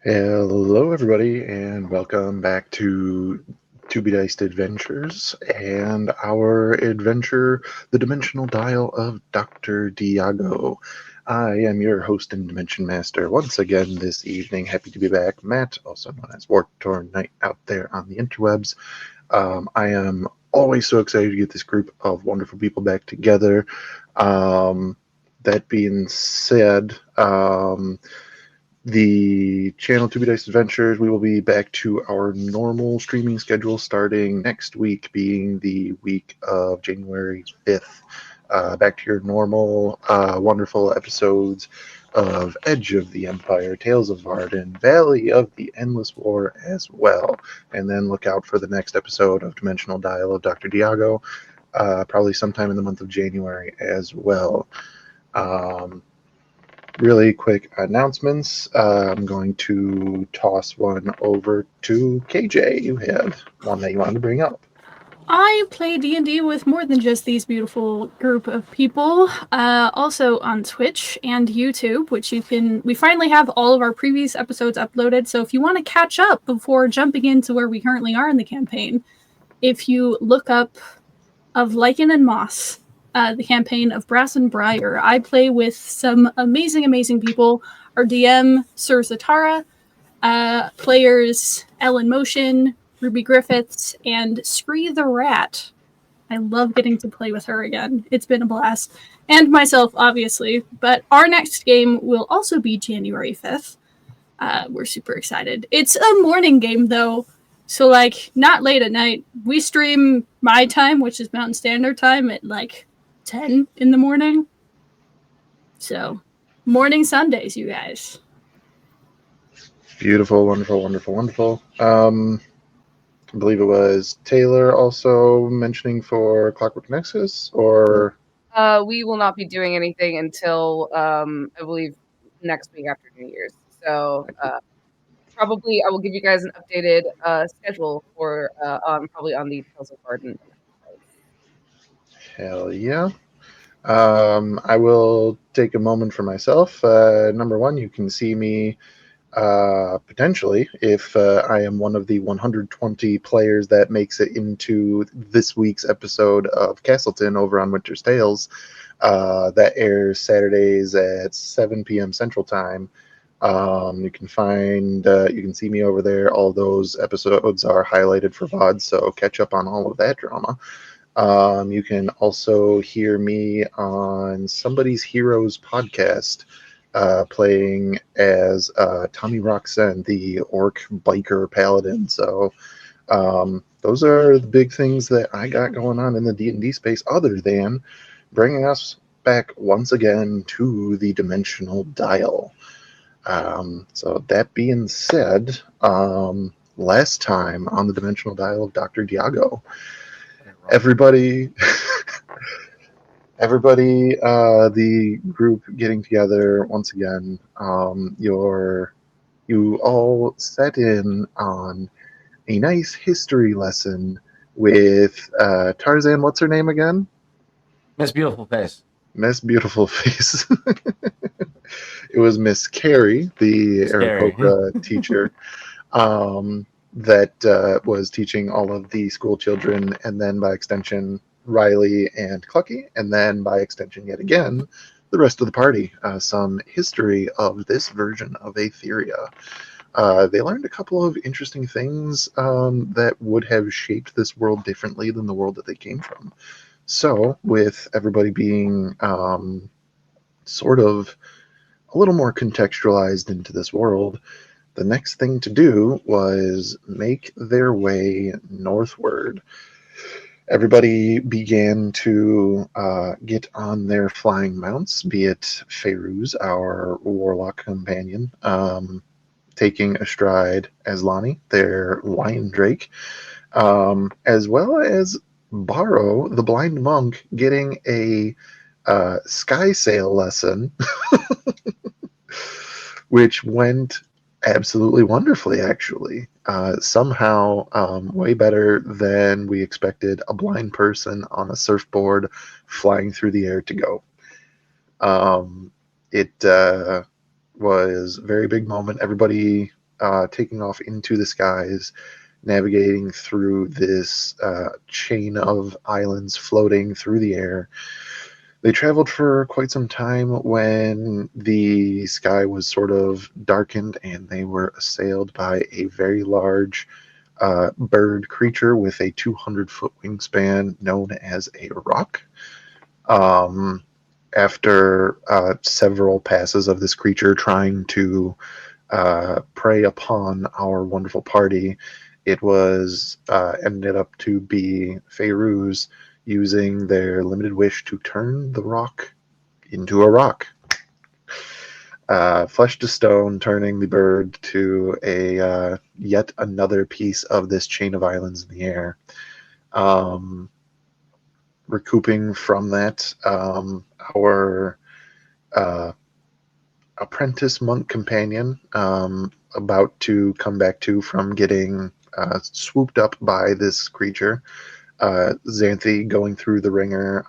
Hello, everybody, and welcome back to To Be Diced Adventures and our adventure, The Dimensional Dial of Dr. Diago. I am your host and Dimension Master once again this evening. Happy to be back. Matt, also known as War Torn Knight out there on the interwebs. I am always so excited to get this group of wonderful people back together. That being said, the channel To Be Dice Adventures, we will be back to our normal streaming schedule starting next week, being the week of January 5th. Back to your normal, wonderful episodes of Edge of the Empire, Tales of Varden, Valley of the Endless War as well. And then look out for the next episode of Dimensional Dial of Dr. Diago, probably sometime in the month of January as well. Um, Really quick announcements. I'm going to toss one over to KJ. You had one that you wanted to bring up. I play D&D with more than just these beautiful group of people. Also on Twitch and YouTube, which we finally have all of our previous episodes uploaded. So if you want to catch up before jumping into where we currently are in the campaign, if you look up of Lichen and Moss, the campaign of Brass and Briar, I play with some amazing people. Our DM, Sir Zatara, players Ellen Motion, Ruby Griffiths, and Scree the Rat. I love getting to play with her again. It's been a blast. And myself, obviously. But our next game will also be January 5th. We're super excited. It's a morning game, though. So, not late at night. We stream my time, which is Mountain Standard Time, at 10 in the morning. So, morning Sundays, you guys. Beautiful, wonderful, wonderful, wonderful. I believe it was Taylor also mentioning for Clockwork Nexus, or We will not be doing anything until I believe next week after New Year's. So probably I will give you guys an updated schedule for on probably on the Tales of Garden. hell yeah. I will take a moment for myself. Number one, you can see me potentially if I am one of the 120 players that makes it into this week's episode of Castleton over on Winter's Tales. That airs Saturdays at 7 p.m. Central Time. You can see me over there. All those episodes are highlighted for VOD, so catch up on all of that drama. You can also hear me on Somebody's Heroes podcast, playing as Tommy Roxen, the orc biker paladin. So those are the big things that I got going on in the D&D space, other than bringing us back once again to the dimensional dial. So that being said, last time on the dimensional dial of Dr. Diago, everybody everybody, the group getting together once again. You all set in on a nice history lesson with Tarzan. What's her name again? Miss Beautiful Face. Miss Beautiful Face. It was Miss Carrie, the Scary. Aarakocra teacher, that was teaching all of the school children, and then by extension Riley and Clucky, and then by extension yet again the rest of the party, some history of this version of Aetheria. They learned a couple of interesting things that would have shaped this world differently than the world that they came from. So, with everybody being sort of a little more contextualized into this world, the next thing to do was make their way northward. Everybody began to get on their flying mounts, be it Feyruz, our warlock companion, taking astride Aslani, their lion drake, as well as Baro, the blind monk, getting a sky sail lesson, which went absolutely wonderfully, actually. Somehow, way better than we expected a blind person on a surfboard flying through the air to go. It was a very big moment. Everybody taking off into the skies, navigating through this chain of islands floating through the air. They traveled for quite some time when the sky was sort of darkened and they were assailed by a very large bird creature with a 200-foot wingspan known as a rock. Um, After several passes of this creature trying to prey upon our wonderful party, it was ended up to be Feyruz using their limited wish to turn the rock into a rock. Flesh to stone, turning the bird to a yet another piece of this chain of islands in the air. Um, Recouping from that, our uh, apprentice monk companion, about to come back to from getting swooped up by this creature. Xanthi going through the ringer,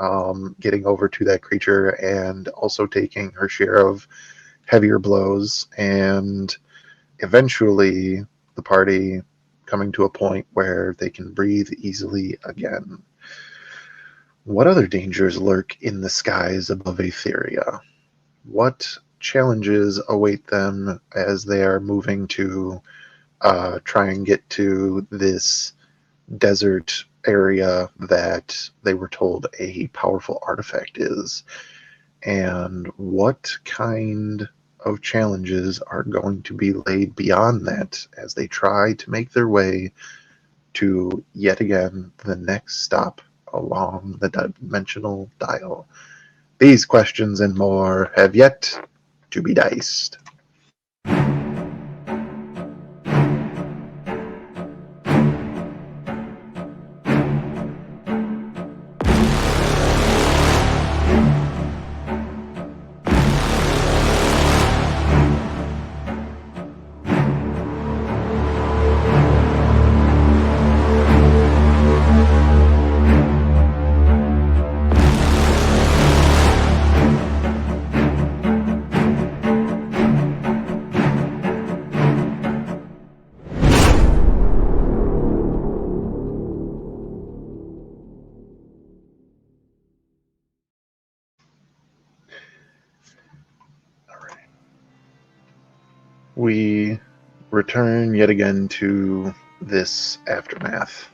getting over to that creature, and also taking her share of heavier blows, and eventually the party coming to a point where they can breathe easily again. What other dangers lurk in the skies above Aetheria? What challenges await them as they are moving to try and get to this desert area that they were told a powerful artifact is? And what kind of challenges are going to be laid beyond that as they try to make their way to yet again the next stop along the dimensional dial? These questions and more have yet to be diced. We return yet again to this aftermath.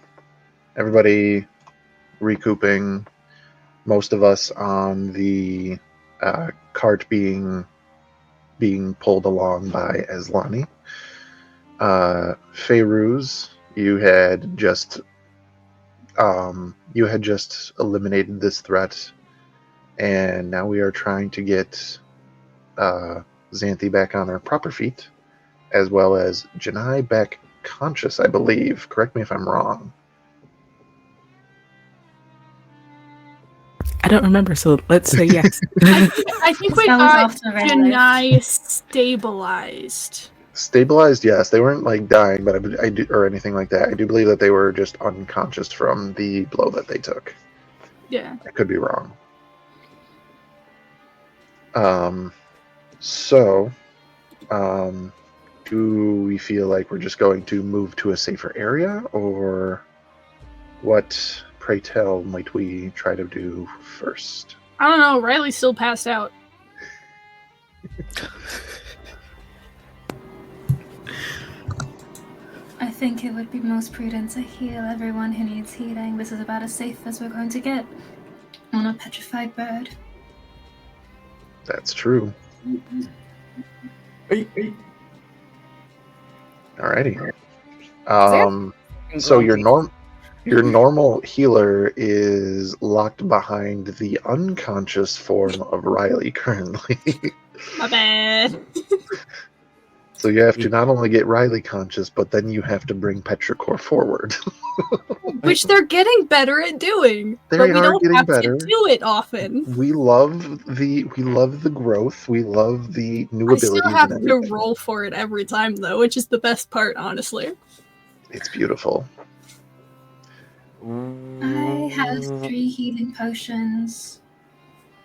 Everybody recouping, most of us on the cart being pulled along by Aslani. Feyruz, you had just eliminated this threat, and now we are trying to get Xanthi back on her proper feet, as well as Janai back conscious, I believe. Correct me if I'm wrong. I don't remember, so let's say yes. I think we That was got after Red Lift. Janai stabilized. Stabilized, yes. They weren't like dying, but I do, or anything like that. I do believe that they were just unconscious from the blow that they took. Yeah. I could be wrong. So, do we feel like we're just going to move to a safer area, or what, pray tell, might we try to do first? I don't know. Riley's still passed out. I think it would be most prudent to heal everyone who needs healing. This is about as safe as we're going to get on a petrified bird. That's true. Alrighty. So your normal healer is locked behind the unconscious form of Riley currently. My bad. So you have to not only get Riley conscious, but then you have to bring Petrichor forward. Which they're getting better at doing. They but we are don't getting have better. to do it often. We love the growth. We love the new I abilities. still have and to everything. roll for it every time, though, which is the best part, honestly. It's beautiful. I have 3 healing potions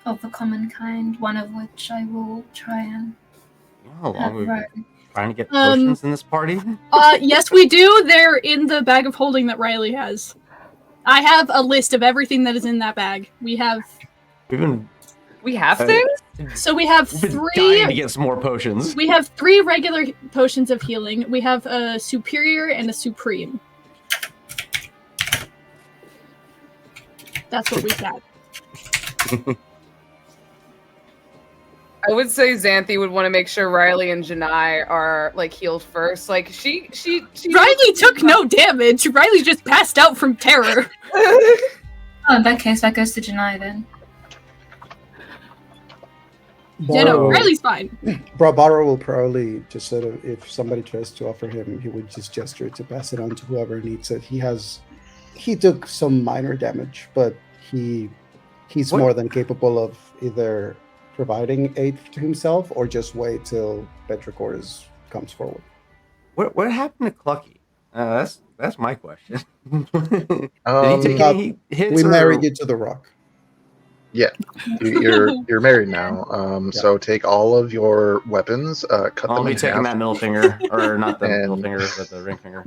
of the common kind, one of which I will try and have Rowan trying to get potions in this party? Yes, we do. They're in the bag of holding that Riley has. I have a list of everything that is in that bag. We have things? So we have We've been three. dying to get some more potions. We have 3 regular potions of healing. We have a superior and a supreme. That's what we got. I would say Xanthi would want to make sure Riley and Janai are like healed first. Like she Riley took no damage. Riley just passed out from terror. Oh, in that case, that goes to Janai then. Yeah, no, Riley's fine. Barbaro will probably just sort of, if somebody tries to offer him, he would just gesture to pass it on to whoever needs it. He took some minor damage, but he's more than capable of either providing aid to himself or just wait till Petrichor comes forward. What happened to Clucky? That's my question. Did Um, he take any hits? We or- married you to the rock. Yeah, you're married now. So take all of your weapons, cut I'll them be in taking half. that middle finger, or not the middle And- finger, but the ring finger.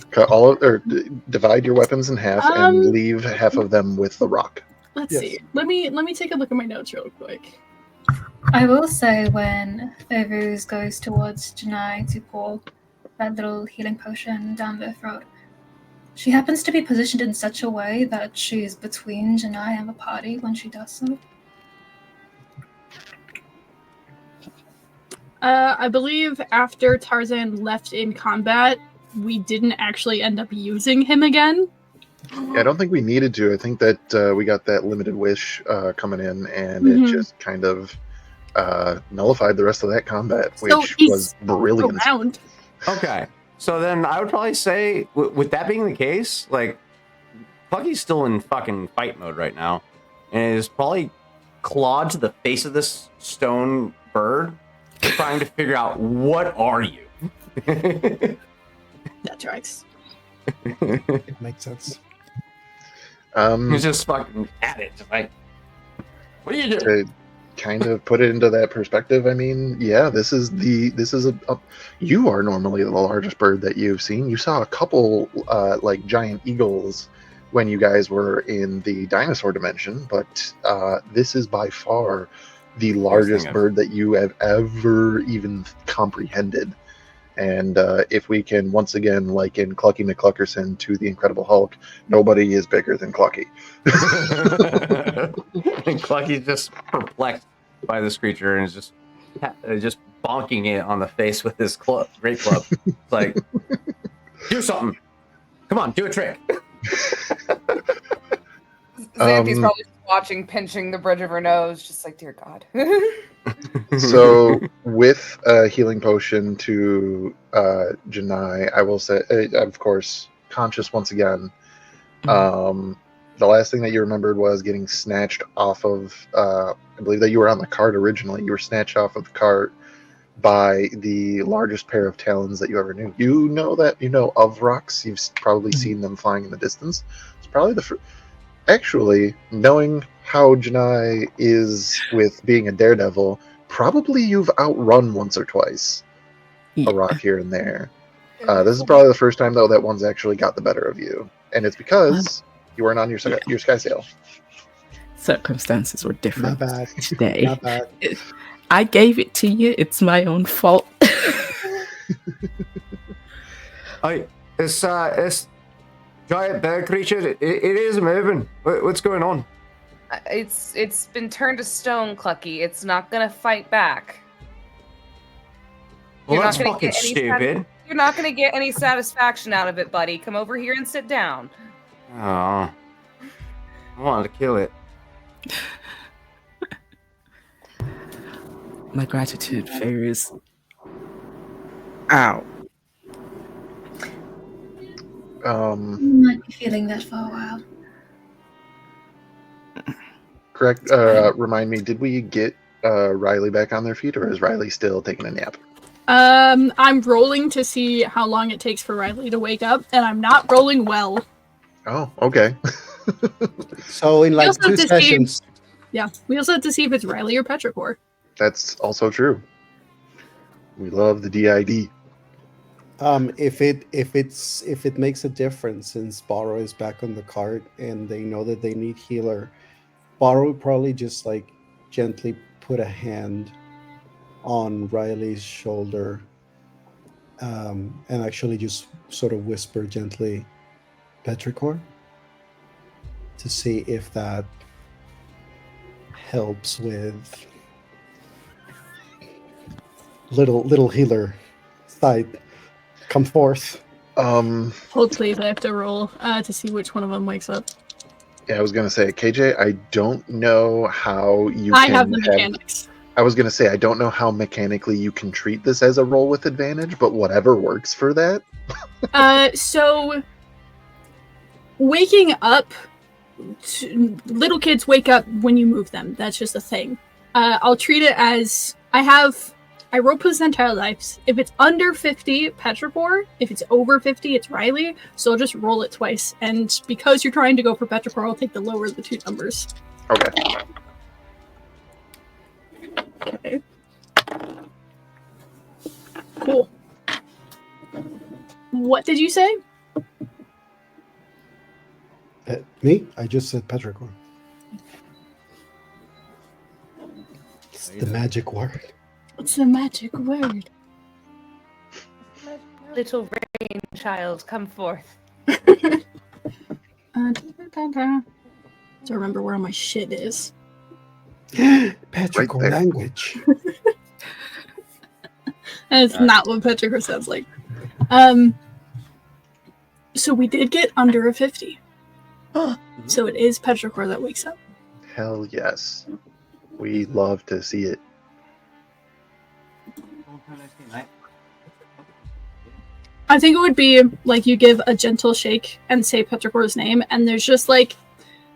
Cut divide your weapons in half and leave half of them with the rock. Let's Yes. see. Let me take a look at my notes real quick. I will say when Favuz goes towards Janai to pour that little healing potion down their throat, she happens to be positioned in such a way that she's between Janai and the party when she does so. I believe after Tarzan left in combat, we didn't actually end up using him again. Yeah, I don't think we needed to. I think that we got that limited wish coming in, and Mhm. it just kind of nullified the rest of that combat, So which he's was brilliant. Around. Okay, so then I would probably say, with that being the case, like, Clucky's still in fucking fight mode right now, and is probably clawed to the face of this stone bird, trying to figure out, what are you? That tracks. It makes sense. He's just fucking at it, just like, what are you To doing? kind of put it into that perspective, I mean, yeah, this is a you are normally the largest bird that you've seen. You saw a couple like giant eagles when you guys were in the dinosaur dimension, but this is by far the largest of- bird that you have ever even comprehended. And if we can once again liken Clucky McCluckerson to the Incredible Hulk, nobody is bigger than Clucky. And Clucky's just perplexed by this creature and is just bonking it on the face with his great club. It's like, do something. Come on, do a trick. Xanthi's probably just watching, pinching the bridge of her nose, just like, dear God. So with a healing potion to Janai, I will say, of course, conscious once again. The last thing that you remembered was getting snatched off of, I believe that you were on the cart originally. You were snatched off of the cart by the largest pair of talons that you ever knew. You know of rocks. You've probably seen them flying in the distance. It's probably the first. Actually, knowing how Janai is with being a daredevil, probably you've outrun once or twice a rock here and there. This is probably the first time, though, that one's actually got the better of you. And it's because you weren't on your sky sail. Circumstances were Not different bad. today. Not bad. I gave it to you. It's my own fault. This giant bear creature, it is moving. What's going on? It's been turned to stone, Clucky. It's not gonna fight back. Well, You're that's not gonna fucking get any stupid. You're not gonna get any satisfaction out of it, buddy. Come over here and sit down. Oh, I wanted to kill it. My gratitude, Fairies. Ow. You might be feeling that for a while. Correct. Remind me, did we get Riley back on their feet, or is Riley still taking a nap? I'm rolling to see how long it takes for Riley to wake up, and I'm not rolling well. Oh, okay. So in We like also 2 have to see- sessions, Yeah, we also have to see if it's Riley or Petrichor. That's also true. We love the DID. If it makes a difference, since Borrow is back on the card and they know that they need healer, Borrow would probably just like gently put a hand on Riley's shoulder, and actually just sort of whisper gently, "Petrichor," to see if that helps with little healer side. Come forth. Hold please, I have to roll to see which one of them wakes up. Yeah, I was gonna say, KJ, I don't know how you I can have the mechanics. I was gonna say, I don't know how mechanically you can treat this as a roll with advantage, but whatever works for that. So waking up, little kids wake up when you move them. That's just a thing. I'll treat it as I roll percentile lives. If it's under 50, Petrichor. If it's over 50, it's Riley. So I'll just roll it twice. And because you're trying to go for Petrichor, I'll take the lower of the two numbers. Okay. Okay. Cool. What did you say? Me? I just said Petrichor. It's the magic word. What's the magic word? Little rain child, come forth. To remember where my shit is. Petrichor there. language. That's not what Petrichor sounds like. So we did get under a 50. So it is Petrichor that wakes up. Hell yes. We love to see it. I think it would be like you give a gentle shake and say Petrichor's name, and there's just like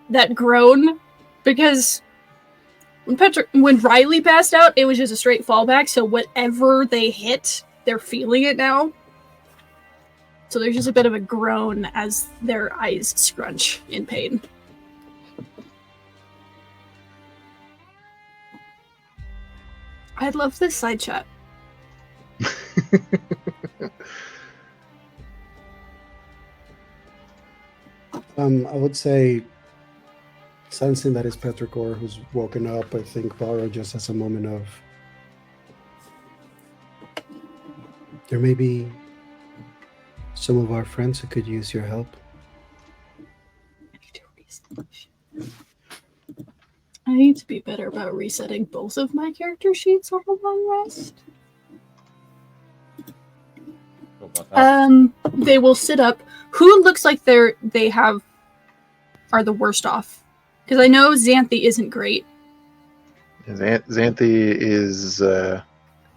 that groan, because when Riley passed out, it was just a straight fallback. So whatever they hit, they're feeling it now. So there's just a bit of a groan as their eyes scrunch in pain. I love this side chat. I would say, sensing that it's Petrichor who's woken up, I think Borrow just has a moment of, there may be some of our friends who could use your help. I need to be better about resetting both of my character sheets on a long rest. They will sit up. Who looks like are the worst off? Because I know Xanthi isn't great. Xanthi is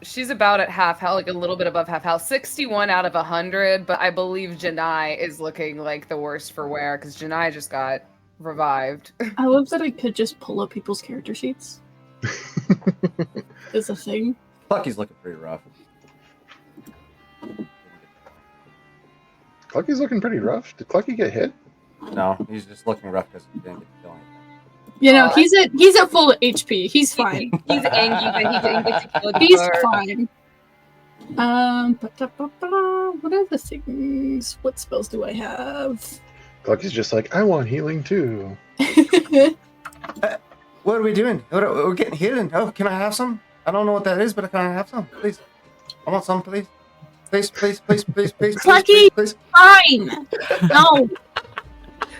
She's about at half health, like a little bit above half health. 61 out of 100, but I believe Janai is looking like the worst for wear because Janai just got revived. I love that I could just pull up people's character sheets. It's a thing. Clucky's looking pretty rough. Clucky's looking pretty rough. Did Clucky get hit? No, he's just looking rough because he didn't get to kill anything. You know, he's at full HP. He's fine. He's angry that he didn't get to kill He's Jafar. fine. What are the things? What spells do I have? Clucky's just like, I want healing too. What are we doing? We're getting healing. Oh, can I have some? I don't know what that is, but can I have some? Please. I want some, please. Please. Clucky, please. fine. No.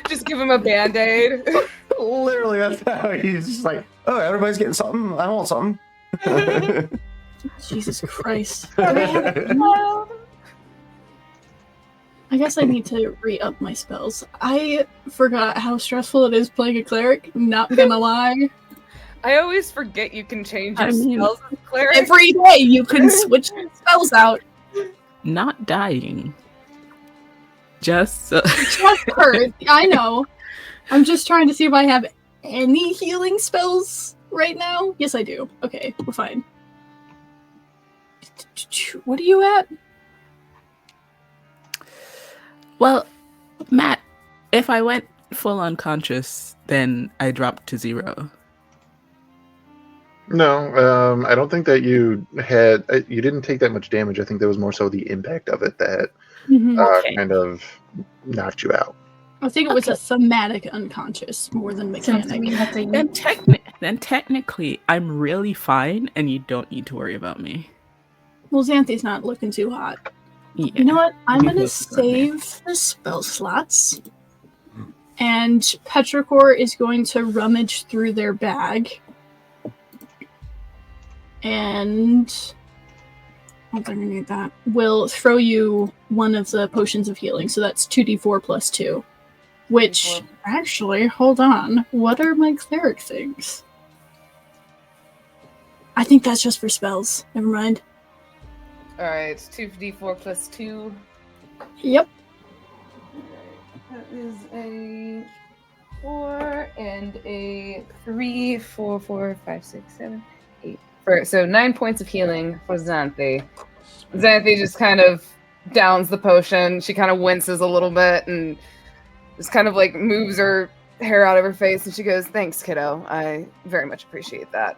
Just give him a band-aid. Literally, that's how he's just like, oh, everybody's getting something. I want something. Jesus Christ. Do I have it? I guess I need to re-up my spells. I forgot how stressful it is playing a cleric, not gonna lie. I always forget you can change your I mean, spells as a cleric. Every day you can switch your spells out. Not dying. Just Just hurt. I know. I'm just trying to see if I have any healing spells right now. Yes, I do. Okay, we're fine. What are you at? well, Matt, if I went full unconscious, then I dropped to 0. No, I don't think that you had. You didn't take that much damage. I think that was more so the impact of it that Mhm. Okay. kind of knocked you out. I think it was a Okay. somatic unconscious more than Since mechanic. we had to Then technically, I'm really fine, and you don't need to worry about me. Well, Xanthi's not looking too hot. Yeah. You know what? I'm We gonna both got there. save the spell slots. And Petrichor is going to rummage through their bag. And underneath that, will throw you one of the potions of healing. So that's 2d4 plus 2. Which, actually, hold on. What are my cleric things? I think that's just for spells. Never mind. Alright, it's 2d4 plus 2. Yep. That is a 4 and a 3, 4, 4, 5, 6, 7, 8. So 9 points of healing for Xanthi. Xanthi just kind of downs the potion. She kind of winces a little bit and just kind of like moves her hair out of her face, and she goes, "Thanks, kiddo. I very much appreciate that.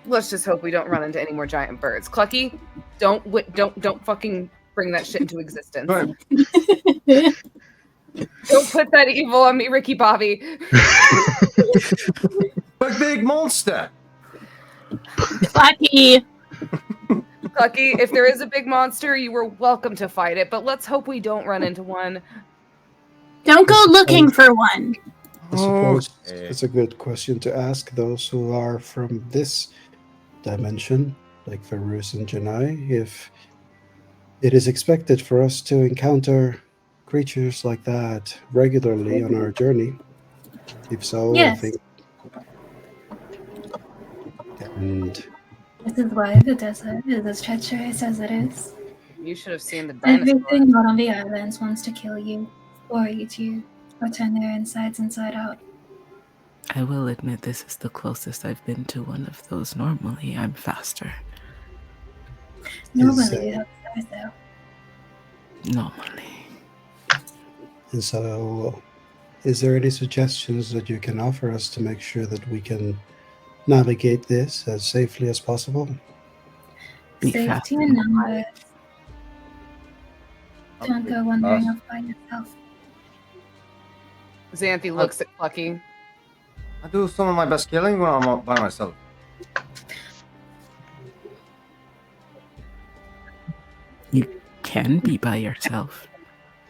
Let's just hope we don't run into any more giant birds." Clucky, don't fucking bring that shit into existence. Right. Don't put that evil on me, Ricky Bobby. But big monster. Lucky. Clucky, if there is a big monster, you were welcome to fight it, but let's hope we don't run into one. Don't go looking for one. I suppose Okay. it's a good question to ask those who are from this dimension, like Ferus and Janai, if it is expected for us to encounter creatures like that regularly on our journey. If so, Yes. I think. And This is why the desert is as treacherous as it is. You should have seen the dinosaur. Everything not on the islands wants to kill you, or eat you, or turn their insides inside out. I will admit this is the closest I've been to one of those. Normally, I'm faster. Normally, you have size though. Normally. And so, is there any suggestions that you can offer us to make sure that we can navigate this as safely as possible? Be Safety fast. in numbers. Don't go wandering off by yourself. Xanthi looks at Clucky. I do some of my best killing when I'm by myself. You can be by yourself.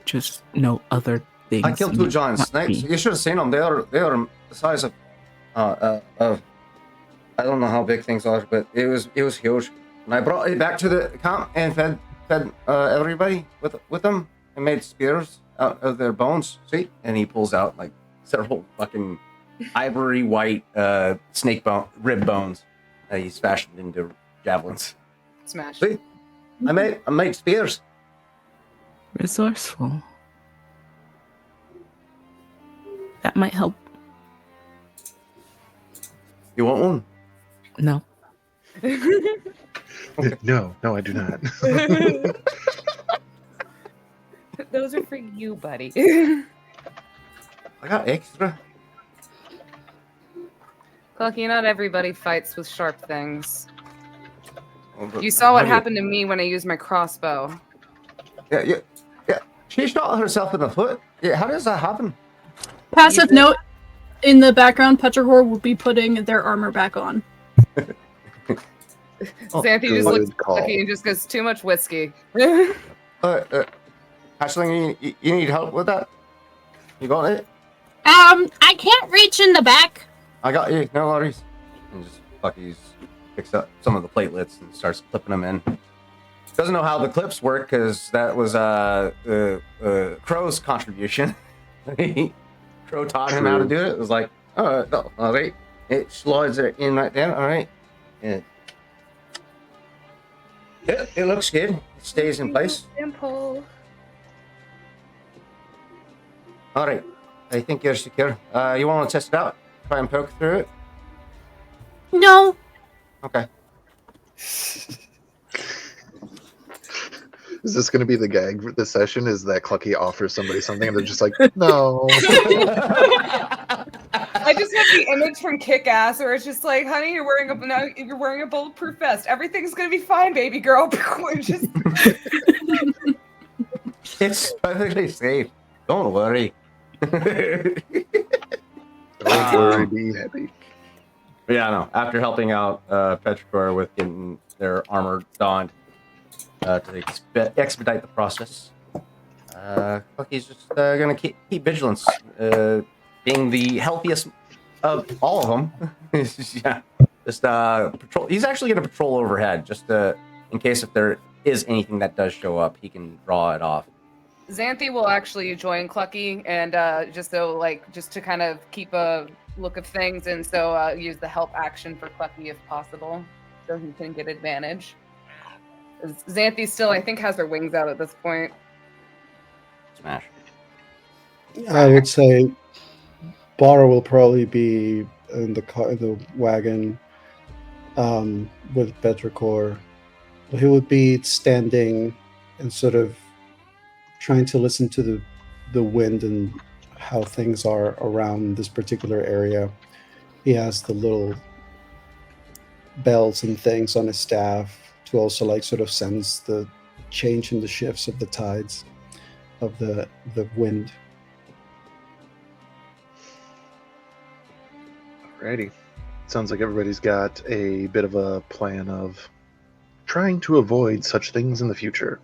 Just no other things. I killed 2 giant not snakes. me. You should have seen them. They are the size of I don't know how big things are, but it was huge. And I brought it back to the camp and fed everybody with them and made spears out of their bones. See? And he pulls out like several fucking ivory white snake rib bones that he's fashioned into javelins. Smash. See? I made spears. Resourceful. That might help. You want one? No. No, I do not. Those are for you, buddy. I got extra. Clucky, not everybody fights with sharp things. Oh, but You saw what how do you- happened to me when I used my crossbow. Yeah. She shot herself in the foot. Yeah, how does that happen? Passive note, in the background, Petrichor will be putting their armor back on. Xanthi just looks Good at call. Clucky and just goes, "Too much whiskey." Ashling, you need help with that? You got it? I can't reach in the back. I got you. No worries. And just Bucky's picks up some of the platelets and starts clipping them in. Doesn't know how the clips work because that was Crow's contribution. Crow taught him how to do it. It was like, oh, no, all right. It slides it in right there. All right. Yeah. Yeah, it looks good. It stays in place. Simple. All right. I think you're secure. You want to test it out? Try and poke through it? No. Okay. Is this going to be the gag for this session? Is that Clucky offers somebody something and they're just like, no. I just have the image from Kick-Ass, where it's just like, honey, you're wearing a bulletproof vest. Everything's gonna be fine, baby girl. Just... It's perfectly safe. Don't worry. Don't worry, be happy. Yeah, I know. After helping out Petrichor with getting their armor donned to expedite the process, Clucky's just gonna keep vigilance, being the healthiest of all of them. Yeah, just patrol. He's actually gonna patrol overhead, just in case if there is anything that does show up, he can draw it off. Xanthi will actually join Clucky, and just to kind of keep a look of things, and so use the help action for Clucky if possible, so he can get advantage. Xanthi still, I think, has her wings out at this point. Smash. I would say Bara will probably be in the wagon with Petrichor. He would be standing and sort of trying to listen to the wind and how things are around this particular area. He has the little bells and things on his staff to also like sort of sense the change in the shifts of the tides of the wind. Alrighty. Sounds like everybody's got a bit of a plan of trying to avoid such things in the future.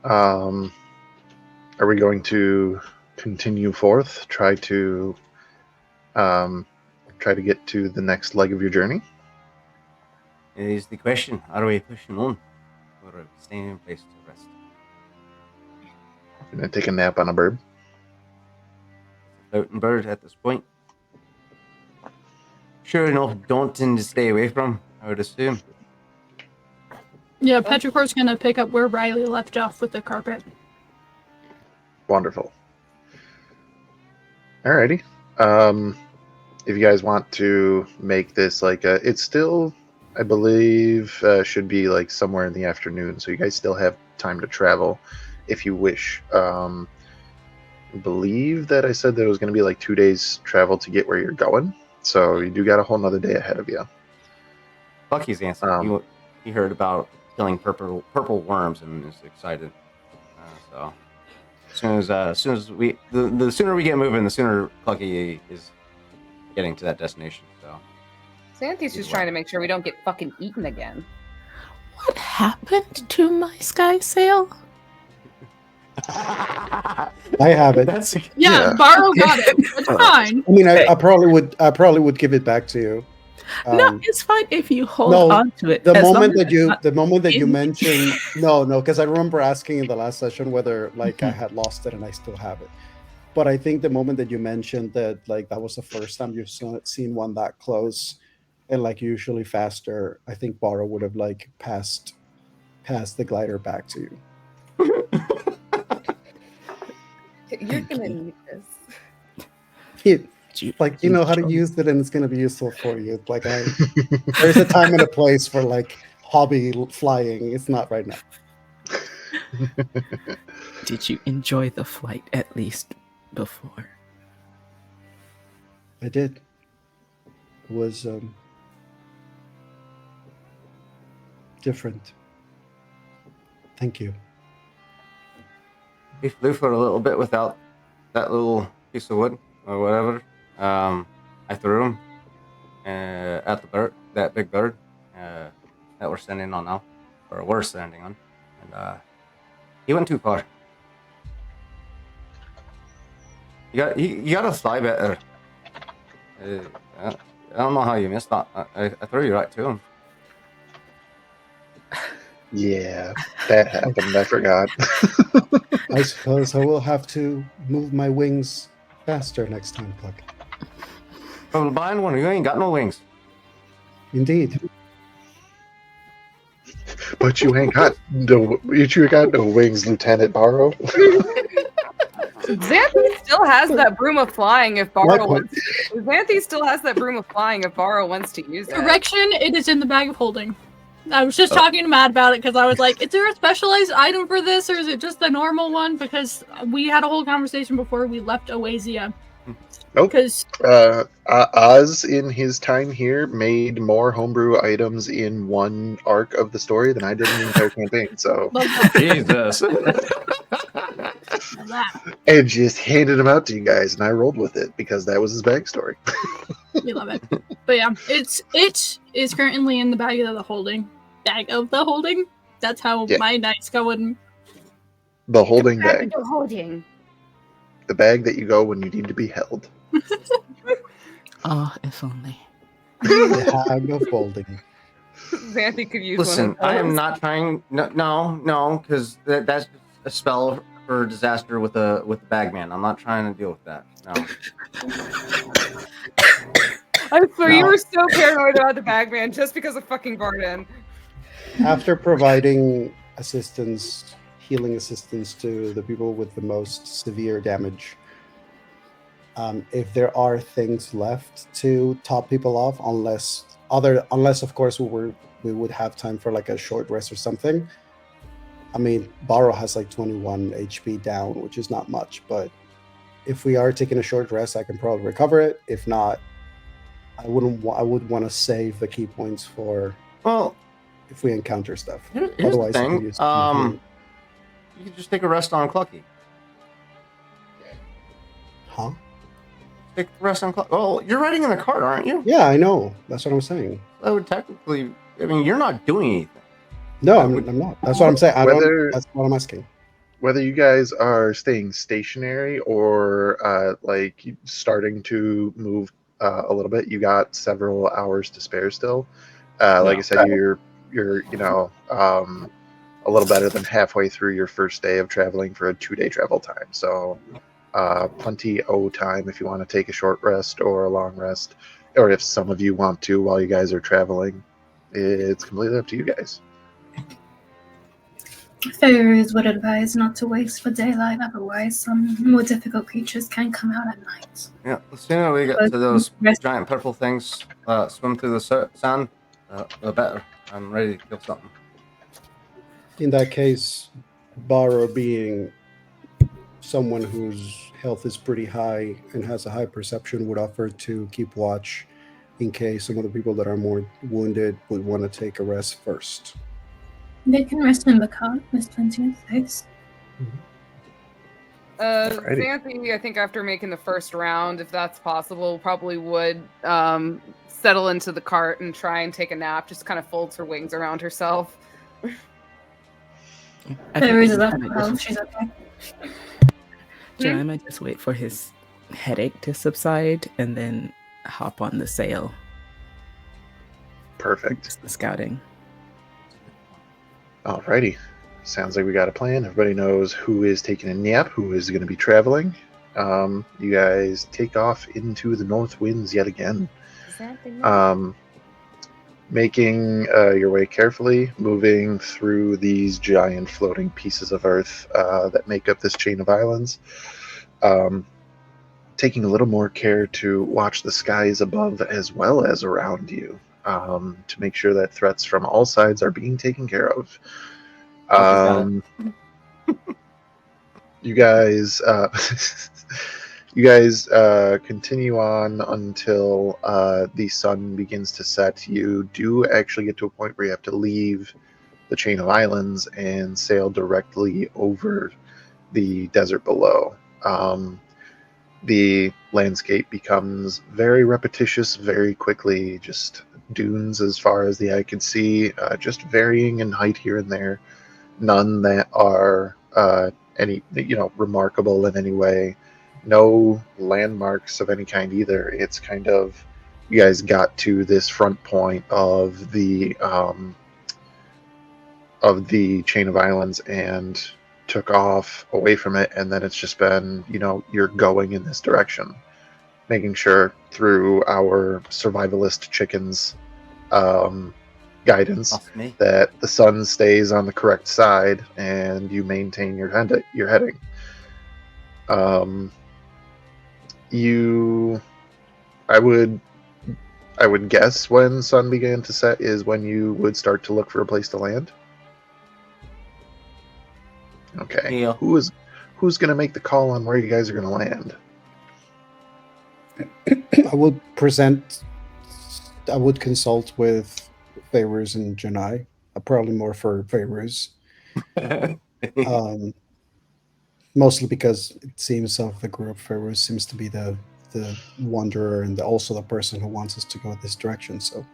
Are we going to continue forth? Try to get to the next leg of your journey? Is the question: are we pushing on, or are we staying in place to rest? Gonna take a nap on a bird. Floating bird at this point. Sure enough, daunting to stay away from, I would assume. Yeah, Petrichor's gonna pick up where Riley left off with the carpet. Wonderful. Alrighty. If you guys want to make this like it's still, I believe, should be like somewhere in the afternoon, so you guys still have time to travel if you wish. I believe that I said there was going to be like 2 days travel to get where you're going, so you do got a whole nother day ahead of you. Bucky's answer. He heard about killing purple worms and is excited. So as soon as we the sooner we get moving, the sooner Clucky is getting to that destination. So Xanthi's just trying to make sure we don't get fucking eaten again. What happened to my sky sail? I have it. Yeah, Baro got it. It's fine. I mean, I probably would give it back to you. No, it's fine if you hold on to it. The moment that you mentioned no, because I remember asking in the last session whether like I had lost it and I still have it. But I think the moment that you mentioned that like that was the first time you've seen one that close and like usually faster, I think Bara would have like passed the glider back to you. You're gonna need this. Like you know how to use it and it's going to be useful for you. Like there's a time and a place for like hobby flying. It's not right now. Did you enjoy the flight at least before? I did. It was different. Thank you. We flew for a little bit without that little piece of wood or whatever. I threw him at the bird, that big bird that we're standing on now, or we're standing on, and he went too far. You gotta fly better. I don't know how you missed that. I threw you right to him. Yeah, that happened. I forgot. I suppose I will have to move my wings faster next time, Pluck. From buying one, you ain't got no wings. Indeed. But you ain't got no wings, Lieutenant Baro. Xanthi still has that broom of flying if Baro wants. Xanthi still has that broom of flying if Baro wants to use it. Correction, it is in the bag of holding. I was just talking to Matt about it because I was like, is there a specialized item for this or is it just the normal one? Because we had a whole conversation before we left Oasia Nope. Because Oz, in his time here, made more homebrew items in one arc of the story than I did in the entire campaign. So, love that. Jesus. Love that. and just handed them out to you guys, and I rolled with it because that was his backstory. We love it. But yeah, it is currently in the bag of the holding. Bag of the holding? That's how Yeah. my night's going. The holding Back bag, to holding. the bag that you go when you need to be held. Oh, if only. The hag of folding. Xanthi could use Listen, one of those. I am not trying. No, because that's a spell for disaster with a bagman. I'm not trying to deal with that. No. I swear you No. were so paranoid about the bagman just because of fucking Varden. After providing assistance, healing assistance to the people with the most severe damage, if there are things left to top people off, unless of course we would have time for like a short rest or something. I mean, Barrow has like 21 HP down, which is not much, but if we are taking a short rest, I can probably recover it. If not, I would want to save the key points for Well, if we encounter stuff. here's Otherwise, the I can thing. use some healing. You can just take a rest on Clucky. Huh? Take a rest on Clucky. Well, you're riding in the cart, aren't you? Yeah, I know. That's what I'm saying. That would technically. I mean, you're not doing anything. No, I'm not. That's what I'm saying. That's what I'm asking. Whether you guys are staying stationary or like starting to move a little bit, you got several hours to spare still. Like I said, you're a little better than halfway through your first day of traveling for a 2-day travel time. So plenty of time if you want to take a short rest or a long rest, or if some of you want to while you guys are traveling. It's completely up to you guys. Fairies would advise not to waste for daylight, otherwise some more difficult creatures can come out at night. Yeah, the sooner we get to those giant purple things, swim through the sand, the better. I'm ready to kill something. In that case, Barrow being someone whose health is pretty high and has a high perception would offer to keep watch in case some of the people that are more wounded would want to take a rest first. They can rest in the cart. There's plenty of space. Xanthi, I think after making the first round, if that's possible, probably would settle into the cart and try and take a nap. Just kind of folds her wings around herself. Fairies is up. Oh, she's okay. I might just wait for his headache to subside and then hop on the sail. Perfect. Just the scouting. Alrighty. Sounds like we got a plan. Everybody knows who is taking a nap, who is going to be traveling. You guys take off into the north winds yet again. Making your way carefully, moving through these giant floating pieces of earth that make up this chain of islands. Taking a little more care to watch the skies above as well as around you. To make sure that threats from all sides are being taken care of. You guys continue on until the sun begins to set. You do actually get to a point where you have to leave the chain of islands and sail directly over the desert below. The landscape becomes very repetitious very quickly, just dunes as far as the eye can see, just varying in height here and there. None that are any remarkable in any way. No landmarks of any kind either. It's kind of, you guys got to this front point of the chain of islands and took off away from it, and then it's just been, you're going in this direction, making sure through our survivalist chickens guidance that the sun stays on the correct side and you maintain your heading. I would guess when sun began to set is when you would start to look for a place to land. Okay. Yeah. Who's going to make the call on where you guys are going to land? I would present. I would consult with Favors and Janai. Probably more for Favors. Mostly because it seems of the group, Favors seems to be the wanderer and also the person who wants us to go this direction. So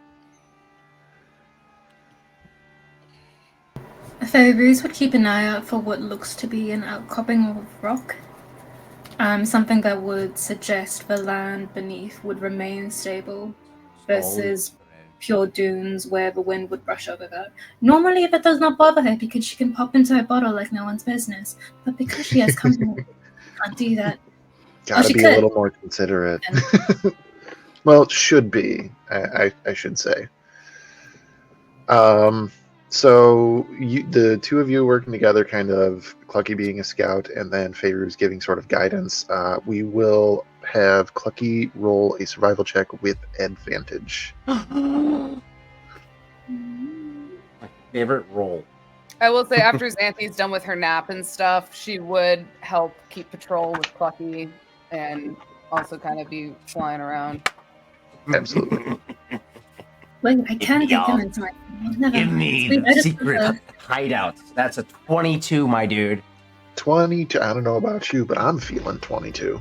Favors would keep an eye out for what looks to be an outcropping of rock. Something that would suggest the land beneath would remain stable versus pure dunes where the wind would brush over that. Normally that does not bother her because she can pop into a bottle like no one's business. But because she has company, can't do that. Gotta be a little more considerate. Well, should be, I should say. So the two of you working together, kind of Clucky being a scout, and then Fayruz giving sort of guidance. We will have Clucky roll a survival check with advantage. My favorite roll. I will say, after Xanthi's done with her nap and stuff, she would help keep patrol with Clucky and also kind of be flying around. Absolutely. Wait, I can't get them into my... Give me the secret hideout. That's a 22, my dude. 22. I don't know about you, but I'm feeling 22.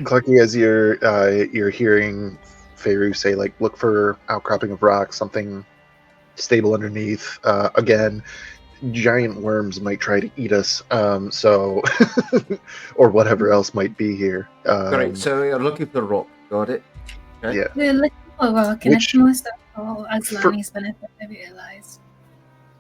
Clucky, as you're hearing Fayruz say, like, look for outcropping of rock, something stable underneath. Again, giant worms might try to eat us, so or whatever else might be here. Great. So you're looking for rock. Got it. Okay. Yeah. We're looking for rock, and it's most of all Aslani's benefit, I realize.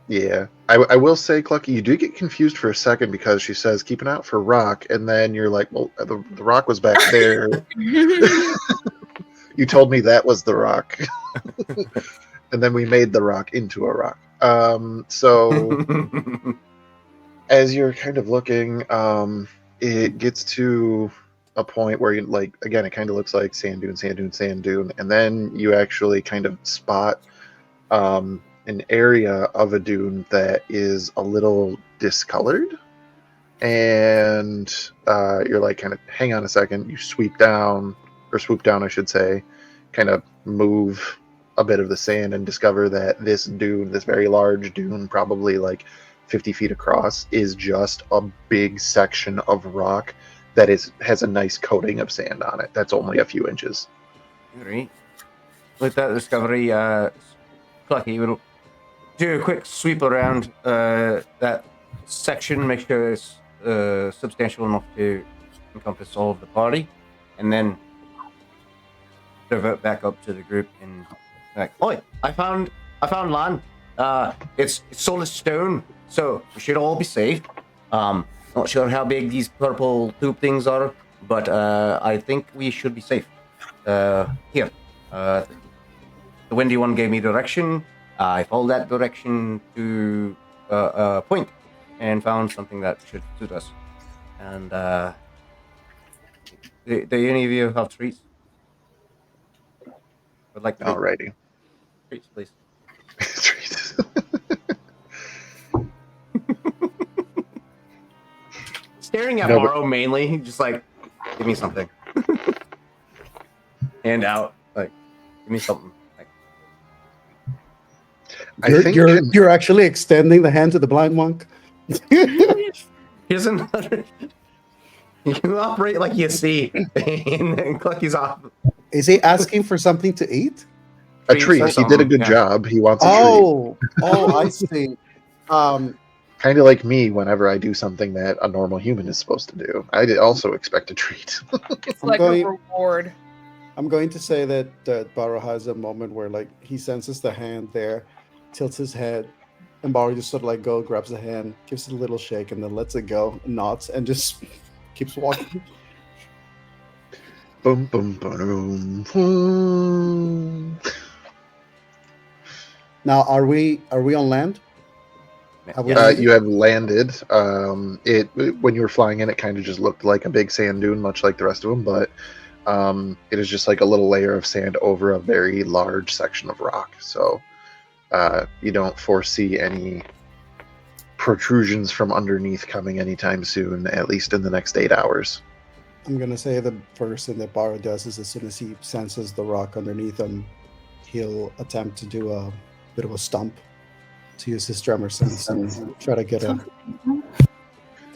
Yeah, I will say, Clucky, you do get confused for a second because she says keep an eye out for rock, and then you're like, well, the rock was back there. You told me that was the rock. And then we made the rock into a rock. So as you're kind of looking, it gets to a point where you, like, again, it kind of looks like sand dune, sand dune, sand dune, and then you actually kind of spot an area of a dune that is a little discolored, and you're like, kind of, hang on a second. You swoop down, I should say, kind of move a bit of the sand and discover that this dune, this very large dune, probably like 50 feet across, is just a big section of rock that has a nice coating of sand on it. That's only a few inches. Great. With that discovery, Clucky will do a quick sweep around that section, make sure it's substantial enough to encompass all of the party, and then revert back up to the group and like, oi, I found land. It's solid stone, so we should all be safe. Not sure how big these purple tube things are, but I think we should be safe. Here, the windy one gave me direction. I followed that direction to a point and found something that should suit us. And do any of you have treats? Would like to. Alrighty. Treats, please. Treats. Staring at Morrow mainly, just like, give me something. Hand out, like, give me something. Like, you're actually extending the hand to the blind monk. Here's another. You operate like you see, and Clucky's off. Is he asking for something to eat? A treat. He did a good job. He wants a treat. Oh, I see. Kind of like me whenever I do something that a normal human is supposed to do. I also expect a treat. It's like a reward. I'm going to say that Barrow has a moment where, like, he senses the hand there, tilts his head, and Barrow just sort of like grabs the hand, gives it a little shake, and then lets it go, nods, and just keeps walking. Boom, boom, boom, boom. Now, are we on land? You have landed. When you were flying in, it kind of just looked like a big sand dune, much like the rest of them, but it is just like a little layer of sand over a very large section of rock. So you don't foresee any protrusions from underneath coming anytime soon, at least in the next 8 hours. I'm gonna say the first thing that Baro does is as soon as he senses the rock underneath him, he'll attempt to do a bit of a stump to use his tremor sense and try to get a.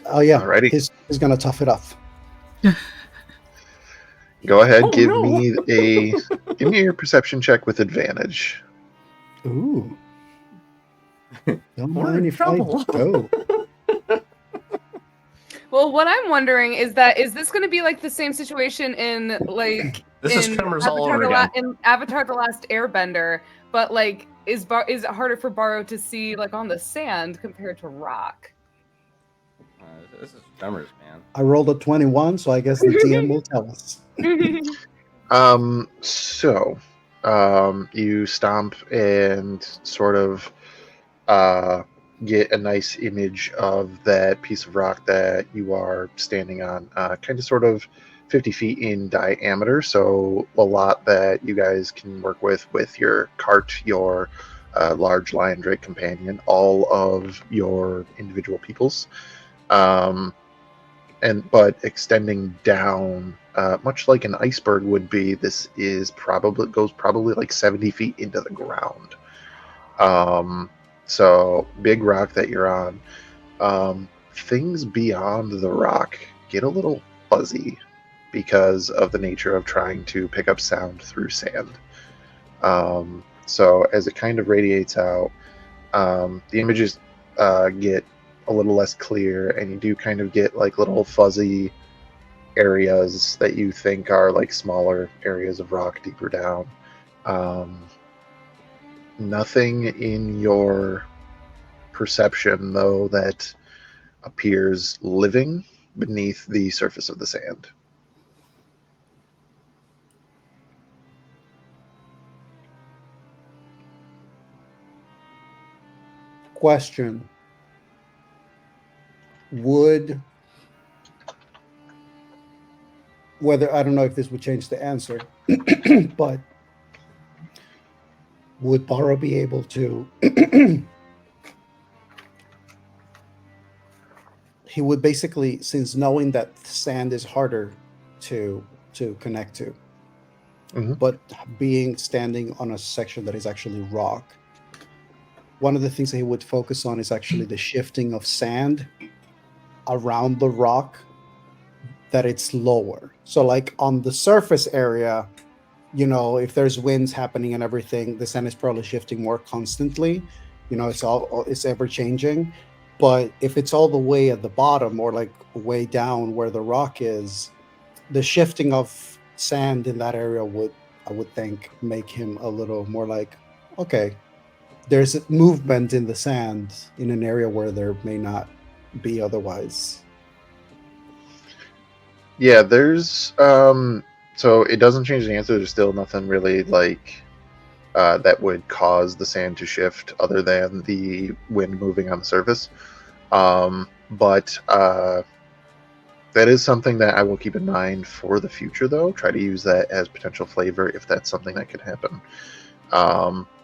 Oh yeah, Alrighty. he's gonna tough it up. Go ahead, Oh, give no. me your perception check with advantage. Ooh. Don't We're mind in if trouble. I go. Well, what I'm wondering is this going to be like the same situation in like This is in Tremors all over again. in Avatar: The Last Airbender, but like is it harder for Baro to see like on the sand compared to rock? This is Tremors, man. I rolled a 21, so I guess the DM will tell us. You stomp and sort of get a nice image of that piece of rock that you are standing on, kind of sort of 50 feet in diameter, so a lot that you guys can work with your cart, your large lion drake companion, all of your individual peoples. But extending down, much like an iceberg would be, this is goes probably like 70 feet into the ground. So big rock that you're on. Things beyond the rock get a little fuzzy because of the nature of trying to pick up sound through sand. So as it kind of radiates out, the images get a little less clear, and you do kind of get like little fuzzy areas that you think are like smaller areas of rock deeper down. Nothing in your perception, though, that appears living beneath the surface of the sand. Question. I don't know if this would change the answer, but would Baro be able to he would basically, since knowing that sand is harder to connect to, but standing on a section that is actually rock, one of the things that he would focus on is actually the shifting of sand around the rock, that it's lower. So like on the surface area, if there's winds happening and everything, the sand is probably shifting more constantly. It's ever changing. But if it's all the way at the bottom or like way down where the rock is, the shifting of sand in that area I would think, make him a little more like, okay, there's movement in the sand in an area where there may not be otherwise. Yeah, there's so it doesn't change the answer. There's still nothing really like that would cause the sand to shift other than the wind moving on the surface. But that is something that I will keep in mind for the future, though. Try to use that as potential flavor if that's something that could happen.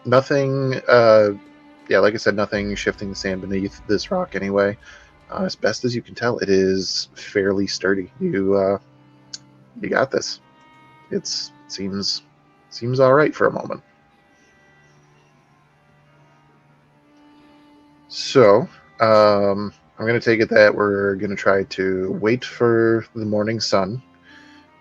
Nothing, like I said, nothing shifting the sand beneath this rock anyway. As best as you can tell, it is fairly sturdy. You got this. It seems all right for a moment. So, I'm going to take it that we're going to try to wait for the morning sun.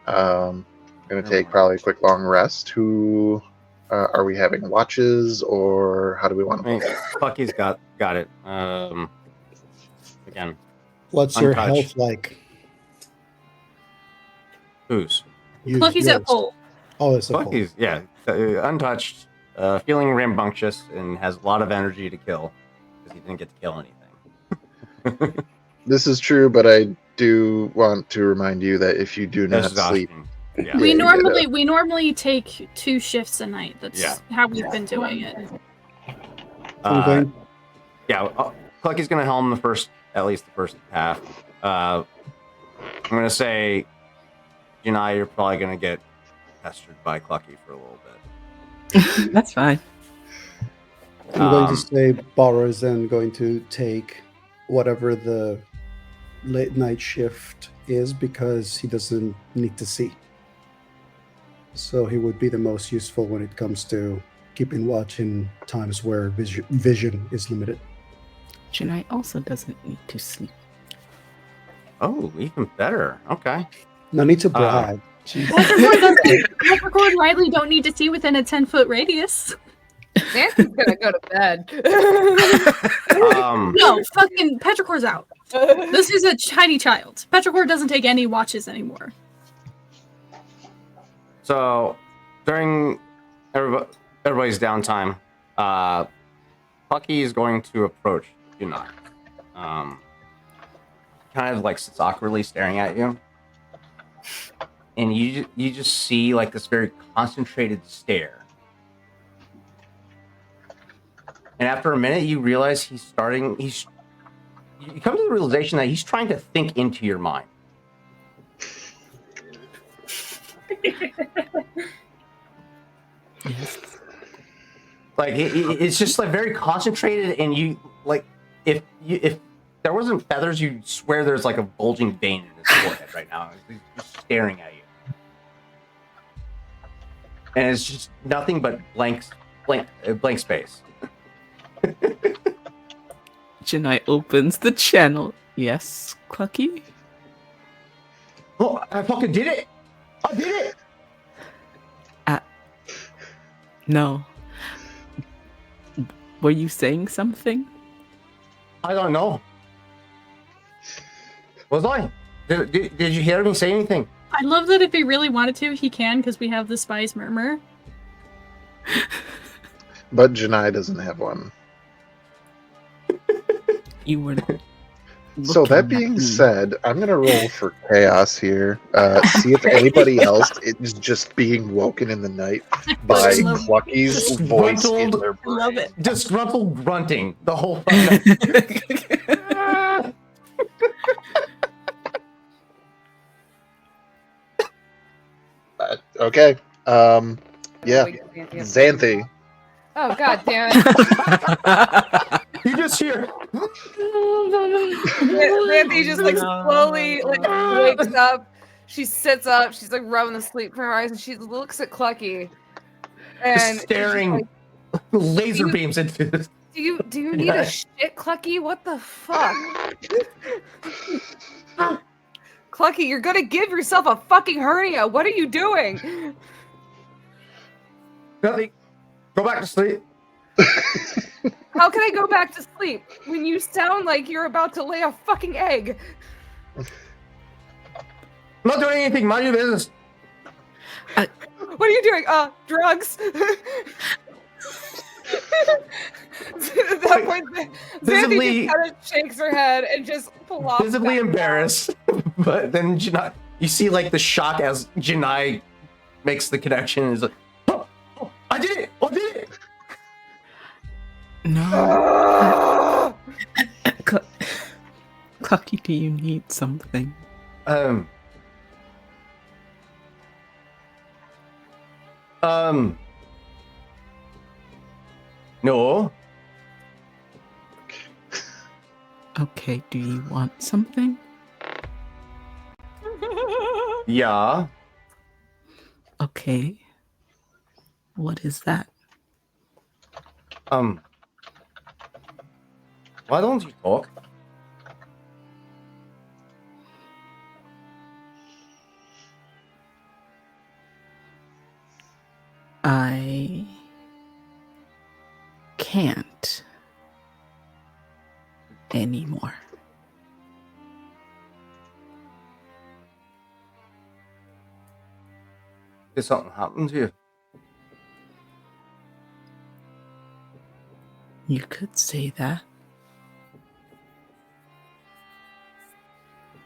I'm going to take probably a quick long rest. Who are we having watches, or how do we want to play? Bucky's got it. Again. What's your health like? Whose? Clucky's at full. Oh, it's a Clucky's, yeah, untouched, feeling rambunctious, and has a lot of energy to kill because he didn't get to kill anything. This is true, but I do want to remind you that if you do not sleep, we normally take 2 shifts a night. That's how we've been doing it. Clucky's gonna helm at least the first half. I'm gonna say, Janai, you're probably gonna get pestered by Clucky for a little bit. That's fine. I'm going to say Baro's then going to take whatever the late night shift is because he doesn't need to see. So he would be the most useful when it comes to keeping watch in times where vision is limited. Janai also doesn't need to sleep. Oh, even better. Okay. No need to brag. Jeez. Capricorn and Riley don't need to see within a 10-foot radius. Nancy's gonna go to bed. No, fucking Petricor's out. This is a tiny child. Petricor doesn't take any watches anymore. So, during everybody's downtime, Pucky is going to approach Junai. Kind of like sits awkwardly staring at you. And you just see like this very concentrated stare. And after a minute, you realize you come to the realization that he's trying to think into your mind. Yes. Like it's just like very concentrated, and you like if there wasn't feathers, you'd swear there's like a bulging vein in his forehead right now. He's just staring at you, and it's just nothing but blank space. Janai opens the channel. Yes, Clucky? Oh, I fucking did it! I did it! No. Were you saying something? I don't know. Was I? Did you hear me say anything? I love that if he really wanted to, he can, because we have the Spy's Murmur. But Janai doesn't have one. You were. So that being said, I'm going to roll for chaos here. See if anybody else is just being woken in the night by Clucky's voice in their brain. Love it. Disgruntled grunting the whole fucking night. Okay. Yeah. Xanthi. Oh, god damn it. You just hear. Xanthi just like slowly like wakes up. She sits up. She's like rubbing the sleep from her eyes, and she looks at Clucky. And staring like, laser beams into this. Do you need a shit, Clucky? What the fuck? Clucky, you're gonna give yourself a fucking hernia. What are you doing? Nothing. Go back to sleep. How can I go back to sleep when you sound like you're about to lay a fucking egg? I'm not doing anything. Mind your business. What are you doing? Drugs. At that point, Xanthi just kind of shakes her head and just flops. Visibly embarrassed, but then Janai, you see like the shock as Janai makes the connection and is like, oh, I did it! I did it! No. Clucky, do you need something? No. Okay, do you want something? Yeah. Okay. What is that? Why don't you talk? I can't anymore. Did something happen to you? You could say that.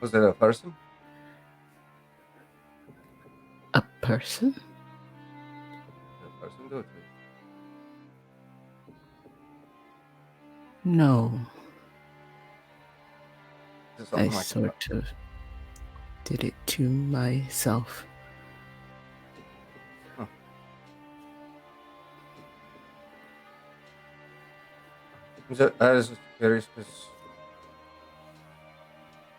Was it a person? A person? Did a person do it to you? No. Is it I something like sort of did it to myself. Huh. I was just curious because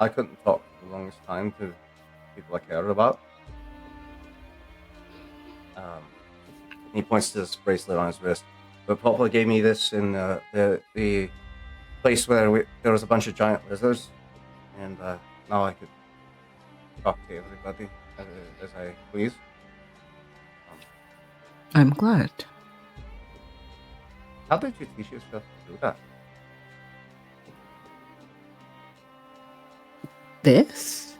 I couldn't talk for the longest time to people I cared about. He points to this bracelet on his wrist. But Papa gave me this in the place where there was a bunch of giant lizards, and now I could talk to everybody as I please. I'm glad. How did you teach yourself to do that? This?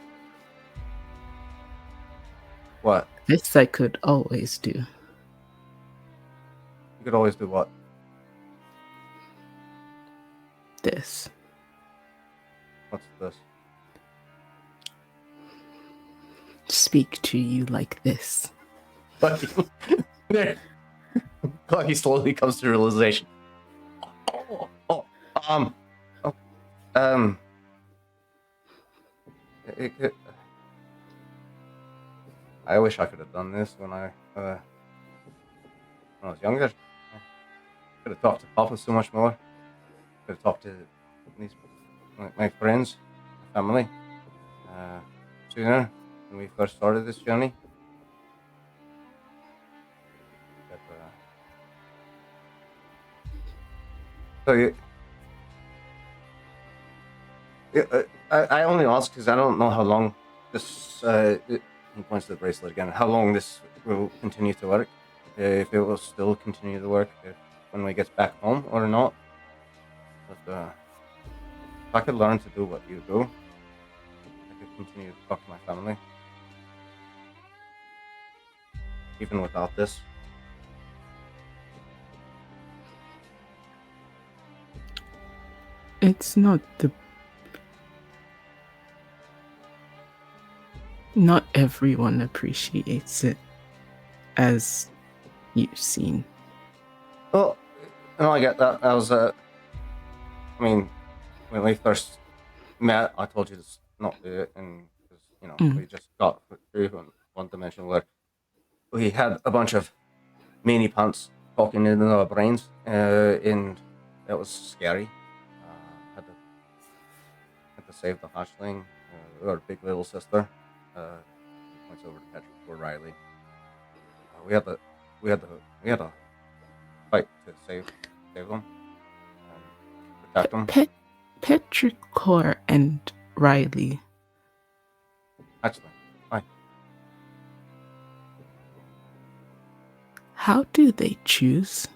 What? This I could always do. You could always do what? This. What's this? Speak to you like this. But he slowly comes to realization. I wish I could have done this when I was younger. Could have talked to Papa so much more. Could have talked to my friends, my family, sooner when we first started this journey. But, I only ask because I don't know how long this. He points to the bracelet again. How long this will continue to work? If it will still continue to work when we get back home or not. But if I could learn to do what you do, I could continue to talk to my family, even without this. It's not everyone appreciates it as you've seen. Well, no, I get that. When we first met, I told you to not do it, and we just got through one dimension where we had a bunch of mini pants talking into our brains, and that was scary. Had to save the hatchling, our big little sister. Points over to Patrick or Riley. We had to fight to save them and protect them. Petrichor and Riley. Actually, fine. How do they choose?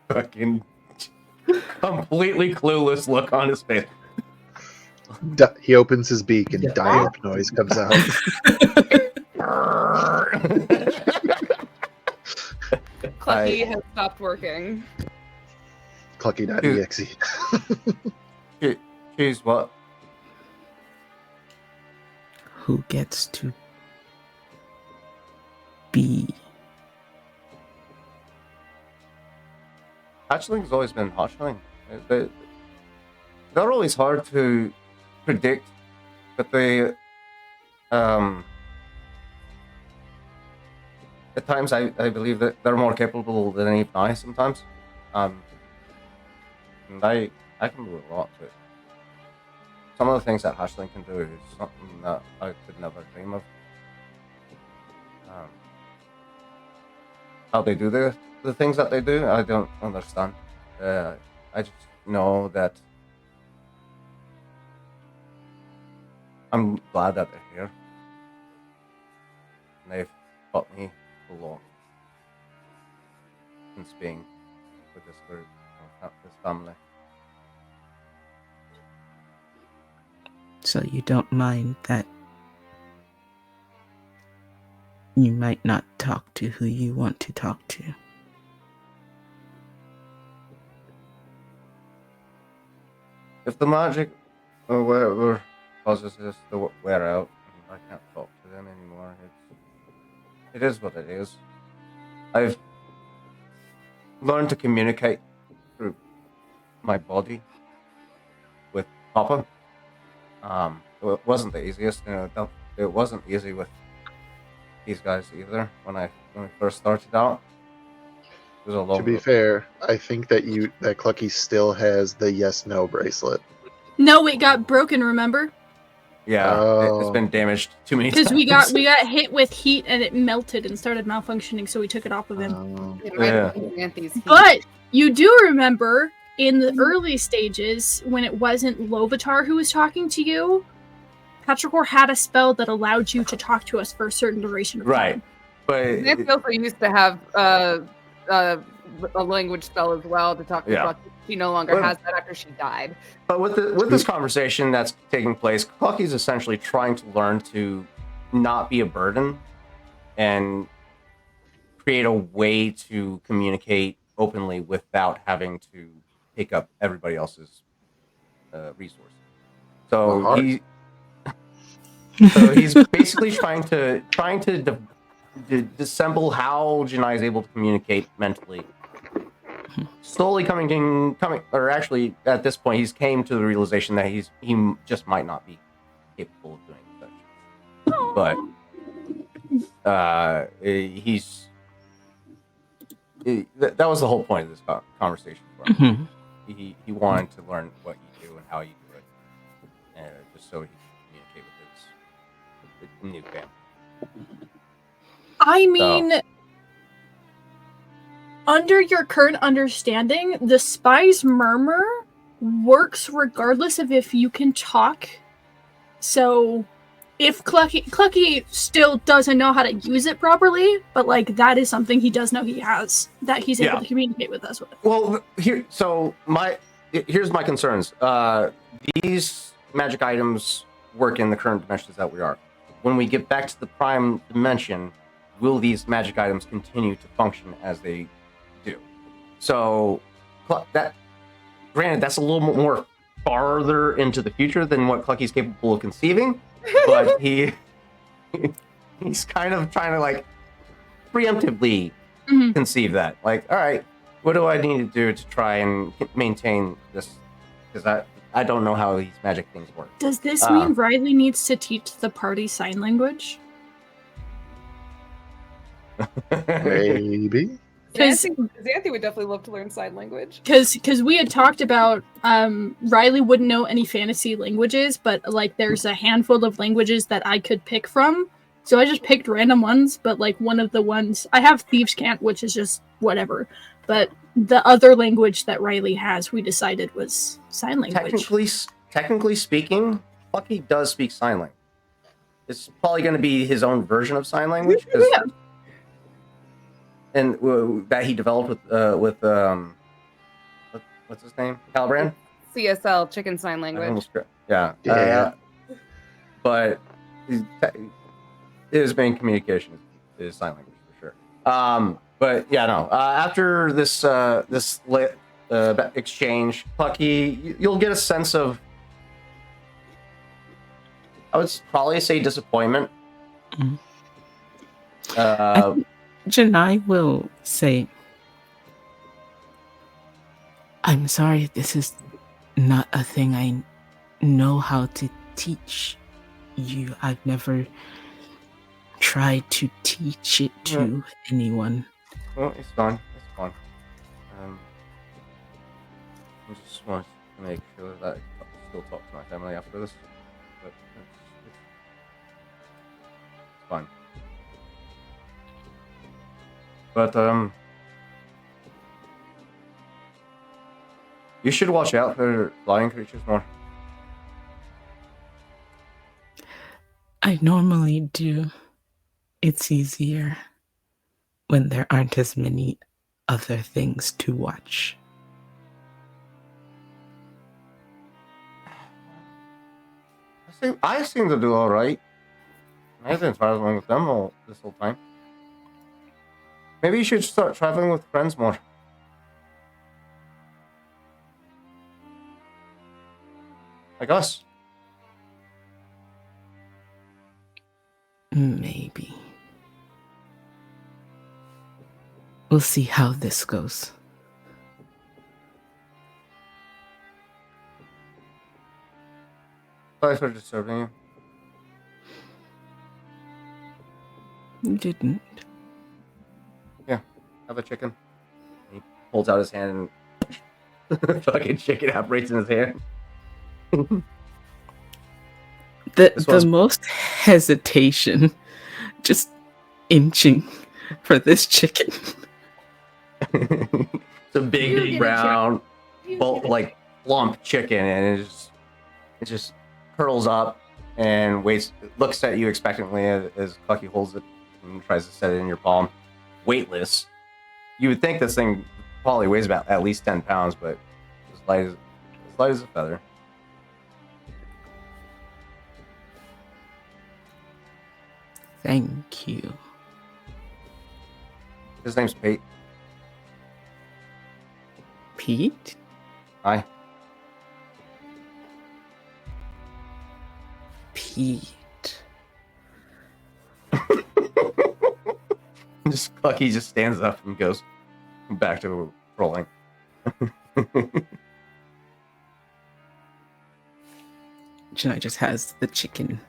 Fucking completely clueless look on his face. He opens his beak and diap noise comes out. Clucky has stopped working. Clucky.exe. Choose what? Who gets to be? Hatchling's always been hatchling. They're always hard to predict, but they at times I believe that they're more capable than even I sometimes. And I can do a lot, but some of the things that Hatchling can do is something that I could never dream of. How they do the things that they do, I don't understand. I just know that I'm glad that they're here. And they've taught me a lot since being with this group, this family. So you don't mind that you might not talk to who you want to talk to? If the magic or whatever causes this to wear out, and I can't talk to them anymore, it is what it is. I've learned to communicate through my body with Papa. It wasn't the easiest, it wasn't easy with these guys either when we first started out. There's a To logo. be fair, I think that Clucky still has the yes/no bracelet. No, it got broken. Remember? Yeah, it's Oh. been damaged too many times. Because we got hit with heat and it melted and started malfunctioning, so we took it off of him. It might Yeah. have been Xanthi's heat. But you do remember in the early stages when it wasn't Lovitar who was talking to you, Petrichor had a spell that allowed you to talk to us for a certain duration of Right. time. But Xanthi also used to have a language spell as well to talk to Yeah. Clucky. She no longer Well- has that after she died. But with this conversation that's taking place, Clucky's essentially trying to learn to not be a burden and create a way to communicate openly without having to pick up everybody else's resources. Well, hard. He's basically trying to dissemble how Janai is able to communicate mentally. Slowly or actually at this point, he's came to the realization that he just might not be capable of doing such. But that was the whole point of this conversation for him. He wanted to learn what you do and how you do it, just so he can communicate with his new family. I mean, under your current understanding, the spy's murmur works regardless of if you can talk. So, if Clucky still doesn't know how to use it properly, but like that is something he does know he has that he's able to communicate with us with. Well, here's my concerns. These magic items work in the current dimensions that we are. When we get back to the prime dimension, will these magic items continue to function as they do? So, granted, that's a little more farther into the future than what Clucky's capable of conceiving, but he's kind of trying to like preemptively conceive that. Like, all right, what do I need to do to try and maintain this? Because I don't know how these magic things work. Does this mean Riley needs to teach the party sign language? Maybe. Xanthi would definitely love to learn sign language. Because we had talked about Riley wouldn't know any fantasy languages, but like there's a handful of languages that I could pick from. So I just picked random ones, but like one of the ones I have Thieves' Cant, which is just whatever. But the other language that Riley has, we decided was sign language. Technically speaking, Plucky does speak sign language. It's probably going to be his own version of sign language. Yeah. And that he developed with what's his name? Calibran? CSL, chicken sign language. Yeah. But his main communication is sign language for sure. But yeah, no. After this exchange, Plucky, you'll get a sense of, I would probably say, disappointment. Janai will say, I'm sorry, this is not a thing I know how to teach you. I've never tried to teach it to anyone. Well, it's fine. I just want to make sure that I still talk to my family after this. But it's fine. But you should watch out for flying creatures more. I normally do. It's easier when there aren't as many other things to watch. I seem to do all right. I've been traveling with them this whole time. Maybe you should start traveling with friends more. Like us. Maybe. We'll see how this goes. Sorry for disturbing you. You didn't. Yeah, have a chicken. holds out his hand and fucking chicken operates in his hand. The This was- most hesitation, just inching for this chicken. It's a big, You big get a brown, You get a like plump chicken, and it just curls up and waits, looks at you expectantly as Clucky holds it and tries to set it in your palm, weightless. You would think this thing probably weighs about at least 10 pounds, but as light as a feather. Thank you. His name's Pete. Pete? Hi. Pete. Just Clucky just stands up and goes back to rolling. Janai just has the chicken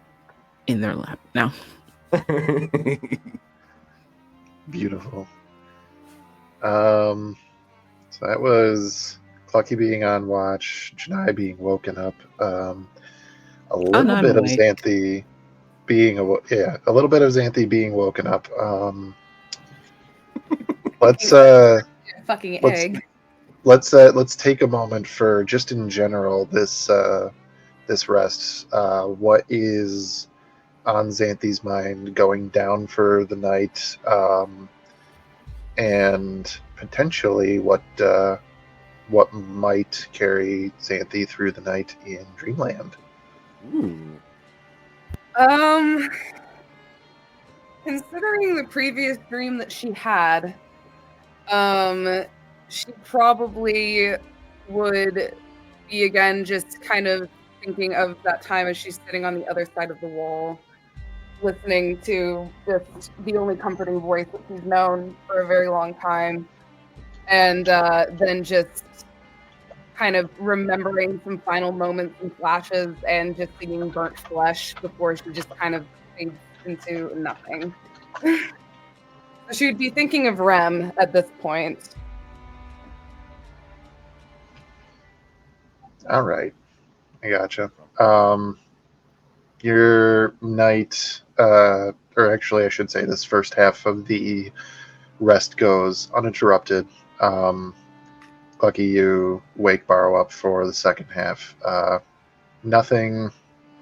in their lap now. Beautiful. So that was Clucky being on watch, Janai being woken up, a little no, I'm bit of awake. Xanthi being a little bit of Xanthi being woken up. Let's Fucking let's- egg. let's take a moment for just in general this rest. What is on Xanthi's mind going down for the night, and potentially what might carry Xanthi through the night in Dreamland. Ooh. Considering the previous dream that she had, she probably would be again just kind of thinking of that time as she's sitting on the other side of the wall, listening to just the only comforting voice that she's known for a very long time, and then just kind of remembering some final moments and flashes and just seeing burnt flesh before she just kind of fades into nothing. So she would be thinking of Rem at this point. All right, I gotcha. Your night, or actually, I should say, this first half of the rest goes uninterrupted. Lucky you wake Barrow up for the second half. Nothing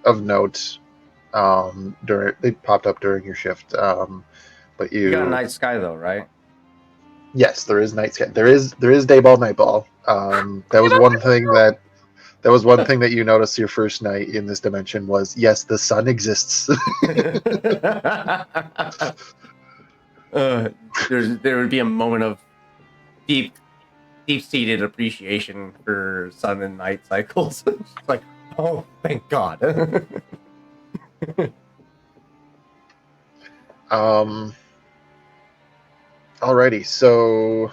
of note. It popped up during your shift, but You got a night sky though, right? Yes, there is night sky. There is day ball, night ball. That was one thing that you noticed your first night in this dimension was yes, the sun exists. There would be a moment of deep-seated appreciation for sun and night cycles. It's like, oh, thank God. Alrighty, so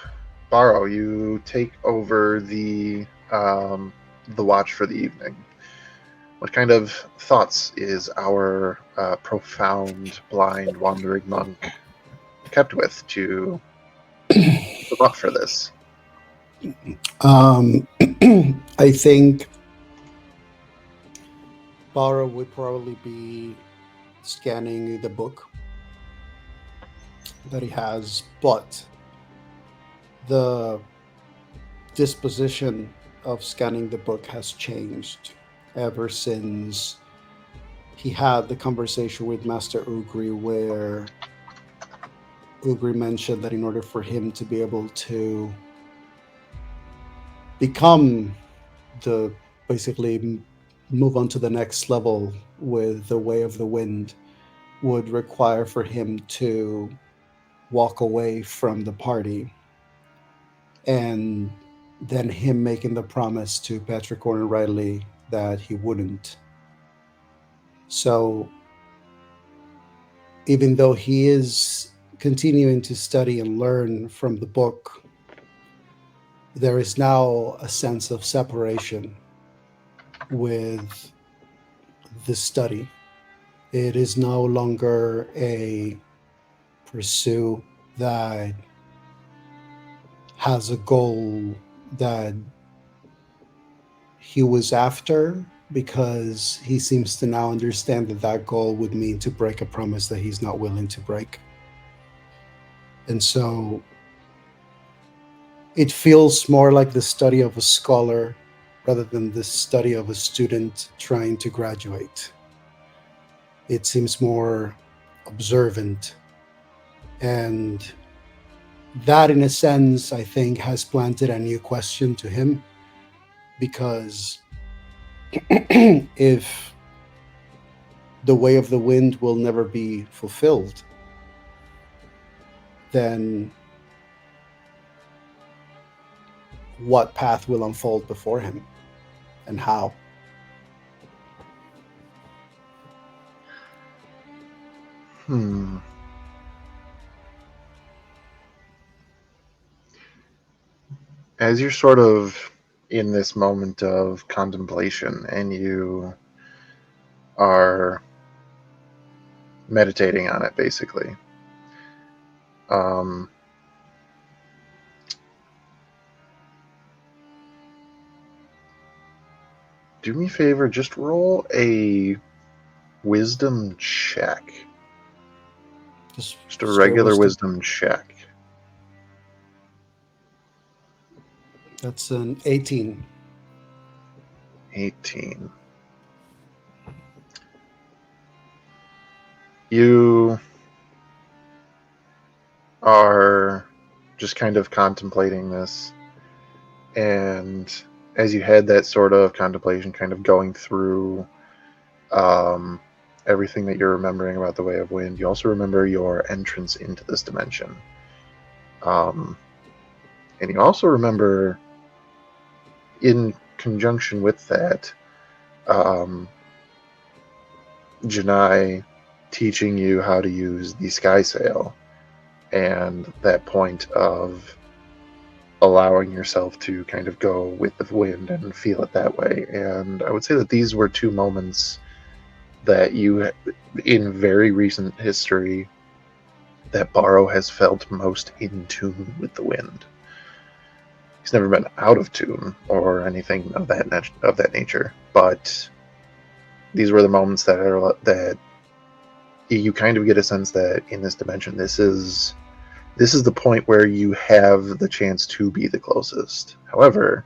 Barrow, you take over the watch for the evening. What kind of thoughts is our profound, blind, wandering monk kept with to look for this? I think Barrow would probably be scanning the book that he has, but the disposition of scanning the book has changed ever since he had the conversation with Master Ugri, where Ugri mentioned that in order for him to be able to become basically move on to the next level with the Way of the Wind would require for him to walk away from the party, and then him making the promise to Patrick and Riley that he wouldn't. So even though he is continuing to study and learn from the book, there is now a sense of separation with the study. It is no longer a pursuit that has a goal that he was after, because he seems to now understand that that goal would mean to break a promise that he's not willing to break. And so it feels more like the study of a scholar rather than the study of a student trying to graduate. It seems more observant. And that, in a sense, I think has planted a new question to him, because if the way of the wind will never be fulfilled, then what path will unfold before him and how? As you're sort of in this moment of contemplation and you are meditating on it, basically, um, do me a favor, just roll a wisdom check. Just a regular wisdom check. That's an 18. 18. You are just kind of contemplating this, and as you had that sort of contemplation, kind of going through everything that you're remembering about the Way of Wind, you also remember your entrance into this dimension. And you also remember, in conjunction with that, Janai teaching you how to use the sky sail, and that point of allowing yourself to kind of go with the wind and feel it that way. And I would say that these were two moments that you, in very recent history, that Barrow has felt most in tune with the wind. He's never been out of tune or anything of that nature, but these were the moments that you kind of get a sense that in this dimension, this is the point where you have the chance to be the closest. However,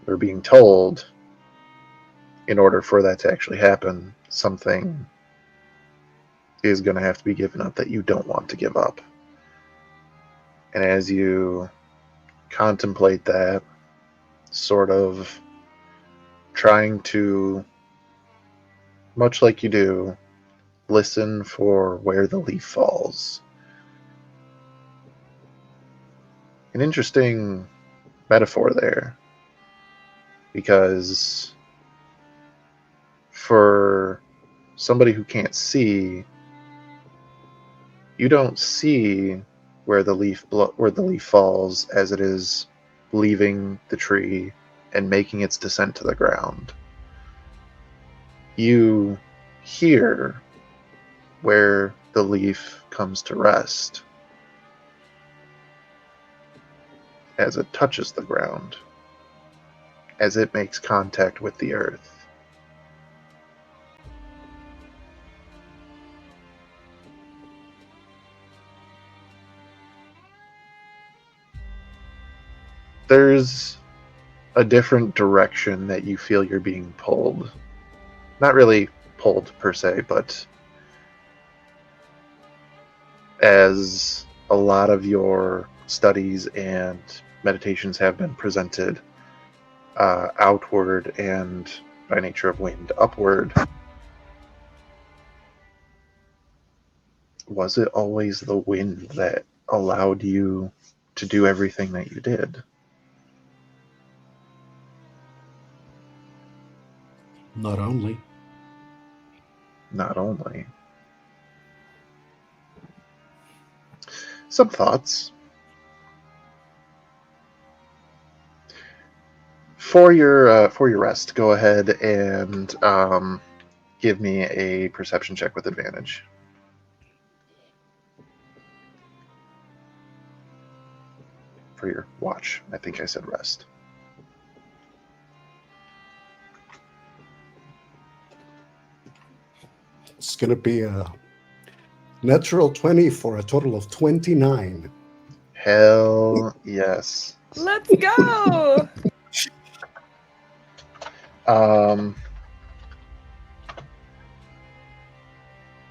we're being told, in order for that to actually happen, something is going to have to be given up that you don't want to give up. And as you contemplate that, sort of trying to, much like you do, listen for where the leaf falls. An interesting metaphor there, because for somebody who can't see, you don't see where the leaf falls as it is leaving the tree and making its descent to the ground. You hear where the leaf comes to rest as it touches the ground, as it makes contact with the earth. There's a different direction that you feel you're being pulled. Not really pulled per se, but as a lot of your studies and meditations have been presented outward and, by nature of wind, upward, was it always the wind that allowed you to do everything that you did? Not only. Not only. Some thoughts. For your rest, go ahead and give me a perception check with advantage. for your watch. I think I said rest. It's gonna be a natural 20 for a total of 29. Hell yes. Let's go.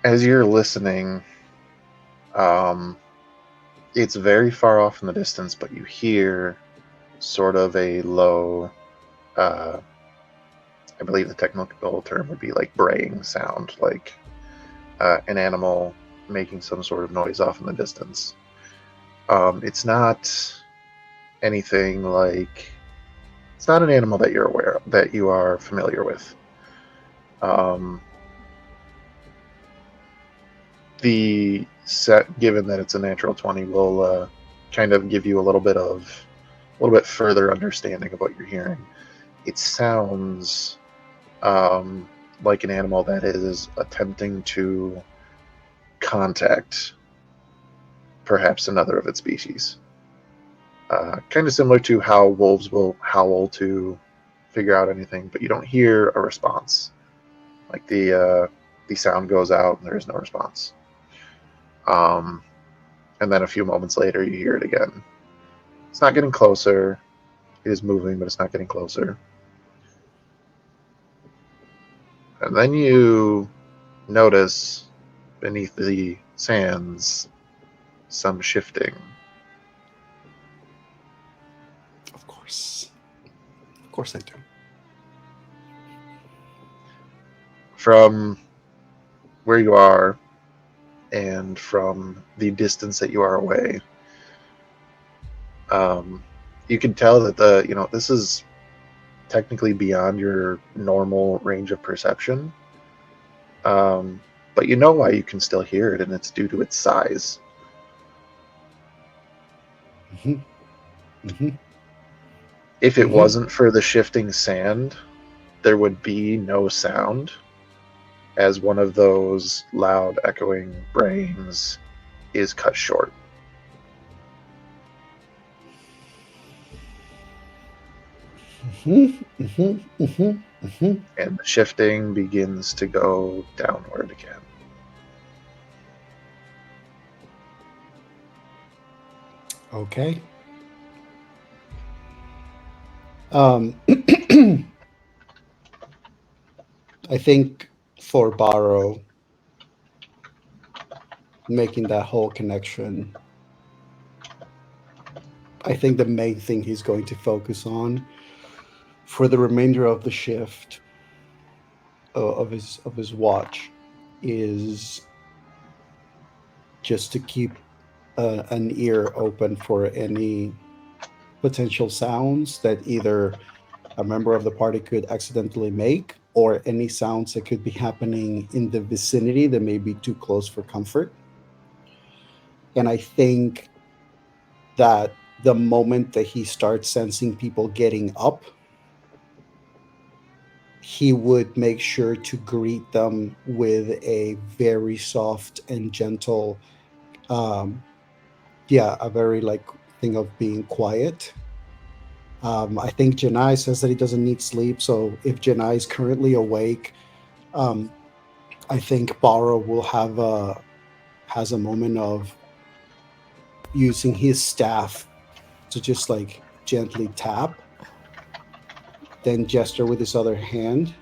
As you're listening, it's very far off in the distance, but you hear sort of a low, I believe the technical term would be like braying sound, like an animal making some sort of noise off in the distance. It's not anything like, it's not an animal that you're aware of, that you are familiar with. The set, given that it's a natural 20, will kind of give you a little bit further understanding of what you're hearing. It sounds like an animal that is attempting to contact perhaps another of its species. Kind of similar to how wolves will howl to figure out anything, but you don't hear a response. Like the sound goes out and there is no response. And then a few moments later, you hear it again. It's not getting closer. It is moving, but it's not getting closer. And then you notice beneath the sands some shifting. Of course. Of course I do. From where you are and from the distance that you are away, you can tell that this is technically beyond your normal range of perception. But you know why you can still hear it, and it's due to its size. If it wasn't for the shifting sand, there would be no sound, as one of those loud echoing brayings is cut short. And the shifting begins to go downward again. Okay. I think for Barrow, making that whole connection, I think the main thing he's going to focus on for the remainder of the shift of his watch is just to keep an ear open for any potential sounds that either a member of the party could accidentally make, or any sounds that could be happening in the vicinity that may be too close for comfort. And I think that the moment that he starts sensing people getting up, he would make sure to greet them with a very soft and gentle, a very like thing of being quiet. I think Janai says that he doesn't need sleep, so if Janai is currently awake, I think Barrow will has a moment of using his staff to just like gently tap, then gesture with his other hand,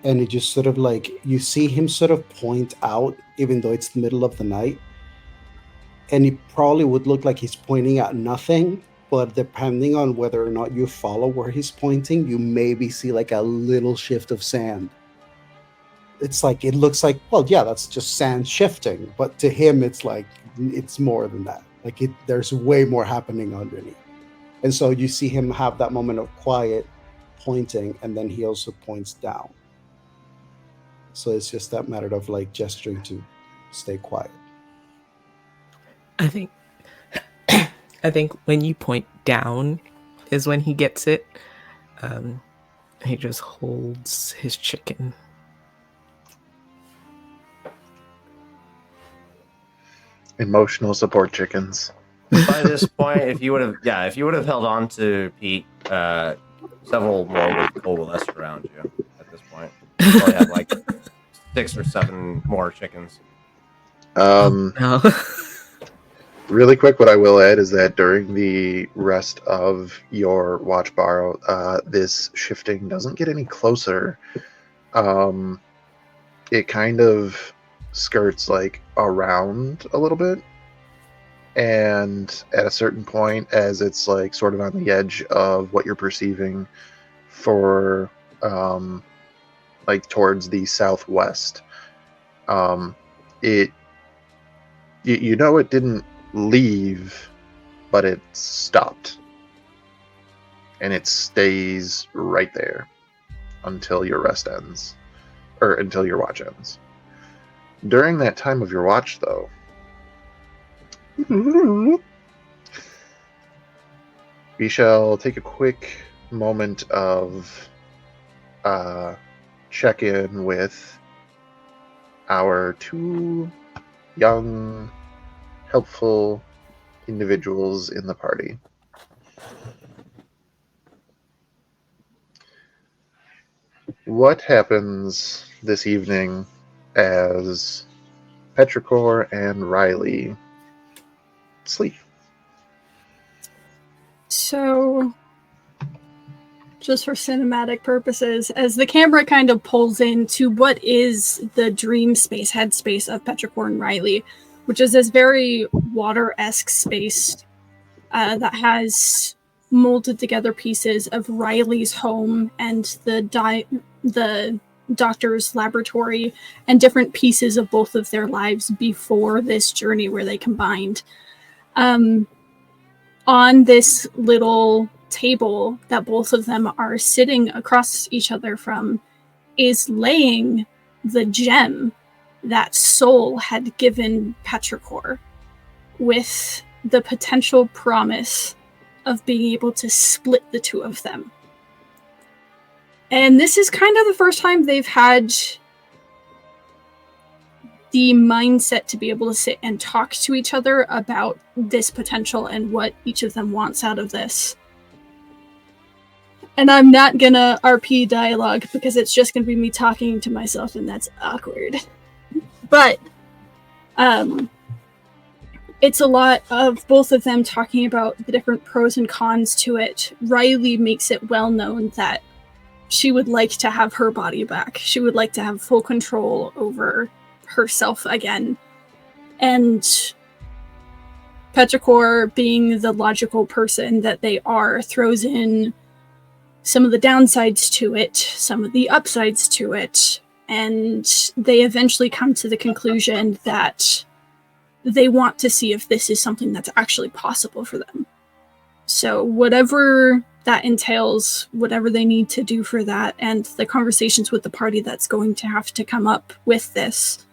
and it just sort of like you see him sort of point out, even though it's the middle of the night, and it probably would look like he's pointing at nothing. But depending on whether or not you follow where he's pointing, you maybe see like a little shift of sand. It's like, it looks like, well, yeah, that's just sand shifting. But to him, it's like, it's more than that. Like there's way more happening underneath. And so you see him have that moment of quiet pointing, and then he also points down. So it's just that matter of like gesturing to stay quiet. I think when you point down is when he gets it. He just holds his chicken. Emotional support chickens. by this point, if you would have held on to Pete, several more would have coalesced around you at this point. You probably had like 6 or 7 more chickens. No. Really quick, what I will add is that during the rest of your watch borrow, this shifting doesn't get any closer. It kind of skirts like around a little bit, and at a certain point, as it's like sort of on the edge of what you're perceiving for like towards the southwest, it you know it didn't leave, but it stopped, and it stays right there until your rest ends, or until your watch ends. During that time of your watch, though, we shall take a quick moment of check-in with our 2 young, helpful individuals in the party. What happens this evening as Petrichor and Riley sleep? So, just for cinematic purposes, as the camera kind of pulls into what is the dream space, headspace of Petrichor and Riley, which is this very water-esque space that has molded together pieces of Riley's home and the doctor's laboratory and different pieces of both of their lives before this journey where they combined. On this little table that both of them are sitting across each other from is laying the gem that Soul had given Petrichor, with the potential promise of being able to split the 2 of them. And this is kind of the first time they've had the mindset to be able to sit and talk to each other about this potential and what each of them wants out of this. And I'm not gonna RP dialogue because it's just gonna be me talking to myself, and that's awkward. But it's a lot of both of them talking about the different pros and cons to it. Riley makes it well known that she would like to have her body back. She would like to have full control over herself again. And Petrichor, being the logical person that they are, throws in some of the downsides to it, some of the upsides to it, and they eventually come to the conclusion that they want to see if this is something that's actually possible for them. So whatever that entails, whatever they need to do for that, and the conversations with the party that's going to have to come up with this,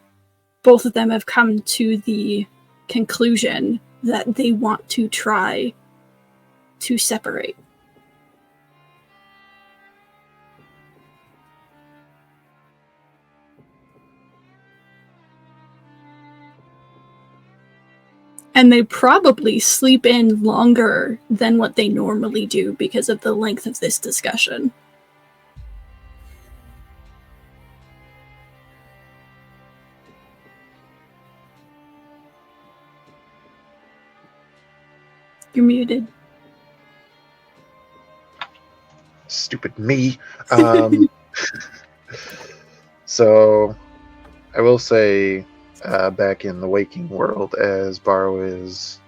both of them have come to the conclusion that they want to try to separate. And they probably sleep in longer than what they normally do because of the length of this discussion. You're muted. Stupid me. So, I will say, back in the waking world, as Barrow is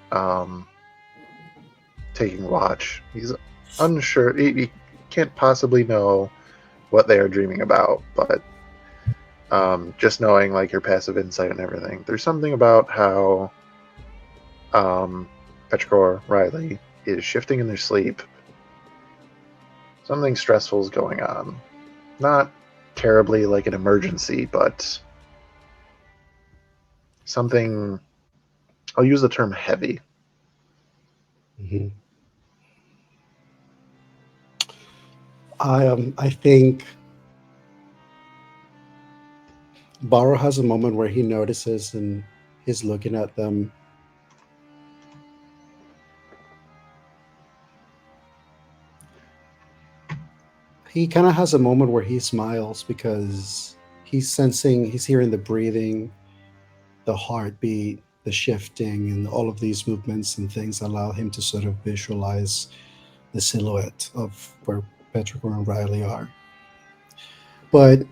taking watch, he's unsure. He can't possibly know what they are dreaming about, but just knowing like your passive insight and everything, there's something about how Petrichor Riley is shifting in their sleep. Something stressful is going on. Not terribly like an emergency, but something, I'll use the term heavy. Mm-hmm. I think Barrow has a moment where he notices and he's looking at them. he kind of has a moment where he smiles because he's hearing the breathing, the heartbeat, the shifting, and all of these movements and things allow him to sort of visualize the silhouette of where Petrichor and Riley are. But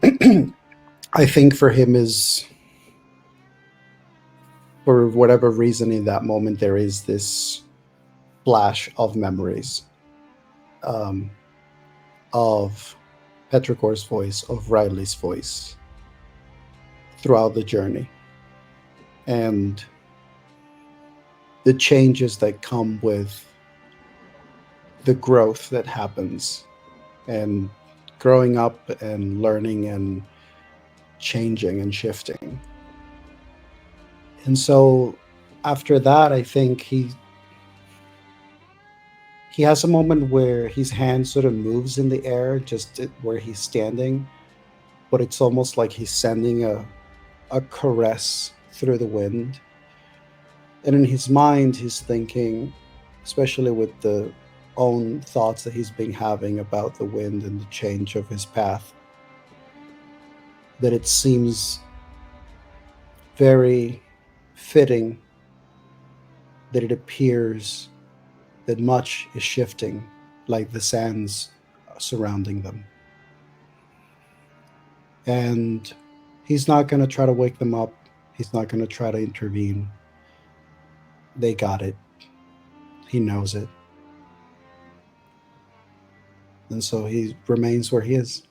I think for him is, for whatever reason in that moment, there is this flash of memories um, of Petrichor's voice, of Riley's voice throughout the journey. And the changes that come with the growth that happens and growing up and learning and changing and shifting. And so after that, I think he has a moment where his hand sort of moves in the air just where he's standing, but it's almost like he's sending a caress through the wind. And in his mind, he's thinking, especially with the own thoughts that he's been having about the wind and the change of his path, that it seems very fitting that it appears that much is shifting, like the sands surrounding them. And he's not going to try to wake them up. He's not going to try to intervene. They got it. He knows it. And so he remains where he is.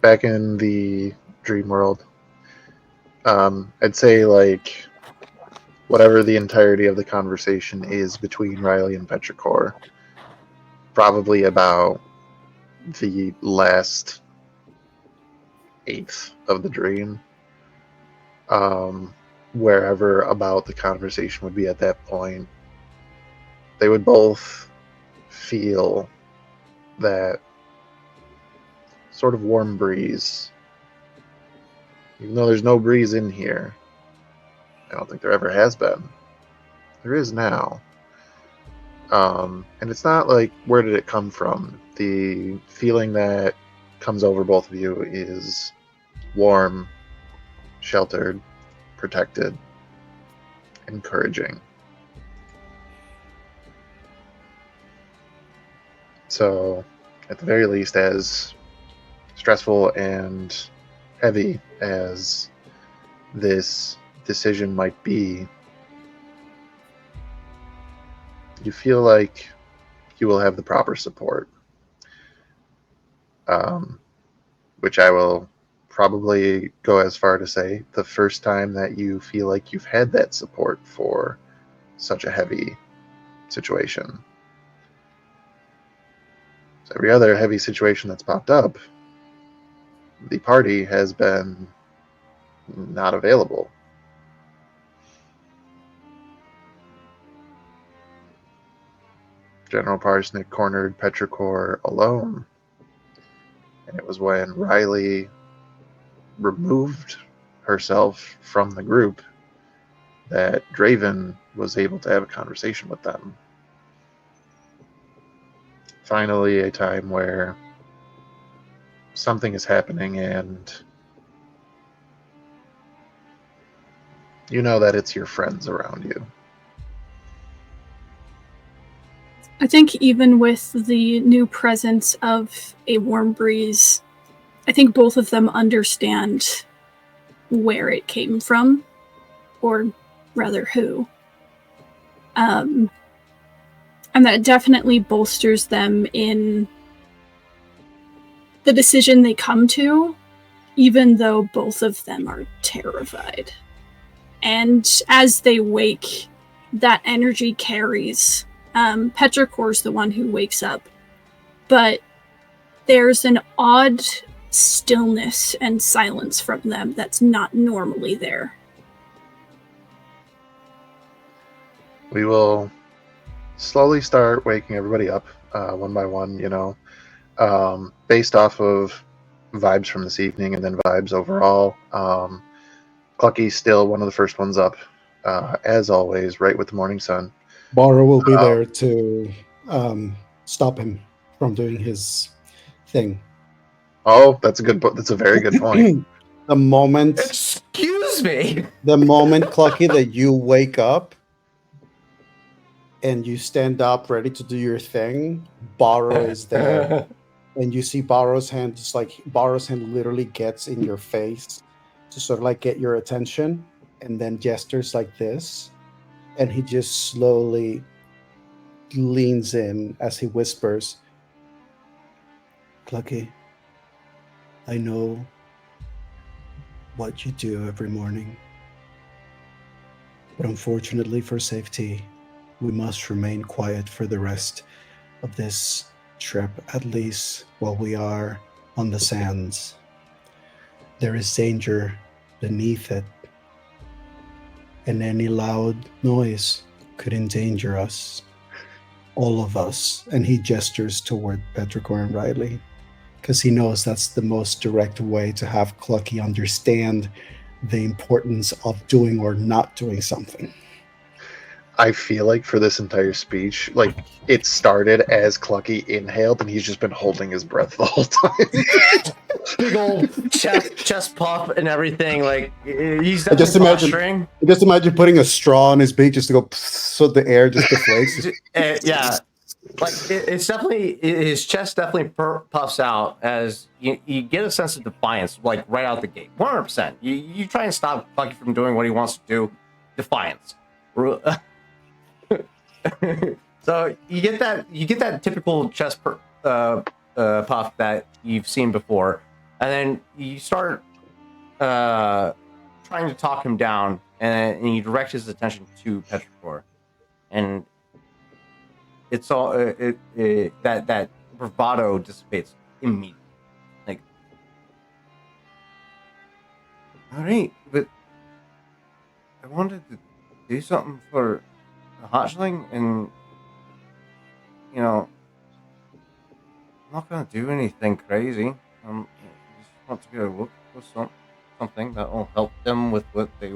Back in the dream world, I'd say like whatever the entirety of the conversation is between Riley and Petrichor, probably about the last eighth of the dream, wherever about the conversation would be at that point, they would both feel that sort of warm breeze. Even though there's no breeze in here, I don't think there ever has been. There is now. And it's not like, where did it come from? The feeling that comes over both of you is warm, sheltered, protected, encouraging. So, at the very least, as stressful and heavy as this decision might be, you feel like you will have the proper support, which I will probably go as far to say the first time that you feel like you've had that support for such a heavy situation. So every other heavy situation that's popped up, the party has been not available. General Parsnick cornered Petrichor alone. And it was when Riley removed herself from the group that Draven was able to have a conversation with them. Finally, a time where something is happening and you know that it's your friends around you. I think even with the new presence of a warm breeze, I think both of them understand where it came from, or rather who. And that definitely bolsters them in the decision they come to, even though both of them are terrified. And as they wake, that energy carries. Petrichor's the one who wakes up, but there's an odd stillness and silence from them that's not normally there. We will slowly start waking everybody up one by one, based off of vibes from this evening and then vibes overall. Clucky's still one of the first ones up, as always, right with the morning sun. Bara will be there to stop him from doing his thing. Oh, that's a good. That's a very good point. the moment, Excuse me. Clucky, that you wake up and you stand up ready to do your thing, Borrow is there. And you see Borrow's hand, just like Borrow's hand literally gets in your face to sort of like get your attention, and then gestures like this. And he just slowly leans in as he whispers, Clucky, I know what you do every morning. But unfortunately for safety, we must remain quiet for the rest of this trip, at least while we are on the sands. There is danger beneath it, and any loud noise could endanger us, all of us. And he gestures toward Petrichor and Riley, because he knows that's the most direct way to have Clucky understand the importance of doing or not doing something. I feel like for this entire speech, like it started as Clucky inhaled, and he's just been holding his breath the whole time. Big old chest puff and everything. Like he's I just posturing. imagine putting a straw in his beak just to go so the air just deflates. Yeah, like it's definitely his chest definitely puffs out as you get a sense of defiance, like right out the gate. 100%. You try and stop Bucky from doing what he wants to do. Defiance. So you get that typical chest puff that you've seen before, and then you start trying to talk him down, and you direct his attention to Petrichor, and it's all that bravado dissipates immediately. Like, all right, but I wanted to do something for the hatchling, and you know, I'm not gonna do anything crazy. I just want to go look for something that will help them with what they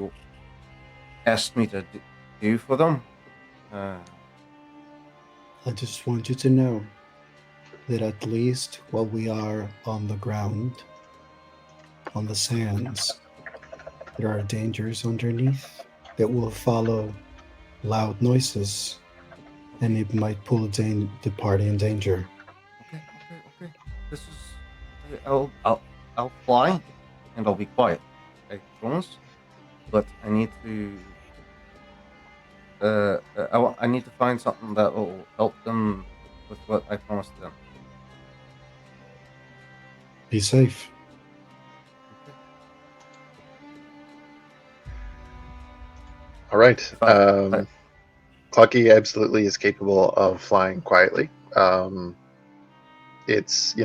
asked me to do for them. I just want you to know that at least while we are on the ground, on the sands, there are dangers underneath that will follow loud noises, and it might pull the party in danger. Okay. This is. I'll fly, and I'll be quiet. I promise. But I need to. I need to find something that will help them with what I promised them. Be safe. Okay. All right. Clucky absolutely is capable of flying quietly. It's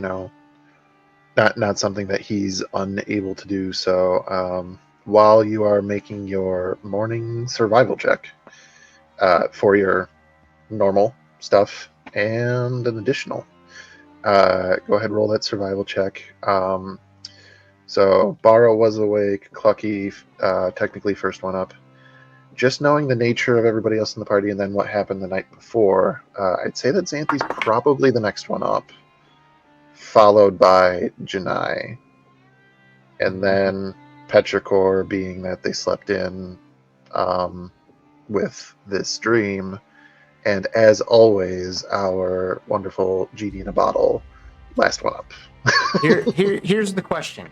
not something that he's unable to do. So while you are making your morning survival check for your normal stuff and an additional, go ahead and roll that survival check. So Barrow was awake. Clucky technically first one up. Just knowing the nature of everybody else in the party and then what happened the night before, I'd say that Xanthi's probably the next one up, followed by Janai. And then Petrichor, being that they slept in with this dream. And as always, our wonderful GD in a bottle, last one up. Here's the question.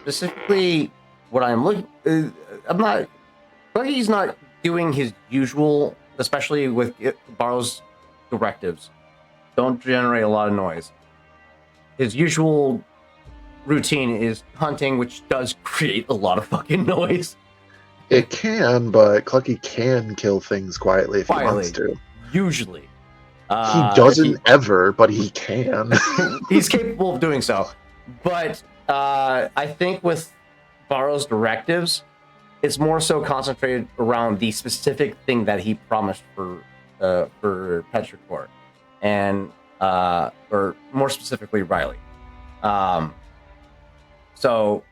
Specifically, what I'm looking... I'm not... He's not doing his usual, especially with Barrow's directives. Don't generate a lot of noise. His usual routine is hunting, which does create a lot of fucking noise. It can, but Clucky can kill things quietly if he wants to. Usually. He doesn't ever, but he can. He's capable of doing so. But I think with Barrow's directives, it's more so concentrated around the specific thing that he promised for Petrichor, and or more specifically Riley. So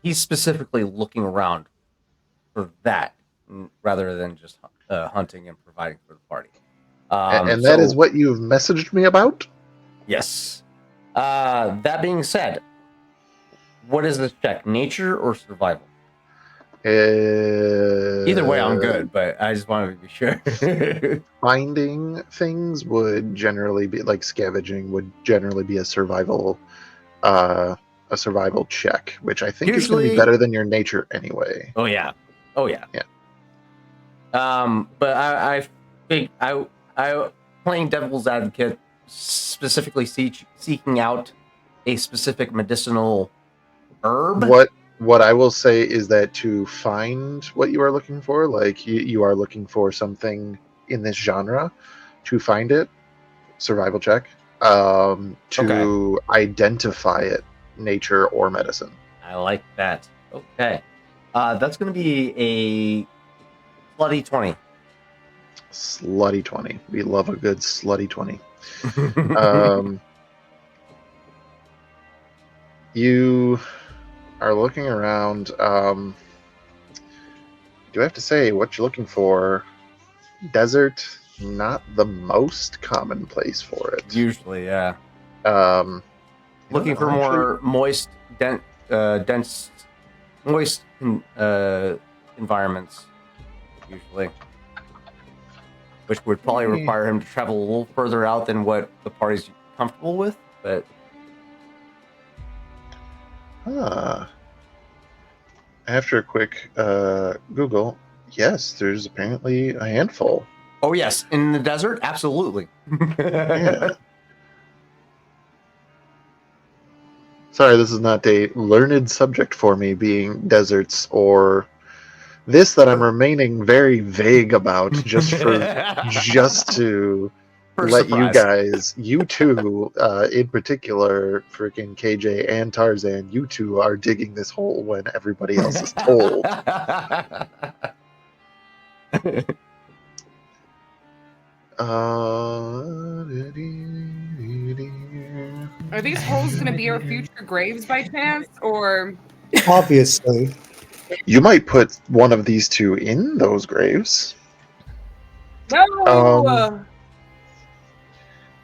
he's specifically looking around for that rather than just hunting and providing for the party. And that is what you've messaged me about? Yes. That being said, what is this check? Nature or survival? Either way, I'm good, but I just wanted to be sure. Finding things would generally be like scavenging would generally be a survival check, which I think is going to be better than your nature anyway. Oh yeah. Yeah. But I think I playing devil's advocate, specifically seeking out a specific medicinal herb. What I will say is that to find what you are looking for, like you are looking for something in this genre, to find it, survival check. To identify it, nature or medicine. I like that. Okay. That's going to be a slutty 20. Slutty 20. We love a good slutty 20. You are looking around. Do I have to say what you're looking for? Desert, not the most common place for it. Usually, yeah. Looking for more moist, dense, moist environments, usually. Which would probably require him to travel a little further out than what the party's comfortable with, but... After a quick Google, yes, there's apparently a handful. Oh, yes. In the desert? Absolutely. Yeah. Sorry, this is not a learned subject for me, being deserts or this that I'm remaining very vague about just to let you guys, you two, in particular, freaking KJ and Tarzan, you two are digging this hole when everybody else is told. Are these holes going to be our future graves by chance, or? Obviously. You might put one of these two in those graves. No!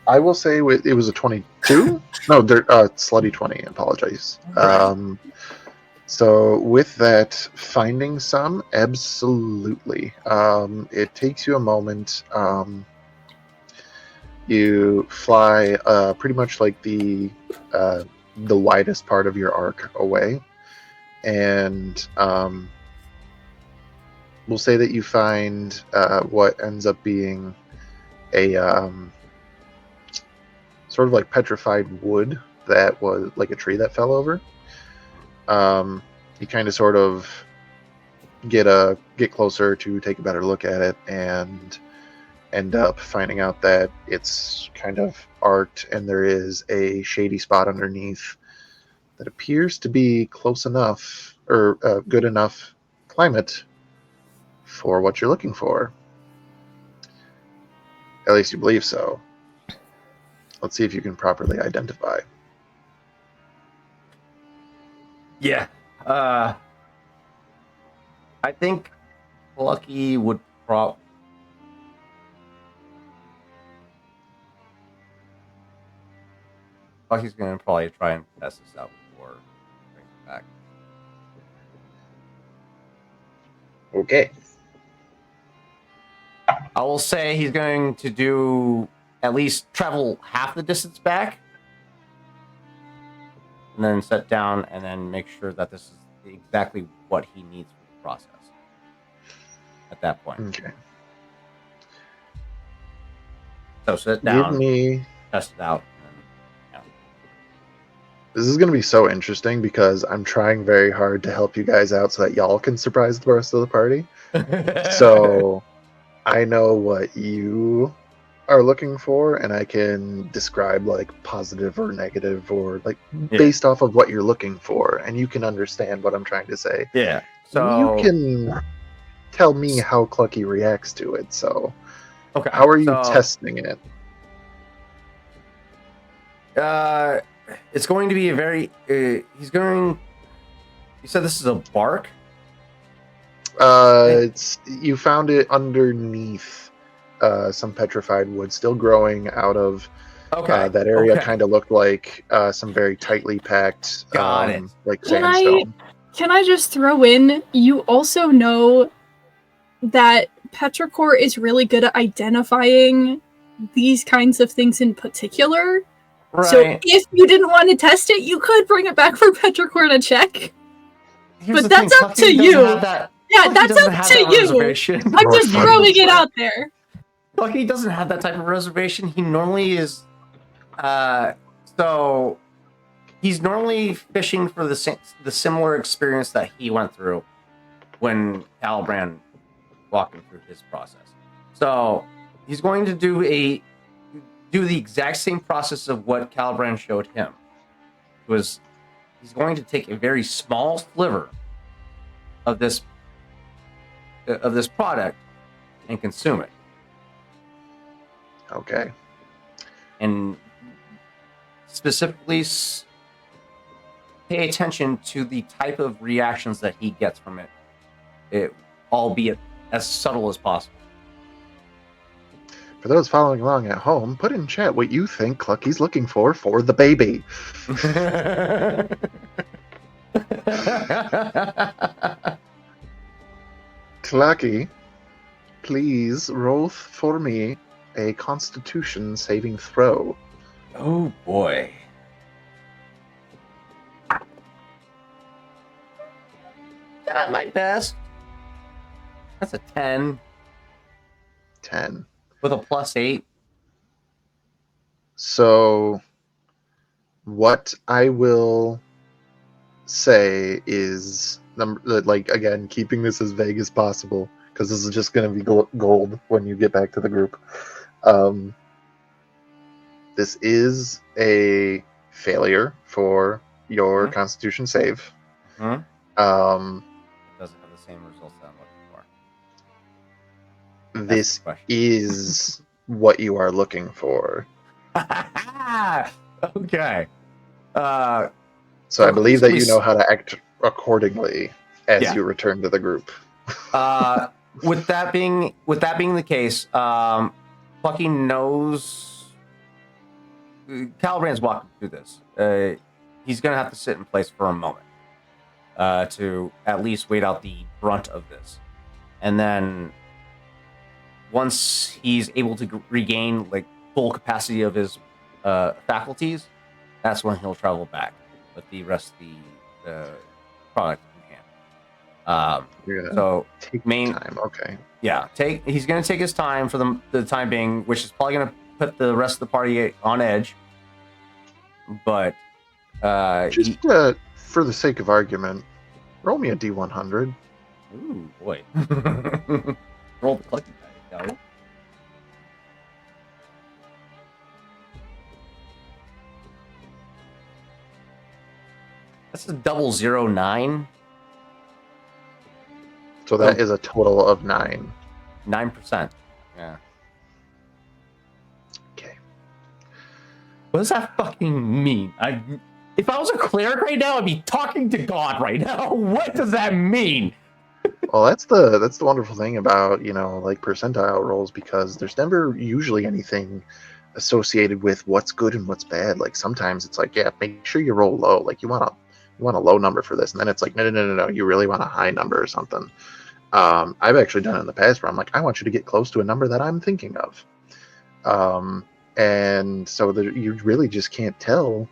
I will say it was a 22. No, slutty 20. Apologize. So with that, finding some, absolutely. It takes you a moment. You fly pretty much like the widest part of your arc away, and we'll say that you find what ends up being a sort of like petrified wood that was like a tree that fell over. You kind of sort of get closer to take a better look at it and end up finding out that it's kind of arced and there is a shady spot underneath that appears to be close enough or good enough climate for what you're looking for. At least you believe so. Let's see if you can properly identify. Yeah. I think Lucky would Lucky's going to probably try and test this out before bringing it back. Okay. I will say he's going to do at least travel half the distance back, and then set down and then make sure that this is exactly what he needs for the process at that point. Okay. So sit down, Give me... test it out. This is going to be so interesting because I'm trying very hard to help you guys out so that y'all can surprise the rest of the party. So I know what you are looking for, and I can describe like positive or negative or like based off of what you're looking for, and you can understand what I'm trying to say. Yeah. So you can tell me how Clucky reacts to it. So how are you testing it? It's going to be a very. You said this is a bark. You found it underneath some petrified wood still growing out of Okay. that area. Okay. Kind of looked like some very tightly packed, Got it. like Can sandstone. Can I just throw in, you also know that petrichor is really good at identifying these kinds of things in particular. So Right. if you didn't want to test it, you could bring it back for petrichor to check. Here's But the that's thing, up Clucky to doesn't you. have that. Yeah, Clucky that's doesn't up have to that you. reservation. I'm Your just fun throwing it way. out there. Clucky doesn't have that type of reservation. He normally is. So he's normally fishing for the similar experience that he went through when Calbrand walked him through his process. So he's going to do the exact same process of what Calbrand showed him. He's going to take a very small sliver of this product and consume it. Okay. And specifically pay attention to the type of reactions that he gets from it, albeit as subtle as possible. For those following along at home, put in chat what you think Clucky's looking for the baby. Clucky, please roll for me a Constitution saving throw. Oh boy. Not my best. That's a 10 10. with a +8. So, what I will say is, like, again, keeping this as vague as possible, because this is just going to be gold when you get back to the group. This is a failure for your Constitution save. It Um, doesn't have the same results that I'm looking for. this is what you are looking for. Okay. So I believe that you please- know how to act accordingly as Yeah. you return to the group. With that being the case, Plucky knows Calbrand's walking through this. He's gonna have to sit in place for a moment to at least wait out the brunt of this, and then once he's able to regain like full capacity of his faculties, that's when he'll travel back with the rest of the product in hand. You're gonna So take main time. Okay. yeah, he's gonna take his time for the time being, which is probably gonna put the rest of the party on edge. But Just for the sake of argument, roll me a D100. ooh boy, roll the Clucky die, Diago. That's a 009. So that is a total of 9. 9%. Yeah. Okay. What does that fucking mean? If I was a cleric right now, I'd be talking to God right now. What does that mean? Well, that's the wonderful thing about, like percentile rolls, because there's never usually anything associated with what's good and what's bad. Like sometimes it's like, yeah, make sure you roll low. Like you want a low number for this, and then it's like, no, you really want a high number or something. I've actually done it in the past where I'm like, I want you to get close to a number that I'm thinking of. And so you really just can't tell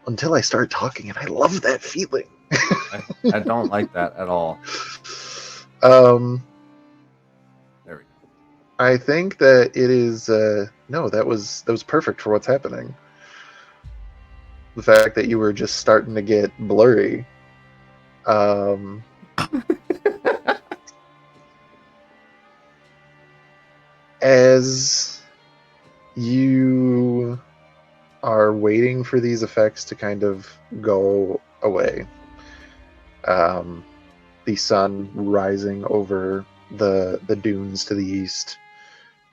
until I start talking, and I love that feeling. I don't like that at all. There we go. I think that it is no, that was perfect for what's happening. The fact that you were just starting to get blurry. As you are waiting for these effects to kind of go away, the sun rising over the dunes to the east,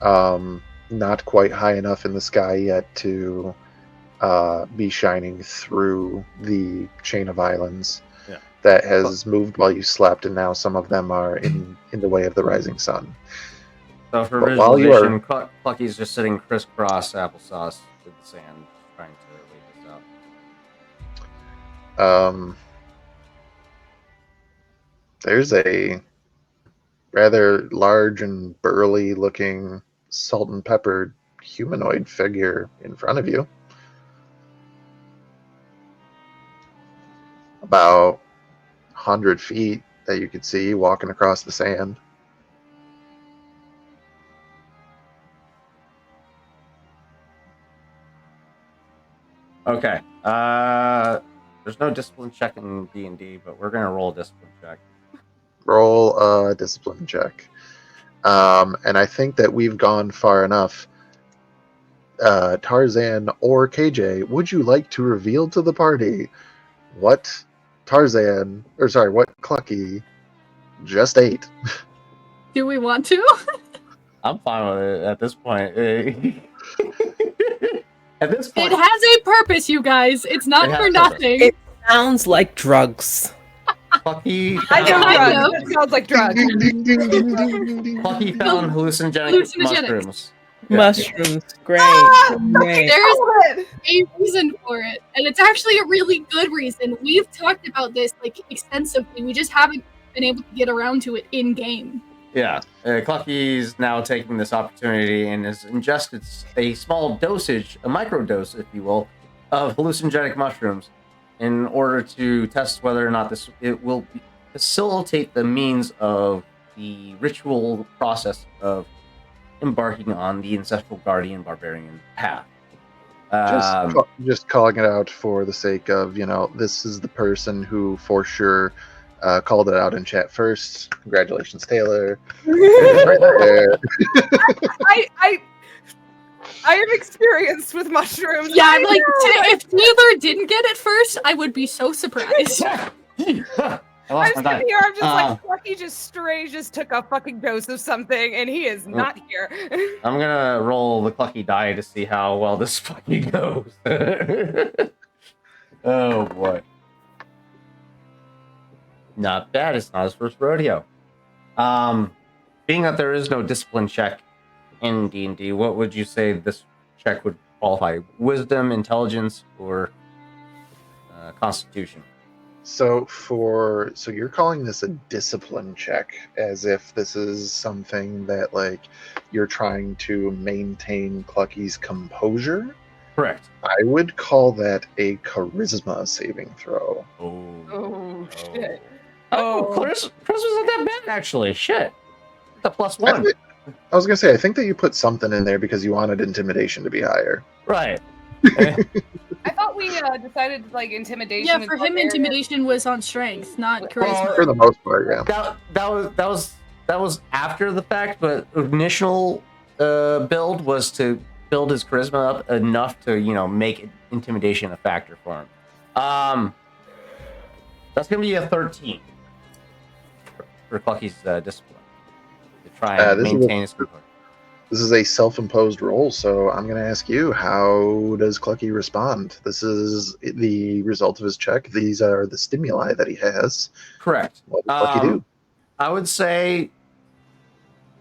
not quite high enough in the sky yet to be shining through the chain of islands that has moved while you slept, and now some of them are in the way of the rising sun. So for But while you visualization, Clucky's just sitting crisscross applesauce with the sand, trying to wait this out. There's a rather large and burly looking salt and pepper humanoid figure in front of you. About 100 feet that you could see walking across the sand. Okay. There's no discipline check in D&D, but we're gonna roll a discipline check. Roll a discipline check. And I think that we've gone far enough. Tarzan or KJ, would you like to reveal to the party what what Clucky just ate? Do we want to? I'm fine with it at this point. At this It point, has a purpose, you guys. It's not It has for a nothing. It sounds like drugs. Clucky I know Kind drugs. of. That sounds like drugs. Clucky found hallucinogenic Hallucinogenics. mushrooms. Mushrooms. Great. Great. There's Hold it. a reason for it, and it's actually a really good reason. We've talked about this like extensively. We just haven't been able to get around to it in game. Yeah, Clucky's now taking this opportunity and has ingested a small dosage, a microdose, if you will, of hallucinogenic mushrooms in order to test whether or not it will facilitate the means of the ritual process of embarking on the ancestral guardian barbarian path. Just calling it out for the sake of, this is the person who for sure called it out in chat first. Congratulations, Taylor. Right there. I am experienced with mushrooms. Yeah, I like know. if Taylor didn't get it first, I would be so surprised. I lost I'm my sitting die. here. I'm just like, Lucky just took a fucking dose of something, and he is not here. I'm gonna roll the Clucky die to see how well this fucking goes. Oh boy. Not bad. It's not his first rodeo. Being that there is no discipline check in D&D, what would you say this check would qualify? Wisdom, intelligence, or constitution? So you're calling this a discipline check, as if this is something that like you're trying to maintain Clucky's composure? Correct. I would call that a charisma saving throw. Oh shit. Oh, charisma's not that bad actually. Shit. It's a +1. I was gonna say, I think that you put something in there because you wanted intimidation to be higher. Right. I thought we decided like intimidation. Yeah, was for him, barbarian. intimidation was on strength, not charisma. For the most part, yeah. That was after the fact, but initial build was to build his charisma up enough to make intimidation a factor for him. That's gonna be a 13 for Clucky's discipline to try and maintain his composure. This is a self-imposed role, so I'm going to ask you, how does Clucky respond? This is the result of his check. These are the stimuli that he has. Correct. What does Clucky do? I would say,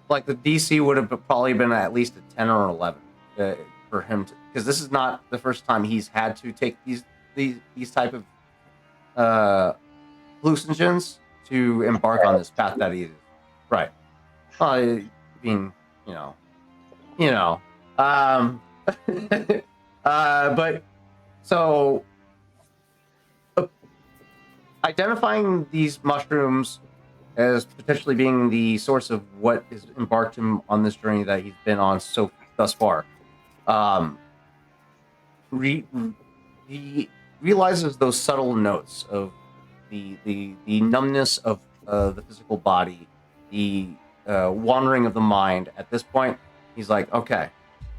like, the DC would have probably been at least a 10 or 11 for him to, because this is not the first time he's had to take these type of hallucinogens to embark on this path that he is. Right. I mean, but so identifying these mushrooms as potentially being the source of what has embarked him on this journey that he's been on thus far. He realizes those subtle notes of the numbness of the physical body, the wandering of the mind. At this point, he's like, okay,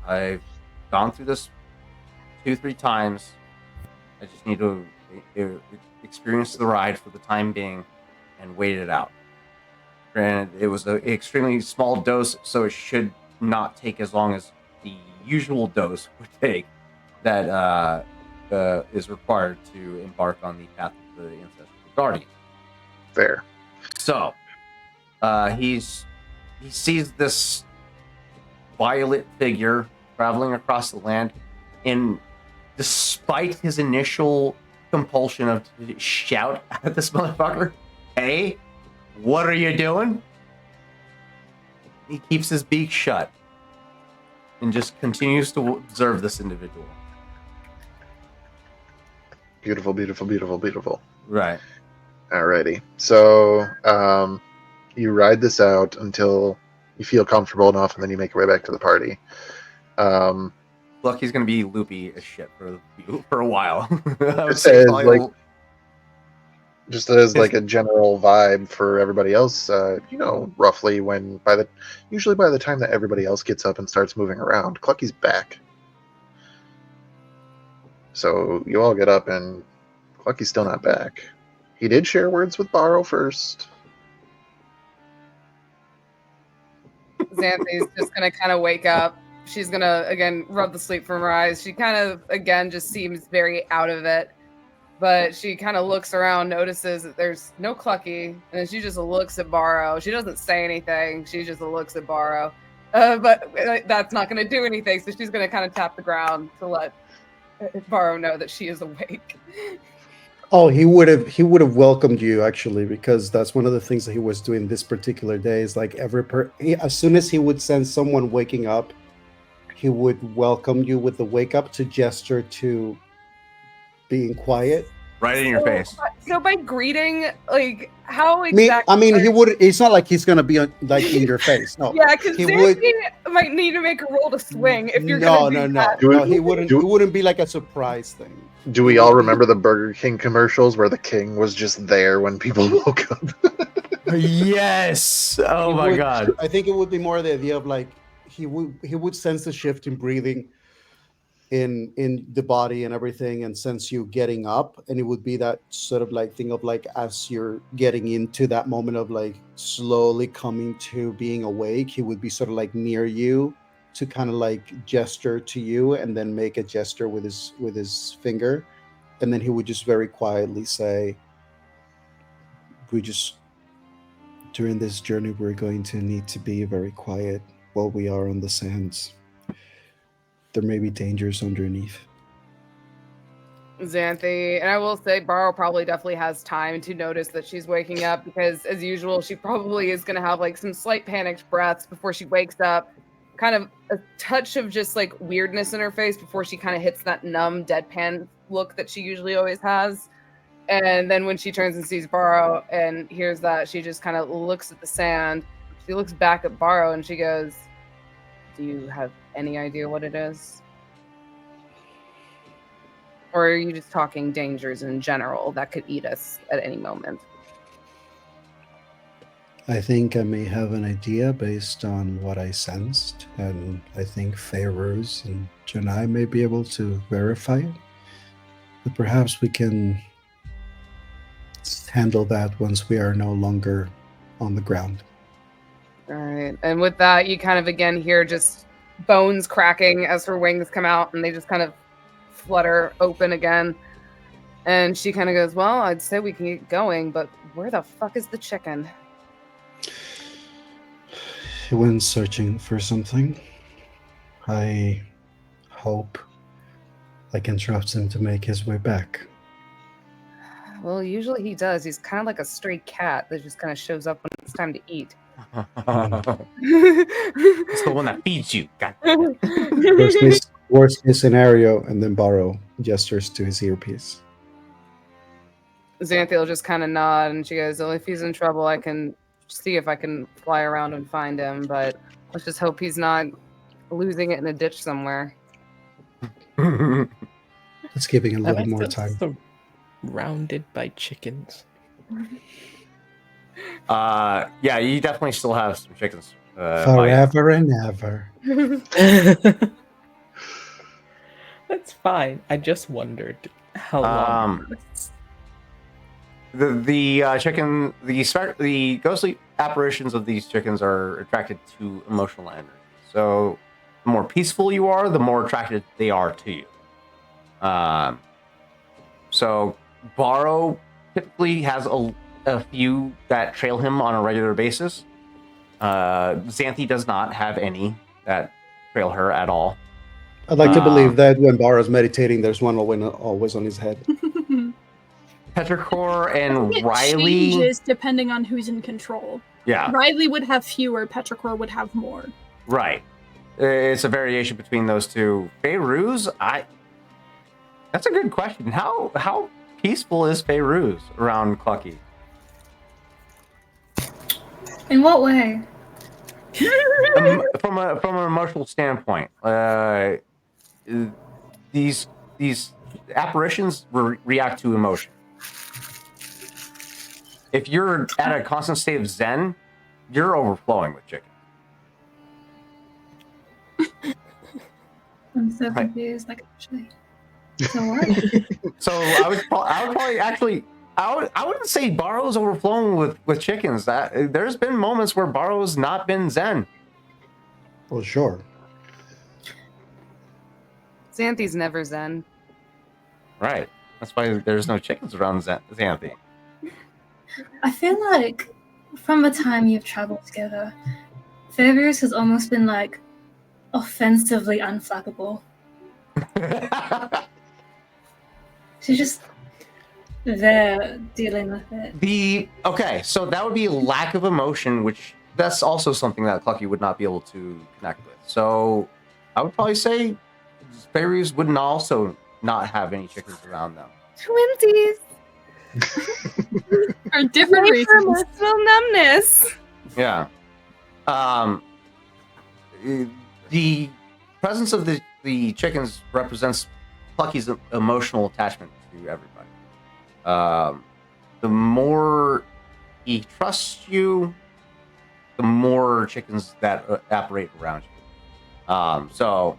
I've gone through this 2-3 times. I just need to experience the ride for the time being and wait it out. Granted, it was an extremely small dose, so it should not take as long as the usual dose would take that is required to embark on the path of the ancestral guardian. Fair. So he sees this violet figure traveling across the land, and despite his initial compulsion of to shout at this motherfucker, "Hey, what are you doing?" He keeps his beak shut and just continues to observe this individual. Beautiful, beautiful, beautiful, beautiful. Right. Alrighty. So you ride this out until you feel comfortable enough, and then you make your way back to the party. Look, he's gonna be loopy as shit for a while. I would Just say as probably like, just as like a general vibe for everybody else, roughly usually by the time that everybody else gets up and starts moving around, Clucky's back. So you all get up, and Clucky's still not back. He did share words with Borrow first. Xanthi's just gonna kind of wake up. She's gonna again rub the sleep from her eyes. She kind of again just seems very out of it, but she kind of looks around, notices that there's no Clucky, and then she just looks at Borrow. She doesn't say anything. She just looks at Borrow, but that's not gonna do anything. So she's gonna kind of tap the ground to let Borrow know that she is awake. Oh, he would have welcomed you actually, because that's one of the things that he was doing this particular day. Is like as soon as he would sense someone waking up, he would welcome you with the wake up to gesture to being quiet. right in your face. So by greeting, like how exactly? I mean, he would. It's not like he's gonna be like in your face. No. Yeah, because he Xanthi might need to make a roll to swing if you're gonna do that. No, he wouldn't. It wouldn't be like a surprise thing. Do we all remember the Burger King commercials where the king was just there when people woke up? Yes. Oh my god. I think it would be more the idea of like he would sense the shift in breathing in the body and everything, and sense you getting up, and it would be that sort of like thing of like as you're getting into that moment of like slowly coming to being awake, he would be sort of like near you to kind of like gesture to you, and then make a gesture with his finger, and then he would just very quietly say, during this journey we're going to need to be very quiet while we are on the sands. There may be dangers underneath. Xanthi, and I will say Borrow probably definitely has time to notice that she's waking up, because as usual she probably is going to have like some slight panicked breaths before she wakes up, kind of a touch of just like weirdness in her face before she kind of hits that numb deadpan look that she usually always has. And then when she turns and sees Borrow and hears that, she just kind of looks at the sand. She looks back at Borrow and she goes, "Do you have any idea what it is? Or are you just talking dangers in general that could eat us at any moment?" I think I may have an idea based on what I sensed, and I think Pharaohs and Janai may be able to verify it. But perhaps we can handle that once we are no longer on the ground. All right. And with that, you kind of again hear just bones cracking as her wings come out, and they just kind of flutter open again. And she kind of goes, "Well, I'd say we can get going, but where the fuck is the chicken?" He went searching for something. I hope I can trust him to make his way back. Well, usually he does. He's kind of like a stray cat that just kind of shows up when it's time to eat. It's the one that feeds you. God. Worst case scenario, and then Borrow gestures to his earpiece. Xanthi will just kind of nod, and she goes, "Well, if he's in trouble, I can see if I can fly around and find him, but let's just hope he's not losing it in a ditch somewhere." Let's give him a little more time. Surrounded by chickens. Yeah, you definitely still have some chickens. Forever and ever. That's fine. I just wondered how long. The ghostly apparitions of these chickens are attracted to emotional energy. So the more peaceful you are, the more attracted they are to you. So Borrow typically has a few that trail him on a regular basis. Xanthi does not have any that trail her at all. I'd like to believe that when Barrow's meditating, there's one always on his head. Petrichor and It Riley. changes depending on who's in control. Yeah. Riley would have fewer, Petrichor would have more. Right. It's a variation between those two. Beiruz, that's a good question. How peaceful is Beiruz around Clucky? In what way? From an emotional standpoint, these apparitions react to emotion. If you're at a constant state of zen, you're overflowing with chicken. I'm so confused. Like, actually. So what? So I would probably actually. I wouldn't say Barrow's overflowing with chickens. There's been moments where Barrow's not been zen. Well, sure. Xanthi's never zen. Right. That's why there's no chickens around Xanthi. I feel like from the time you've traveled together, Fabius has almost been like offensively unflappable. She's just there dealing with it. Okay, so that would be lack of emotion, which that's also something that Clucky would not be able to connect with. So I would probably say fairies wouldn't also not have any chickens around them. Twinsies. For different reasons. Emotional numbness. Yeah. The presence of the chickens represents Clucky's emotional attachment to everybody. The more he trusts you, the more chickens that apparate around you. So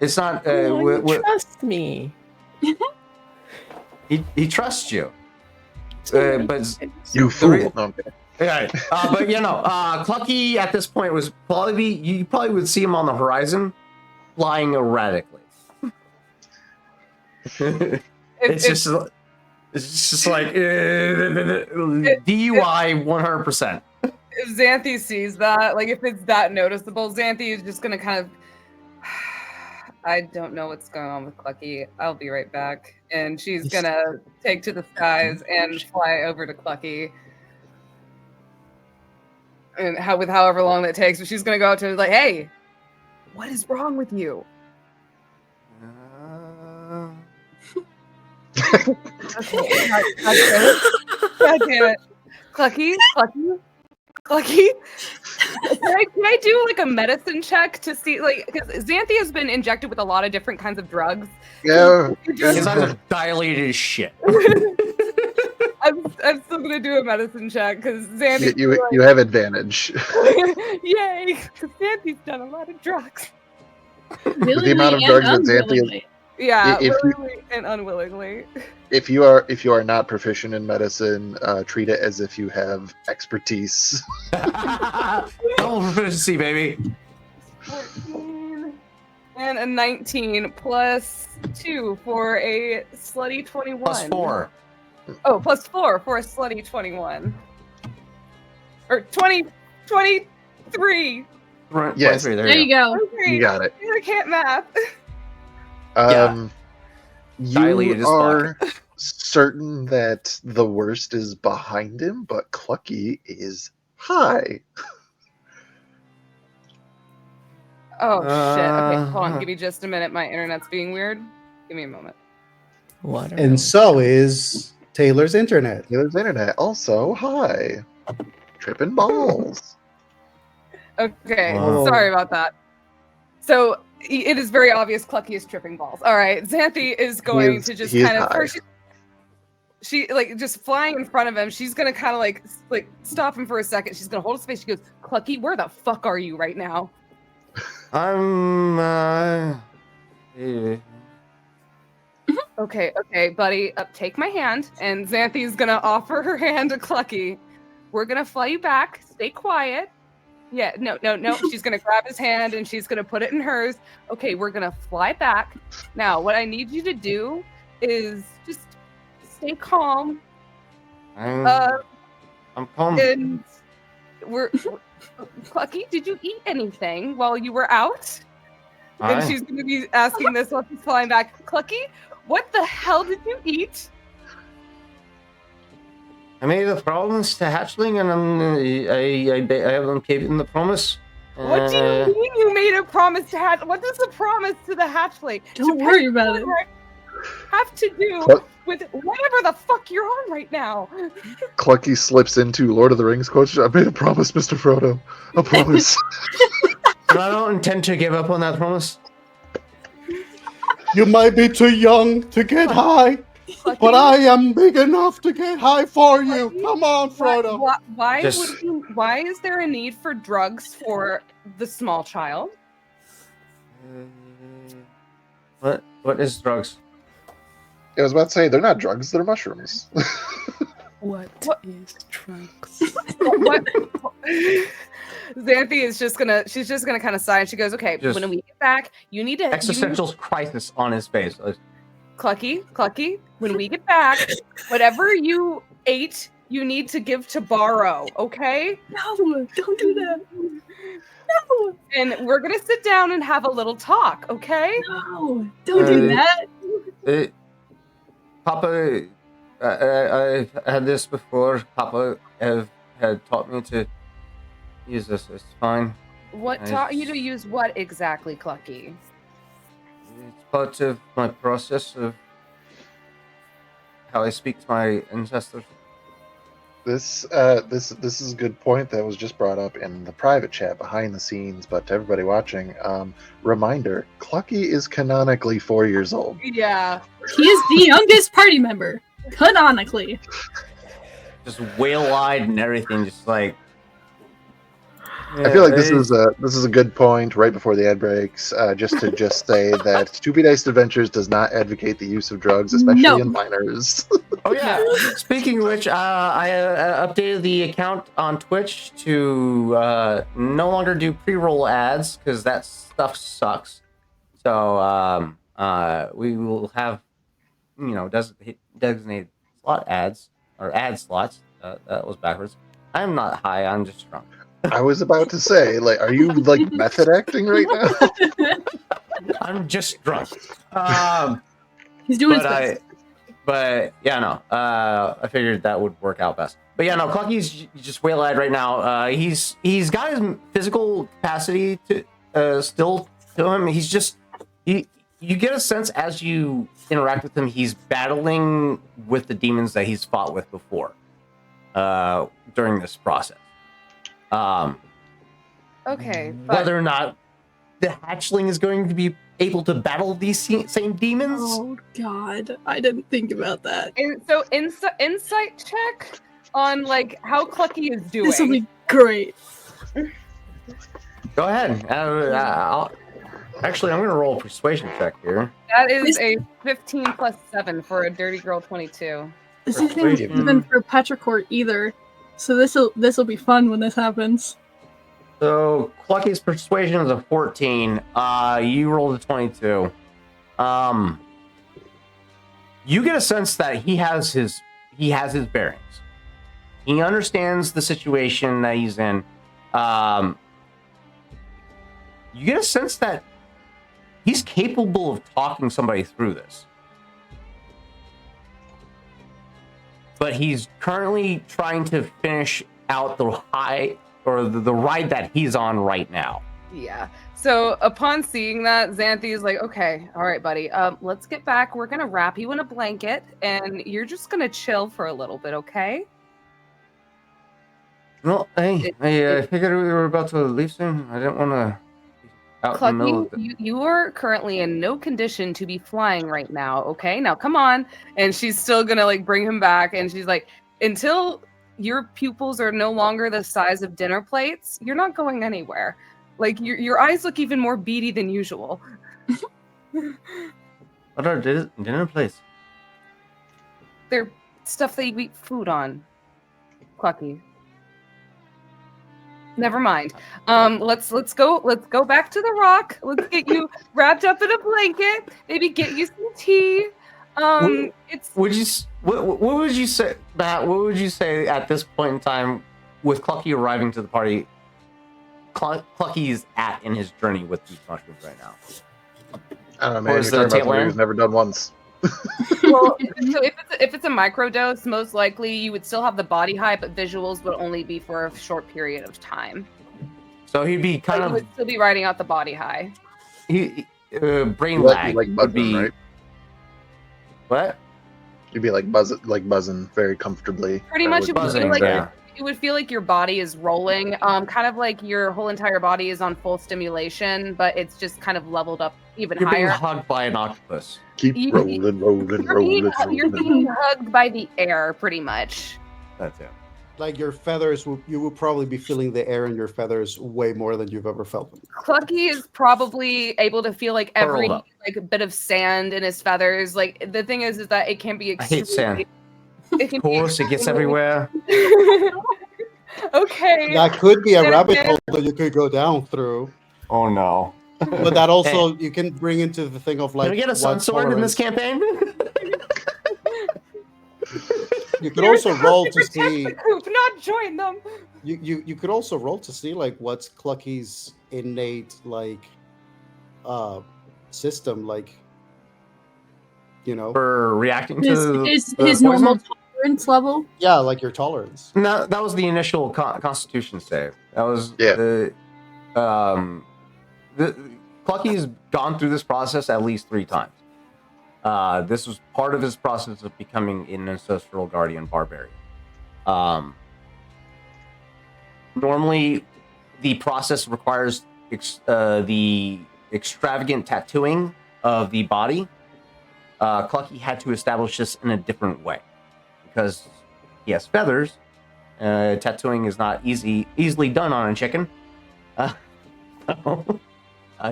it's not. Trust me. He trusts you, but You fool. Okay. right. But Clucky at this point was you probably would see him on the horizon, flying erratically. It's just like DUI 100%. If Xanthi sees that, like if it's that noticeable, Xanthi is just gonna kind of. I don't know what's going on with Clucky. I'll be right back. And she's gonna take to the skies and fly over to Clucky. And with however long that takes, but she's gonna go out to like, hey, what is wrong with you? Okay, God damn it. Clucky. Can I do like a medicine check to see, like, because Xanthi has been injected with a lot of different kinds of drugs. Yeah. His eyes are dilated as shit. I'm still gonna do a medicine check because Xanthi. You have advantage. Yay! Because Xanthi's done a lot of drugs. The amount of drugs that Xanthi is. Yeah, If willingly and unwillingly. If you are not proficient in medicine, treat it as if you have expertise. Double proficiency, baby. 14 and a 19 plus 2 for a slutty 21. Plus 4. Oh, plus 4 for a slutty 21. Or 23. Yes. There you go. You got it. I can't math. You are certain that the worst is behind him, but Clucky is high. Oh, shit. Okay, hold on. Give me just a minute. My internet's being weird. Give me a moment. What? And so is Taylor's internet. Taylor's internet also high. Tripping balls. Okay, Whoa. sorry about that. So it is very obvious Clucky is tripping balls. All right, Xanthi is going to just kind of first. She like just flying in front of him. She's gonna kind of like stop him for a second. She's gonna hold his face. She goes, "Clucky, where the fuck are you right now?" I'm. Okay, buddy. Take my hand, and Xanthi's gonna offer her hand to Clucky. We're gonna fly you back. Stay quiet. Yeah, no. She's gonna grab his hand and she's gonna put it in hers. Okay, we're gonna fly back. Now, what I need you to do is just stay calm. I'm calm. And we're Clucky, did you eat anything while you were out? And Aye. she's going to be asking this while she's flying back. Clucky, what the hell did you eat? I made a promise to Hatchling, and I haven't kept the promise. What do you mean you made a promise to Hatch? What is the promise to the Hatchling? Don't worry about it. Have to do What? with whatever the fuck you're on right now. Clucky slips into Lord of the Rings quote. I made a promise, Mr. Frodo. A promise. But I don't intend to give up on that promise. You might be too young to get high, Clucky, but I am big enough to get high for you. Clucky, Come on, Frodo. why is there a need for drugs for the small child? What is drugs? I was about to say, they're not drugs, they're mushrooms. What is drugs? What? Xanthi is just gonna kind of sigh, and she goes, "Okay, Just- when we get back, you need to Existential crisis on his face. Clucky, when we get back, whatever you ate, you need to give to Borrow, okay? No, don't do that. No, And we're gonna sit down and have a little talk, okay? no, don't do that. Papa, I've had this before. Papa had taught me to use this. It's fine. What Nice. taught you to use what exactly, Clucky? It's part of my process of how I speak to my ancestors. This is a good point that was just brought up in the private chat behind the scenes, but to everybody watching, reminder, Clucky is canonically 4 years old. Yeah. He is the youngest party member, canonically. Just whale-eyed and everything, just like. I feel like this is a good point right before the ad breaks, just to say that To Be Diced Adventures does not advocate the use of drugs, especially No. in minors. Oh yeah. Speaking of which, I updated the account on Twitch to no longer do pre-roll ads because that stuff sucks. So we will have, designated slot ads or ad slots. That was backwards. I'm not high. I'm just drunk. I was about to say, like, are you like method acting right now? I'm just drunk. He's doing his best. But yeah, no. I figured that would work out best. But yeah, no. Clucky's just whale-eyed right now. He's got his physical capacity to still to him. He's just you get a sense as you interact with him, he's battling with the demons that he's fought with before during this process. Okay. But Whether or not the hatchling is going to be able to battle these same demons. Oh God, I didn't think about that. so insight check on like how Clucky is doing. This will be great. Go ahead. Actually, I'm going to roll a persuasion check here. That is a 15 plus 7 for a dirty girl 22. This isn't even for Petrichor either, so this'll be fun when this happens. So Clucky's persuasion is a 14. You rolled a 22. You get a sense that he has his bearings. He understands the situation that he's in. You get a sense that he's capable of talking somebody through this. But he's currently trying to finish out the ride that he's on right now. Yeah. So upon seeing that, Xanthi is like, okay, all right, buddy. Let's get back. We're gonna wrap you in a blanket, and you're just gonna chill for a little bit, okay? Well, I figured we were about to leave soon. I didn't want to out in the middle of Clucky, you are currently in no condition to be flying right now, okay? Now come on. And she's still gonna like bring him back, and she's like, until your pupils are no longer the size of dinner plates, you're not going anywhere. Like your eyes look even more beady than usual. What are dinner plates? They're stuff that you eat food on. Clucky. Never mind. Let's go back to the rock. Let's get you wrapped up in a blanket. Maybe get you some tea. What would you say, Matt? What would you say at this point in time, with Clucky arriving to the party? Clucky's at in his journey with these mushrooms right now? I don't know, man. Where's You're the talking about tail somebody end? who's never done once. Well, so if it's a microdose, most likely you would still have the body high, but visuals would only be for a short period of time. So he'd be kind You of would still be riding out the body high. brain You lag like would buzzing, be right? what? You'd be like buzzing very comfortably. Pretty That much, would it would buzzing, feel like yeah. it would feel like your body is rolling, kind of like your whole entire body is on full stimulation, but it's just kind of leveled up even You're being higher. hugged by an octopus. keep You- rolling. You're being hugged by the air, pretty much. That's it. Like your feathers, you will probably be feeling the air in your feathers way more than you've ever felt them. Clucky is probably able to feel like every Curled up. like bit of sand in his feathers. Like the thing is that it can be I hate sand. It can Of course, it gets everywhere. Okay. That could be a Yeah, rabbit yeah. hole that you could go down through, Oh no! but that also you can bring into the thing of like. Can we get a sun what sword in this tolerance. campaign? You could also roll to Protect see. the coop, not join them. You could also roll to see like what's Clucky's innate like system like. You know, For reacting to His the normal poison? tolerance level. yeah, like your tolerance. No, that was the initial Constitution save. That was Yeah. the Clucky's gone through this process at least 3 times. This was part of his process of becoming an ancestral guardian barbarian. Normally, the process requires the extravagant tattooing of the body. Clucky had to establish this in a different way because he has feathers. Tattooing is not easily done on a chicken.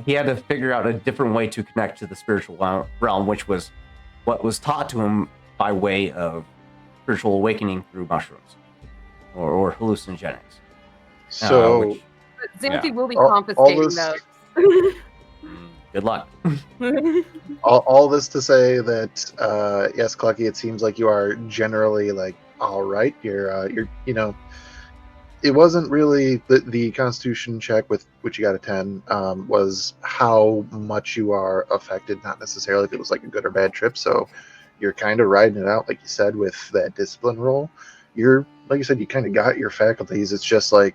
He had to figure out a different way to connect to the spiritual realm, which was what was taught to him by way of spiritual awakening through mushrooms or hallucinogenics. So which- But Xanthi Yeah. will be All confiscating this- those. good luck. all this to say that yes, Clucky, it seems like you are generally like all right. You're it wasn't really the Constitution check with which you got a 10 was how much you are affected, not necessarily if it was like a good or bad trip. So you're kind of riding it out, like you said, with that discipline roll. You're like you said, you kind of got your faculties. It's just like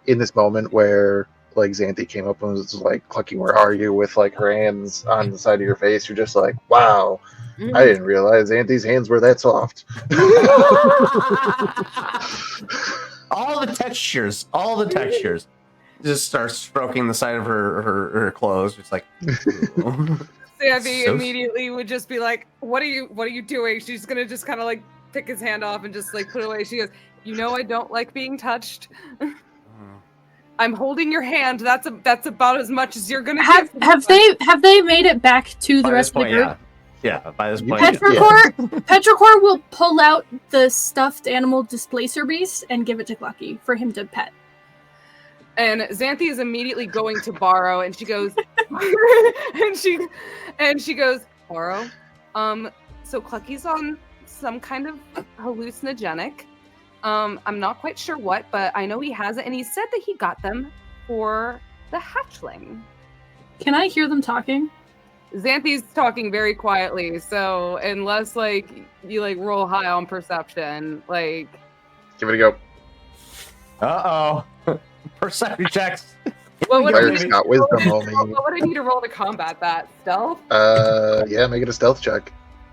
in this moment where like Xanthi came up and was like, Clucky, where are you? With like her hands on the side of your face. You're just like, wow, I didn't realize Xanthi's hands were that soft. all the textures. Just starts stroking the side of her clothes. It's like, ooh. Xanthi So- immediately would just be like, "What are you doing?" She's gonna just kind of like pick his hand off and just like put it away. She goes, "You know I don't like being touched. I'm holding your hand. That's about as much as you're gonna Have they made it back to the by this rest of the point, group? yeah. By this You point, Pet- Petrichor will pull out the stuffed animal displacer beast and give it to Clucky for him to pet. And Xanthi is immediately going to Borrow, and she goes, and she goes, Borrow, so Clucky's on some kind of hallucinogenic. I'm not quite sure what, but I know he has it, and he said that he got them for the hatchling. Can I hear them talking? Xanthi's talking very quietly, so unless like you like roll high on perception, like Give it a go. Perception checks. what would, I Fire's need, got wisdom, homie. what would I need to roll to combat that? Stealth? Yeah, make it a stealth check.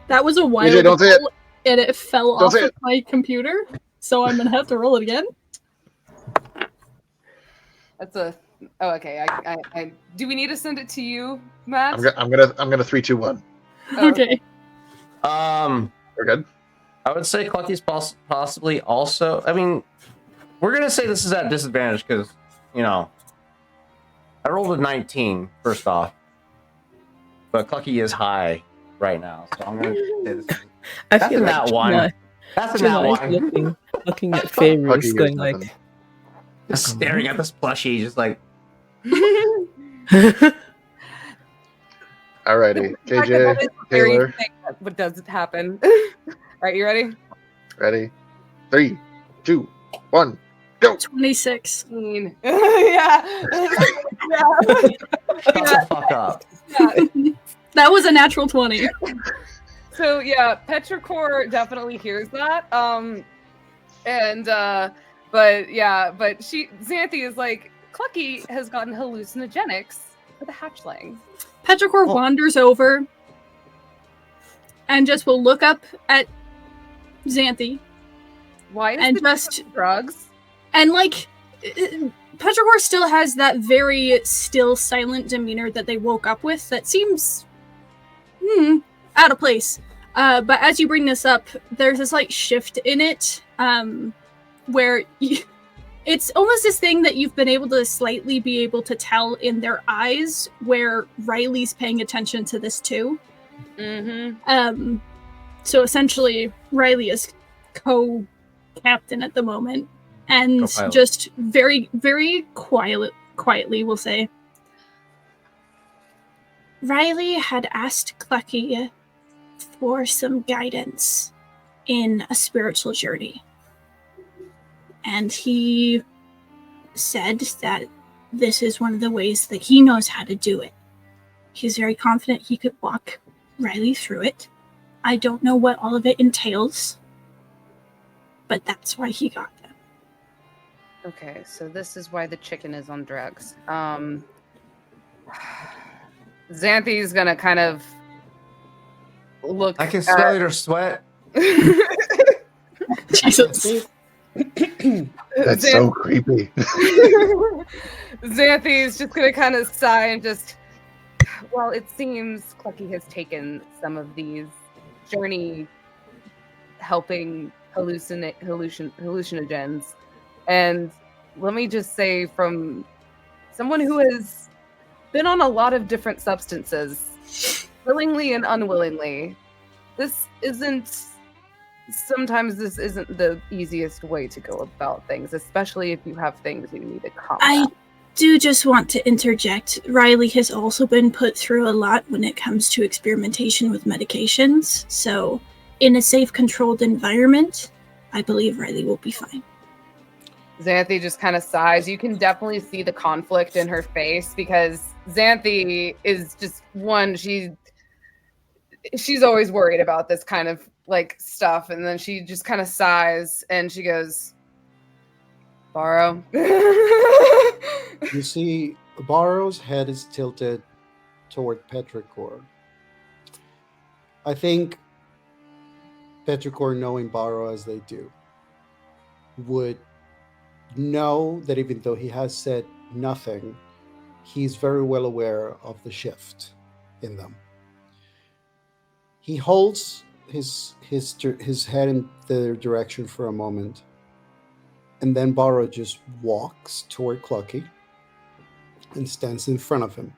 That was a while AJ, don't say it. ago, and it fell Don't off say of it. my computer, so I'm gonna have to roll it again. That's a. Oh, okay. I do we need to send it to you, Matt? I'm gonna 3, 2, 1. Oh, Okay. We're good. I would say Clucky's possibly also. I mean, we're gonna say this is at disadvantage because I rolled a 19 first off, but Clucky is high right now, so I'm gonna say this. I That's feel in like that one. That's in that Janai one. looking at Clucky Favors, hears going nothing. like, Just staring at this plushie, just like. Alrighty, KJ, Taylor, What does happen? Right, you ready? ready? 3, 2, 1, Go. 26. Yeah. Yeah. Shut the fuck up. Yeah. That was a natural 20. So yeah, Petrichor definitely hears that. But Xanthe is like, Clucky has gotten hallucinogenics for the hatchlings. Petrichor Oh. wanders over and just will look up at Xanthe Why is and the just drugs? and like Petrichor still has that very still, silent demeanor that they woke up with that seems out of place. But as you bring this up, there's a slight shift in it, where it's almost this thing that you've been able to slightly be able to tell in their eyes, where Riley's paying attention to this too. Mm-hmm. So essentially, Riley is co-captain at the moment, and Co-pilot. just very, very quietly, we'll say, Riley had asked Clucky for some guidance in a spiritual journey. And he said that this is one of the ways that he knows how to do it. He's very confident he could walk Riley through it. I don't know what all of it entails, but that's why he got them. Okay, so this is why the chicken is on drugs. Xanthe's gonna kind of look. I can smell your sweat. Jesus. That's so creepy. Xanthe's just gonna kind of sigh and just. Well, it seems Clucky has taken some of these journey helping hallucinogens, and let me just say, from someone who has been on a lot of different substances, willingly and unwillingly, sometimes this isn't the easiest way to go about things, especially if you have things you need to combat. I do just want to interject. Riley has also been put through a lot when it comes to experimentation with medications, so in a safe, controlled environment, I believe Riley will be fine. Xanthe just kind of sighs. You can definitely see the conflict in her face, because Xanthe is just one, she's always worried about this kind of like stuff, and then she just kind of sighs and she goes, Borrow. You see, Borrow's head is tilted toward Petrichor. I think Petrichor, knowing Borrow as they do, would know that even though he has said nothing, he's very well aware of the shift in them. He holds his head in their direction for a moment, and then Borrow just walks toward Clucky and stands in front of him.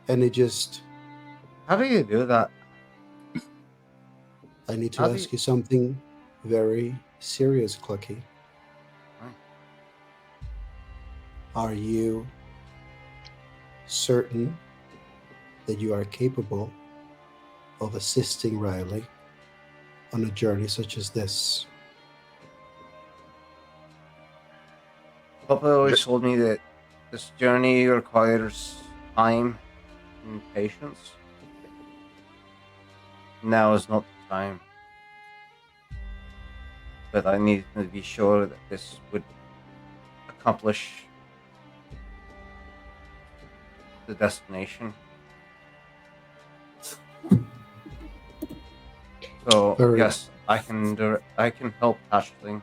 And it just... How do you do that? I need to How do ask you something very serious, Clucky. Right. Are you certain that you are capable of assisting Riley on a journey such as this? Papa always told me that this journey requires time and patience. Now is not the time. But I need to be sure that this would accomplish the destination. So Very- yes, I can help Ashling.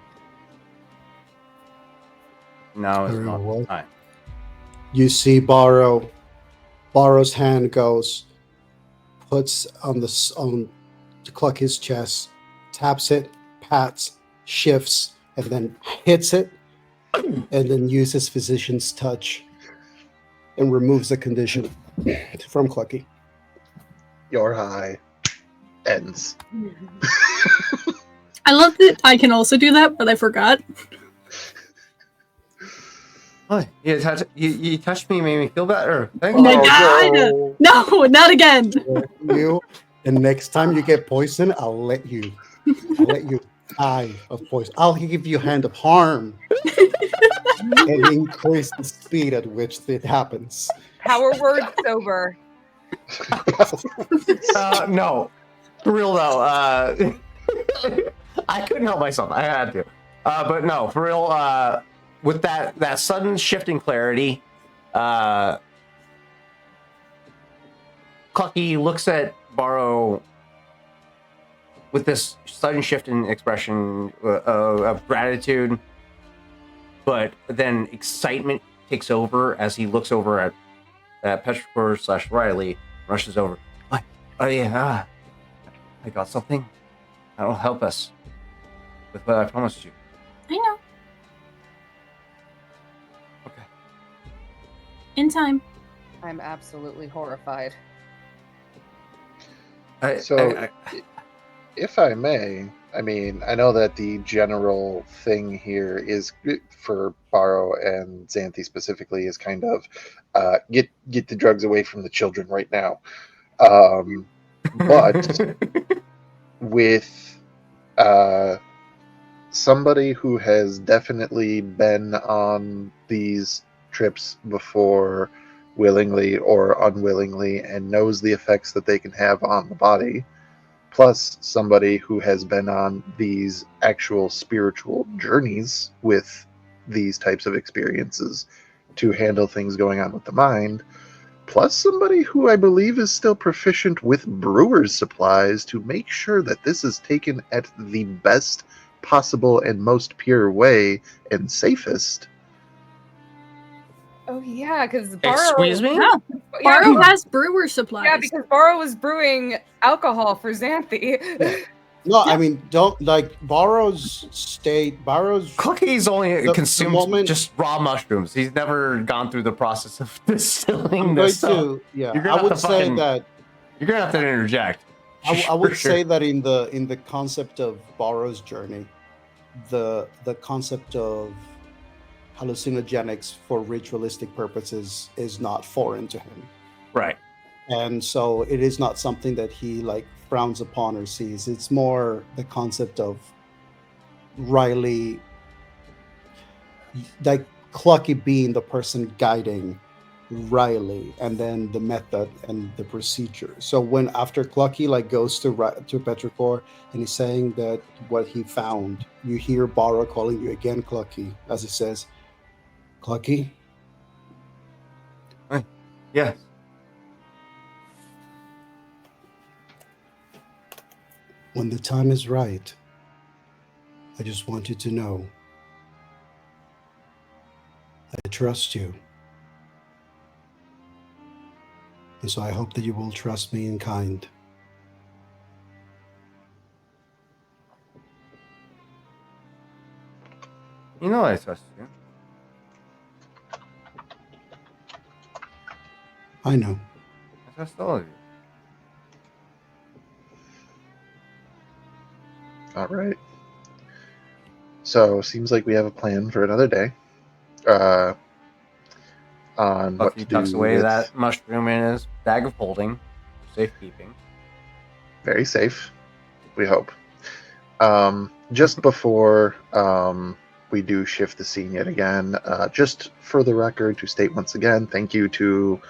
Now is Very not well. the time. You see Borrow's hand goes, puts on to cluck his chest, taps it, pats, shifts, and then hits it, and then uses physician's touch and removes the condition from Clucky. Your high ends. I love that I can also do that, but I forgot. Oh, you touched me, made me feel better. Thank Oh my you. God! No, not again! And next time you get poisoned, I'll let you Of course, I'll give you hand of harm and increase the speed at which it happens. Power word sober. No, for real though. I couldn't help myself. I had to. But no, for real. With that sudden shift in clarity, Clucky looks at Borrow with this sudden shift in expression of gratitude, but then excitement takes over as he looks over at Petrichor / Riley, rushes over. What? Oh yeah, I got something. That'll help us with what I promised you. I know. Okay. In time. I'm absolutely horrified. If I may, I mean, I know that the general thing here is for Barrow and Xanthi specifically is kind of get the drugs away from the children right now. But with somebody who has definitely been on these trips before, willingly or unwillingly, and knows the effects that they can have on the body, plus somebody who has been on these actual spiritual journeys with these types of experiences to handle things going on with the mind, plus somebody who I believe is still proficient with brewer's supplies to make sure that this is taken at the best possible and most pure way and safest. Oh yeah, because Borrow. Excuse me? No. Yeah, Borrow has brewer supplies. yeah, because Borrow was brewing alcohol for Xanthi. No, I mean, don't like Borrow's. Clucky's only the consumed moment- just raw mushrooms. He's never gone through the process of distilling I'm this. going So to, yeah, you're gonna I have would to say fucking- that you're gonna have to interject. I would For sure. say that in the concept of Borrow's journey, the concept of hallucinogenics for ritualistic purposes is not foreign to him, Right. and so it is not something that he like frowns upon or sees. It's more the concept of Riley, like Clucky being the person guiding Riley, and then the method and the procedure. So when after Clucky like goes to Petrichor and he's saying that what he found, you hear Borrow calling you again, Clucky, as he says, "Clucky, Yes. when the time is right, I just want you to know I trust you. And so I hope that you will trust me in kind." You know I trust you. I know. I trust all of you. All right. So seems like we have a plan for another day. On what Clucky to tucks do away with that mushroom in his bag of holding, safekeeping. very safe, we hope. Just before we do shift the scene yet again, just for the record, to state once again, thank you to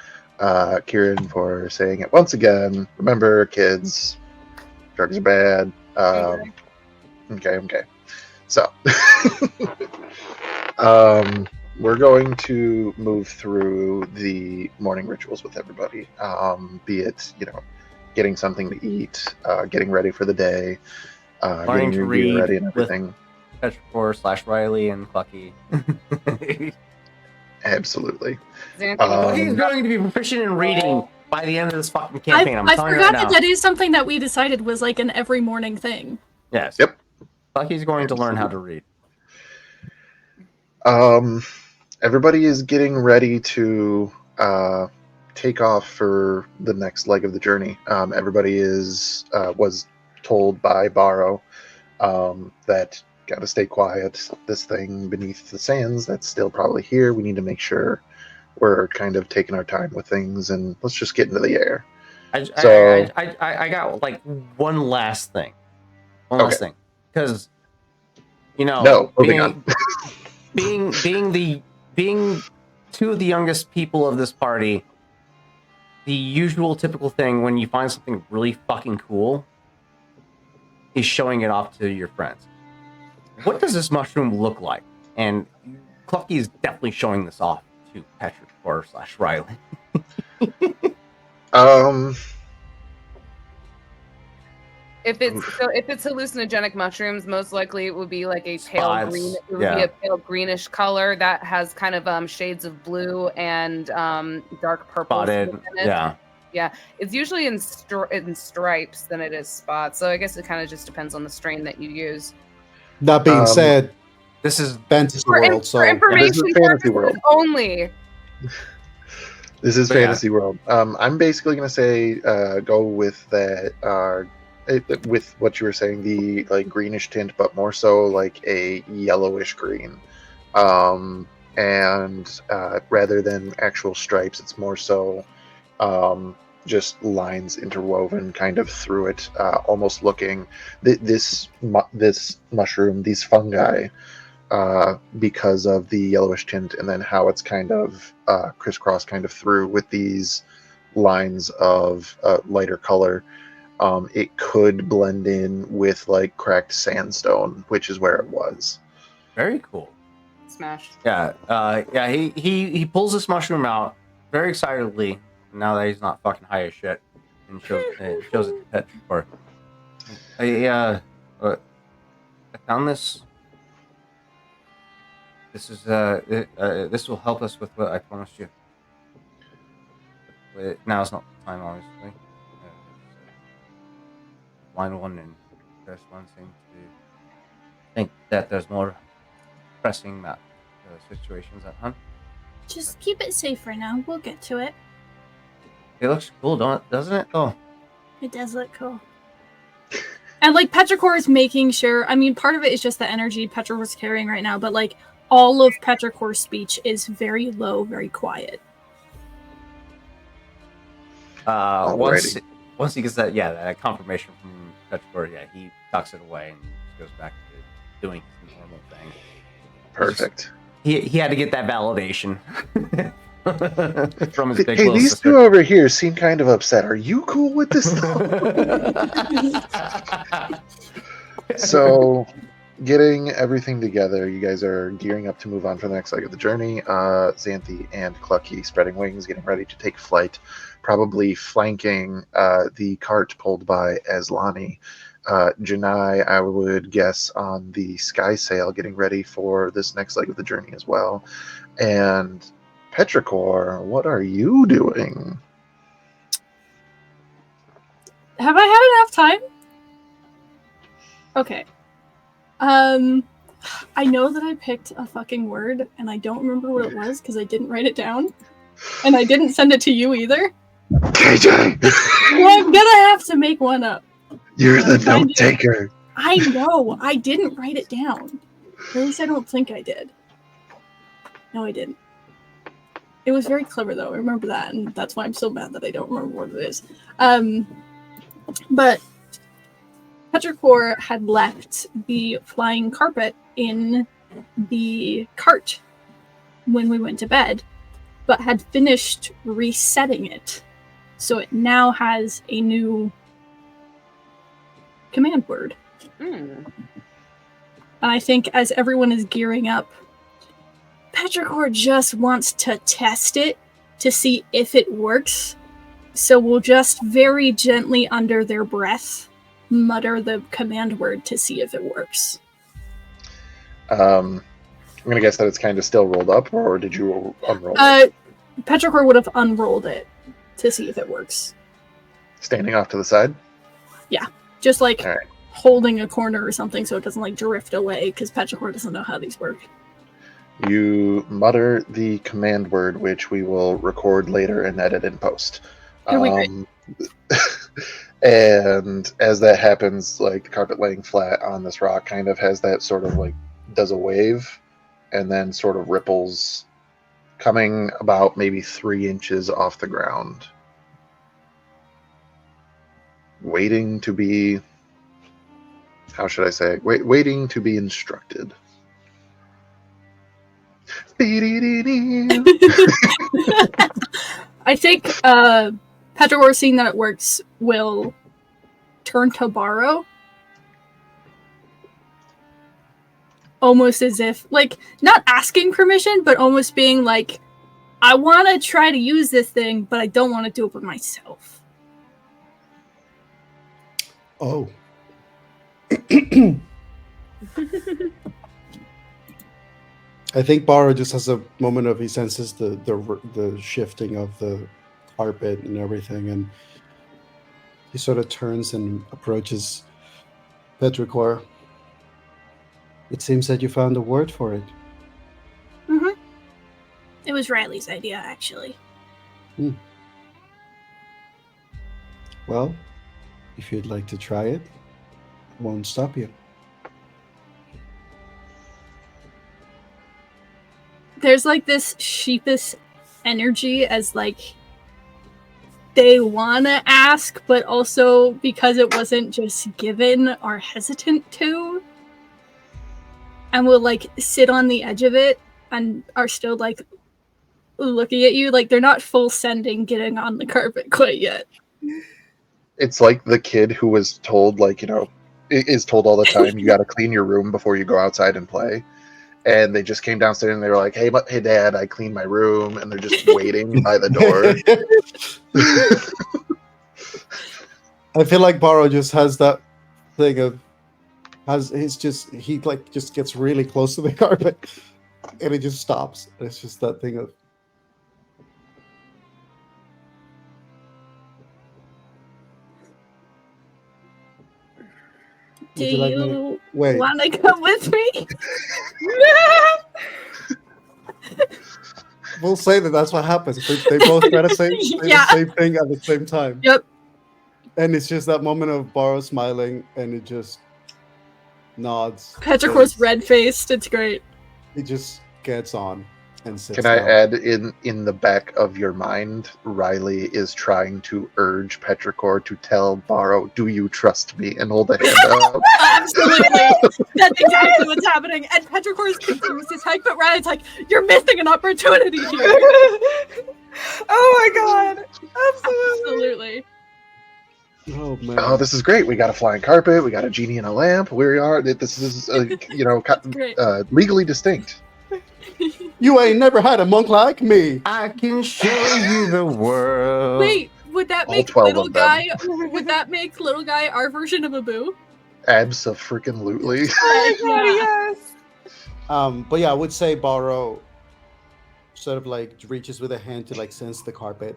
Kieran for saying it once again. Remember, kids, drugs are bad. Okay. So, we're going to move through the morning rituals with everybody, be it, getting something to eat, getting ready for the day, Learning getting to your read gear ready and with- everything. Petrichor / Riley and Clucky. Absolutely. Xanthi, He's going to be proficient in reading by the end of this fucking campaign. I'm I telling you right forgot now. that is something that we decided was like an every morning thing. Yes. Yep. Clucky's going to learn how to read. Everybody is getting ready to take off for the next leg of the journey. Everybody was told by Barrow that got to stay quiet. This thing beneath the sands that's still probably here. We need to make sure we're kind of taking our time with things, and let's just get into the air. I got like one last thing. One last thing. Because You know, No, moving on. being two of the youngest people of this party, the usual typical thing when you find something really fucking cool is showing it off to your friends. What does this mushroom look like? And Clucky is definitely showing this off to Petrichor/Riley. If it's hallucinogenic mushrooms, most likely it would be like a pale Spots, green. It would yeah. be a pale greenish color that has kind of shades of blue and dark purple. Spotted, in it. yeah. Yeah, it's usually in stripes than it is spots. So I guess it kind of just depends on the strain that you use. That being said, this is fantasy For world, so information This is fantasy purposes world. only. This is But yeah. fantasy world. I'm basically going to say go with that. With what you were saying, the like greenish tint, but more so like a yellowish green. And rather than actual stripes, it's more so just lines interwoven kind of through it, almost looking this mushroom, these fungi. Because of the yellowish tint, and then how it's kind of crisscross kind of through with these lines of lighter color. It could blend in with like cracked sandstone, which is where it was. Very cool. Smash. Yeah, he pulls this mushroom out very excitedly now that he's not fucking high as shit, and shows it to Petrichor. I found this. This is this will help us with what I promised you. But now's not the time, obviously. Line one and first one seem to think that there's more pressing situations at hand. Just keep it safe for now. We'll get to it. It looks cool, doesn't it? Oh, It does look cool. And like Petrichor is making sure. I mean, part of it is just the energy Petrichor's carrying right now, but like all of Petrichor's speech is very low, very quiet. Once he gets that confirmation from Petrichor, he tucks it away and just goes back to doing his normal thing. Perfect. He had to get that validation from his big Hey, little these sister. two over here seem kind of upset. Are you cool with this So, getting everything together, you guys are gearing up to move on for the next leg of the journey. Xanthi and Clucky spreading wings, getting ready to take flight, probably flanking the cart pulled by Aslani. Janai, I would guess, on the sky sail, getting ready for this next leg of the journey as well. And Petrichor, what are you doing? Have I had enough time? Okay. I know that I picked a fucking word, and I don't remember what it was because I didn't write it down, and I didn't send it to you either. KJ! Well, I'm gonna have to make one up. You're the note taker. I know. I didn't write it down. At least I don't think I did. No, I didn't. It was very clever, though. I remember that, and that's why I'm so mad that I don't remember what it is. But Petrichor had left the flying carpet in the cart when we went to bed, but had finished resetting it. So it now has a new command word. And I think as everyone is gearing up, Petrichor just wants to test it to see if it works. So we'll just very gently under their breath mutter the command word to see if it works. I'm going to guess that it's kind of still rolled up, or did you unroll it? Petrichor would have unrolled it to see if it works. Standing off to the side? Yeah, just like All right. holding a corner or something so it doesn't like drift away, because Petrichor doesn't know how these work. You mutter the command word, which we will record later and edit in post. And as that happens, like the carpet laying flat on this rock kind of has that sort of like does a wave and then sort of ripples, coming about maybe 3 inches off the ground, waiting to be how should I say? Waiting to be instructed. I think Petrogor, seeing that it works, will turn to Borrow. Almost as if, like, not asking permission, but almost being like, I want to try to use this thing, but I don't want to do it by myself. Oh. I think Barrow just has a moment of he senses the shifting of the carpet and everything, and he sort of turns and approaches Petricor. It seems that you found a word for it. Mm-hmm. It was Riley's idea, actually. Well, if you'd like to try it, I won't stop you. There's like this sheepish energy as like they want to ask, but also because it wasn't just given, are hesitant to. And will like sit on the edge of it and are still like looking at you. Like they're not full sending getting on the carpet quite yet. It's like the kid who was told, like, is told all the time, you got to clean your room before you go outside and play. And they just came downstairs and they were like, hey, Dad, I cleaned my room. And they're just waiting by the door. I feel like Barrow just has that thing of, he just gets really close to the carpet and it just stops. It's just that thing of, Do you want to come with me? We'll say that's what happens. They both try to say the same thing at the same time. Yep. And it's just that moment of Barrow smiling, and it just nods. Petricor's red-faced. It's great. It just gets on and sits Can I down. add, in the back of your mind, Riley is trying to urge Petricor to tell Barrow, do you trust me? And hold a hand out. Absolutely. That's exactly what's happening. And Petricor is confused as heck, but Riley's like, you're missing an opportunity here. Oh my god. Absolutely. Oh man! Oh, this is great. We got a flying carpet. We got a genie in a lamp. We are. This is, legally distinct. You ain't never had a monk like me. I can show you the world. Wait, would that All make 12 little of them. guy? Would that make little guy our version of a boo? Abso-freaking-lutely. Yes. But yeah, I would say Barrow sort of like reaches with a hand to like sense the carpet,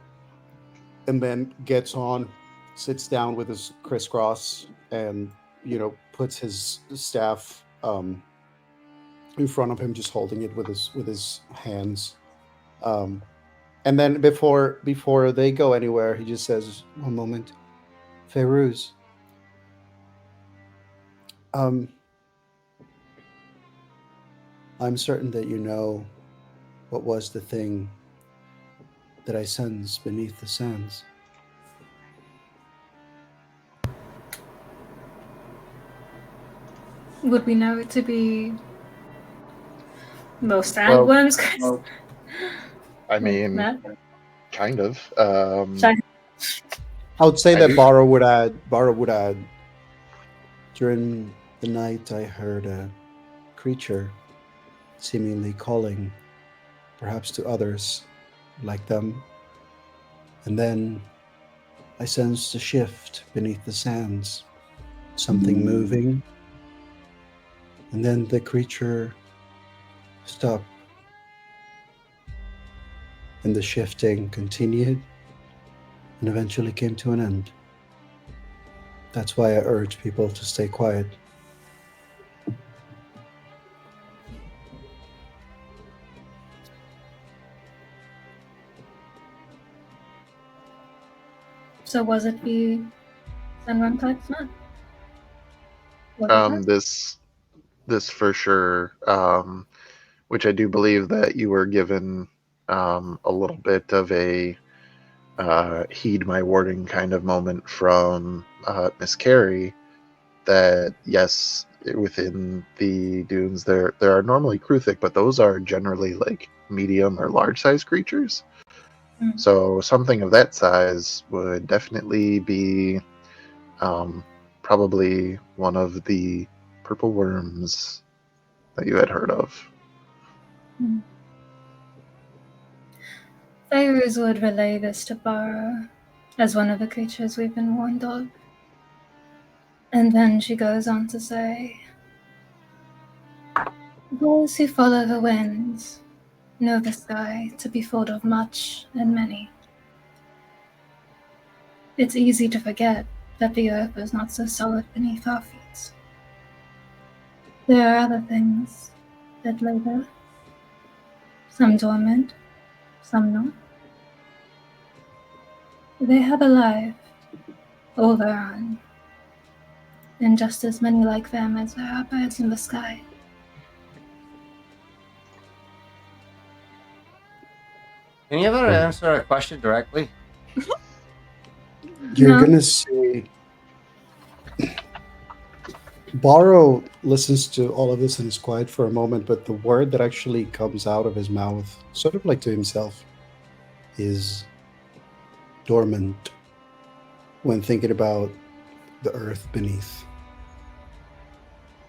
and then gets on, sits down with his crisscross, and puts his staff in front of him, just holding it with his hands. And then before they go anywhere, he just says, "One moment, Feiruz. I'm certain that you know what was the thing that I sensed beneath the sands." Would we know it to be most sandworms? I mean, No? kind of. Sorry. I would say I that do- Barrow would add, during the night I heard a creature seemingly calling, perhaps to others like them. And then I sensed a shift beneath the sands, something moving. And then the creature stopped. And the shifting continued and eventually came to an end. That's why I urge people to stay quiet. So was it the sandworm types? No. Was it that? This for sure, which I do believe that you were given a little bit of a heed my warning kind of moment from Miss Carey, that yes, within the dunes there are normally Kruthic, but those are generally like medium or large size creatures. So something of that size would definitely be probably one of the purple worms that you had heard of. Fairuz would relay this to Bara as one of the creatures we've been warned of. And then she goes on to say, those who follow the winds know the sky to be full of much and many. It's easy to forget that the earth is not so solid beneath our feet. There are other things that lay there. Some dormant, some not. They have a life all their own, and just as many like them as there are birds in the sky. Can you ever answer a question directly? You're gonna see. Borrow listens to all of this and is quiet for a moment, but the word that actually comes out of his mouth, sort of like to himself, is dormant when thinking about the earth beneath.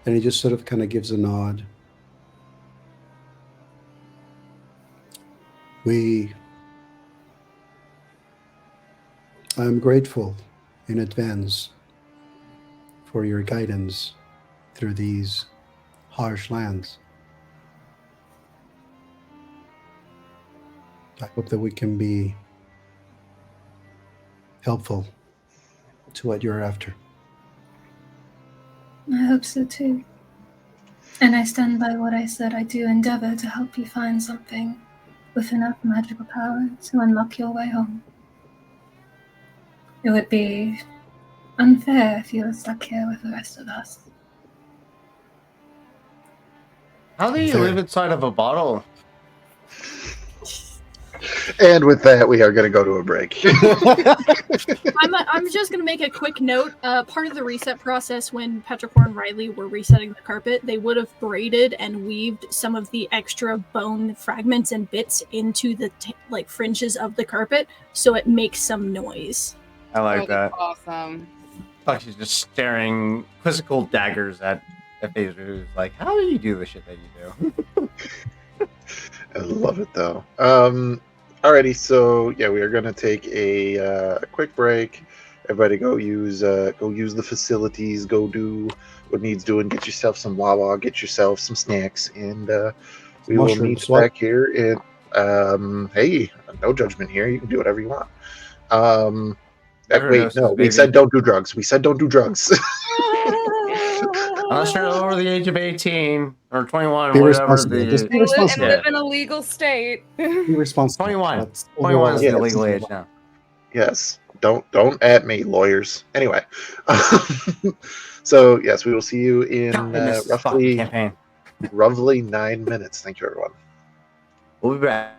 And he just sort of kind of gives a nod. I'm grateful in advance for your guidance through these harsh lands. I hope that we can be helpful to what you're after. I hope so too. And I stand by what I said. I do endeavor to help you find something with enough magical power to unlock your way home. It would be unfair if you were stuck here with the rest of us. How do you live inside of a bottle? And with that, we are going to go to a break. I'm just going to make a quick note. Part of the reset process when Petrichor and Riley were resetting the carpet, they would have braided and weaved some of the extra bone fragments and bits into the fringes of the carpet, so it makes some noise. I like that. Awesome. Like she's just staring quizzical daggers at Phaser, like, how do you do the shit that you do? I love it though. Alrighty, so yeah, we are gonna take a quick break. Everybody go use the facilities, go do what needs doing, get yourself some Wawa, get yourself some snacks, and we will meet back here in hey, no judgment here, you can do whatever you want. Wait, no, we said don't do drugs. We said don't do drugs. Unless you're over the age of 18 or 21, be whatever. Just be responsible. And live in a legal state. Be responsible. 21. 21 is the legal age now. Yes. Don't at me, lawyers. Anyway. So yes, we will see you in roughly 9 minutes. Thank you, everyone. We'll be back.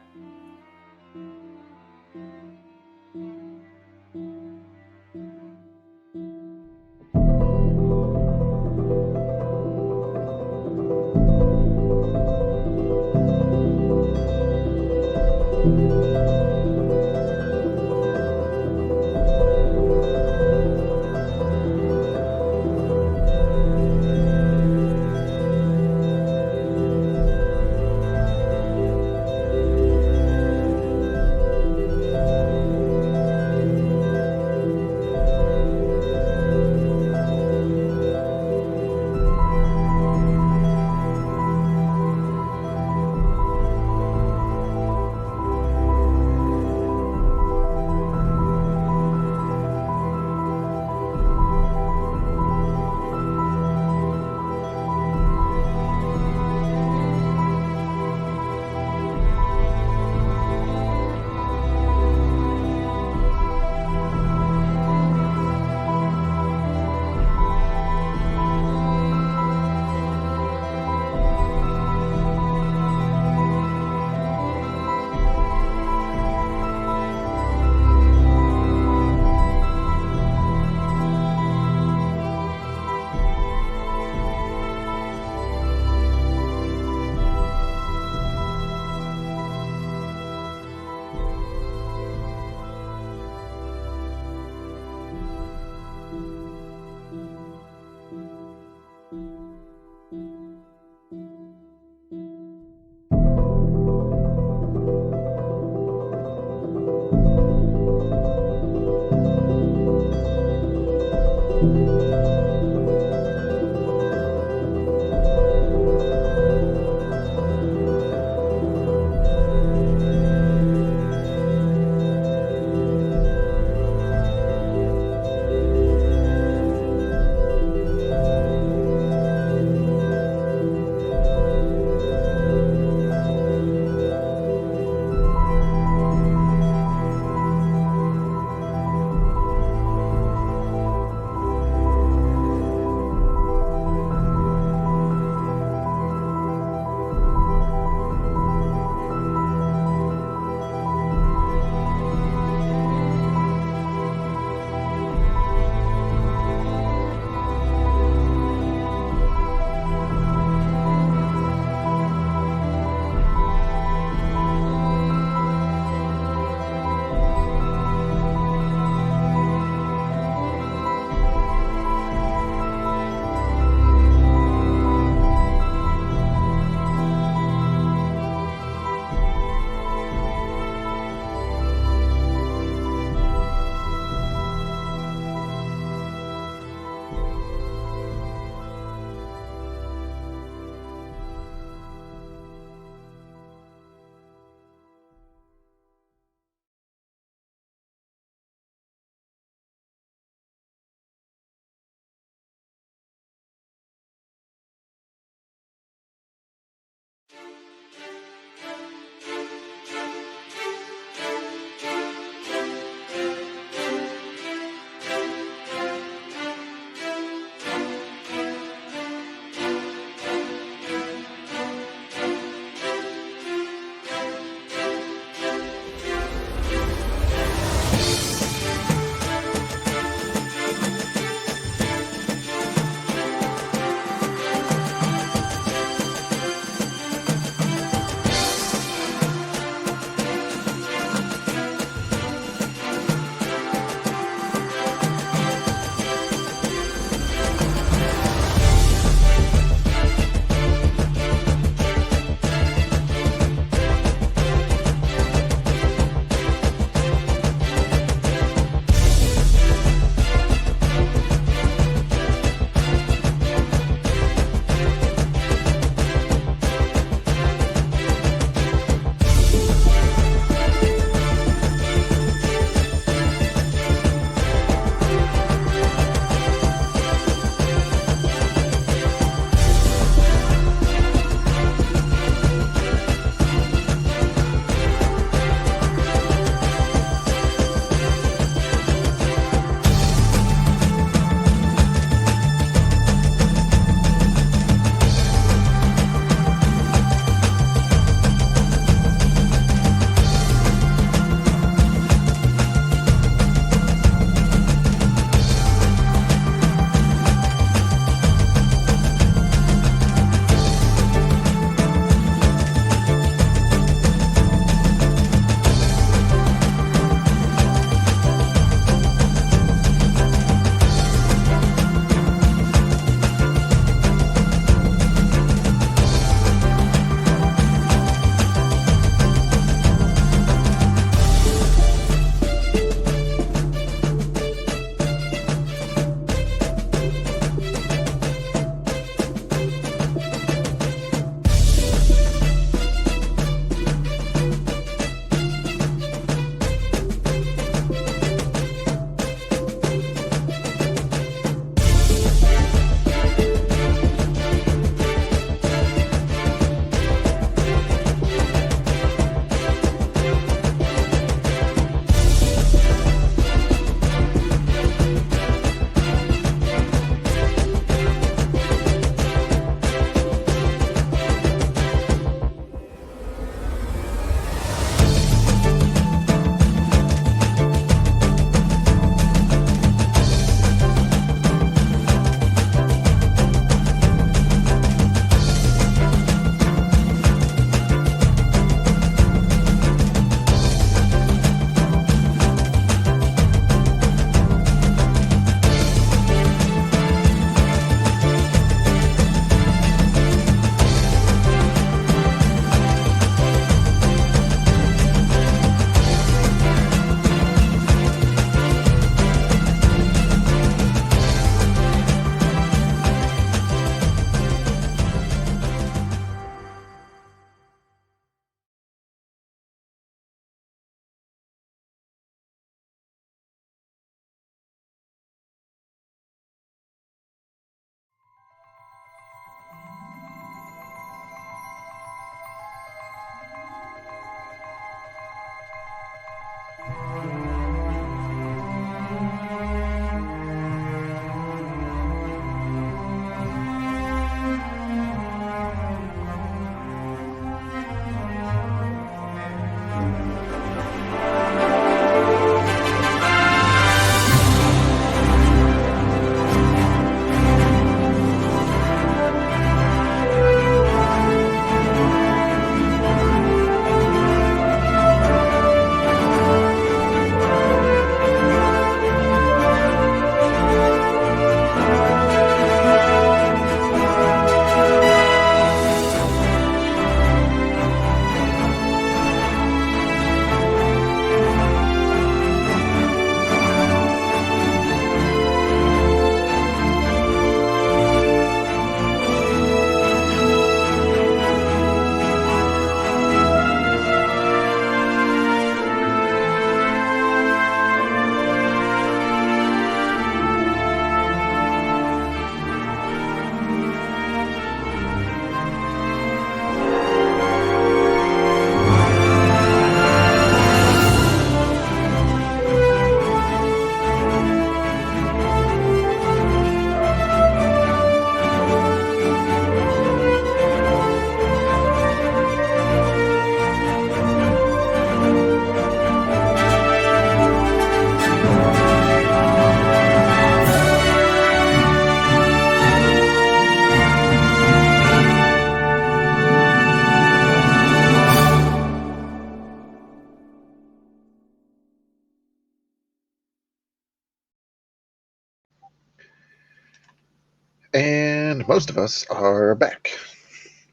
And most of us are back.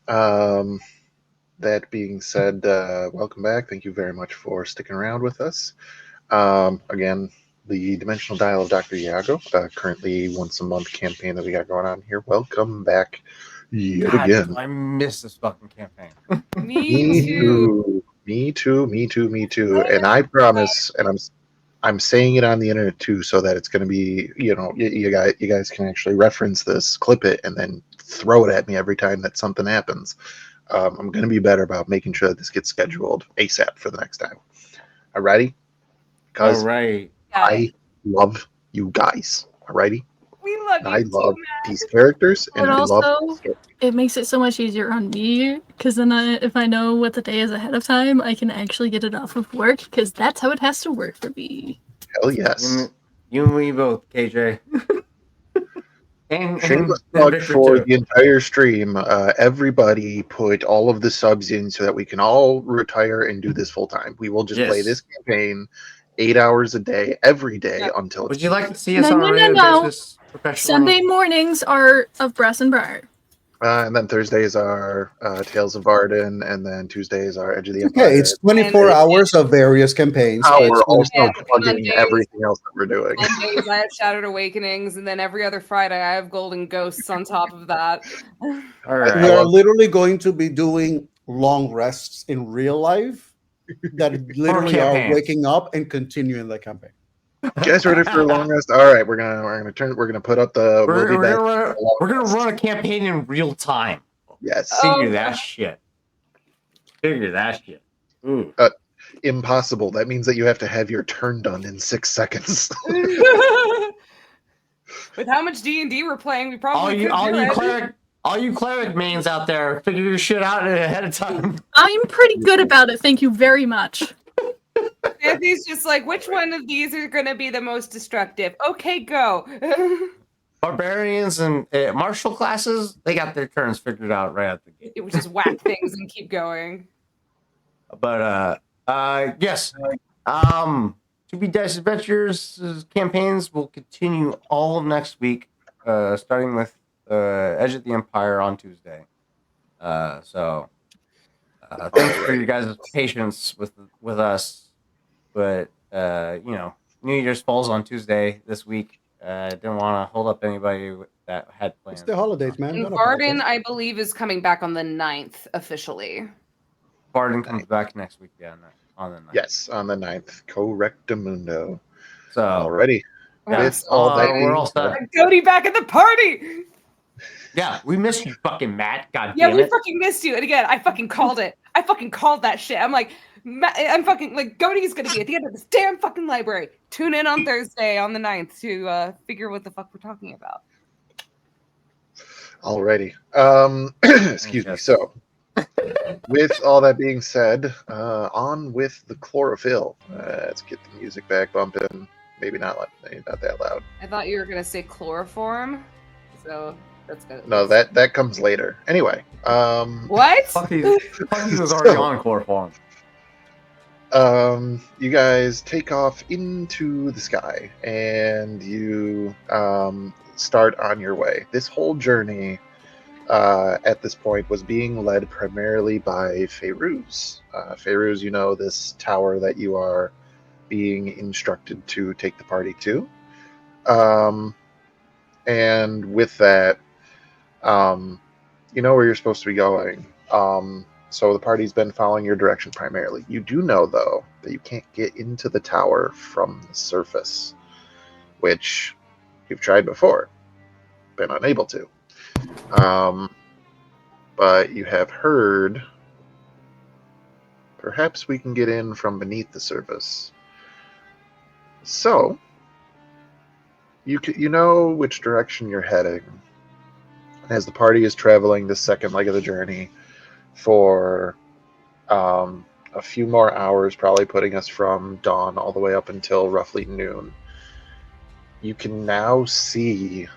That being said, welcome back. Thank you very much for sticking around with us. Again, the Dimensional Dial of Dr. Diago, currently once a month campaign that we got going on here. Welcome back yet God, again. I miss this fucking campaign. Me too. Me too. And I promise, and I'm saying it on the internet too, so that it's going to be, you guys can actually reference this, clip it, and then throw it at me every time that something happens. I'm going to be better about making sure that this gets scheduled ASAP for the next time. Alrighty? All Because right. I love you guys. Alrighty? We love you I too, love Matt. these characters, and But I love also, the story. it makes it so much easier on me because then if I know what the day is ahead of time, I can actually get it off of work because that's how it has to work for me. Hell yes. You and me both, KJ. and Shameless and plug Victor for too. the entire stream. Everybody put all of the subs in so that we can all retire and do this full time. We will just play Yes. this campaign 8 hours a day, every day until it's Would you like to see us No, on no, a no, regular no. basis professionally? Sunday mornings are of Brass and Briar. and then Thursdays are Tales of Varden, and then Tuesdays are Edge of the Okay, Empire. it's 24 And- hours of various campaigns. How but we're also And plugging Mondays- everything else that we're doing. Mondays I have Shattered Awakenings, and then every other Friday I have Golden Ghosts on top of that. All I we right. are love- literally going to be doing long rests in real life that literally are campaigns. waking up and continuing the campaign. You guys ready for a long rest? All right, we're gonna put up the. We'll be back. We're gonna run a campaign in real time. Yes. Figure that shit. Figure that shit. Ooh. Impossible. That means that you have to have your turn done in 6 seconds. With how much D&D we're playing, we all probably you could all you cleric mains out there, figure your shit out ahead of time. I'm pretty good about it, thank you very much. Anthony's just like, which one of these are going to be the most destructive? Okay, go. Barbarians and martial classes, they got their turns figured out right at the gate. It would just whack things and keep going. But yes. To Be Dice Adventures campaigns will continue all of next week, starting with Edge of the Empire on Tuesday. So thanks for your guys' patience with us. But New Year's falls on Tuesday this week. Didn't want to hold up anybody that had plans. It's the holidays, man. And Don't Varden, apologize. I believe, is coming back on the 9th officially. Varden comes back next week, yeah, on the 9th. Yes, on the 9th. Correctamundo. So Already. yeah, With all that we're all being set. Cody back at the party. Yeah, we missed you, fucking Matt. God Yeah, damn we it. fucking missed you. And again, I fucking called it. I fucking called that shit. I'm like, I'm fucking like, Cody's gonna be at the end of this damn fucking library. Tune in on Thursday on the 9th to figure what the fuck we're talking about. Alrighty. Excuse me. Yes. So, with all that being said, on with the chlorophyll. Let's get the music back bumping. Maybe not that loud. I thought you were gonna say chloroform, so that's good. No, that comes later. Anyway, What? Funky was already on chloroform. you guys take off into the sky and you start on your way. This whole journey at this point was being led primarily by Feyruz. Feyruz, this tower that you are being instructed to take the party to. And with that, you know where you're supposed to be going. So the party's been following your direction primarily. You do know, though, that you can't get into the tower from the surface, which you've tried before, been unable to. But you have heard, perhaps we can get in from beneath the surface. So, you know which direction you're heading. As the party is traveling the second leg of the journey for a few more hours, probably putting us from dawn all the way up until roughly noon, you can now see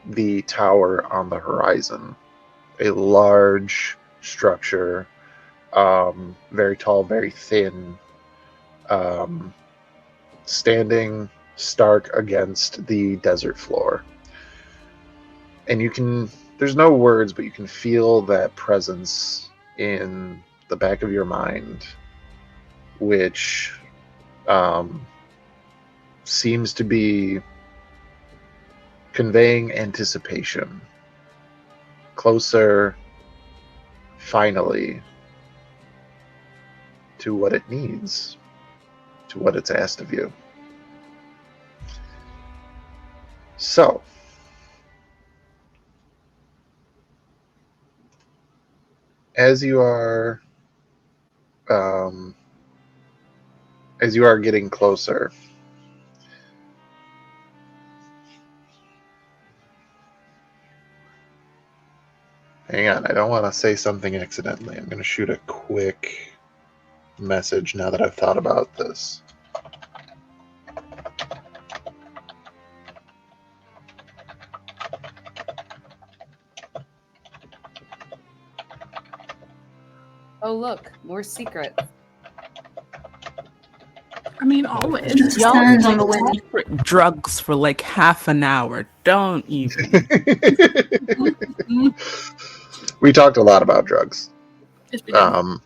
the tower on the horizon. A large structure, very tall, very thin, standing stark against the desert floor. And you can, there's no words, but you can feel that presence in the back of your mind, which seems to be conveying anticipation. Closer, finally, to what it needs, to what it's asked of you. So, as you are getting closer, hang on, I don't want to say something accidentally. I'm going to shoot a quick message now that I've thought about this. Oh, look, more secrets. I mean, always. Y'all Stands on take the wind. secret drugs for like half an hour. Don't even. We talked a lot about drugs. Yes, we did.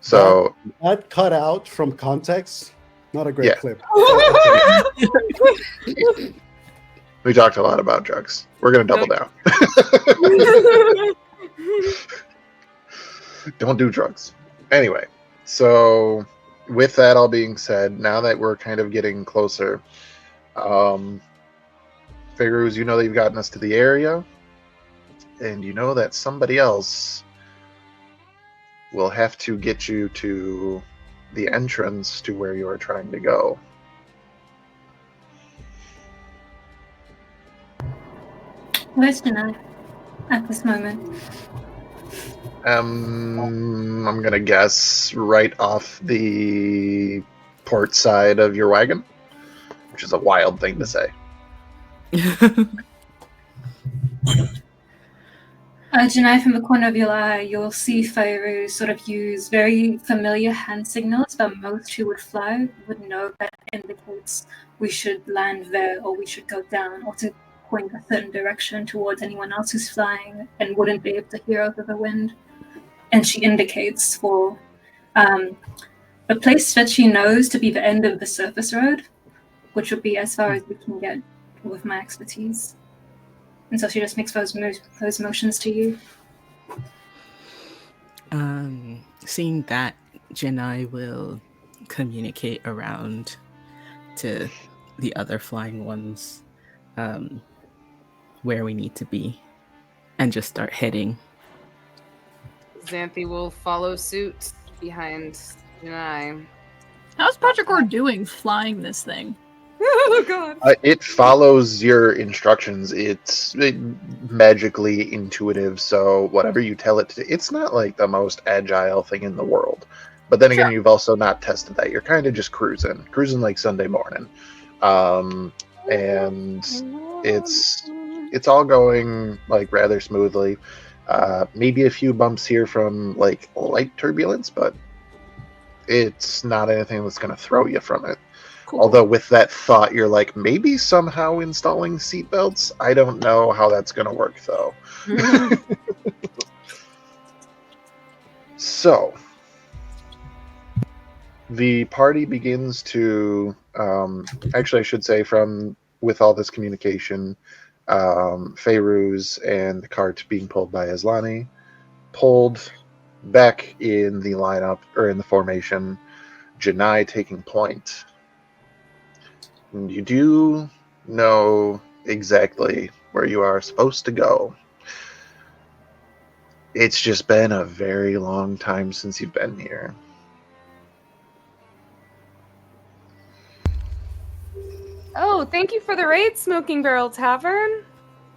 So That cut out from context, not a great Yeah. clip. we talked a lot about drugs. We're going to double down. Don't do drugs. Anyway, so with that all being said, now that we're kind of getting closer, Feyruz, you know that you've gotten us to the area, and you know that somebody else will have to get you to the entrance to where you are trying to go. Where's Janai at this moment? I'm gonna guess right off the port side of your wagon, which is a wild thing to say. Janai, from the corner of your eye, you'll see Feyru sort of use very familiar hand signals, but most who would fly would know that indicates we should land there or we should go down, or to point a certain direction towards anyone else who's flying and wouldn't be able to hear over the wind. And she indicates for a place that she knows to be the end of the surface road, which would be as far as we can get with my expertise. And so she just makes those motions to you. Seeing that, Janai will communicate around to the other flying ones where we need to be and just start heading. Xanthi will follow suit behind Janai. How's Patricor doing flying this thing? Oh god. It follows your instructions. It's magically intuitive, so whatever you tell it to, it's not like the most agile thing in the world. But then again, you've also not tested that. You're kind of just cruising like Sunday morning, and it's all going like rather smoothly. Maybe a few bumps here from like light turbulence, but it's not anything that's going to throw you from it. Cool. Although with that thought, you're like, maybe somehow installing seatbelts? I don't know how that's going to work, though. So, the party begins to, actually, I should say, with all this communication, Feyruz and the cart being pulled by Islani, pulled back in the lineup, or in the formation, Janai taking point. And you do know exactly where you are supposed to go. It's just been a very long time since you've been here. Oh, thank you for the raid, Smoking Barrel Tavern.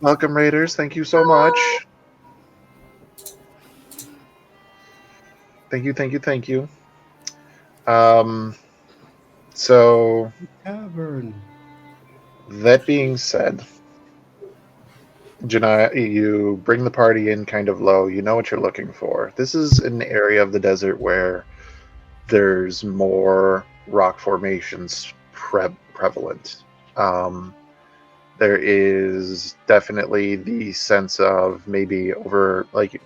Welcome, Raiders. Thank you so much. Thank you. So, Tavern. that being said, Janai, you bring the party in kind of low. You know what you're looking for. This is an area of the desert where there's more rock formations prevalent. There is definitely the sense of maybe over, like,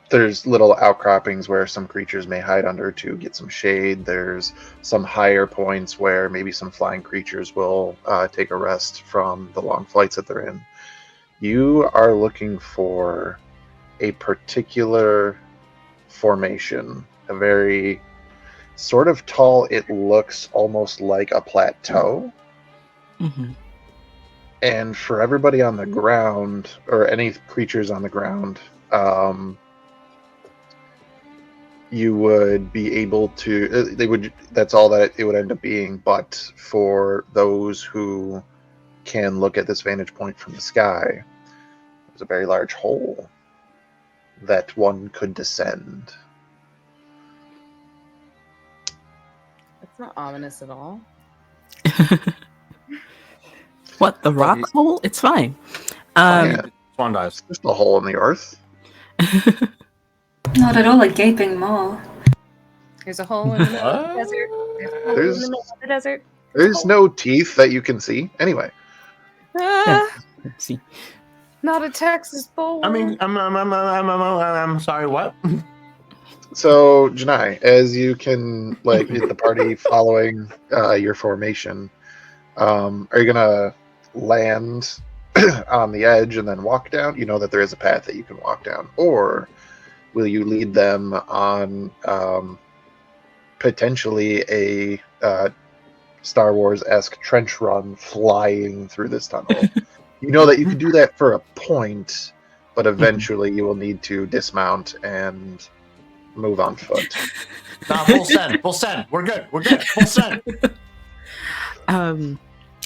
there's little outcroppings where some creatures may hide under to get some shade. There's some higher points where maybe some flying creatures will take a rest from the long flights that they're in. You are looking for a particular formation, a very sort of tall, it looks almost like a plateau. Mm-hmm. And for everybody on the ground, or any creatures on the ground, you would be able to, that's all that it would end up being. But for those who can look at this vantage point from the sky, there's a very large hole that one could descend. It's not ominous at all. What, the rock hole? It's fine. Yeah. Swan dives. It's just a hole in the earth. Not at all a gaping maw. There's a hole in the middle of the desert. There's a hole in the middle of the desert. There's no teeth that you can see. Anyway, Ah, Let's see. not a Texas bull. I mean, I'm sorry, what? so Janai, as you can, like, the party following your formation, are you gonna land on the edge and then walk down? You know that there is a path that you can walk down, or will you lead them on potentially a Star Wars-esque trench run flying through this tunnel? You know that you can do that for a point, but eventually you will need to dismount and move on foot. Nah, full send. Full send. We're good. We're good. Full send.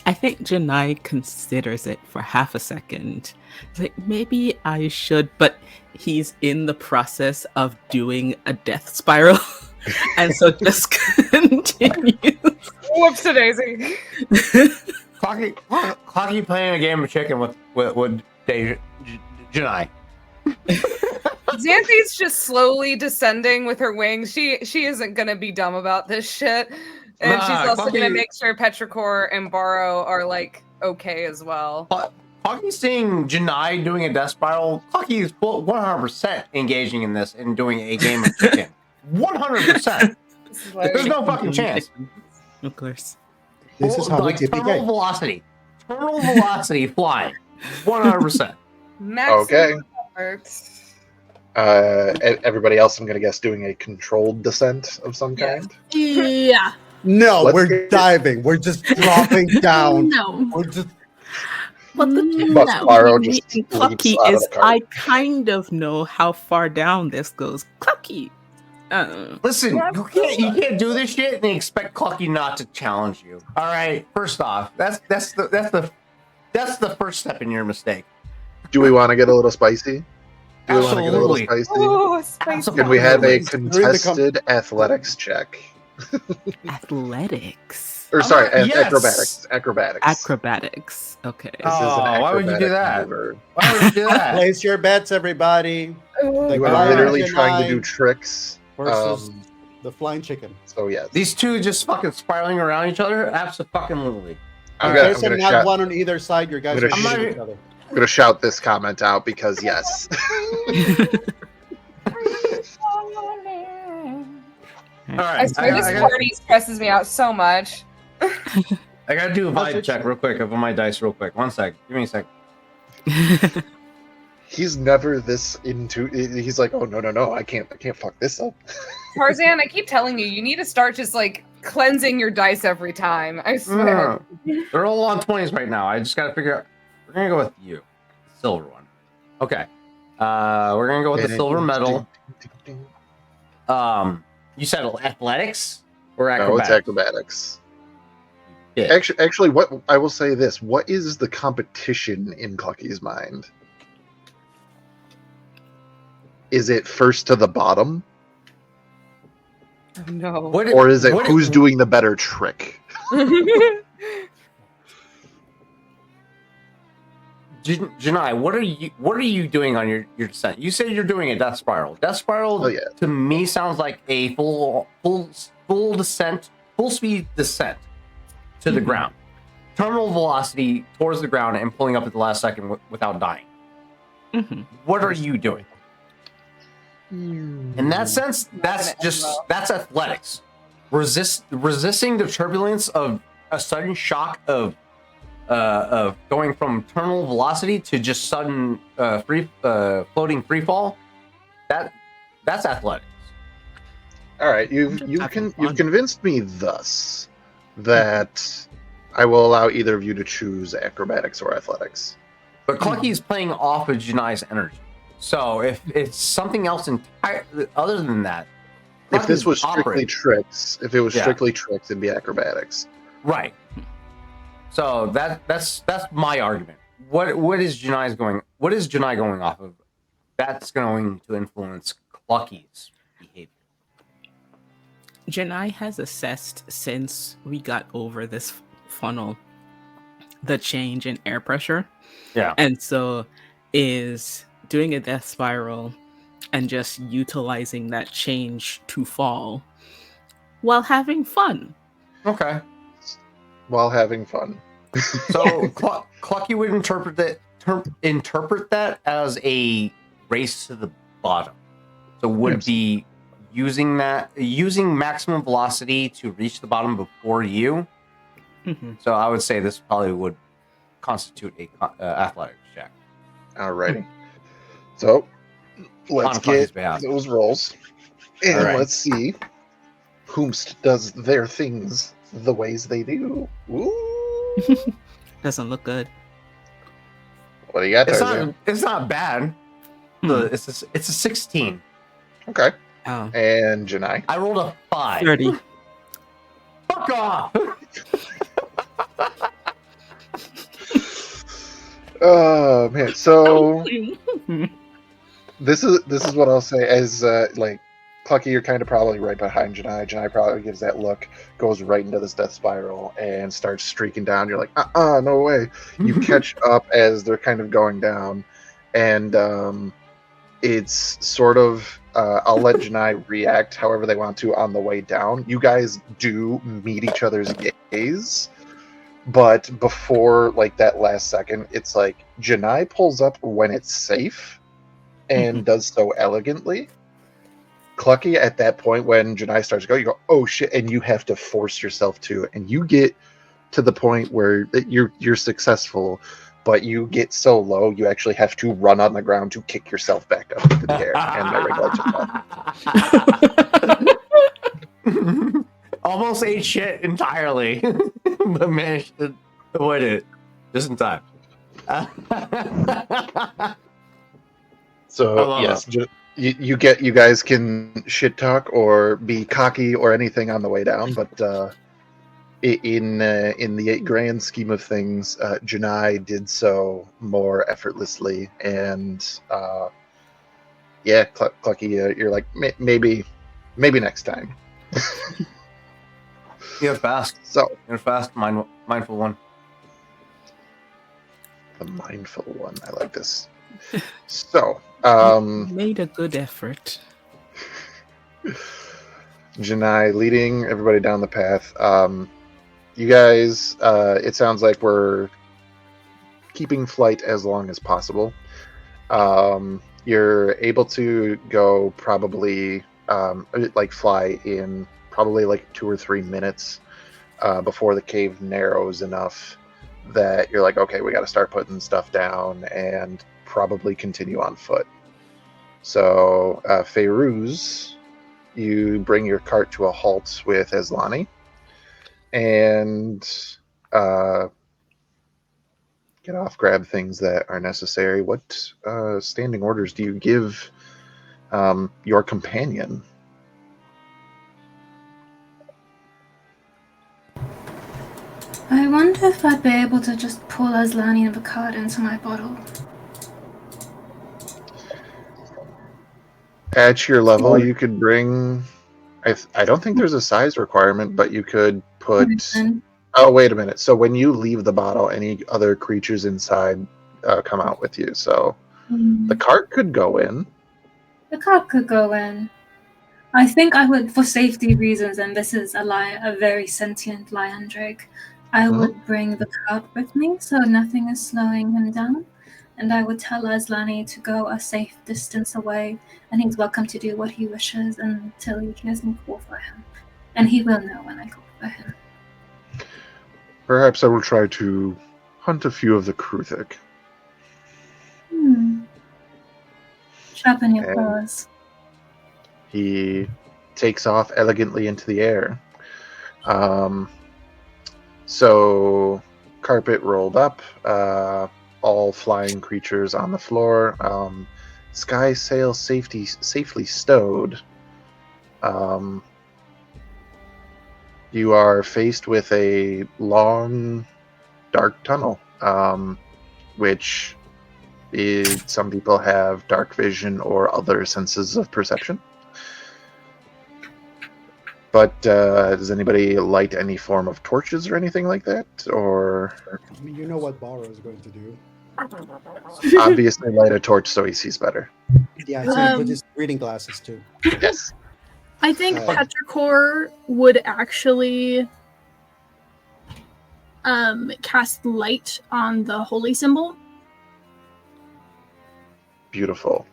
I think Janai considers it for half a second. Like, maybe I should, but he's in the process of doing a death spiral. And so just continues. Whoopsie daisy. Clocky playing a game of chicken with Janai. Xanthi's just slowly descending with her wings. She isn't gonna be dumb about this shit. And she's also gonna make sure Petrichor and Borrow are like okay as well. Clocky's seeing Janai doing a death spiral. Clocky is 100% engaging in this and doing a game of chicken. 100%. There's no fucking chance. Of course. This is how we typically terminal velocity. Terminal velocity flying. 100%. Okay. Effort. Everybody else, I'm going to guess, doing a controlled descent of some kind. Yeah. No, Let's we're get- diving. We're just dropping down. No. We're just But the But no, Spyro me just being leaps Clucky out of is the cart. I kind of know how far down this goes. Clucky. Listen, you can't do this shit and expect Clucky not to challenge you. All right. First off, that's the first step in your mistake. Do we want to get a little spicy? Do we want to get a little Absolutely. spicy? Oh, spicy. Can we have a Absolutely. contested athletics check? Athletics. Or sorry, Yes. acrobatics. Acrobatics. Acrobatics. Okay. This is an Oh, why would you do acrobatic that? maneuver. Why would you do that? place your bets, everybody. Oh, You Like, are Fire literally Jedi trying to do tricks. versus the flying chicken. So yes, These two just fucking spiraling around each other? Absolutely. I'm There's gonna not shout. one on either side. Your guys I'm are gonna shooting shoot- each other. I'm gonna shout this comment out because yes. All I right. swear this party stresses me out so much. I gotta do a How's vibe it- check real quick of my dice real quick. 1 sec. Give me a sec. He's never this into. He's like, oh no, I can't fuck this up. Tarzan, I keep telling you, you need to start just like cleansing your dice every time. I swear. They're all on 20s right now. I just gotta figure out. We're gonna go with you. Silver one. Okay. We're gonna go with the silver medal. You said athletics or acrobatics? No, it's acrobatics. Yeah. Actually, what I will say this: what is the competition in Clucky's mind? Is it first to the bottom, Oh, no. or is it who's doing the better trick? Janai, what are you doing on your descent? You said you're doing a death spiral. Death spiral Oh, yeah. to me sounds like a full descent, full speed descent to the ground. terminal velocity towards the ground and pulling up at the last second without dying. Mhm. What are you doing? In that sense, that's that's athletics. Resisting the turbulence of a sudden shock of going from terminal velocity to just sudden floating free fall. That's athletics. All right, you've convinced me thus that I will allow either of you to choose acrobatics or athletics. But Clucky's playing off of Janai's energy. So if it's something else other than that, If this was strictly operating. tricks, it'd be acrobatics. Right. So that's my argument. What is Janai going off of? That's going to influence Clucky's behavior. Janai has assessed since we got over this funnel the change in air pressure. Yeah. And so is doing a death spiral and just utilizing that change to fall while having fun. Okay. While having fun. So Clucky would interpret that as a race to the bottom. So would be using maximum velocity to reach the bottom before you. Mm-hmm. So I would say this probably would constitute a athletics check. Alrighty. So let's On Clucky's get behalf. those rolls, and Alright. let's see whomst does their things the ways they do. Ooh. Doesn't look good. What do you got, It's Tarzan? not bad. It's a 16. Okay. Oh. And Janai? I rolled a 5. 30. Fuck off! Oh man, so this is what I'll say as like Clucky, you're kind of probably right behind Janai. Janai probably gives that look, goes right into this death spiral, and starts streaking down. You're like, no way. You catch up as they're kind of going down, and it's sort of I'll let Janai react however they want to on the way down. You guys do meet each other's gaze. But before like that last second, it's like Janai pulls up when it's safe and does so elegantly. Clucky at that point when Janai starts to go, you go, oh shit, and you have to force yourself to, and you get to the point where you're successful, but you get so low you actually have to run on the ground to kick yourself back up into the air, and everybody Almost ate shit entirely, but managed to avoid it just in time. So yes, you guys can shit talk or be cocky or anything on the way down, but in the grand scheme of things, Janai did so more effortlessly, and Clucky, you're like maybe next time. You're fast. So you're fast, mindful one. The mindful one. I like this. So, You made a good effort. Janai leading everybody down the path. You guys, it sounds like we're keeping flight as long as possible. You're able to go probably fly in probably like 2 or 3 minutes before the cave narrows enough that you're like, okay, we got to start putting stuff down and probably continue on foot. So, Feyruz, you bring your cart to a halt with Eslani, and get off, grab things that are necessary. What standing orders do you give your companion? I wonder if I'd be able to just pull Aslani of a card into my bottle. At your level, you could bring... I don't think there's a size requirement, but you could put... Oh, wait a minute. So when you leave the bottle, any other creatures inside come out with you. So the cart could go in. The cart could go in. I think I would, for safety reasons, and this is a very sentient lion drake, I would bring the cart with me so nothing is slowing him down, and I would tell Aslani to go a safe distance away, and he's welcome to do what he wishes until he hears me call for him. And he will know when I call for him. Perhaps I will try to hunt a few of the Kruthic. Sharpen your And claws. he takes off elegantly into the air. So, carpet rolled up, all flying creatures on the floor, sky sail safely stowed. You are faced with a long, dark tunnel, which some people have dark vision or other senses of perception. But does anybody light any form of torches or anything like that? Or I mean, you know what Barrow is going to do. obviously light a torch so he sees better. Yeah, so he put his reading glasses too. Yes. I think Petrichor would actually cast light on the holy symbol. Beautiful.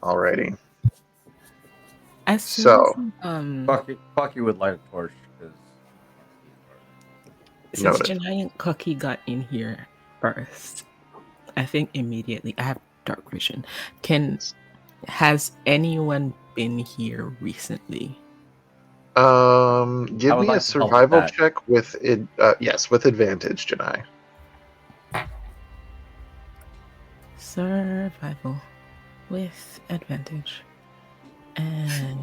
Alrighty. As So, soon as, Bucky would light a torch. since Noted. Janai and Cookie got in here first, I think immediately I have dark vision. Has anyone been here recently? Give I would me a like to help survival with that. check with it. Yes, with advantage, Janai. Survival with advantage. And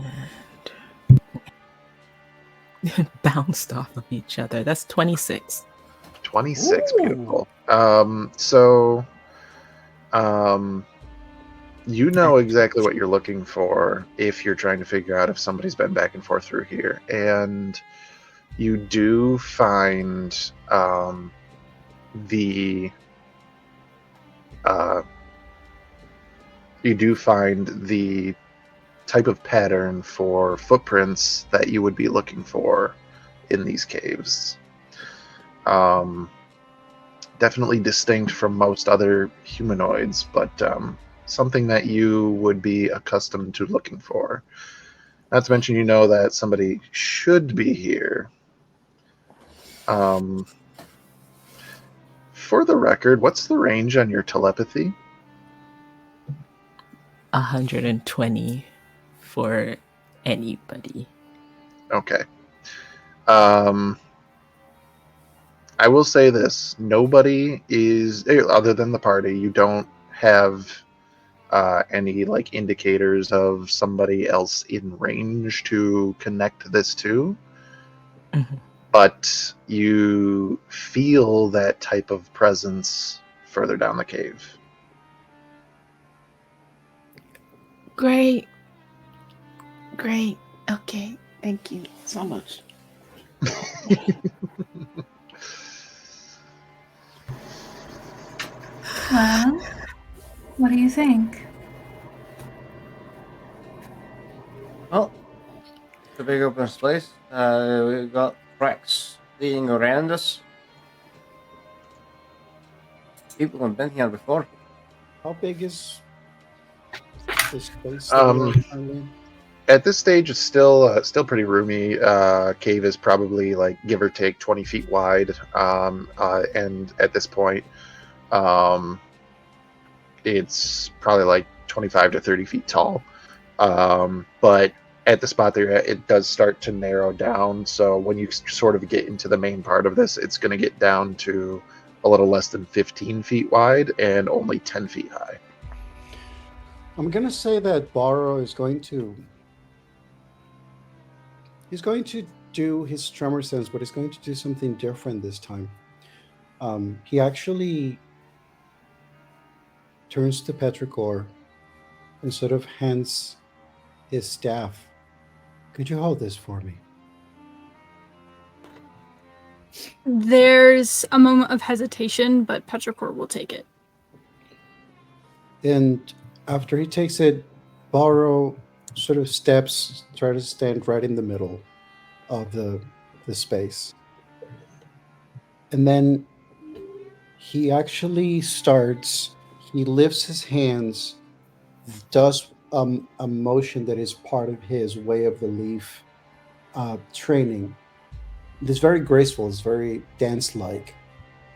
bounced off of each other. That's 26. 26, Ooh. beautiful. You know exactly what you're looking for if you're trying to figure out if somebody's been back and forth through here. And you do find the type of pattern for footprints that you would be looking for in these caves. Definitely distinct from most other humanoids, but something that you would be accustomed to looking for. Not to mention, you know that somebody should be here. For the record, what's the range on your telepathy? 120 for anybody. Okay. I will say this: nobody is, other than the party. You don't have any like indicators of somebody else in range to connect this to. Mhm. But you feel that type of presence further down the cave. Great. Okay. Thank you so much. Well, what do you think? Well, it's a big open space. We've got tracks leading around us. People have been here before. How big is this space that we are currently in? At this stage, it's still pretty roomy. Cave is probably like give or take 20 feet wide, and at this point, it's probably like 25 to 30 feet tall. But at the spot there, it does start to narrow down. So when you sort of get into the main part of this, it's going to get down to a little less than 15 feet wide and only 10 feet high. I'm gonna say that Barrow is going to. He's going to do his tremor sense, but he's going to do something different this time. He actually turns to Petrichor and sort of hands his staff. Could you hold this for me? There's a moment of hesitation, but Petrichor will take it. And after he takes it, Barrow sort of tries to stand right in the middle of the space. And then he actually starts, he lifts his hands, does a motion that is part of his way of the leaf training. It's very graceful, it's very dance like.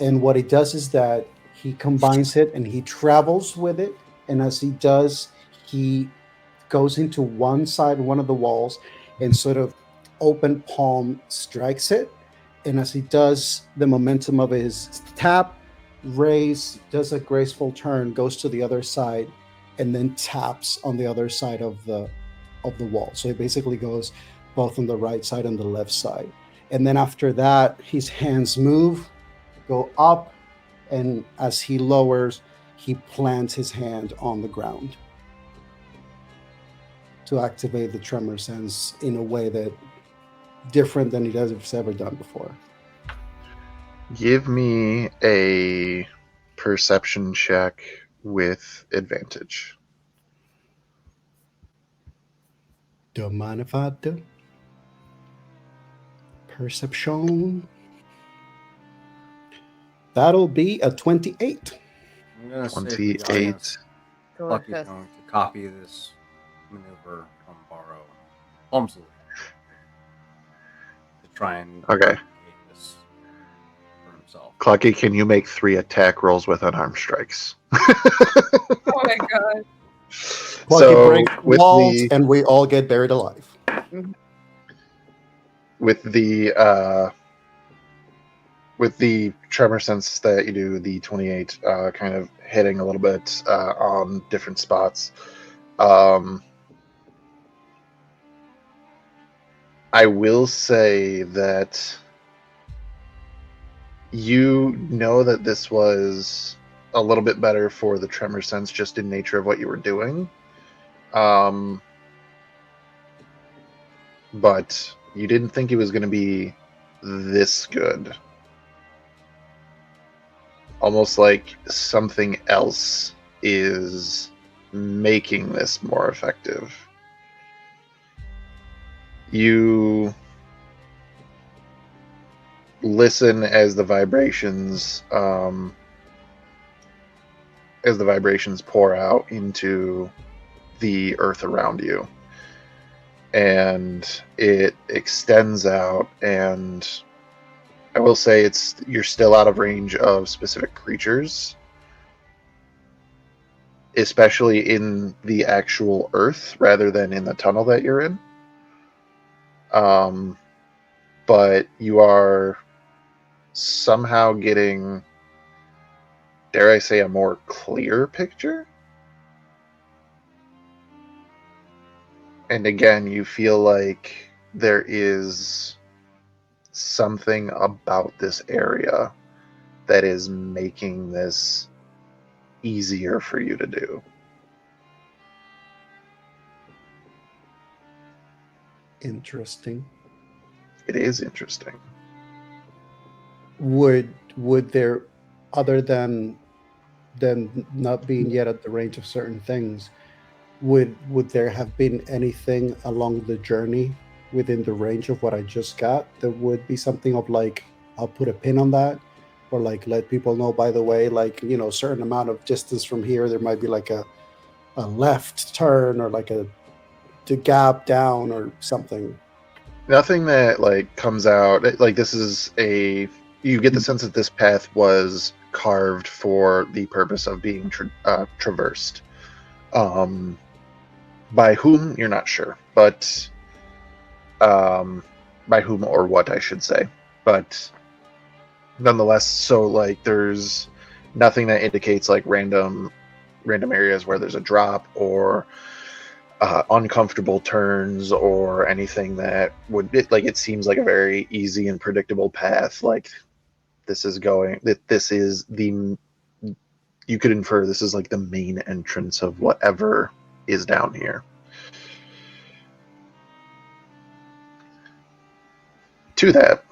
And what he does is that he combines it and he travels with it. And as he does, he goes into one side, one of the walls, and sort of open palm strikes it. And as he does, the momentum of his tap, raise, does a graceful turn, goes to the other side, and then taps on the other side of the wall. So he basically goes both on the right side and the left side. And then after that, his hands move, go up, and as he lowers, he plants his hand on the ground to activate the tremor sense in a way that different than he has ever done before. Give me a perception check with advantage. Don't mind if I do. Perception. That'll be a 28. I'm gonna say for the 28. audience, Lucky's Delicious. going to copy this maneuver from Borrow clumsily to try and Okay. create this for himself. Clucky, can you make 3 attack rolls with unarmed strikes? Oh my god. Plucky break with walls, the and we all get buried alive. with the tremor sense that you do, the 28 kind of hitting a little bit on different spots. I will say that you know that this was a little bit better for the tremor sense just in nature of what you were doing. But you didn't think it was going to be this good. Almost like something else is making this more effective. You listen as the vibrations pour out into the earth around you, and it extends out. And I will say you're still out of range of specific creatures, especially in the actual earth rather than in the tunnel that you're in. But you are somehow getting, dare I say, a more clear picture. And again, you feel like there is something about this area that is making this easier for you to do. Interesting. It is interesting. Would there, other than not being yet at the range of certain things, would there have been anything along the journey within the range of what I just got that would be something of like, I'll put a pin on that, or like let people know, by the way, like, you know, certain amount of distance from here there might be like a left turn, or like a gap down or something. Nothing that like comes out like this is you get the sense that this path was carved for the purpose of being traversed. By whom, you're not sure, but by whom or what, I should say. But nonetheless, so like there's nothing that indicates like random areas where there's a drop or uncomfortable turns or anything that would like, it seems like a very easy and predictable path. Like this is the, you could infer this is like the main entrance of whatever is down here. To that,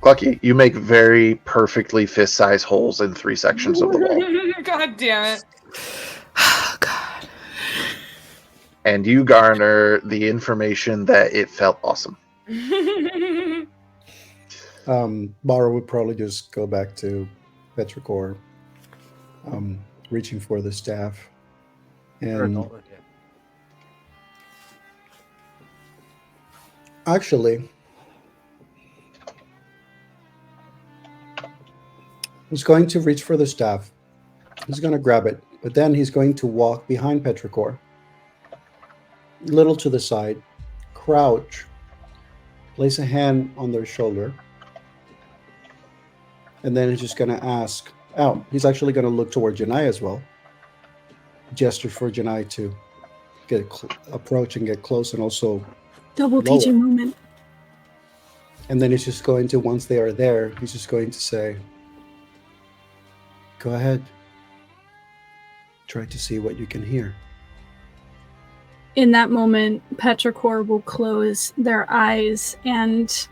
Lucky, you make very perfectly fist-sized holes in 3 sections of the wall. God damn it. Oh, God. And you garner the information that it felt awesome. Baro would probably just go back to Petrichor, reaching for the staff. Or And adulthood, yeah. actually, he's going to reach for the staff. He's going to grab it, but then he's going to walk behind Petrichor, a little to the side, crouch, place a hand on their shoulder, and then he's just going to ask. Oh, he's actually going to look toward Janai as well. Gesture for Janai to approach and get close, and also Double lower. teaching moment. And then he's just going to, once they are there, he's just going to say, "Go ahead. Try to see what you can hear." In that moment, Petrichor will close their eyes, and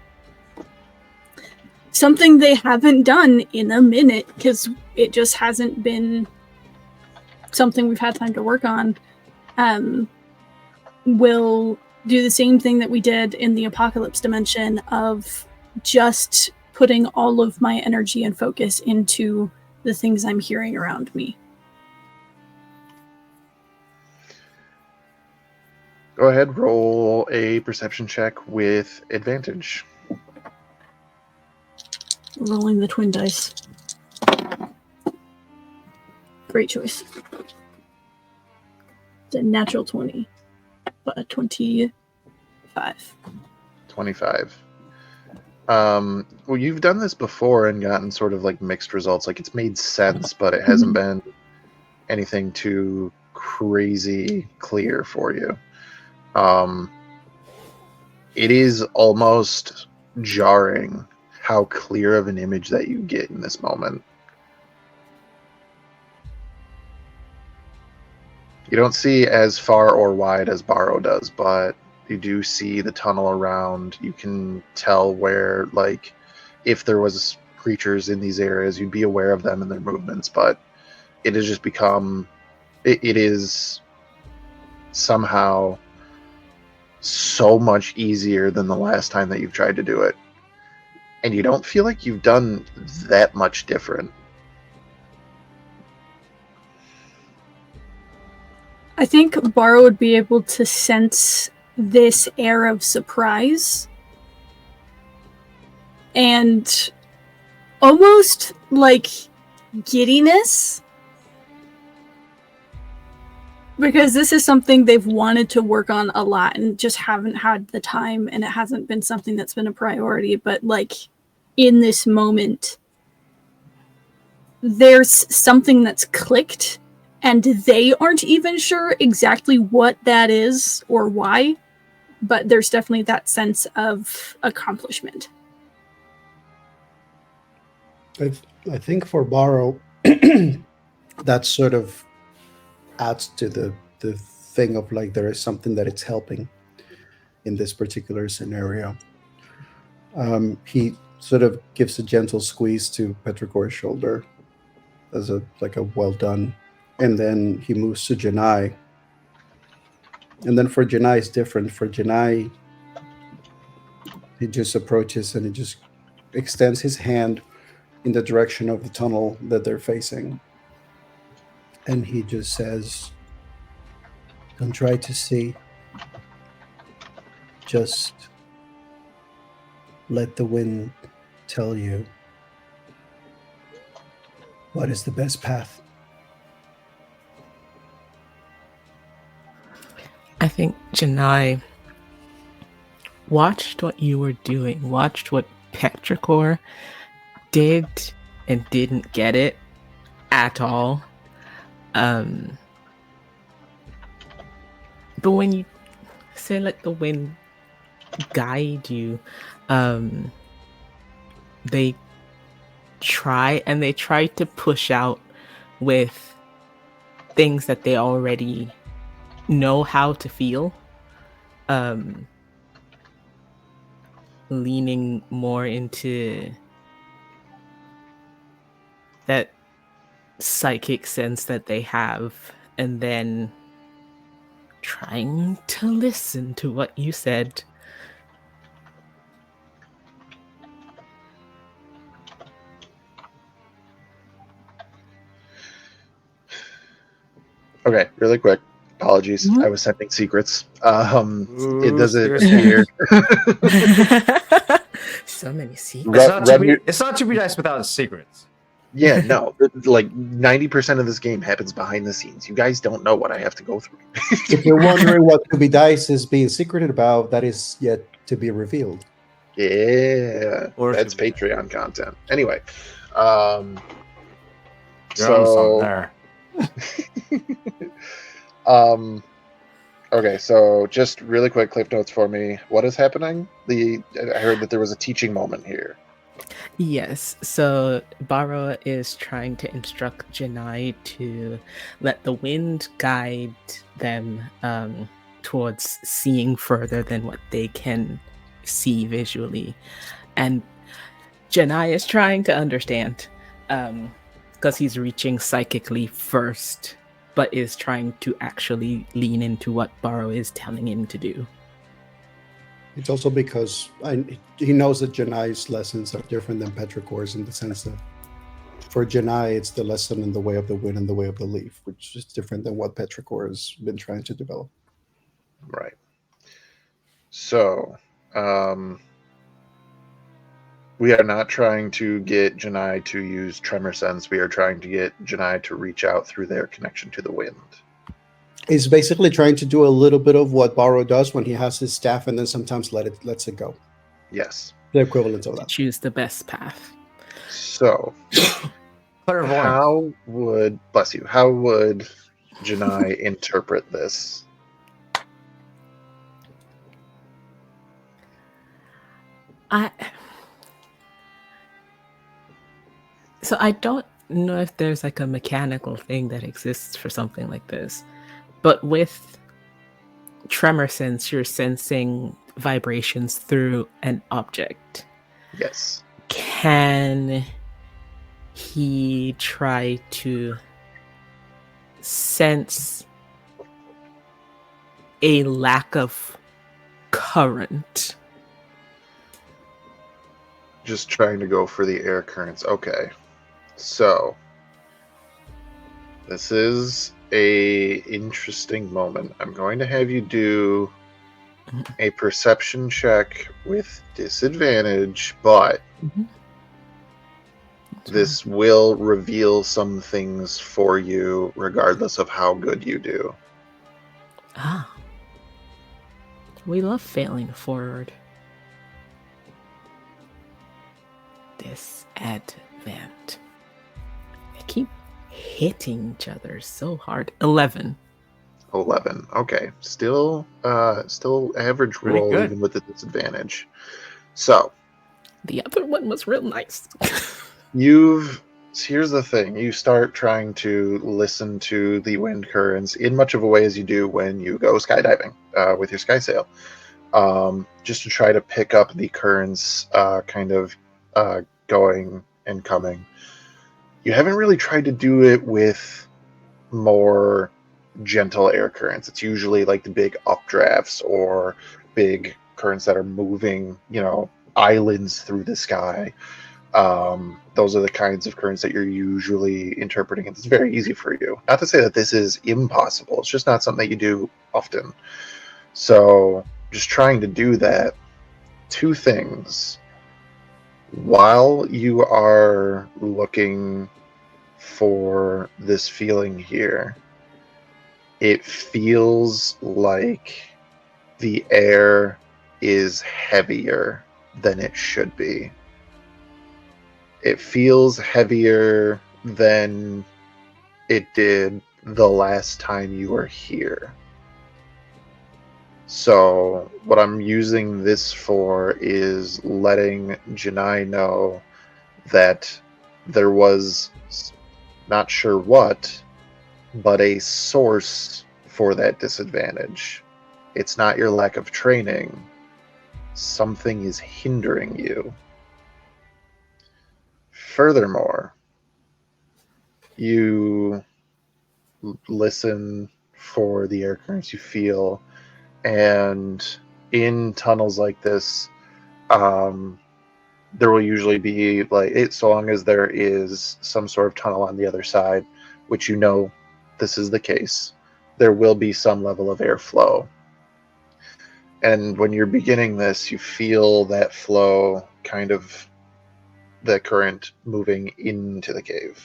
something they haven't done in a minute, because it just hasn't been something we've had time to work on, will do the same thing that we did in the Apocalypse dimension of just putting all of my energy and focus into the things I'm hearing around me. Go ahead, roll a perception check with advantage. Rolling the twin dice. Great choice. It's a natural 20. But a 25. 25. Well, you've done this before and gotten sort of like mixed results. Like it's made sense, but it hasn't been anything too crazy clear for you. It is almost jarring how clear of an image that you get in this moment. You don't see as far or wide as Baro does, but you do see the tunnel around. You can tell where, like, if there was creatures in these areas, you'd be aware of them and their movements, but it has just become, it is somehow so much easier than the last time that you've tried to do it. And you don't feel like you've done that much different. I think Baro would be able to sense this air of surprise and almost like giddiness, because this is something they've wanted to work on a lot and just haven't had the time, and it hasn't been something that's been a priority. But like in this moment, there's something that's clicked, and they aren't even sure exactly what that is or why, but there's definitely that sense of accomplishment. I think for Baro, that sort of adds to the thing of like there is something that it's helping in this particular scenario. He sort of gives a gentle squeeze to Petrichor's shoulder as a well done, and then he moves to Janai. And then for Janai, it's different. For Janai, he just approaches and he just extends his hand in the direction of the tunnel that they're facing. And he just says, "Don't try to see. Just let the wind tell you what is the best path." I think Janai watched what you were doing, watched what Petrichor did and didn't get it at all. But when you say let the wind guide you, they try to push out with things that they already know how to feel, leaning more into that psychic sense that they have, and then trying to listen to what you said. Okay, really quick. Apologies. Mhm. I was sending secrets. It does it secret here. So many secrets. It's not 2B Dice without secrets. Yeah, no. Like 90% of this game happens behind the scenes. You guys don't know what I have to go through. If you're wondering what To Be Dice is being secreted about, that is yet to be revealed. Yeah, Or that's 2B Dice. Patreon content. Anyway, You're on something so there. okay, so just really quick clip notes for me. What is happening? I heard that there was a teaching moment here. Yes, so Baro is trying to instruct Janai to let the wind guide them towards seeing further than what they can see visually. And Janai is trying to understand because he's reaching psychically first, but is trying to actually lean into what Baro is telling him to do. It's also because he knows that Janai's lessons are different than Petrichor's in the sense that for Janai, it's the lesson in the way of the wind and the way of the leaf, which is different than what Petrichor has been trying to develop. Right. So, we are not trying to get Janai to use tremor sense. We are trying to get Janai to reach out through their connection to the wind. He's basically trying to do a little bit of what Baro does when he has his staff and then sometimes lets it go. Yes. The equivalent of that. Choose the best path. So, Clairvoyance. how would Janai interpret this? So I don't know if there's like a mechanical thing that exists for something like this, but with tremor sense, you're sensing vibrations through an object. Yes. Can he try to sense a lack of current? Just trying to go for the air currents. Okay. So, this is a interesting moment. I'm going to have you do a perception check with disadvantage, but this will reveal some things for you regardless of how good you do. Ah. We love failing forward. Disadvantage. They keep hitting each other so hard. 11. 11. Okay. Still average Pretty roll good. even with the disadvantage. So, The other one was real nice. here's the thing. You start trying to listen to the wind currents in much of a way as you do when you go skydiving with your sky sail. Just to try to pick up the currents kind of going and coming. You haven't really tried to do it with more gentle air currents. It's usually like the big updrafts or big currents that are moving, islands through the sky. Those are the kinds of currents that you're usually interpreting. It's very easy for you. Not to say that this is impossible. It's just not something that you do often. So just trying to do that. Two things. While you are looking for this feeling here, it feels like the air is heavier than it should be. It feels heavier than it did the last time you were here. So what I'm using this for is letting Janai know that there was, not sure what, but a source for that disadvantage. It's not your lack of training. Something is hindering you. Furthermore, you listen for the air currents you feel, and in tunnels like this, there will usually be so long as there is some sort of tunnel on the other side, which this is the case. there will be some level of airflow. And when you're beginning this, you feel that flow, kind of the current moving into the cave,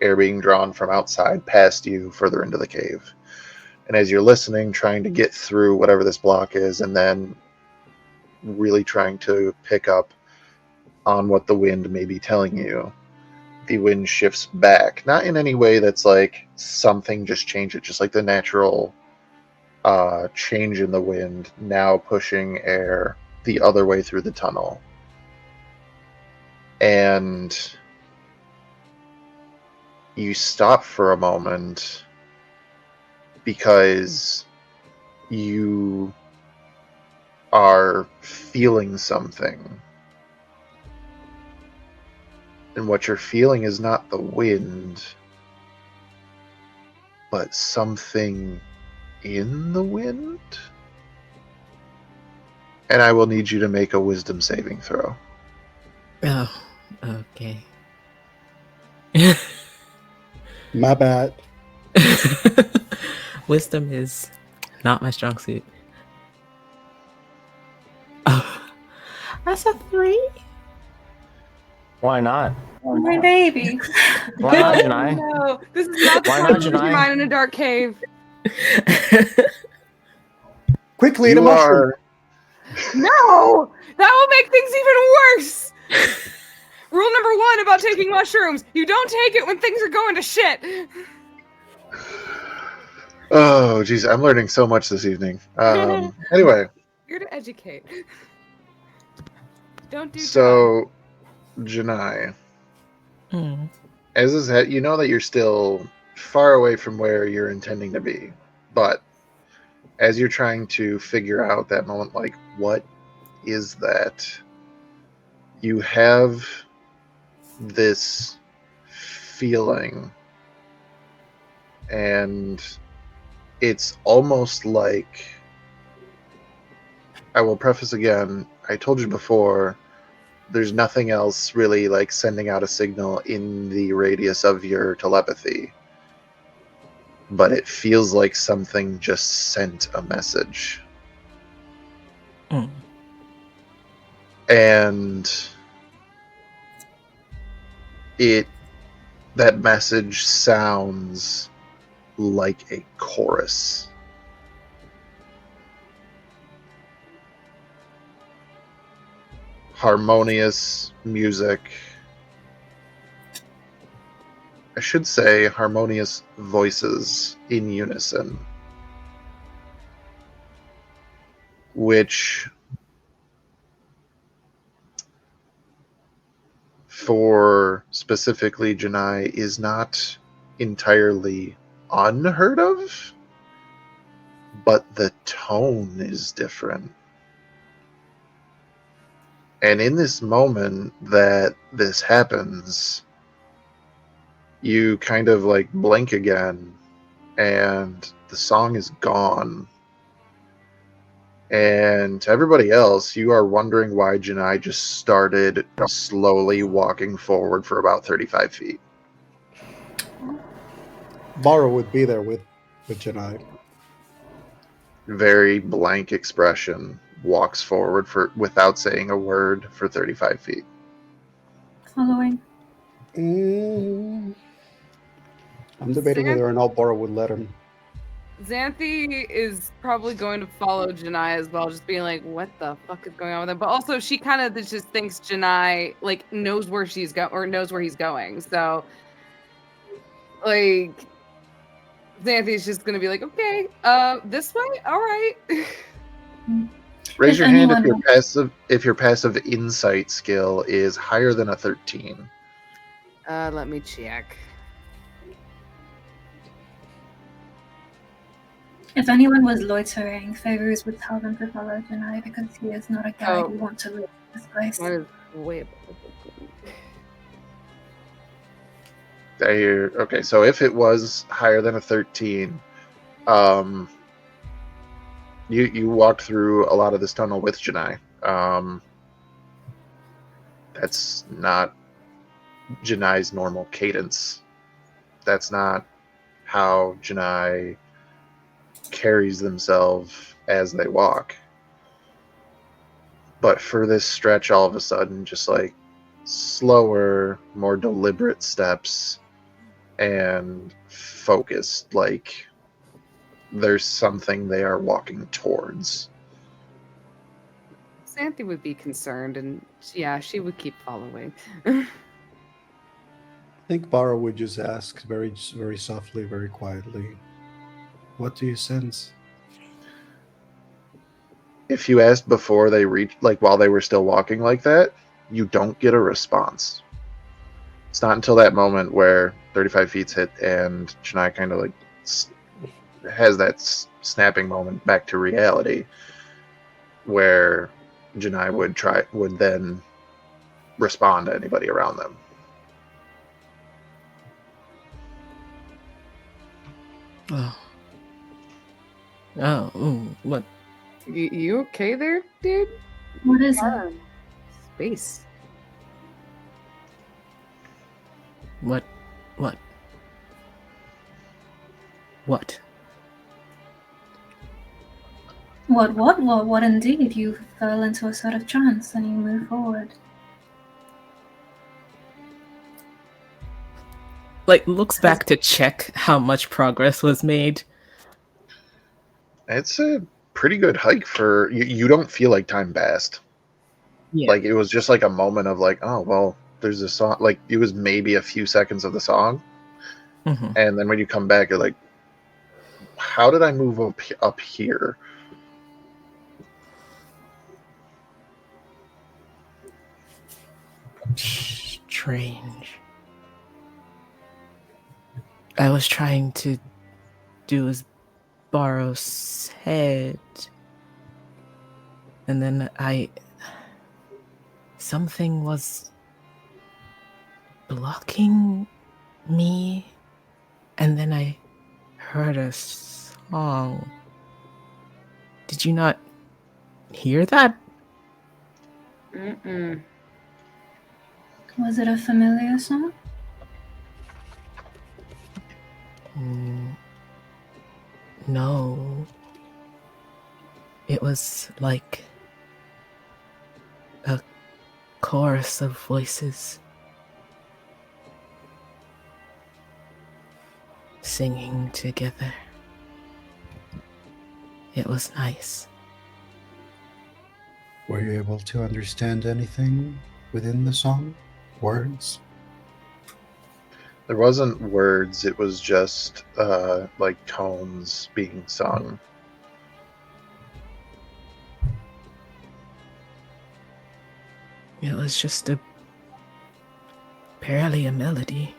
air being drawn from outside past you further into the cave. And as you're listening, trying to get through whatever this block is, and then really trying to pick up on what the wind may be telling you, the wind shifts back. Not in any way that's like something just changed it, just like the natural change in the wind, now pushing air the other way through the tunnel. And you stop for a moment because you are feeling something. And what you're feeling is not the wind, but something in the wind. And I will need you to make a wisdom saving throw. Oh, okay. My bad. Wisdom is not my strong suit. Oh, that's a 3. Why not? My baby. Why not, Janai? No, this is not the Why time not, to be Janai? mine in a dark cave. Quickly, eat a You mushroom. are No, that will make things even worse. Rule number 1 about taking mushrooms: you don't take it when things are going to shit. Oh, geez, I'm learning so much this evening. Anyway, You're to educate. Don't do drugs. so Janai, Mm. as is that, you know that you're still far away from where you're intending to be, but as you're trying to figure out that moment, like, what is that? You have this feeling, and it's almost like, I will preface again, I told you before, there's nothing else really like sending out a signal in the radius of your telepathy, but it feels like something just sent a message. Mm. And that message sounds like a chorus. Harmonious music. I should say harmonious voices in unison. Which, for specifically Janai, is not entirely unheard of, but the tone is different. And in this moment that this happens, you kind of like blink again, and the song is gone. And to everybody else, you are wondering why Janai just started slowly walking forward for about 35 feet. Borrow would be there with Janai. Very blank expression, walks forward for without saying a word for 35 feet. Following. I'm debating whether or not Borrow would let him. Xanthi is probably going to follow Janai as well, just being like, what the fuck is going on with him? But also, she kind of just thinks Janai, like, knows where she's going, or knows where he's going. So, like, Xanthi's just going to be like, okay, this way? All right. Raise If your hand anyone- if your passive insight skill is higher than a 13. Let me check. If anyone was loitering, Fairuz would tell them to follow Janai because he is not a guide Oh. we want to live in this place. Mine is way above. I hear. Okay, so if it was higher than a 13, you walked through a lot of this tunnel with Janai. That's not Janai's normal cadence. That's not how Janai carries themselves as they walk. But for this stretch, all of a sudden, just like slower, more deliberate steps and focused, like there's something they are walking towards. Xanthi would be concerned, and yeah, she would keep following. I think Bara would just ask very, very softly, very quietly, "What do you sense?" If you asked before they reached, like while they were still walking like that, you don't get a response. It's not until that moment where 35 feet's hit and Chennai kind of like has that snapping moment back to reality where Janai would then respond to anybody around them. Oh. Oh, what? You okay there, dude? What is it? Space. What? What? What? What indeed? You fell into a sort of trance and you move forward. Like, looks back to check how much progress was made. It's a pretty good hike for you. You don't feel like time passed. Yeah. Like it was just like a moment of like, oh well, there's a song. Like it was maybe a few seconds of the song, Mm-hmm. and then when you come back, you're like, how did I move up here? Strange. I was trying to do as Barrow said, and then something was blocking me, and then I heard a song. Did you not hear that? Mm-mm. Was it a familiar song? No. It was like a chorus of voices singing together. It was nice. Were you able to understand anything within the song? Words? There wasn't words. It was just like tones being sung. It was just barely a melody.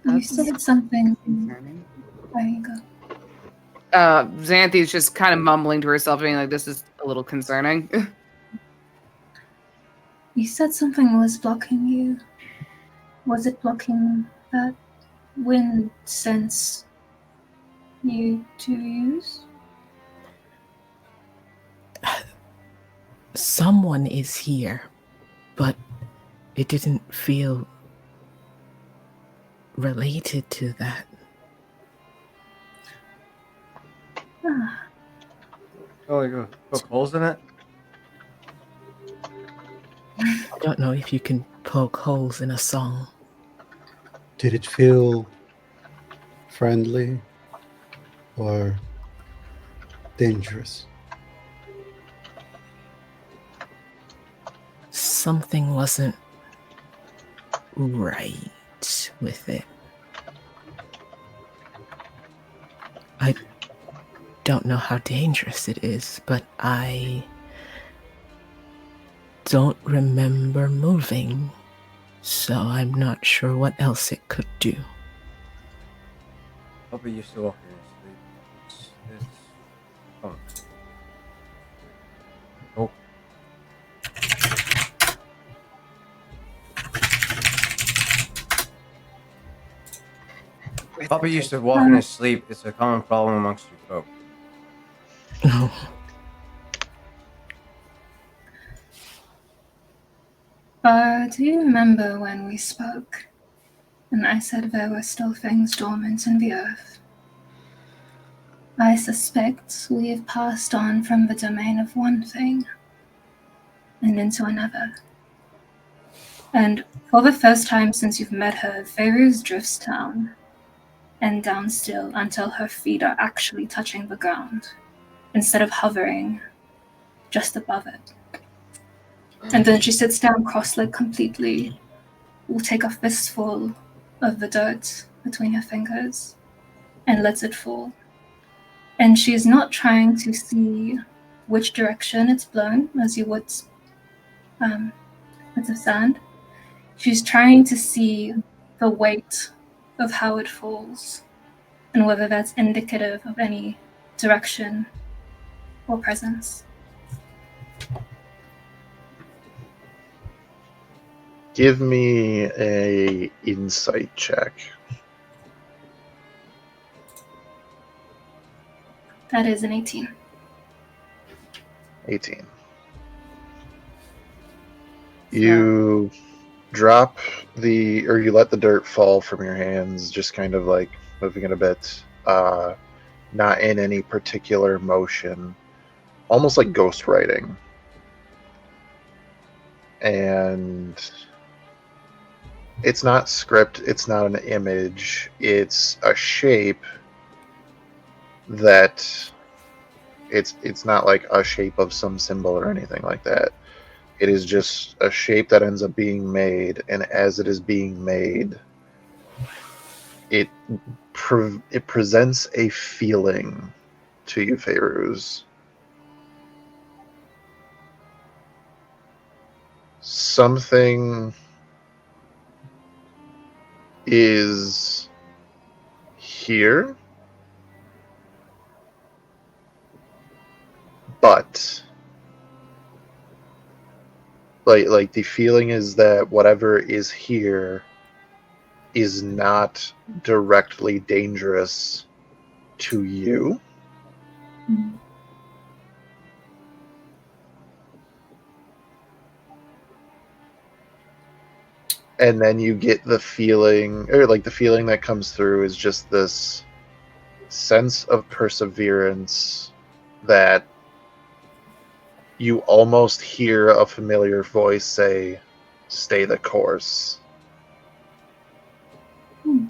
You said something. Concerning. There you go. Xanthi's just kind of mumbling to herself, being like, "This is a little concerning." You said something was blocking you. Was it blocking that wind sense you to use? Someone is here, but it didn't feel related to that. Ah, Oh, you poke holes in it? I don't know if you can poke holes in a song. Did it feel friendly or dangerous? Something wasn't right with it. I don't know how dangerous it is, but I don't remember moving, so I'm not sure what else it could do. Hope you used to walk in your sleep. It's oh. Oh. Papa used to walk in his sleep. It's a common problem amongst you folk. No. do you remember when we spoke? and I said there were still things dormant in the earth. I suspect we have passed on from the domain of one thing and into another. And for the first time since you've met her, Feyruz drifts down and down still until her feet are actually touching the ground instead of hovering just above it. And then she sits down cross-legged completely, will take a fistful of the dirt between her fingers and lets it fall. And she is not trying to see which direction it's blown, as you would with the sand. She's trying to see the weight of how it falls and whether that's indicative of any direction or presence. Give me a insight check. That is an 18. 18. You drop you let the dirt fall from your hands, just kind of like moving it a bit, not in any particular motion, almost like ghost writing. And it's not script, it's not an image, it's a shape that it's not like a shape of some symbol or anything like that. It is just a shape that ends up being made, and as it is being made, it presents a feeling to you, Feyruz. Something is here, but like the feeling is that whatever is here is not directly dangerous to you. Mm. And then you get the feeling, or like the feeling that comes through is just this sense of perseverance that you almost hear a familiar voice say, "Stay the course." Hmm.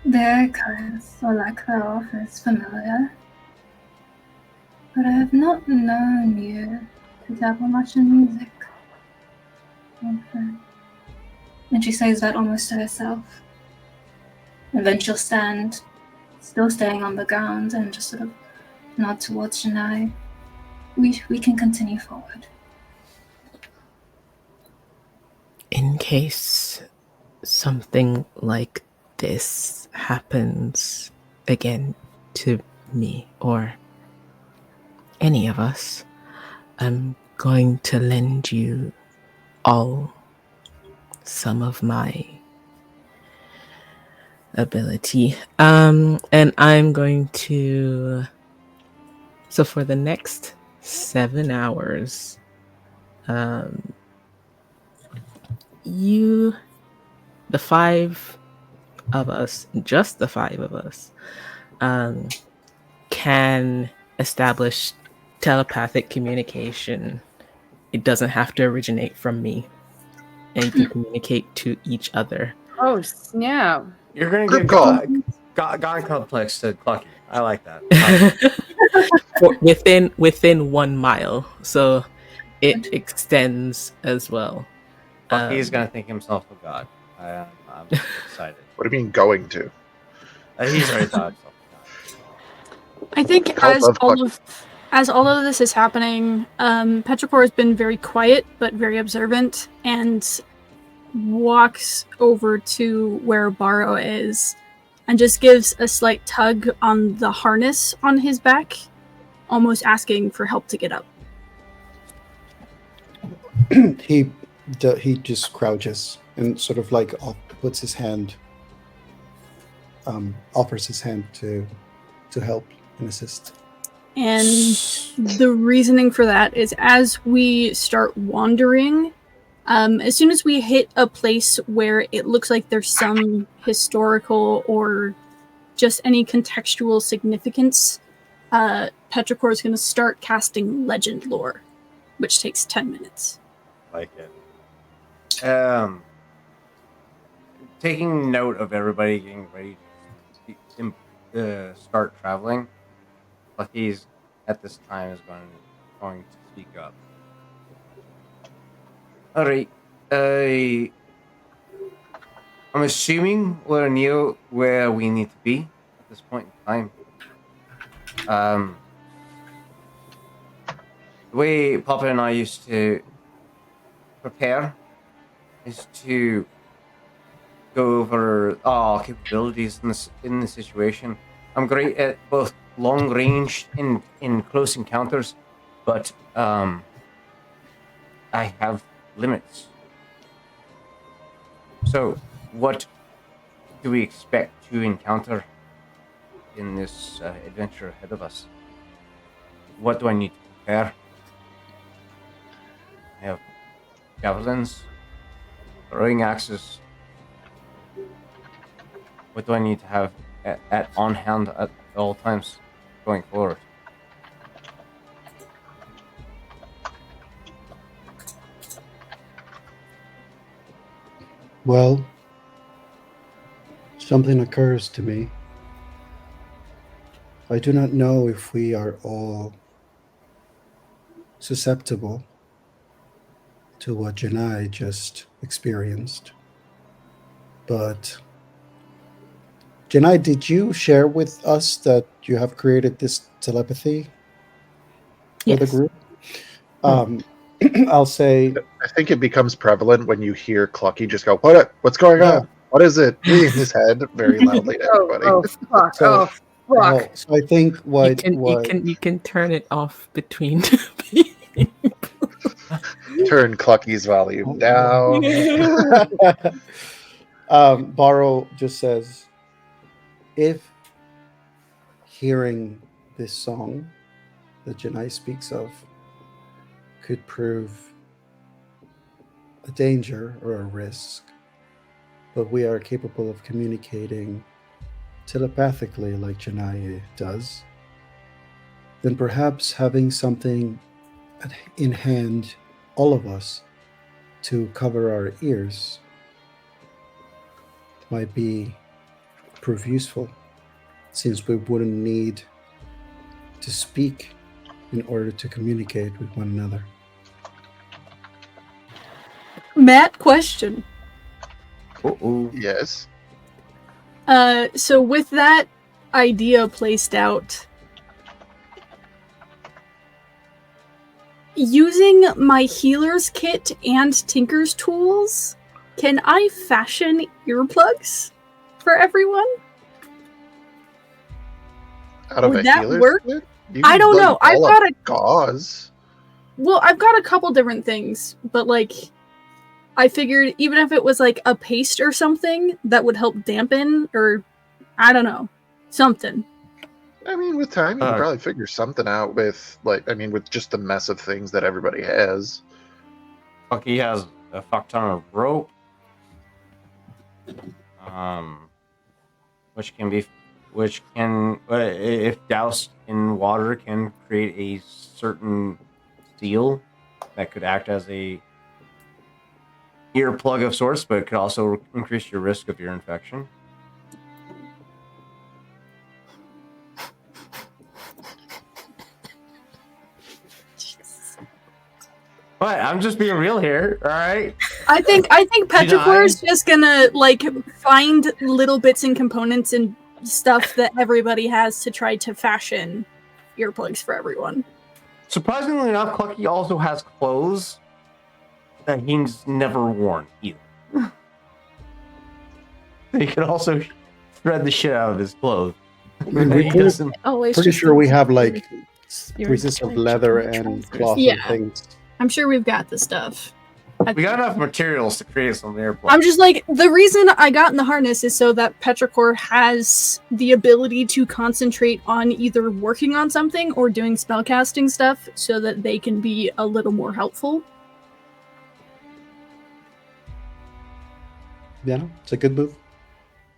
Their echoes or lack thereof is familiar, but I have not known you to dabble much in music. Okay. And she says that almost to herself. And then she'll stand, still staying on the ground, and just sort of nod towards Janai. We can continue forward. In case something like this happens again to me or any of us, I'm going to lend you all some of my ability. And I'm going to. So for the next 7 hours, the 5 of us, just the 5 of us, can establish telepathic communication. It doesn't have to originate from me, and you can communicate to each other. Oh snap! You're gonna Group get call. God complex to Clucky. I like that. within 1 mile, so it extends as well. Clucky's gonna think himself a god. I'm excited. What do you mean going to? He's already thought himself a god. I think Cult of Clucky. as all of this is happening, Petrichor has been very quiet but very observant and walks over to where Barrow is and just gives a slight tug on the harness on his back, almost asking for help to get up. He just crouches and sort of like puts his hand, offers his hand to help and assist. And the reasoning for that is as we start wandering, as soon as we hit a place where it looks like there's some historical or just any contextual significance, Petrichor is going to start casting legend lore, which takes 10 minutes. Like it. Taking note of everybody getting ready to start traveling, Lucky's at this time is going to speak up. All right, I'm assuming we're near where we need to be at this point in time. The way Papa and I used to prepare is to go over our capabilities in this situation. I'm great at both long range and in close encounters, but I have limits. So, what do we expect to encounter in this adventure ahead of us? What do I need to prepare? I have javelins, throwing axes. What do I need to have at on hand at all times going forward? Well, something occurs to me. I do not know if we are all susceptible to what Janai just experienced. But Janai, did you share with us that you have created this telepathy for the Yes. group? I'll say, I think it becomes prevalent when you hear Clucky just go, what's going Yeah. on? What is it? In his head, very loudly to everybody. Oh, fuck. So- Fuck. so I think what You can turn it off between. Turn Clucky's volume down. Borrow just says, if hearing this song that Janai speaks of could prove a danger or a risk, but we are capable of communicating telepathically like Janai does, then perhaps having something in hand, all of us, to cover our ears might prove useful, since we wouldn't need to speak in order to communicate with one another. Matt, question. Yes. So with that idea placed out, using my healer's kit and Tinker's tools, can I fashion earplugs for everyone? Out of Would a that healer's work? kit? You I can, don't like, know. I've roll got up a gauze. Well, I've got a couple different things, but like I figured even if it was like a paste or something that would help dampen, or I don't know, something. I mean, with time, you can probably figure something out with, with just the mess of things that everybody has. Bucky has a fuck ton of rope, which can, if doused in water, can create a certain seal that could act as a earplug of sorts, but it could also increase your risk of ear infection. But I'm just being real here, all right? I think Petrichor is just gonna like find little bits and components and stuff that everybody has to try to fashion earplugs for everyone. Surprisingly enough, Clucky also has clothes that he's never worn either. He can also shred the shit out of his clothes. Pretty sure we have like pieces of leather and cloth Yeah. and things. I'm sure we've got the stuff. We got enough materials to create some earplugs. I'm just like, the reason I got in the harness is so that Petrichor has the ability to concentrate on either working on something or doing spellcasting stuff so that they can be a little more helpful. Yeah, it's a good move.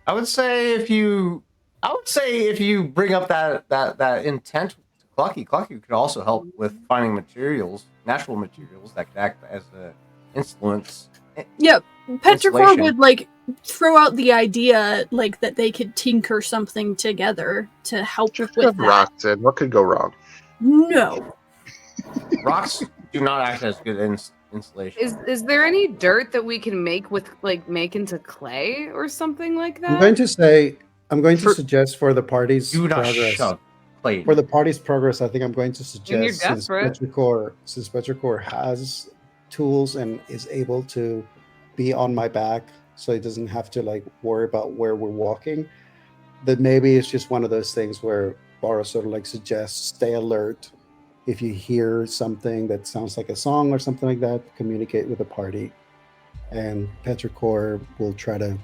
I would say if you bring up that intent to Clucky could also help with finding materials, natural materials that could act as a influence. Yep. Petrichor Insulation. would like throw out the idea like that they could tinker something together to help Just with have that. rocks in. What could go wrong? No. Rocks do not act as good insulation. Is there any dirt that we can make into clay or something like that? I'm going to suggest for the party's Do not progress. shove clay. For the party's progress, I think I'm going to When you're suggest desperate. since Petrichor has tools and is able to be on my back, so he doesn't have to like worry about where we're walking, that maybe it's just one of those things where Bara sort of like suggests stay alert. If you hear something that sounds like a song or something like that, communicate with the party, and Petrichor will try to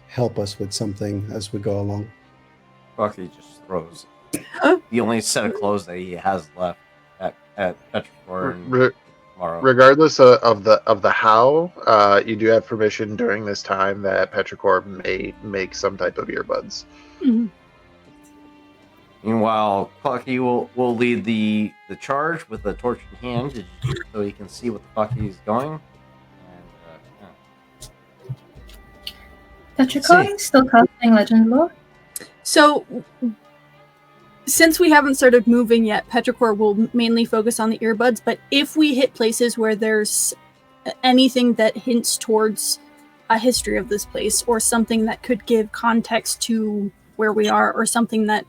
help us with something as we go along. Clucky just throws the only set of clothes that he has left at Petrichor and tomorrow. Regardless of the how, you do have permission during this time that Petrichor may make some type of earbuds. Mhm. Meanwhile, Clucky will lead the charge with the torch in hand so he can see what the fuck he's going. And, Petrichor still casting Legend Lore? So, since we haven't started moving yet, Petrichor will mainly focus on the earbuds, but if we hit places where there's anything that hints towards a history of this place, or something that could give context to where we are, or something that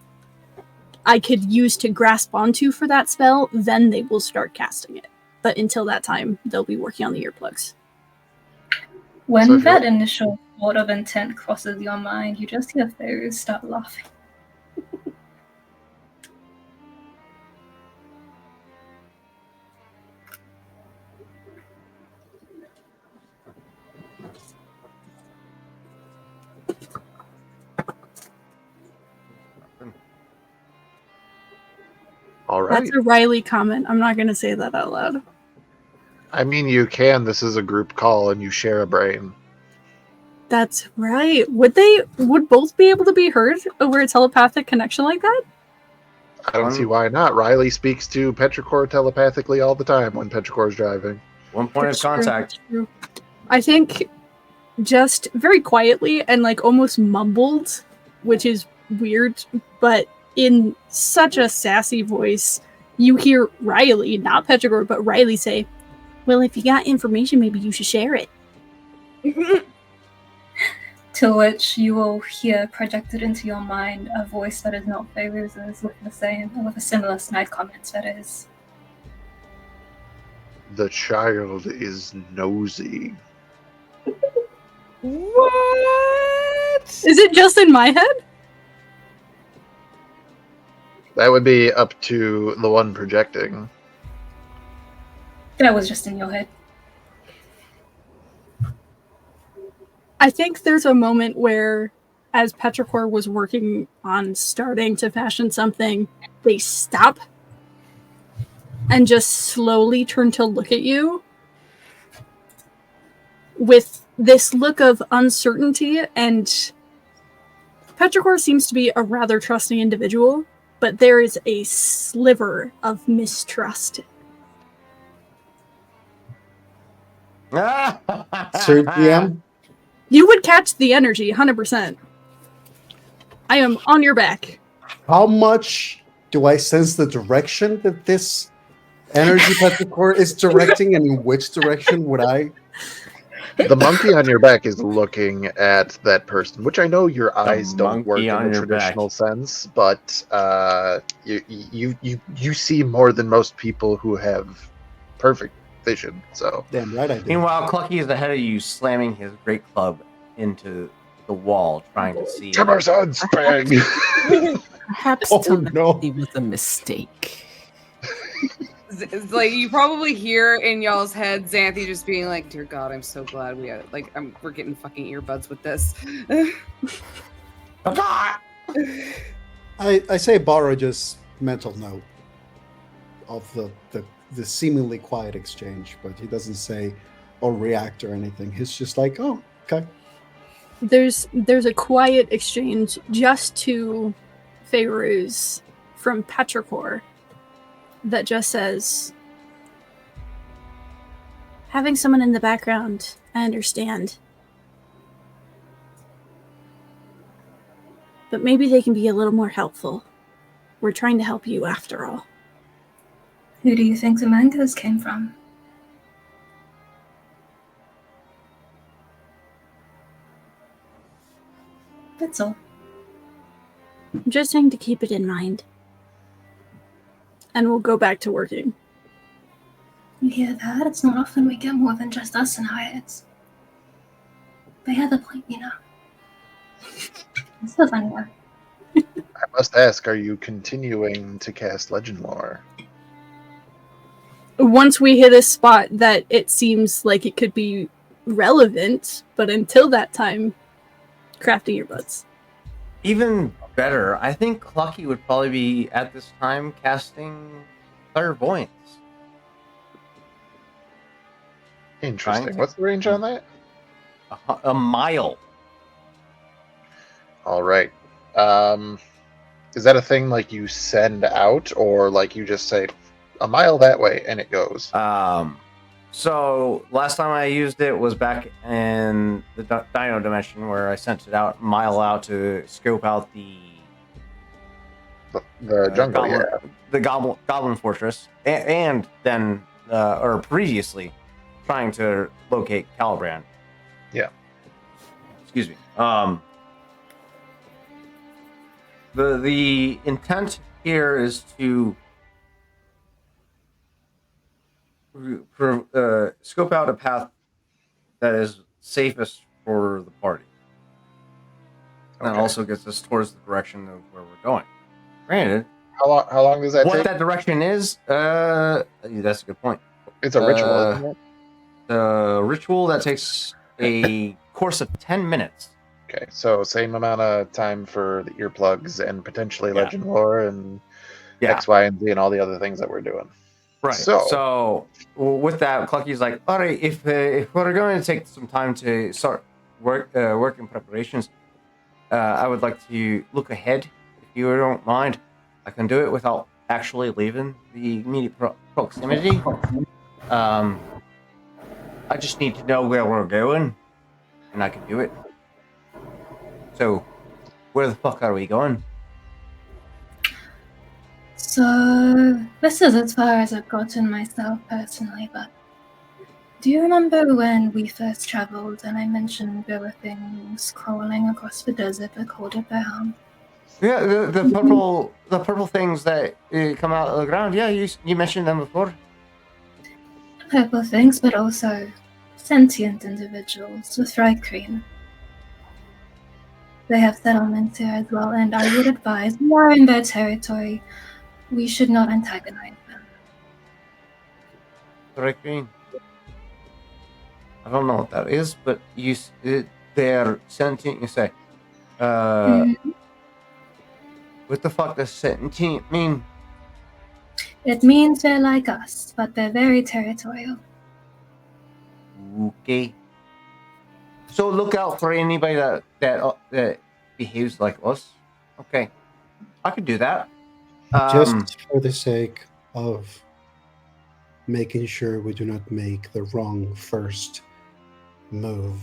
I could use to grasp onto for that spell, then they will start casting it. But until that time, they'll be working on the earplugs. When So if that you're- initial thought of intent crosses your mind, you just hear Theru start laughing. All right. That's a Riley comment. I'm not going to say that out loud. I mean, you can. This is a group call, and you share a brain. That's right. Would both be able to be heard over a telepathic connection like that? I don't see why not. Riley speaks to Petrichor telepathically all the time when Petrichor's driving. one point That's of true, contact. that's true. I think just very quietly and like almost mumbled, which is weird, but in such a sassy voice, you hear Riley, not Petrichor, but Riley say, "Well, if you got information, maybe you should share it." To which you will hear projected into your mind a voice that is not Theru's with a similar snide comment that is. The child is nosy. What? Is it just in my head? That would be up to the one projecting. That was just in your head. I think there's a moment where, as Petrichor was working on starting to fashion something, they stop and just slowly turn to look at you with this look of uncertainty. And Petrichor seems to be a rather trusting individual, but there is a sliver of mistrust. Sir DM, You would catch the energy, 100%. I am on your back. how much do I sense the direction that this energy Petrichor is directing, and in which direction would I? The monkey on your back is looking at that person, which I know your eyes don't work monkey in on the your traditional sense, but you see more than most people who have perfect vision. So Damn right I do. Meanwhile, Clucky is ahead of you, slamming his great club into the wall, trying to see. Timbersons, bang! Perhaps Oh, telepathy no. was a mistake. It's like you probably hear in y'all's head Xanthi just being like, "Dear God, I'm so glad we're getting fucking earbuds with this." I say borrow just mental note of the seemingly quiet exchange, but he doesn't say or react or anything. He's just like, oh, okay. There's a quiet exchange just to Feyruz from Petrichor that just says, having someone in the background, I understand. But maybe they can be a little more helpful. We're trying to help you after all. Who do you think the mangoes came from? That's all. I'm just saying to keep it in mind. And we'll go back to working. You hear that? It's not often we get more than just us in our heads. They had a point, you know. It's so funny though. I must ask, are you continuing to cast Legend Lore? Once we hit a spot that it seems like it could be relevant, but until that time, crafting earbuds. Even better, I think Clucky would probably be at this time casting Clairvoyance. Interesting. What's the range on that? A mile. All right. Is that a thing like you send out, or like you just say a mile that way and it goes? So last time I used it was back in the Dino dimension, where I sent it out a mile out to scope out the jungle, the goblin fortress, and then or previously trying to locate Calibrand. Yeah. Excuse me. The intent here is to scope out a path that is safest for the party. And that also gets us towards the direction of where we're going. Granted, how long does that take? What that direction is, that's a good point. It's a ritual, isn't it? The ritual that takes a course of 10 minutes. Okay, so same amount of time for the earplugs and potentially Legend Lore and X, Y, and Z and all the other things that we're doing. Right. So with that, Clucky's like, all right, if we're going to take some time to start working preparations, I would like to look ahead. If you don't mind, I can do it without actually leaving the immediate proximity. I just need to know where we're going, and I can do it. So, where the fuck are we going? So, this is as far as I've gotten myself personally, but do you remember when we first traveled and I mentioned there were things crawling across the desert that called it their home? Yeah, the purple things that come out of the ground. Yeah, you mentioned them before. Purple things, but also sentient individuals with Thrive Cream. They have settlements here as well, and I would advise, we are in their territory, we should not antagonize them. Thrive Cream. I don't know what that is, but they're sentient, you say. What the fuck does sentient mean? It means they're like us, but they're very territorial. Okay. So look out for anybody that behaves like us. Okay, I could do that. Just for the sake of making sure we do not make the wrong first move,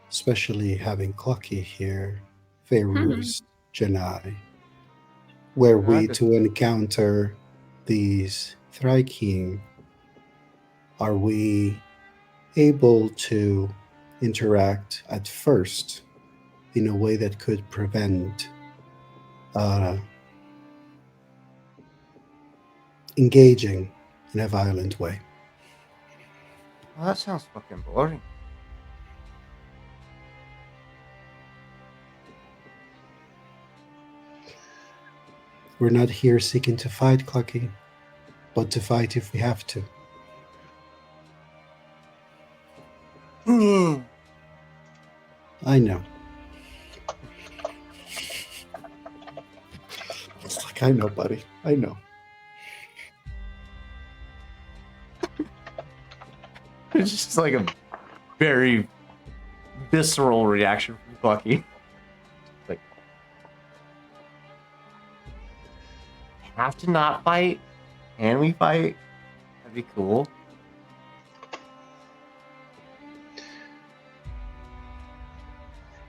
especially having Clucky here, Feyruz, Janai, were we to encounter these Thrykeem, are we able to interact at first in a way that could prevent engaging in a violent way? Well, that sounds fucking boring. We're not here seeking to fight, Clucky. but to fight if we have to. I know. It's like, I know, buddy. I know. It's just like a very visceral reaction from Bucky. Like, have to not fight? Can we fight? That'd be cool.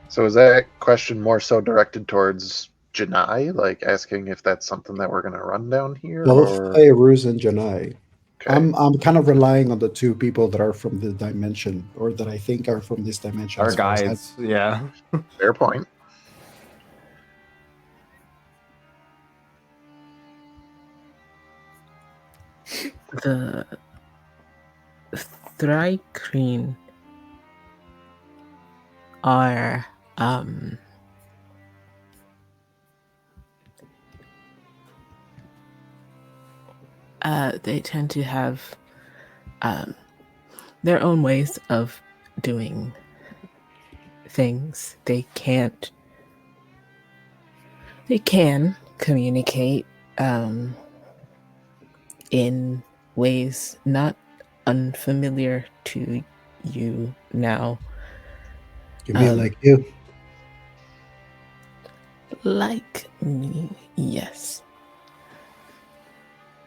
So is that question more so directed towards Janai, like asking if that's something that we're going to run down here? Both Or... Fairuz and Janai. Okay. I'm kind of relying on the two people that are from the dimension, or that I think are from this dimension. Our as far as guides, yeah. Fair point. The Thrycreen are they tend to have their own ways of doing things. They can communicate in ways not unfamiliar to you now. You mean like you? Like me, yes.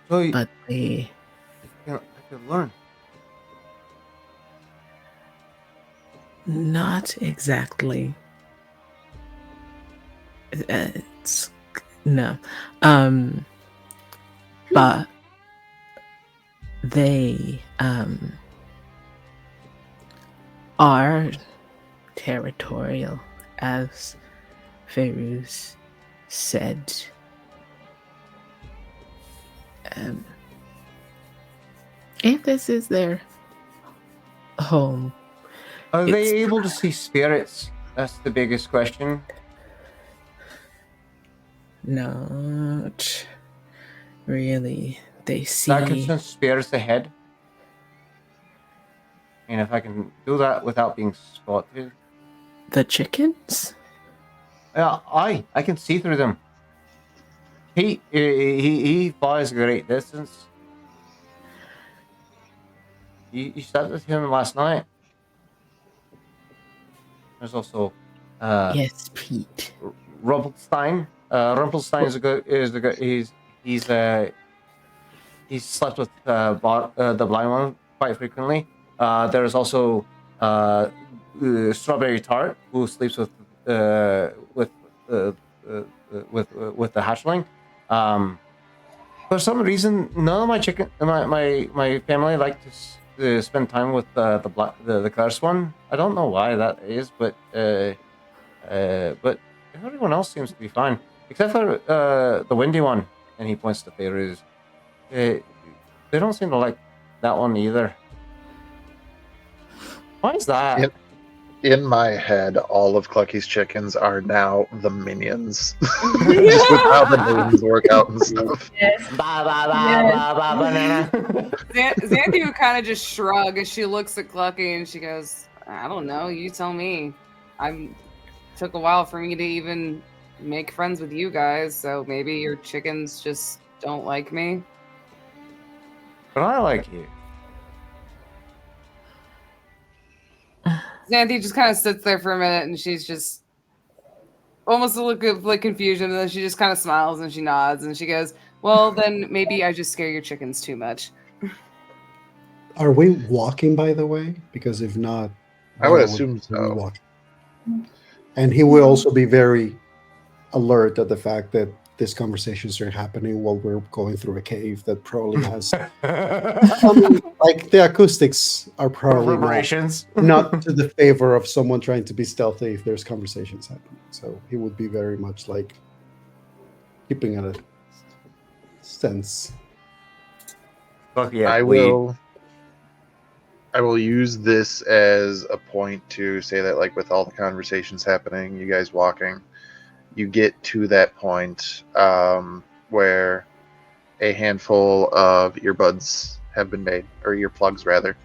So But they I could learn. not exactly. It's no. But they are territorial, as Fairuz said. If this is their home, Are they It's able to see spirits? That's the biggest question. not really. They I can see sense spirits ahead. And if I can do that without being spotted. the chickens. Yeah, I can see through them. He flies a great distance. You sat with him last night. There's also Yes, Pete. Rumpelstein. Rumpelstein is a good he's slept with the blind one quite frequently. There's also Strawberry Tart, who sleeps with with the hatchling. For some reason, none of my family like to spend time with the curse one. I don't know why that is, but everyone else seems to be fine, except for the windy one. And he points to Fairuz. They don't seem to like that one either. Why is that? Yep. In my head, all of Clucky's chickens are now the minions. Just with how the names work out and stuff. Yes. Ba, ba, ba, Yes. ba, ba, banana. Xanthi would kind of just shrug as she looks at Clucky and she goes, I don't know, you tell me. Took a while for me to even make friends with you guys, so maybe your chickens just don't like me. But I like you. Xanthi just kind of sits there for a minute and she's just almost a look of like confusion, and then she just kind of smiles and she nods and she goes, well, then maybe I just scare your chickens too much. Are we walking, by the way? Because if not, I would Bella assume be so. walking. And he will also be very alert at the fact that these conversations are happening while we're going through a cave that probably has like the acoustics are probably Reverberations. not to the favor of someone trying to be stealthy if there's conversations happening. So he would be very much like keeping at a sense. Fuck yeah, I weed. will use this as a point to say that, like, with all the conversations happening, you guys walking, you get to that point where a handful of earbuds have been made, or earplugs rather.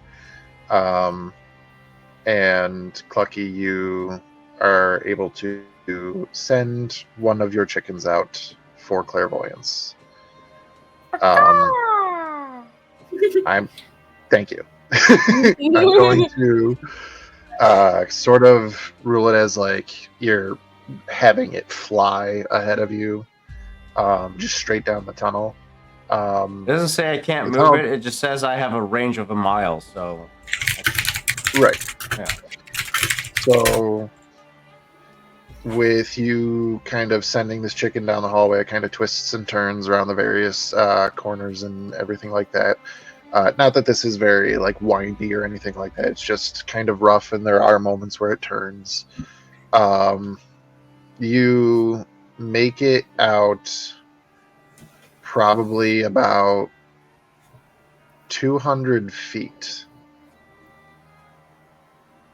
And Clucky, you are able to send one of your chickens out for clairvoyance. Thank you. I'm going to sort of rule it as like you're having it fly ahead of you, just straight down the tunnel. It doesn't say I can't the move tunnel- it. It just says I have a range of a mile. So, Right. yeah. So, with you kind of sending this chicken down the hallway, it kind of twists and turns around the various corners and everything like that. Not that this is very like windy or anything like that. It's just kind of rough, and there are moments where it turns. You make it out probably about 200 feet.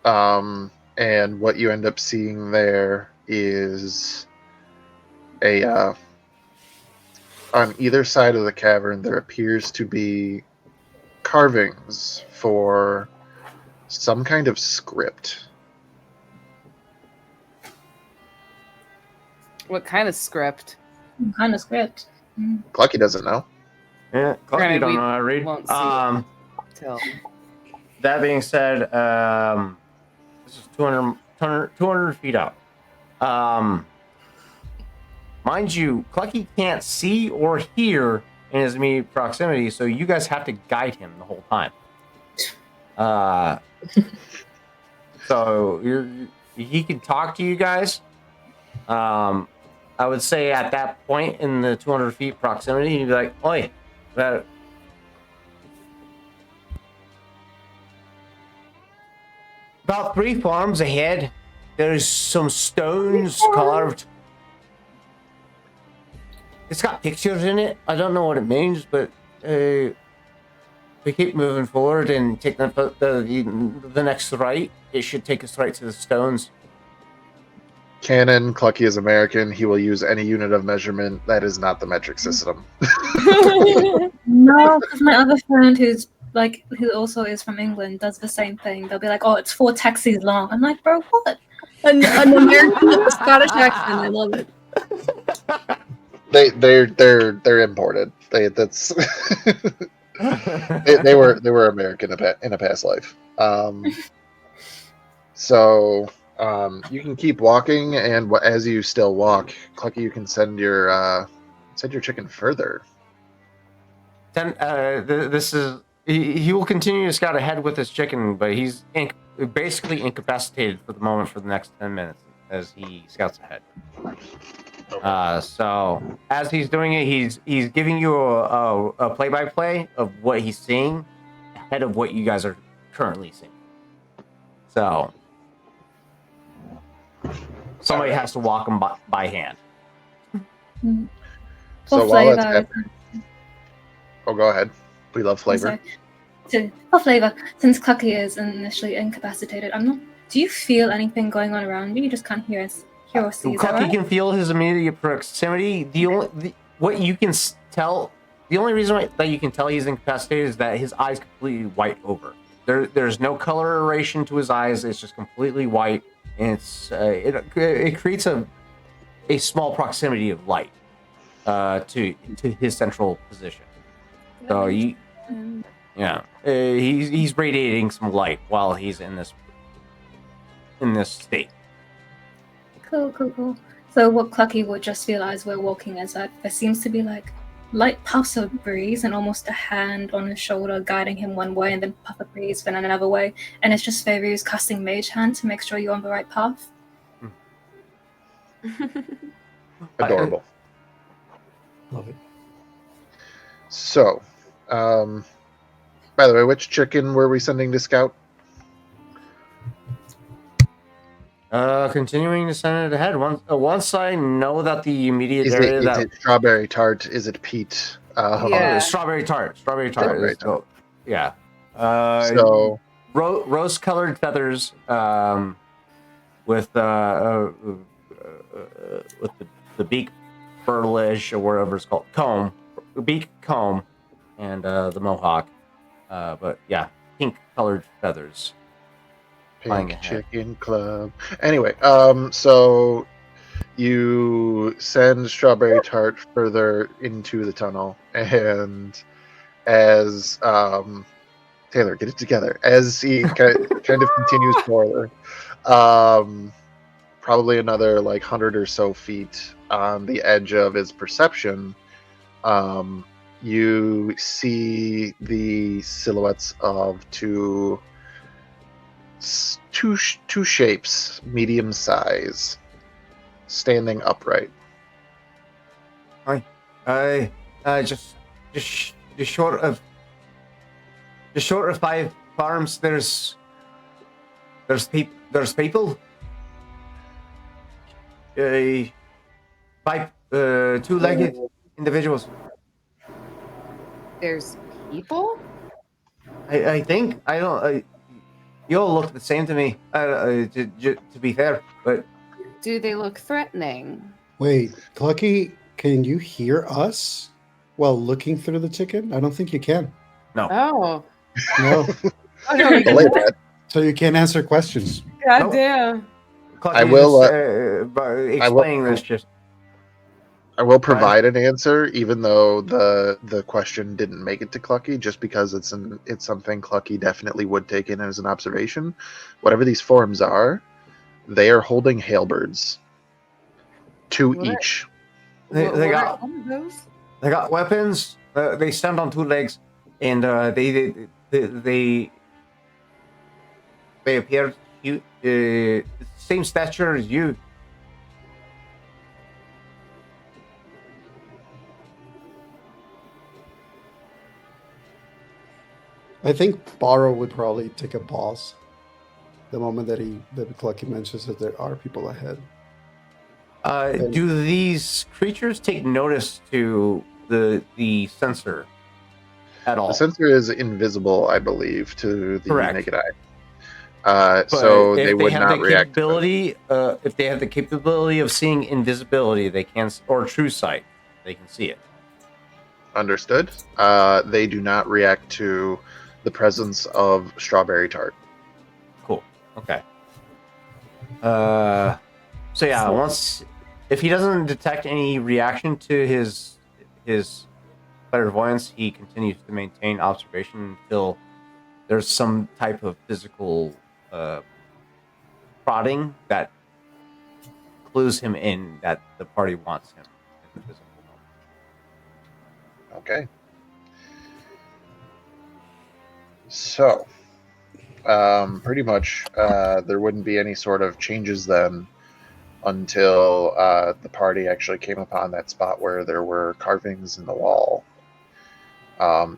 And what you end up seeing there is on either side of the cavern, there appears to be carvings for some kind of script. What kind of script? What kind of script? Clucky doesn't know. Yeah, Clucky Granted, don't we know how to read. won't see Till. That being said, this is 200 feet out. Mind you, Clucky can't see or hear in his immediate proximity, so you guys have to guide him the whole time. So he can talk to you guys. I would say at that point in the 200 feet proximity, he'd be like, "Oi, about 3 farms ahead, there's some stones carved. It's got pictures in it. I don't know what it means, but we keep moving forward and take the next right. It should take us right to the stones." Canon, Clucky is American. He will use any unit of measurement that is not the metric system. No, because my other friend who also is from England does the same thing. They'll be like, "Oh, it's 4 taxis long." I'm like, "Bro, what?" An American with a Scottish accent. I love it. They're imported. That's they were American in a past life. So you can keep walking, and as you still walk, Clucky, you can send your chicken further. This is he will continue to scout ahead with his chicken, but he's basically incapacitated for the moment for the next 10 minutes as he scouts ahead. So as he's doing it, he's giving you a play-by-play of what he's seeing ahead of what you guys are currently seeing. So somebody has to walk him by hand. So while that's happening, go ahead. We love flavor. For flavor, since Clucky is initially incapacitated, do you feel anything going on around you? You just can't hear or see. Is that Clucky right? can feel his immediate proximity. The only reason that you can tell he's incapacitated is that his eyes completely white over. There's no coloration to his eyes. It's just completely white, and it creates a small proximity of light to his central position. So he's radiating some light while he's in this state. Cool. So what Clucky would just realize we're walking is that there seems to be like light puffs of breeze and almost a hand on his shoulder guiding him one way and then puff of breeze then another way. And it's just Feyru's casting Mage Hand to make sure you're on the right path. Adorable. Love it. So, by the way, which chicken were we sending to scout? Continuing to send it ahead. Once I know that the immediate Is it strawberry tart? Is it Pete? Strawberry tart. Strawberry tart. Yeah. So rose-colored feathers with the beak furlage or whatever it's called, comb beak comb and the mohawk. But yeah, pink-colored feathers. Flying Pink ahead. Chicken Club. Anyway, so you send Strawberry Tart further into the tunnel, and as Taylor, get it together. As he kind of continues forward, probably another like 100 or so feet on the edge of his perception, you see the silhouettes of two shapes, medium size, standing upright. I just short of 5 farms. There's people. 5 2-legged individuals. There's people? I think I don't. You all look the same to me. To be fair, but Do they look threatening? Wait, Clucky, can you hear us while looking through the chicken? I don't think you can. no. Oh. No. Oh no, Belay that. So you can't answer questions. God Nope. damn. Clucky I will, just, by explaining this. Just I will provide an answer, even though the question didn't make it to Clucky, just because it's something Clucky definitely would take in as an observation. Whatever these forms are, they are holding halberds. 2 What? each. They What got- are those? they got weapons. They stand on 2 legs, and they appear cute, same stature as you. I think Borrow would probably take a pause the moment that Clucky mentions that there are people ahead. Do these creatures take notice to the sensor at all? The sensor is invisible, I believe, to the Correct. naked eye. But So if they would have not the react. capability, if they have the capability of seeing invisibility, they can, or true sight, they can see it. Understood. They do not react to the presence of Strawberry Tart. Cool. Okay. So yeah, if he doesn't detect any reaction to his clairvoyance, he continues to maintain observation until there's some type of physical prodding that clues him in that the party wants him in the physical moment. Okay. So, pretty much, there wouldn't be any sort of changes then until the party actually came upon that spot where there were carvings in the wall.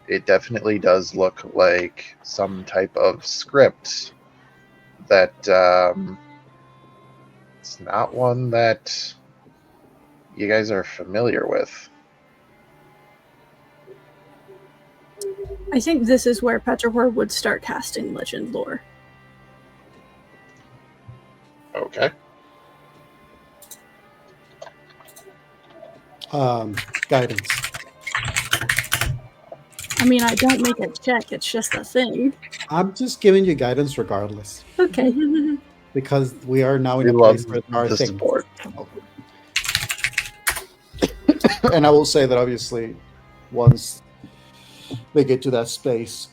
It definitely does look like some type of script that it's not one that you guys are familiar with. I think this is where Petrivore would start casting legend lore. Okay. Guidance. I mean, I don't make a check, it's just a thing. I'm just giving you guidance regardless Okay. because we are now in We a love place where there are the things. support. And I will say that obviously, once they get to that space,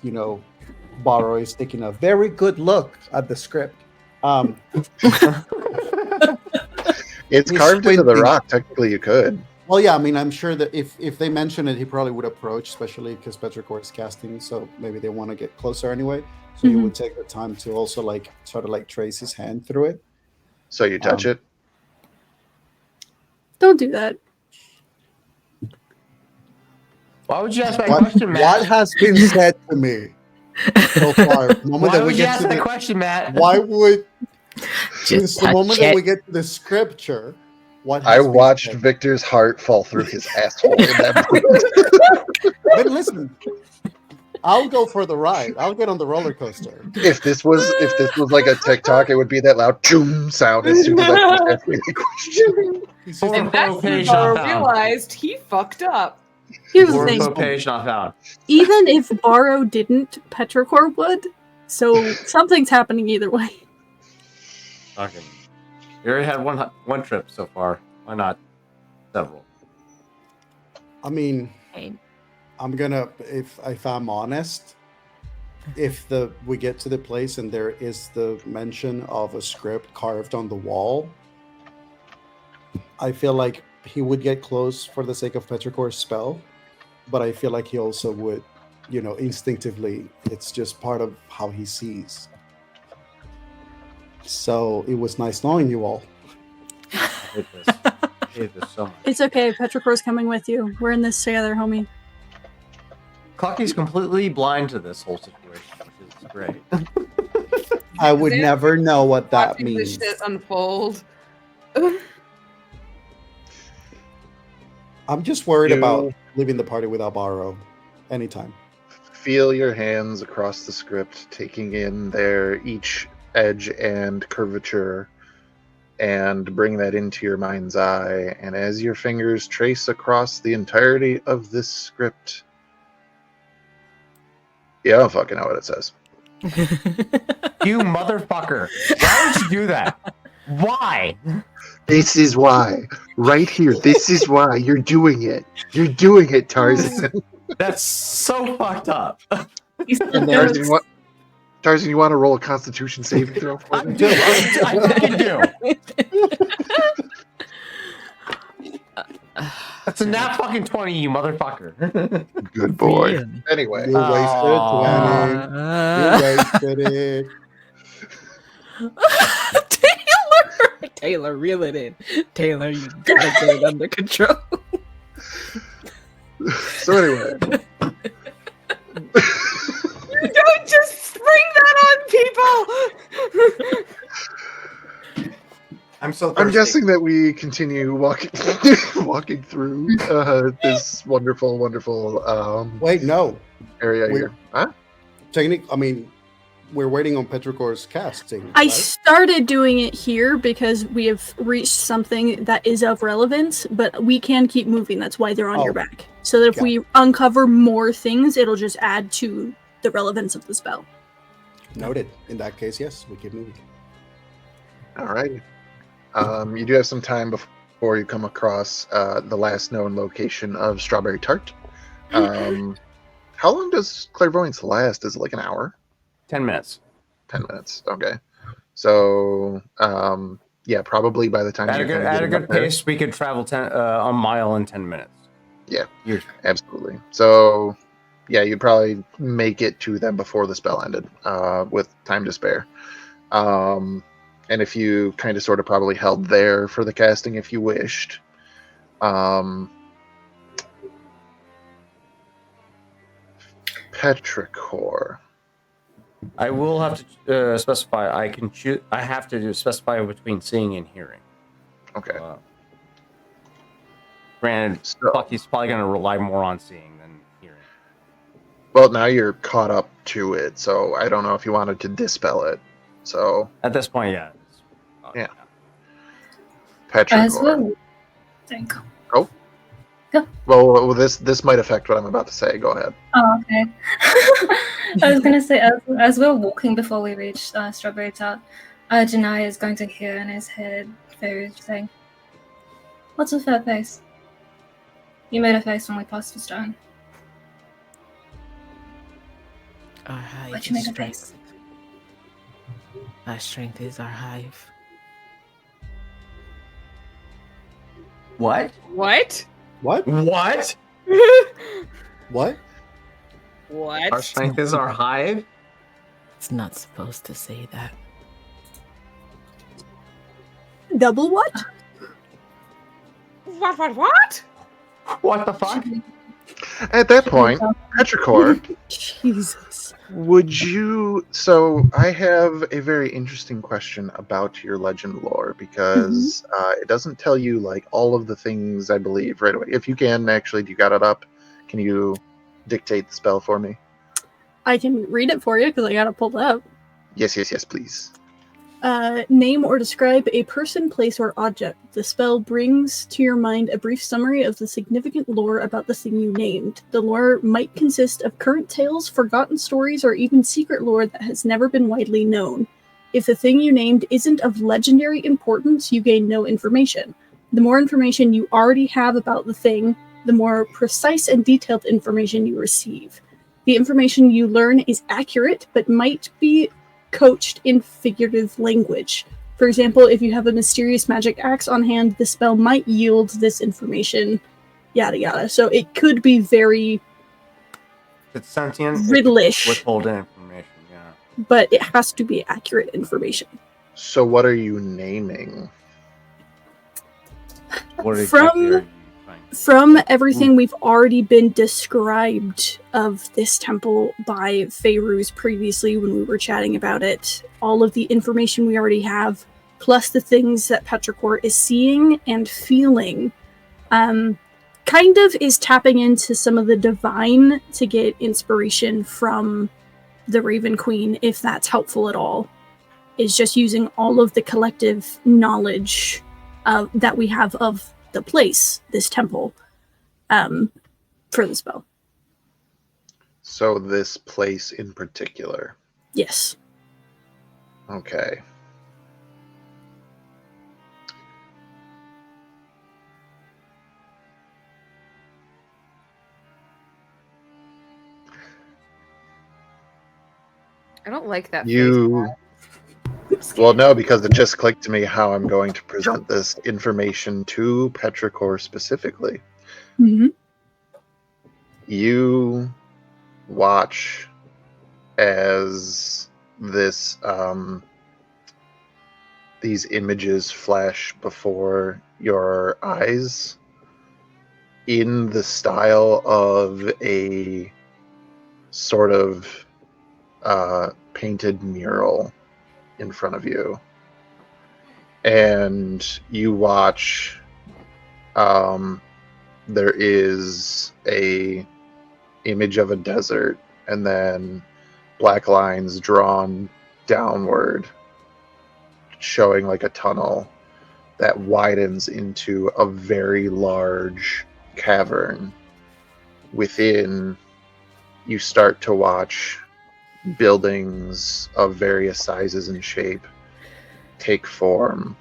Borrow is taking a very good look at the script. It's He's carved into the squinting. rock. Technically, you could. Well, yeah, I mean, I'm sure that if they mention it, he probably would approach, especially because Petrichor is casting, so maybe they want to get closer anyway. So he Mhm. would take the time to also sort of trace his hand through it. So you touch it. Don't do that. Why would you ask that What, question, Matt? what has been said to me so far? The moment Why that we would you get ask to that the, question, Matt? why would Just the moment touch that it. we get to the scripture? What I has been watched said? Victor's heart fall through his asshole in that moment. But listen, I'll go for the ride. I'll get on the roller coaster. If this was like a TikTok, it would be that loud choom sound as soon as I asked me the question. He's just And a- that's when Borough realized he fucked up. Here's the Or thing. page not found. Even if Borrow didn't, Petrichor would. So something's happening either way. Fucking. You already had one trip so far. Why not several? I mean, Hey. I'm gonna, if I'm honest, if we get to the place and there is the mention of a script carved on the wall, I feel like he would get close for the sake of Petrichor's spell, but I feel like he also would, instinctively, it's just part of how he sees. So it was nice knowing you all. I hate this. I hate this so much. It's okay. Petrichor's coming with you. We're in this together, homie. Clocky's completely blind to this whole situation, which is great. I would never know what that Watching means. this shit unfold. I'm just worried about leaving the party without Borrow anytime. Feel your hands across the script, taking in their each edge and curvature, and bring that into your mind's eye. And as your fingers trace across the entirety of this script, yeah, I don't fucking know what it says. You motherfucker. Why would you do that? Why? This is why. Right here. This is why you're doing it. You're doing it, Tarzan. That's so fucked up. Tarzan, you want to roll a Constitution saving throw for I me? do. I fucking do. That's a nat fucking 20, you motherfucker. Good boy. Really? Anyway, You wasted 20. You wasted it. Taylor, reel it in. Taylor, you gotta get it under control. so anyway, Don't just spring that on people! I'm so thirsty. I'm guessing that we continue walking through this wonderful Wait, no. area We- here. Huh? I mean, we're waiting on Petrichor's casting. I right? started doing it here because we have reached something that is of relevance, but we can keep moving. That's why they're on your back. So that if we uncover more things, it'll just add to the relevance of the spell. Noted. In that case, yes, we keep moving. All right. You do have some time before you come across the last known location of Strawberry Tart. How long does clairvoyance last? Is it like an hour? 10 minutes. 10 minutes. Okay. So, yeah, probably by the time At a you're good, kinda at a getting good up there- pace, we could travel a mile in 10 minutes. Yeah, You're, absolutely. So, yeah, you'd probably make it to them before the spell ended, with time to spare. And if you kind of sort of probably held there for the casting if you wished. Petrichor. I will have to specify. I can choose. I have to specify between seeing and hearing. Okay. Granted, So- Bucky's probably going to rely more on seeing than hearing. Well, now you're caught up to it, so I don't know if you wanted to dispel it. So, At this point, yeah. Yeah. As Petrichor. well. Think. Well, this might affect what I'm about to say. Go ahead. Oh, okay. I was gonna say, as we're walking before we reach Strawberry Tart, Janai is going to hear in his head Fairy saying, "What's with that face? You made a face when we passed the stone. Our hive Why'd you is make a face?" strength. Our strength is our hive. What? What? What? What? What? What? Our strength is our hive? It's not supposed to say that. Double what? What? What the fuck? At that point, Petrichor, Jesus. would you? So I have a very interesting question about your legend lore because it doesn't tell you like all of the things I believe right away. If you can actually, do you got it up? Can you dictate the spell for me? I can read it for you because I got it pulled up. Yes, please. Name or describe a person, place, or object. The spell brings to your mind a brief summary of the significant lore about the thing you named. The lore might consist of current tales, forgotten stories, or even secret lore that has never been widely known. If the thing you named isn't of legendary importance, you gain no information. The more information you already have about the thing, the more precise and detailed information you receive. The information you learn is accurate, but might be coached in figurative language. For example, if you have a mysterious magic axe on hand, the spell might yield this information, yada yada. So it could be very It's sentient. riddlish, Withhold information. Yeah. but it has to be accurate information. So what are you naming? What exactly are you trying to From everything we've already been described of this temple by Feyruz previously when we were chatting about it, all of the information we already have, plus the things that Petrichor is seeing and feeling, kind of is tapping into some of the divine to get inspiration from the Raven Queen, if that's helpful at all. Is just using all of the collective knowledge that we have of the place, this temple, for the spell. So this place in particular. Yes. Okay. I don't like that You. Well, no, because it just clicked to me how I'm going to present this information to Petrichor specifically. Mm-hmm. You watch as this these images flash before your eyes in the style of a sort of painted mural in front of you, and you watch there is a image of a desert and then black lines drawn downward showing like a tunnel that widens into a very large cavern. Within, you start to watch buildings of various sizes and shape take form,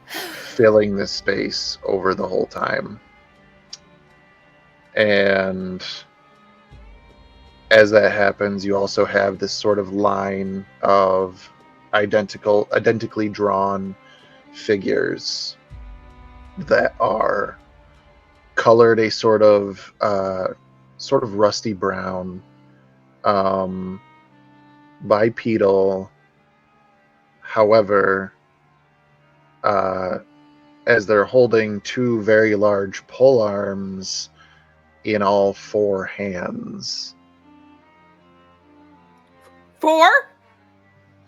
filling this space over the whole time. And as that happens, you also have this sort of line of identically drawn figures that are colored a sort of rusty brown, bipedal. However, as they're holding two very large pole arms in all four hands. 4?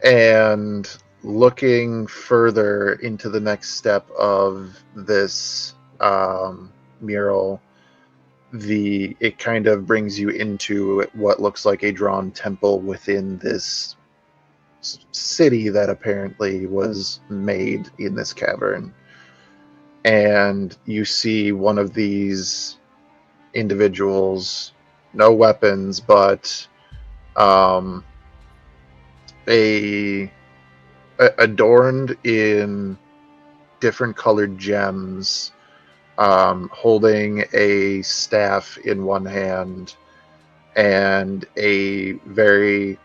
And looking further into the next step of this mural, it kind of brings you into what looks like a drawn temple within this city that apparently was made in this cavern. And you see one of these individuals, no weapons, but adorned in different colored gems, holding a staff in one hand and a very,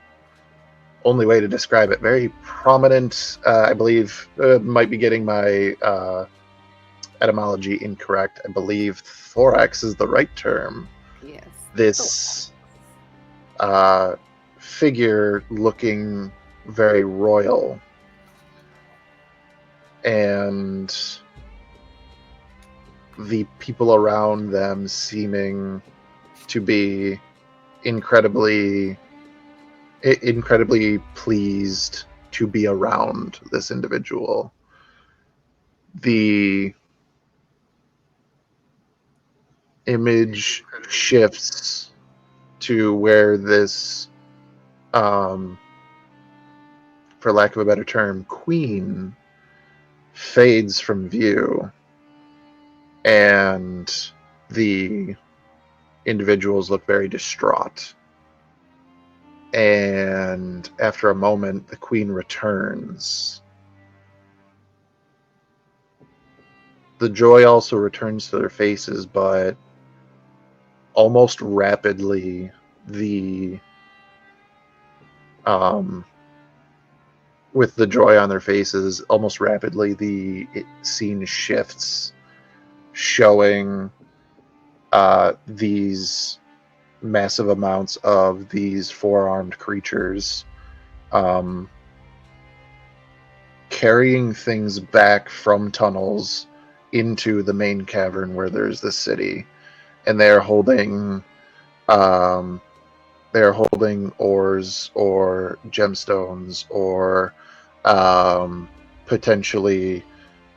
only way to describe it, very prominent, I believe, might be getting my etymology incorrect. I believe thorax is the right term. Yes. This figure looking very royal, and the people around them seeming to be incredibly pleased to be around this individual. The image shifts to where this for lack of a better term, queen fades from view, and the individuals look very distraught. And after a moment, the queen returns. The joy also returns to their faces, but almost rapidly, with the joy on their faces, almost rapidly the scene shifts, showing these massive amounts of these four-armed creatures carrying things back from tunnels into the main cavern where there's the city, and they're holding ores or gemstones or potentially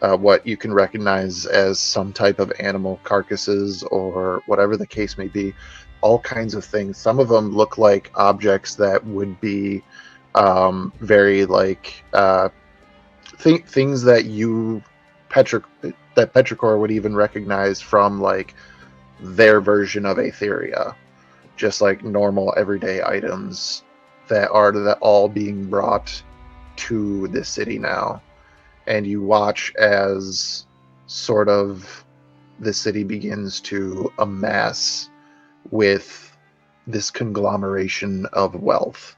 what you can recognize as some type of animal carcasses or whatever the case may be. All kinds of things. Some of them look like objects that would be very like things that that Petrichor would even recognize from like their version of Aetheria. Just like normal everyday items that are all being brought to this city now. And you watch as sort of the city begins to amass with this conglomeration of wealth.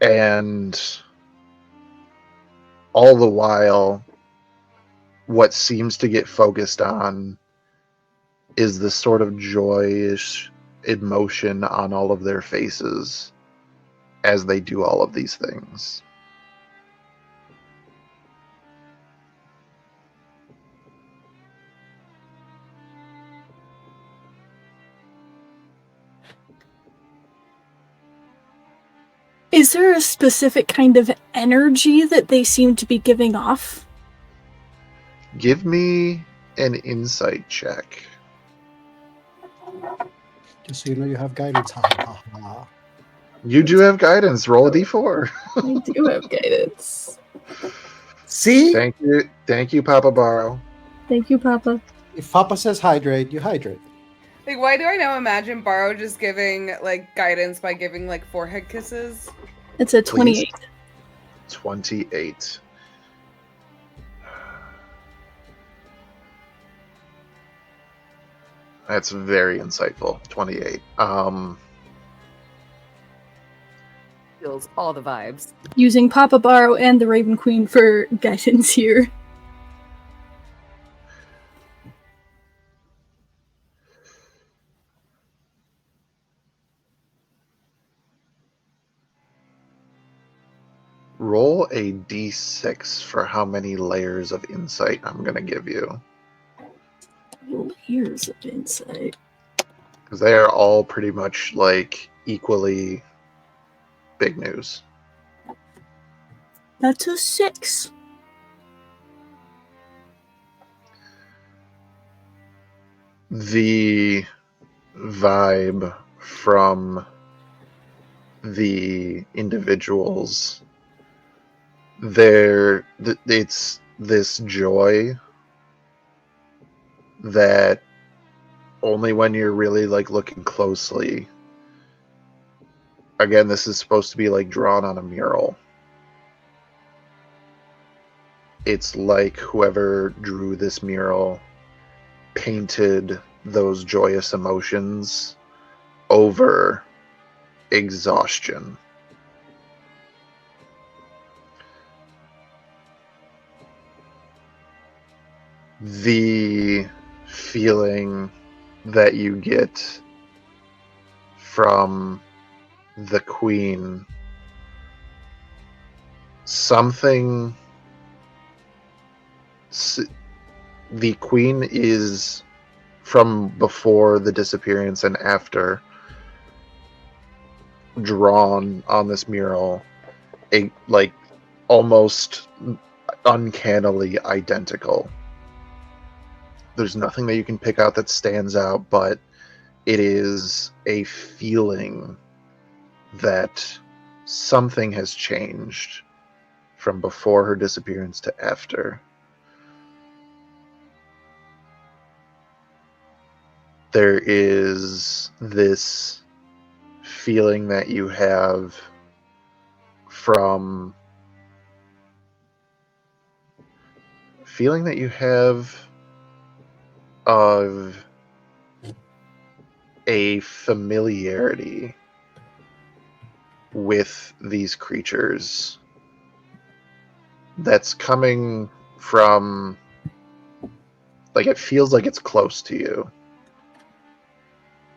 And all the while, what seems to get focused on is the sort of joyous emotion on all of their faces as they do all of these things. Is there a specific kind of energy that they seem to be giving off? Give me an insight check. Just so you know, you have guidance. Ha ha ha. You do have guidance. Roll a d4. I do have guidance. See? Thank you, Papa Barrow. Thank you, Papa. If Papa says hydrate, you hydrate. Like, why do I now imagine Barrow just giving like guidance by giving like forehead kisses? It's a 28. 28. That's very insightful. 28. Feels all the vibes. Using Papa Barrow and the Raven Queen for guidance here. Roll a d6 for how many layers of insight I'm going to give you. Layers of insight. Because they are all pretty much like equally big news. That's a 6. The vibe from the individuals, it's this joy that only when you're really like looking closely, again, this is supposed to be like drawn on a mural. It's like whoever drew this mural painted those joyous emotions over exhaustion. The feeling that you get from the queen, the queen is, from before the disappearance and after, drawn on this mural, like almost uncannily identical. There's nothing that you can pick out that stands out, but it is a feeling that something has changed from before her disappearance to after. There is this feeling that you have of a familiarity with these creatures that's coming from, like, it feels like it's close to you.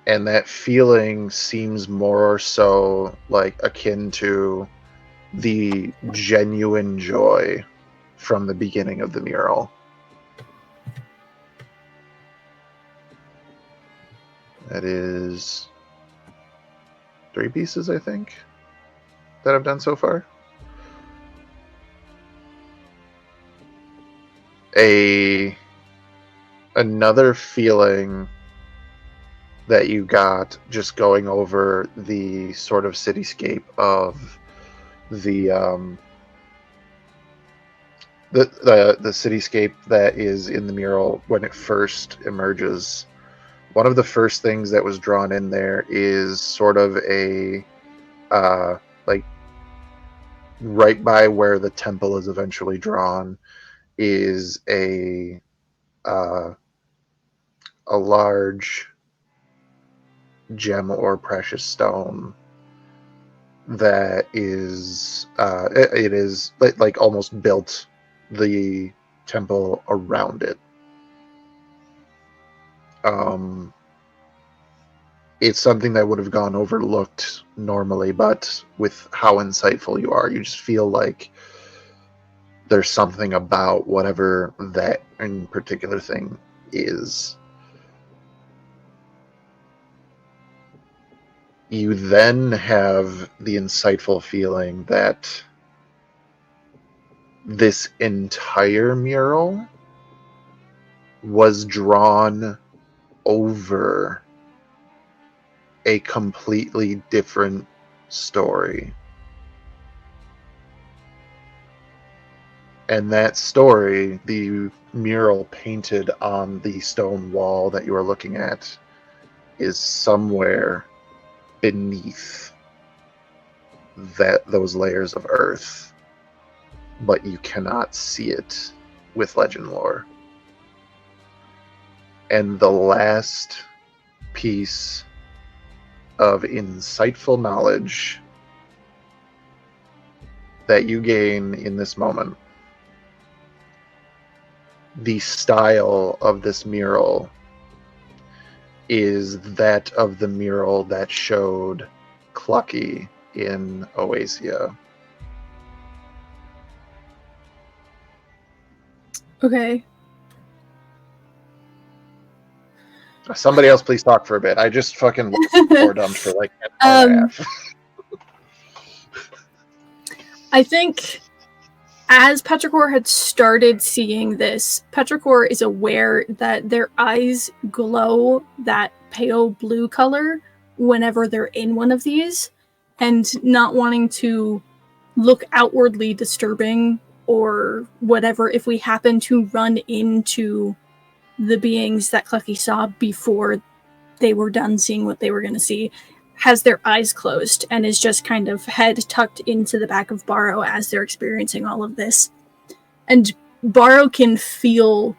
And that feeling seems more so like akin to the genuine joy from the beginning of the mural. That is 3 pieces, I think, that I've done so far. Another feeling that you got just going over the sort of cityscape of the cityscape that is in the mural when it first emerges. One of the first things that was drawn in there is sort of a like right by where the temple is eventually drawn is a large gem or precious stone that is it is like almost built the temple around it. It's something that would have gone overlooked normally, but with how insightful you are, you just feel like there's something about whatever that in particular thing is. You then have the insightful feeling that this entire mural was drawn over a completely different story. And that story, the mural painted on the stone wall that you are looking at, is somewhere beneath those layers of earth, but you cannot see it with legend lore. And the last piece of insightful knowledge that you gain in this moment, the style of this mural is that of the mural that showed Clucky in Oasia. Okay. Somebody else please talk for a bit. I just fucking poor dumped for like an hour and a half. I think as Petrichor had started seeing this, Petrichor is aware that their eyes glow that pale blue color whenever they're in one of these, and not wanting to look outwardly disturbing or whatever if we happen to run into the beings that Clucky saw before they were done seeing what they were going to see, has their eyes closed and is just kind of head tucked into the back of Barrow as they're experiencing all of this. And Barrow can feel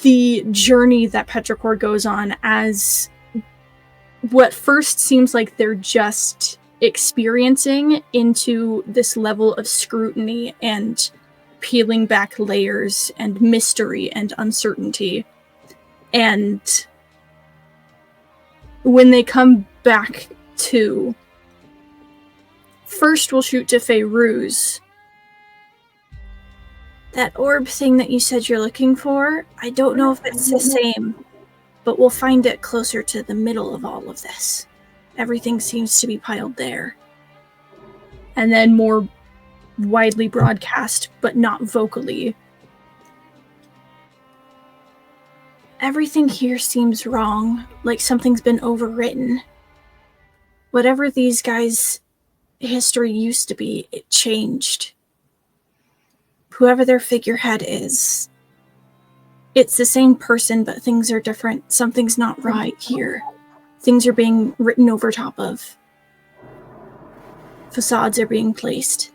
the journey that Petrichor goes on as what first seems like they're just experiencing into this level of scrutiny and peeling back layers and mystery and uncertainty. And when they come back to, first we'll shoot to Feyruz. That orb thing that you said you're looking for, I don't know if it's the same, but we'll find it closer to the middle of all of this. Everything seems to be piled there. And then more widely broadcast, but not vocally. Everything here seems wrong, like something's been overwritten. Whatever these guys' history used to be, it changed. Whoever their figurehead is, it's the same person, but things are different. Something's not right here. Things are being written over top of. Facades are being placed.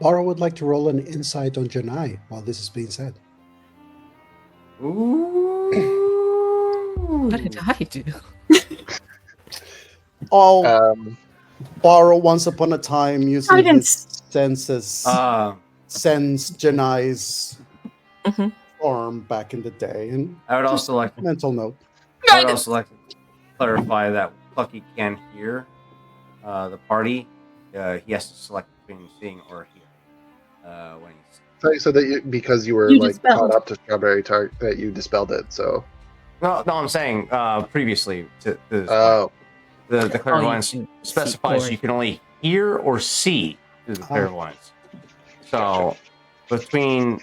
Laura would like to roll an insight on Janai while this is being said. What did I do? Borrow once upon a time using Guidance. his senses sensed Janai's form back in the day. And I would also like mental note. I would also like to clarify that Plucky can hear the party. He has to select between seeing or hear when he's. So that because you were You like dispelled. caught up to Strawberry Tart, that you dispelled it. So No, I'm saying previously to this. The clairvoyance specifies you can only hear or see through the clairvoyance. So between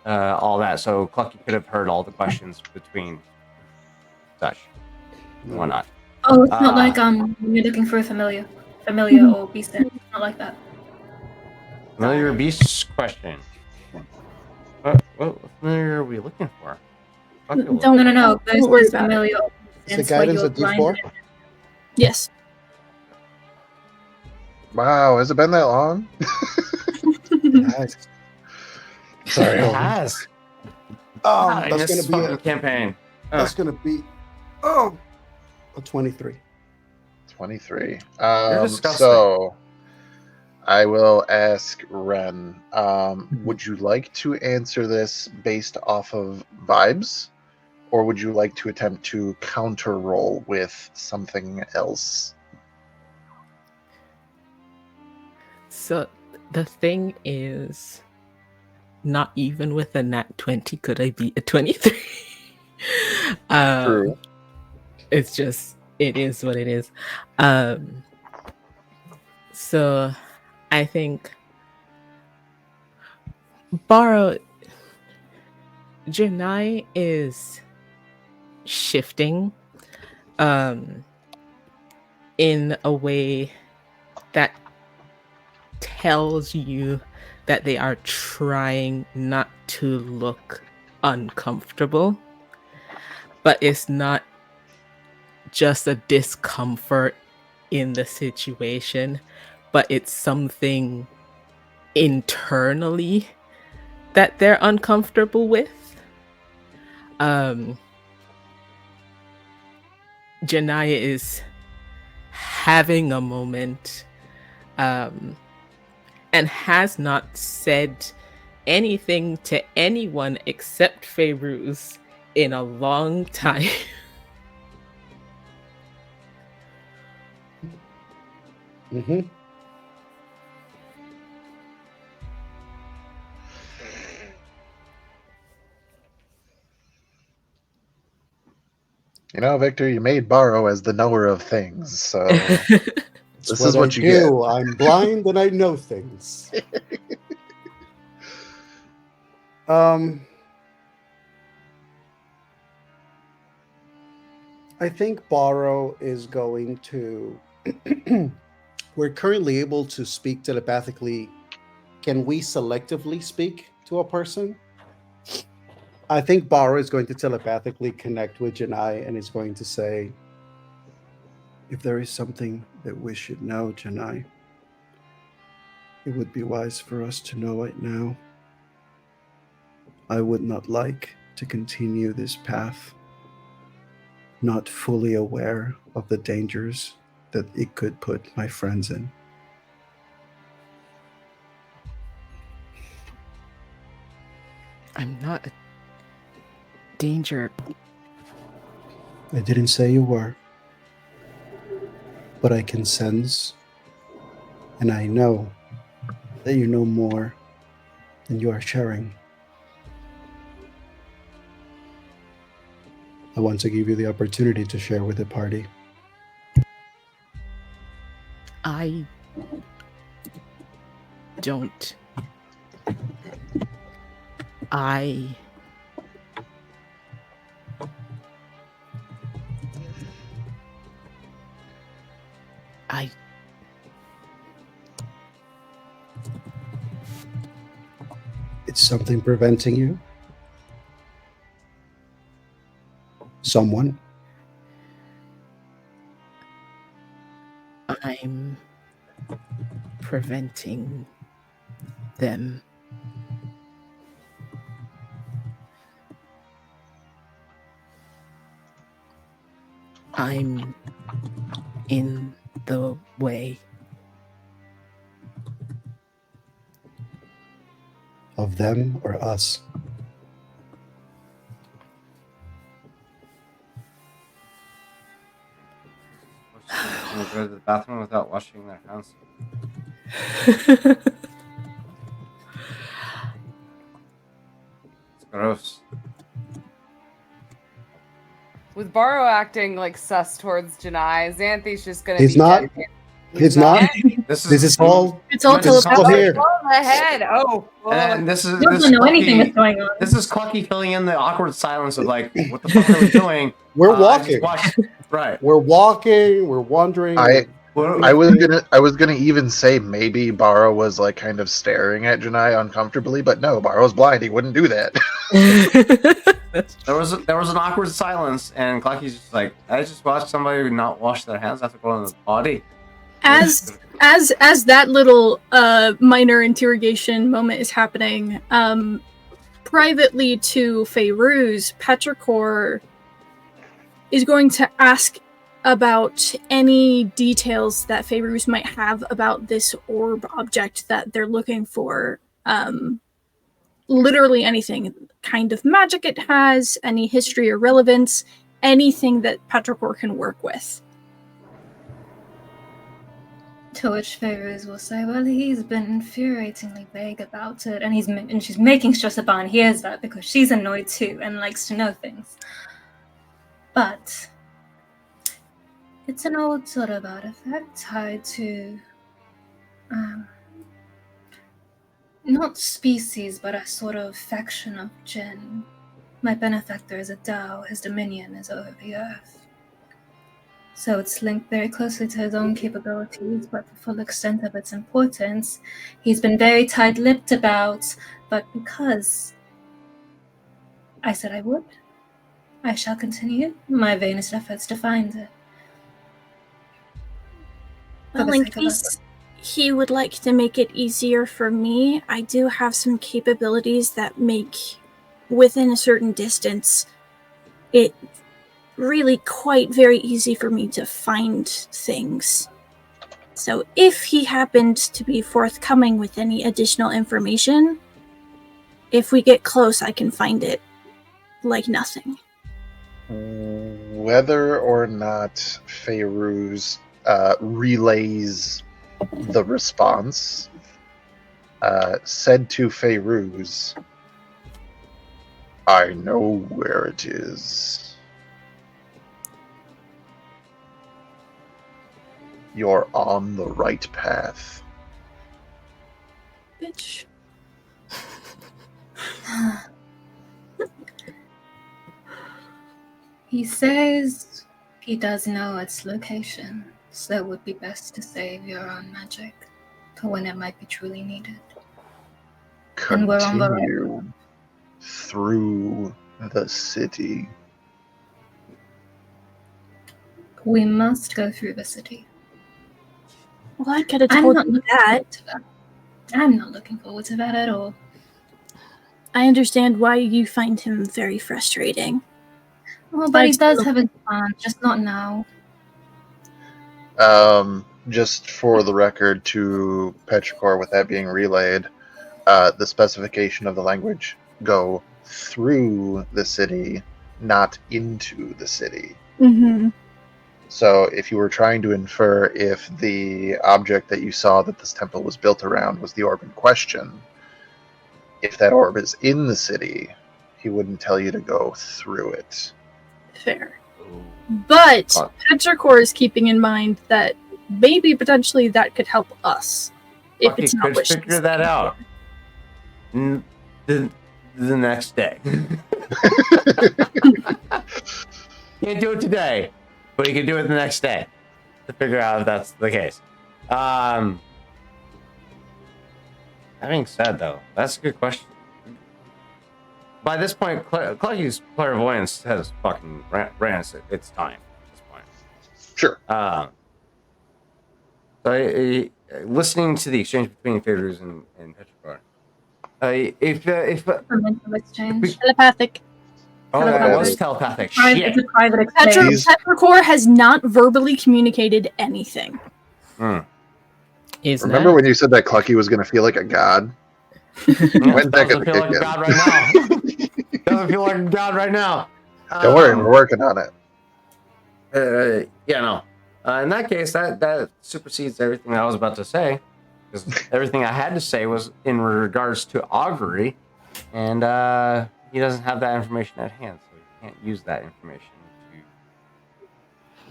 all that, so Clucky could have heard all the questions between such and whatnot. Oh, it's not like when you're looking for a familiar or beast. It's not like that. Familiar beasts question. What familiar are we looking for? No. Don't worry about it. familiar. Is the guidance a D4? Yes. wow, has it been that long? Nice. Sorry. It has. That's this going to be fucking campaign. That's going to be a 23. 23. You're disgusting. So I will ask Ren, would you like to answer this based off of vibes, or would you like to attempt to counter roll with something else? So the thing is, not even with a nat 20 could I beat a 23. True. It's just, it is what it is. So I think Janai is shifting in a way that tells you that they are trying not to look uncomfortable, but it's not just a discomfort in the situation, but it's something internally that they're uncomfortable with. Janaya is having a moment and has not said anything to anyone except Feyruz in a long time. Mm-hmm. You know, Victor, you made Borrow as the knower of things, so this is what you get. get. I'm blind and I know things. I think Borrow is going to. We're currently able to speak telepathically. Can we selectively speak to a person? I think Borrow is going to telepathically connect with Janai and is going to say, if there is something that we should know, Janai, it would be wise for us to know it now. I would not like to continue this path, not fully aware of the dangers that it could put my friends in. I'm not a danger. I didn't say you were, but I can sense, and I know that you know more than you are sharing. I want to give you the opportunity to share with the party. I don't. I I It's something preventing you? Someone? I'm preventing them. I'm in the way. Of them or us? Can they go to the bathroom without washing their hands? It's gross. With Barrow acting like sus towards Janai, Xanthi's just gonna He's be not. dead. He's not. This This is all. It's all This is all telepathic. here. Oh, my head. Oh, And then this is You this don't know anything that's Clucky, going on. this is Clucky filling in the awkward silence of like, what the fuck are we doing? We're I walking. just watched, right. We're walking. We're wandering. I we're I was gonna even say maybe Barrow was like kind of staring at Janai uncomfortably, but no, Barrow's blind. He wouldn't do that. There was an awkward silence, and Clucky's just like, I just watched somebody not wash their hands after going to the potty. As that little minor interrogation moment is happening, privately to Feyruz, Petrichor is going to ask about any details that Feyruz might have about this orb object that they're looking for. Literally anything, kind of magic it has, any history or relevance, anything that Petrichor can work with. To which Feyruz will say, well, he's been infuriatingly vague about it, and she's making sure Saban hears that because she's annoyed too and likes to know things. But it's an old sort of artifact tied to not species, but a sort of faction of Jinn. My benefactor is a Dao, his dominion is over the earth. So it's linked very closely to his own capabilities, but the full extent of its importance, he's been very tight-lipped about, but because I said I would, I shall continue my vainest efforts to find it. Well, in case he would like to make it easier for me, I do have some capabilities that make, within a certain distance, it really quite very easy for me to find things. So if he happened to be forthcoming with any additional information, if we get close, I can find it like nothing. Whether or not Feyruz relays the response, said to Feyruz, I know where it is. You're on the right path. Bitch. He says he does know its location, so it would be best to save your own magic for when it might be truly needed. And we're on the right Continue through the city. We must go through the city. Well, I could have told you that. I'm not looking forward to that at all. I understand why you find him very frustrating. Well, but he does have a plan, just not now. Just for the record to Petrichor, with that being relayed, the specification of the language go through the city, not into the city. Mm-hmm. So if you were trying to infer if the object that you saw that this temple was built around was the orb in question, if that orb is in the city, he wouldn't tell you to go through it. Fair. But Petrichor is keeping in mind that maybe potentially that could help us if it's not could figure that out the next day. Can't do it today, but he can do it the next day. to figure out if that's the case. That being said, though, that's a good question. By this point, Clucky's clairvoyance has fucking ran its time at this point. Sure. So, listening to the exchange between Favors and Petrichor, if A mental exchange. Telepathic. oh, that Telepathic. was telepathic. It's Shit. a private exchange. These- Petrichor has not verbally communicated anything. Is Remember that when you said that Clucky was going to feel like a god? When's that Doesn't going to feel kick like a in? god right now. Doesn't feel like a god right now. Don't worry, we're working on it. Yeah, no. In that case, that supersedes everything I was about to say, because everything I had to say was in regards to augury, and he doesn't have that information at hand, so he can't use that information to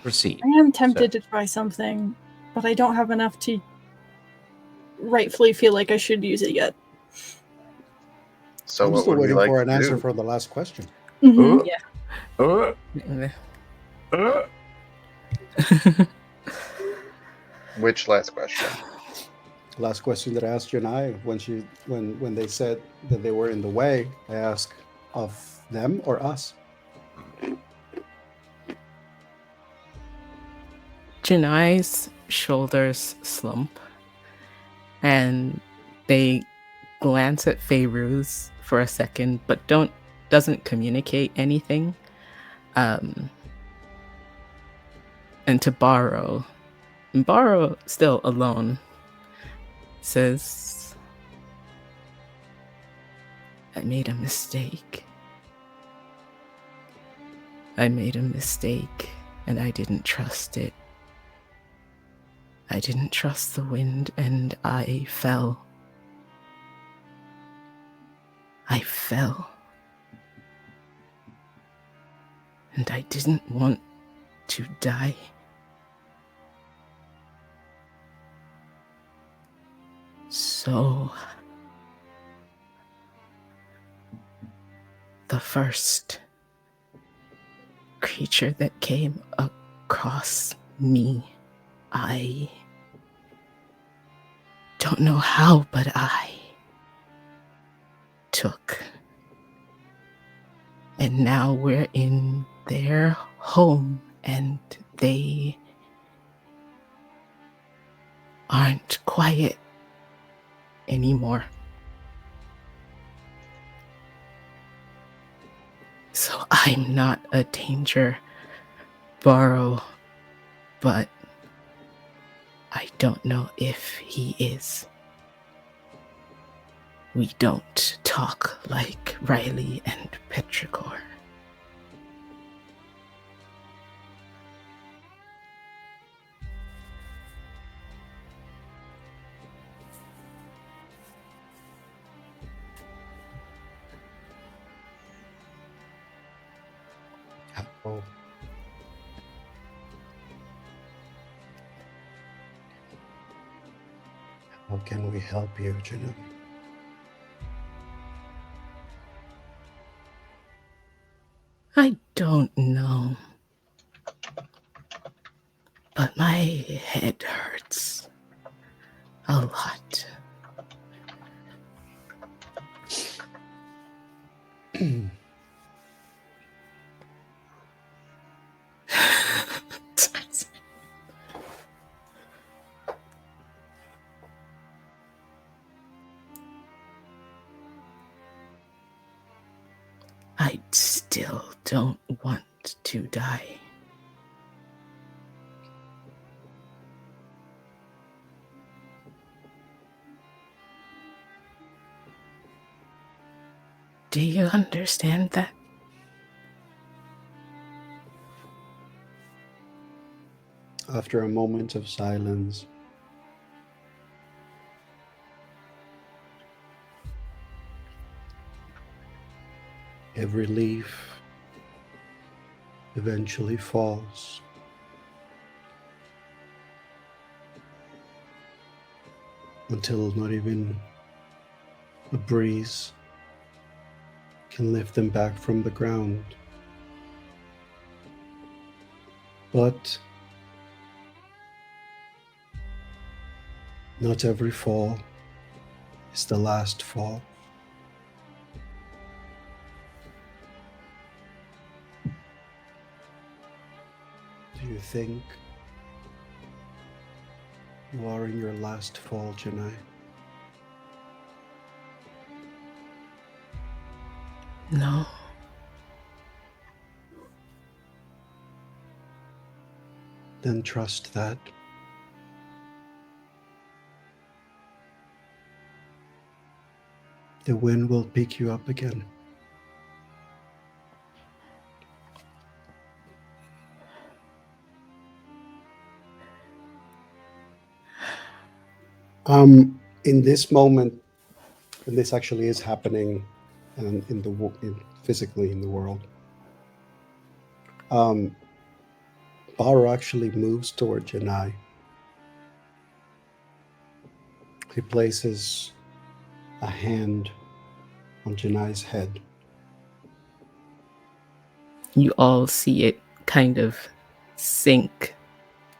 proceed. I am tempted to try something, but I don't have enough to rightfully feel like I should use it yet. So I'm what still would we waiting like for an to answer do? for the last question. Mhm. Which last question? Last question that I asked you and I when they said that they were in the way, I asked of them or us. Janai's shoulders slump, and they glance at Feyruz for a second, but doesn't communicate anything. And to Borrow still alone, says, I made a mistake. I made a mistake, and I didn't trust it. I didn't trust the wind, and I fell. I fell. And I didn't want to die. So, the first creature that came across me, I don't know how, but I took. And now we're in their home, and they aren't quiet anymore. So I'm not a danger, Borrow, but I don't know if he is. We don't talk like Riley and Petrichor. Oh. How can we help you, Janai? I don't know. But my head hurts a lot. I still don't want to die. Do you understand that? After a moment of silence, every leaf eventually falls. Until not even a breeze can lift them back from the ground. But Not every fall is the last fall. Do you think you are in your last fall, Janai? No. Then trust that. The wind will pick you up again. In this moment, and this actually is happening physically in the world, Baru actually moves toward Janai. He places a hand on Janai's head. You all see it kind of sink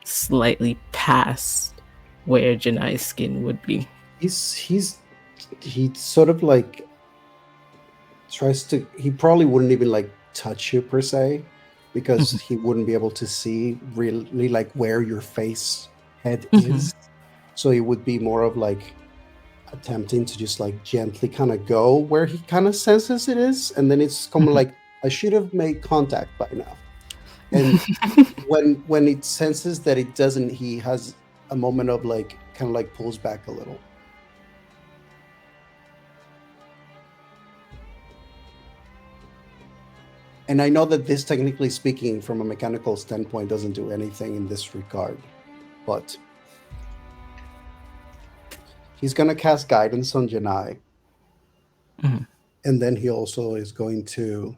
slightly past where Janai's skin would be. He sort of like tries to. He probably wouldn't even like touch you per se, because he wouldn't be able to see really like where your face head is. So it would be more of like attempting to just like gently kind of go where he kind of senses it is, and then it's kind of like, I should have made contact by now. And when it senses that it doesn't, he has a moment of like kind of like pulls back a little. And I know that this, technically speaking, from a mechanical standpoint, doesn't do anything in this regard, but he's going to cast guidance on Janai. And then he also is going to...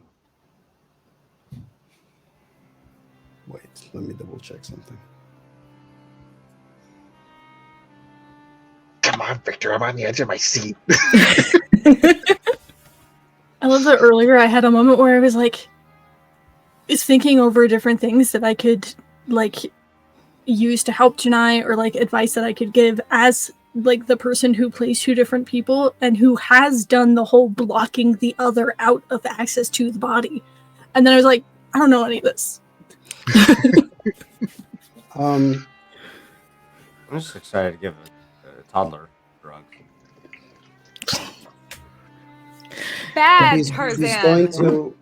Wait, let me double check something. Come on, Victor, I'm on the edge of my seat. I love that earlier I had a moment where I was like, is thinking over different things that I could like use to help Janai, or like advice that I could give as like the person who plays two different people and who has done the whole blocking the other out of access to the body. And then I was like, I don't know any of this. I'm just excited to give a toddler drugs. Bad He's Tarzan.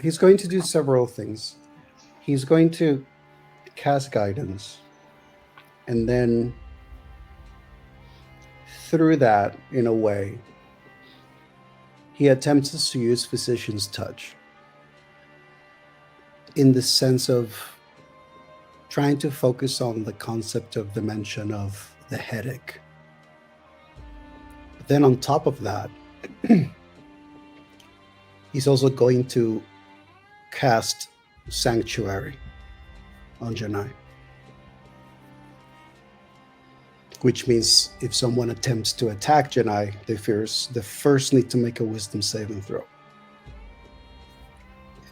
He's going to do several things. He's going to cast guidance, and then through that, in a way, he attempts to use Physician's Touch in the sense of trying to focus on the concept of dimension of the headache. But then on top of that, he's also going to cast Sanctuary on Janai, which means if someone attempts to attack Janai, they first need to make a wisdom saving throw.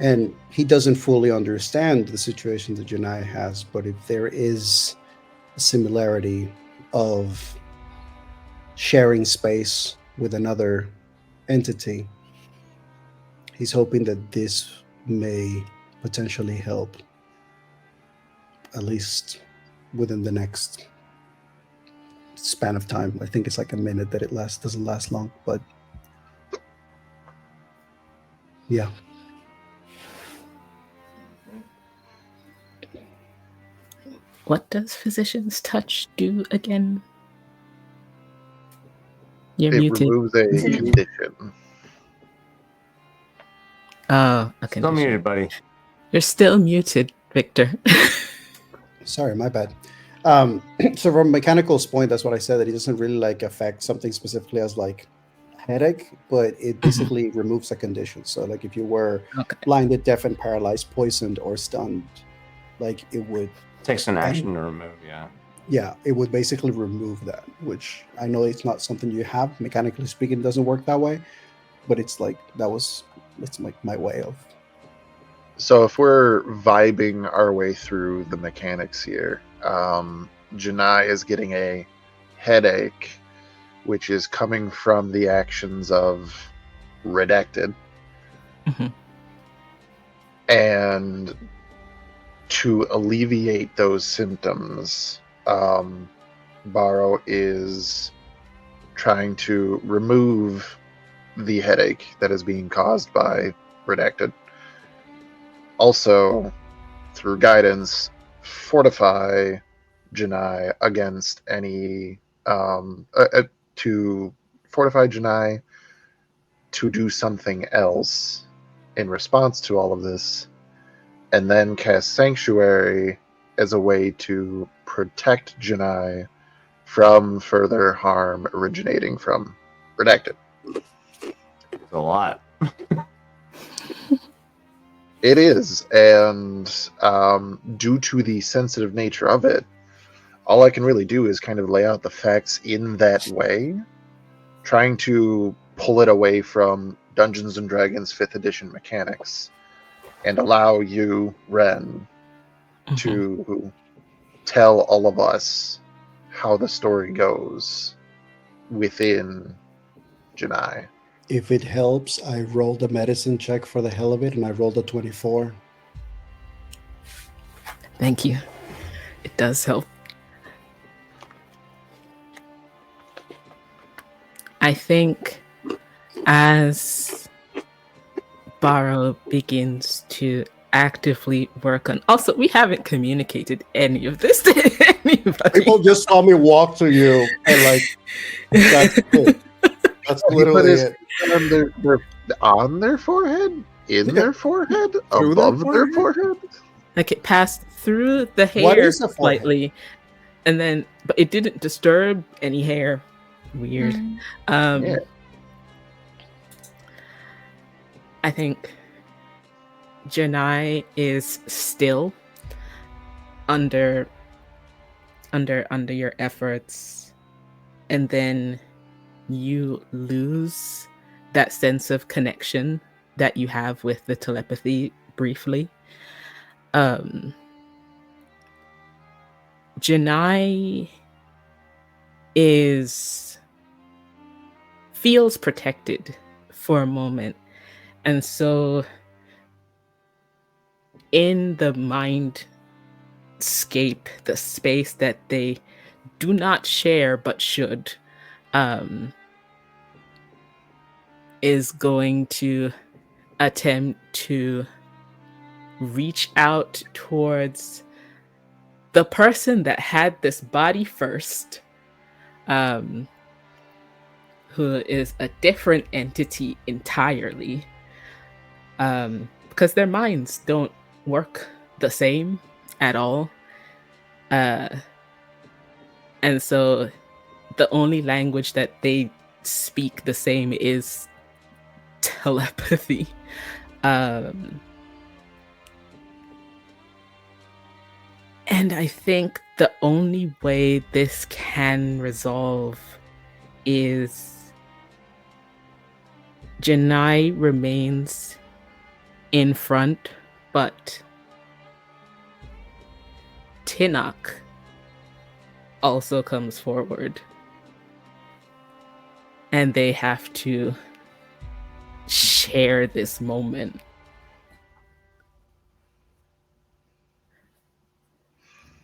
And he doesn't fully understand the situation that Janai has, but if there is a similarity of sharing space with another entity, he's hoping that this may potentially help, at least within the next span of time. I think it's like a minute that it doesn't last long, but yeah. What does Physician's Touch do again? You're It muted. removes a condition. Oh, a Still condition. muted, buddy. You're still muted, Victor. Sorry, my bad. So from a mechanical point, that's what I said, that it doesn't really like affect something specifically as like headache, but it basically removes a condition. So like if you were blinded, deaf, and paralyzed, poisoned, or stunned, like it would... Takes an action to remove, Yeah, it would basically remove that, which I know it's not something you have. Mechanically speaking, it doesn't work that way, but it's like, it's like my way of... So if we're vibing our way through the mechanics here, Janai is getting a headache, which is coming from the actions of Redacted. Mhm. And to alleviate those symptoms, Barrow is trying to remove the headache that is being caused by Redacted. Also, through guidance, fortify Janai against any to fortify Janai to do something else in response to all of this, and then cast Sanctuary as a way to protect Janai from further harm originating from Redacted. It's a lot. It is, and due to the sensitive nature of it, all I can really do is kind of lay out the facts in that way, trying to pull it away from Dungeons and Dragons 5th edition mechanics and allow you, Ren, to tell all of us how the story goes within Janai. If it helps, I rolled a medicine check for the hell of it, and I rolled a 24. Thank you. It does help. I think as Barrow begins to actively work on... Also, we haven't communicated any of this to anybody. People just saw me walk to you, and like, that's it. That's literally it. On their forehead? In their forehead? Through Above their their forehead? Like it passed through the What hair is a forehead? slightly, and then, but it didn't disturb any hair. Weird. Yeah. I think Janai is still under your efforts, and then you lose that sense of connection that you have with the telepathy briefly. Janai feels protected for a moment, and so in the mindscape, the space that they do not share but should, is going to attempt to reach out towards the person that had this body first, who is a different entity entirely, because their minds don't work the same at all. And so the only language that they speak the same is telepathy. And I think the only way this can resolve is Janai remains in front, but Tinnock also comes forward. And they have to share this moment.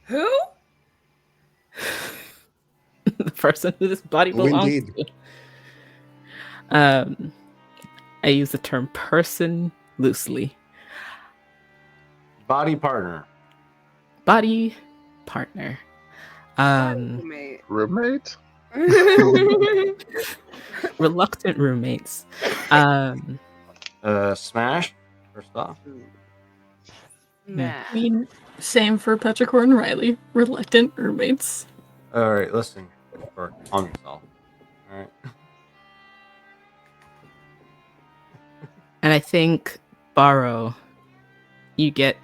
Who? The person who this body Oh, belongs indeed. to. I use the term person loosely. Body partner. Body partner. Roommate? Reluctant roommates. Smash. First off. Nah. I mean, same for Petrichor and Riley. Reluctant roommates. All right, listen. Calm yourself. All right. And I think, Barrow, you get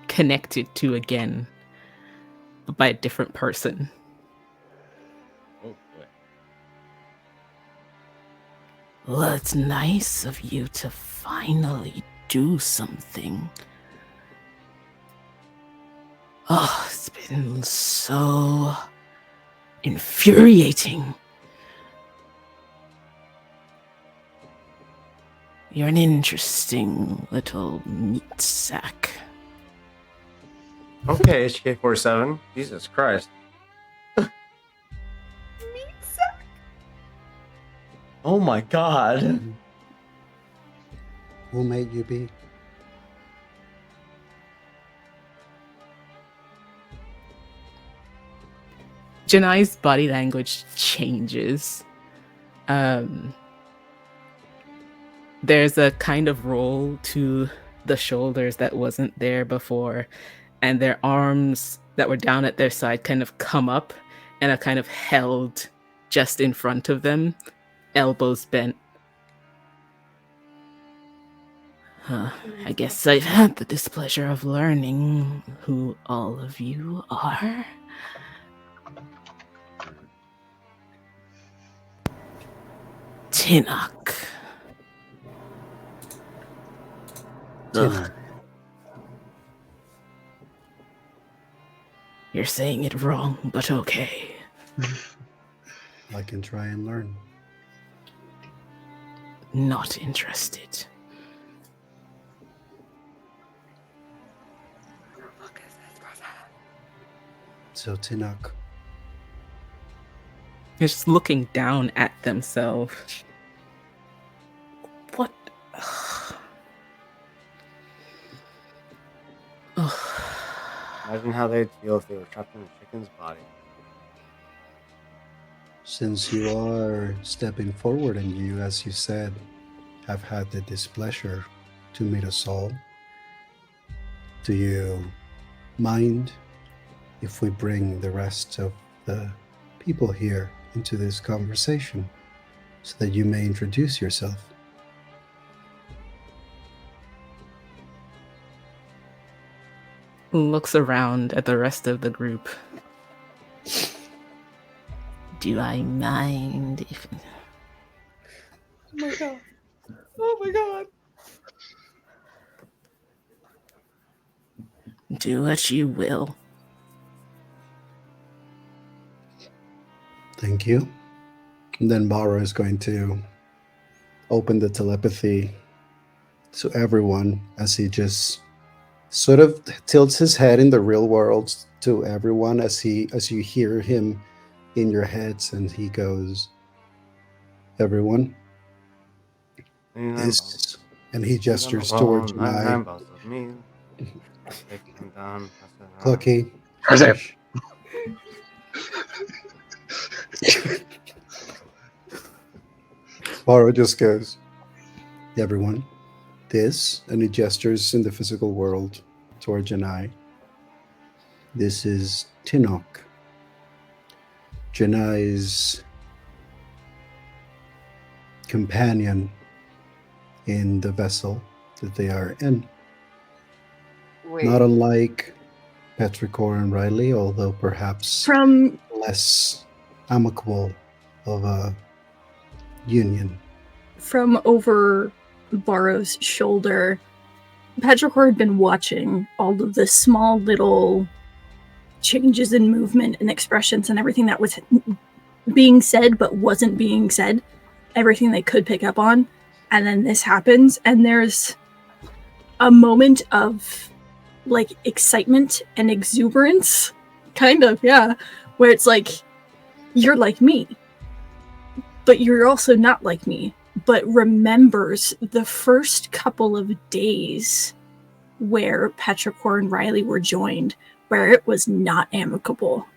connected to again, but by a different person. Oh boy. Well, it's nice of you to finally do something. Oh, it's been so infuriating. You're an interesting little meat sack. Okay, HK47. Jesus Christ. Meat sack. Oh my god. Who made you be? Janai's body language changes. There's a kind of roll to the shoulders that wasn't there before, and their arms that were down at their side kind of come up and are kind of held just in front of them, elbows bent. I guess I've had the displeasure of learning who all of you are. Tinnock. Tinnock. You're saying it wrong, but okay. I can try and learn. Not interested. So Tinnock, They're just looking down at themselves. What? Imagine how they'd feel if they were trapped in a chicken's body. since you are stepping forward and you, as you said, have had the displeasure to meet us all, do you mind if we bring the rest of the people here into this conversation so that you may introduce yourself? Looks around at the rest of the group. Do I mind if... Oh my god. Oh my god. Do what you will. Thank you. And then Bara is going to open the telepathy to everyone as he just sort of tilts his head in the real world to everyone as you hear him in your heads, and he goes, everyone, this, and he gestures towards Janai. Clucky. Hush. Bara just goes, everyone, this, and he gestures in the physical world toward Janai. This is Tinnock, Janai's companion in the vessel that they are in. Wait. Not unlike Petrichor and Riley, although perhaps From less amicable of a union. from over Barrow's shoulder, Petrichor had been watching all of the small little changes in movement and expressions and everything that was being said but wasn't being said, everything they could pick up on, and then this happens, and there's a moment of like excitement and exuberance, kind of, yeah, where it's like, you're like me, but you're also not like me, but remembers the first couple of days where Petrichor and Riley were joined, where it was not amicable.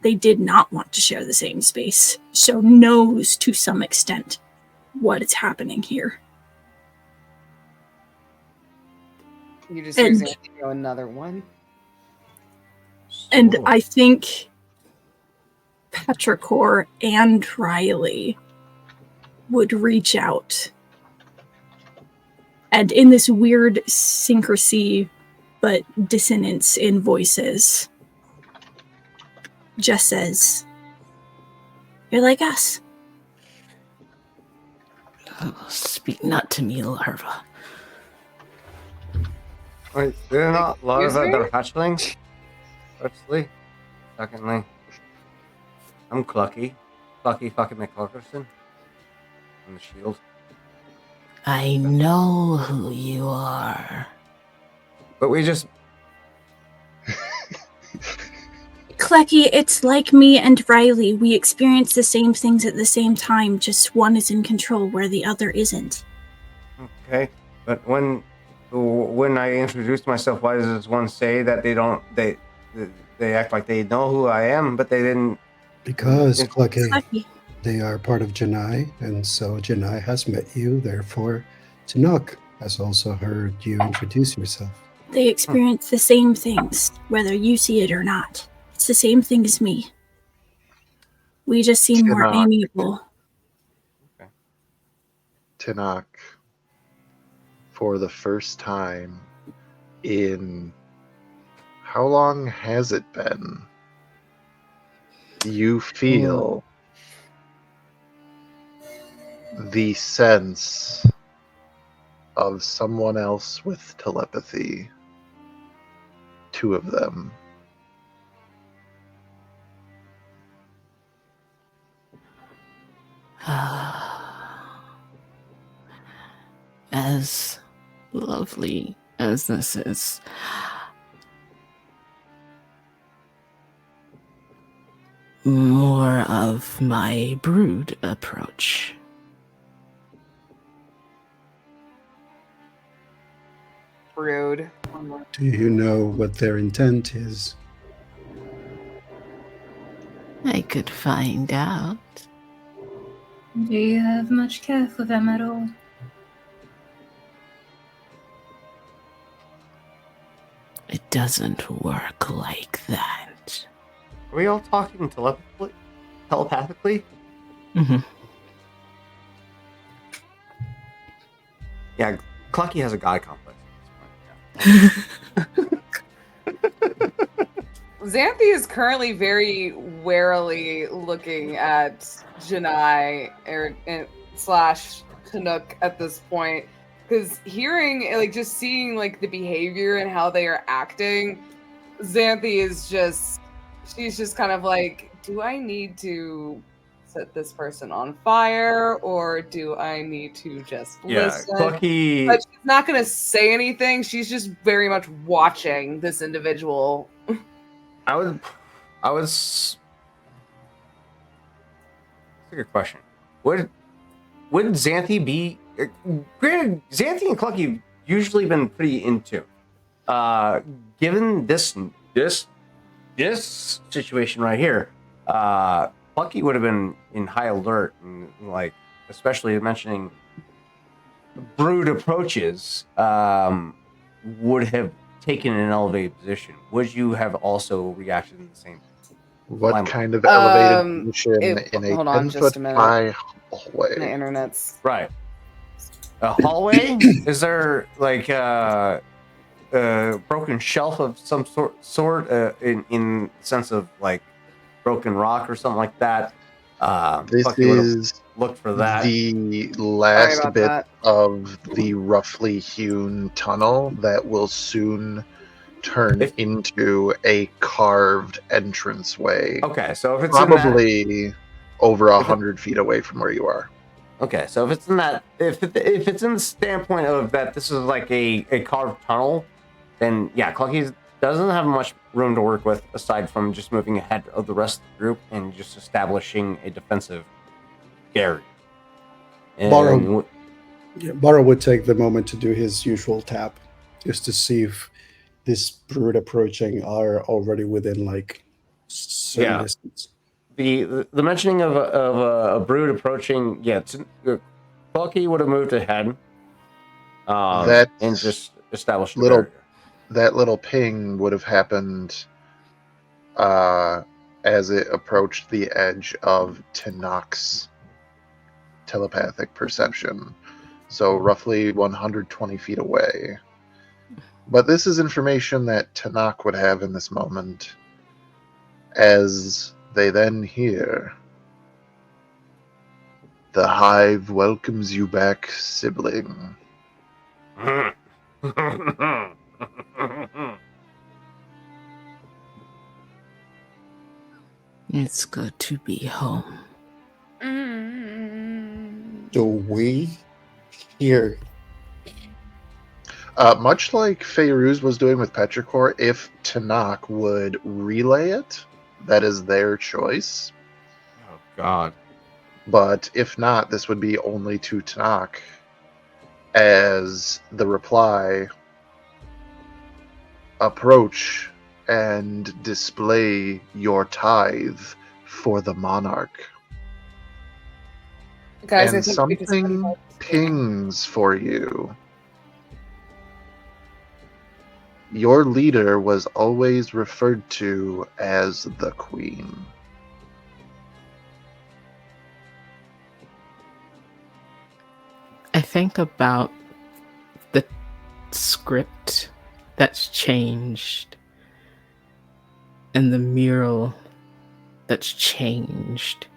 They did not want to share the same space, so knows to some extent what is happening here. You just And- using it to go another one? And I think Petrichor and Riley would reach out. And in this weird syncrasy, but dissonance in voices, just says, "You're like us." Oh, speak not to me, larva. Wait, they're not larvae, Excuse me? they're hatchlings? Firstly. Secondly. I'm Clucky. Clucky fucking McCluckerson. I'm the shield. I know who you are. But we just... Klecky, it's like me and Riley. We experience the same things at the same time, just one is in control where the other isn't. Okay. But when I introduced myself, why does one say that they act like they know who I am, but they didn't... Because, It's- Clucky, Klecky. they are part of Janai, and so Janai has met you. Therefore, Tanuk has also heard you introduce yourself. They experience the same things, whether you see it or not. It's the same thing as me. We just seem more Cannot. amiable. Tanakh, for the first time in how long has it been? You feel the sense of someone else with telepathy. Two of them. As lovely as this is, more of my brood approach. Rude. Do you know what their intent is? I could find out. Do you have much care for them at all? It doesn't work like that. Are we all talking telepathically? Mm-hmm. Yeah, Clucky has a god complex at this point. Xanthi is currently very warily looking at Janai slash Chinook at this point, because hearing, like, just seeing like the behavior and how they are acting, Xanthi is she's just kind of like, do I need to set this person on fire, or do I need to just listen? Clucky. But she's not going to say anything. She's just very much watching this individual. I was. That's a good question. Would Xanthi be? Granted, Xanthi and Clucky have usually been pretty into. Given this situation right here, Clucky would have been in high alert and like, especially mentioning brood approaches. Would have taken an elevated position. Would you have also reacted in the same? What Limelight. kind of elevated position in a hold on 10 just foot a minute. high My hallway? internet's Right. A hallway? Is there like a broken shelf of some sort in sense of like broken rock or something like that? This Clucky would have is looked for that. the last about bit that. of the roughly hewn tunnel that will soon turn into a carved entranceway. Okay, so if it's probably over 100 feet away from where you are. Okay, so if it's in that, if it's in the standpoint of that, this is like a carved tunnel, then yeah, Clucky doesn't have much room to work with aside from just moving ahead of the rest of the group and just establishing a defensive barrier. Barrow would take the moment to do his usual tap, just to see if this brood approaching are already within like certain distance. The mentioning of a brood approaching, Clucky would have moved ahead, and just established a barrier. That little ping would have happened as it approached the edge of Tanakh's telepathic perception. So roughly 120 feet away. But this is information that Tanakh would have in this moment, as they then hear, "The Hive welcomes you back, sibling." It's good to be home. Do we here? Much like Feyruz was doing with Petrichor, if Tanakh would relay it, that is their choice. Oh God. But if not, this would be only to Tanakh as the reply. Approach and display your tithe for the monarch. Guys, I And think we just something pings for you. Your leader was always referred to as the Queen. I think about the script that's changed and the mural that's changed.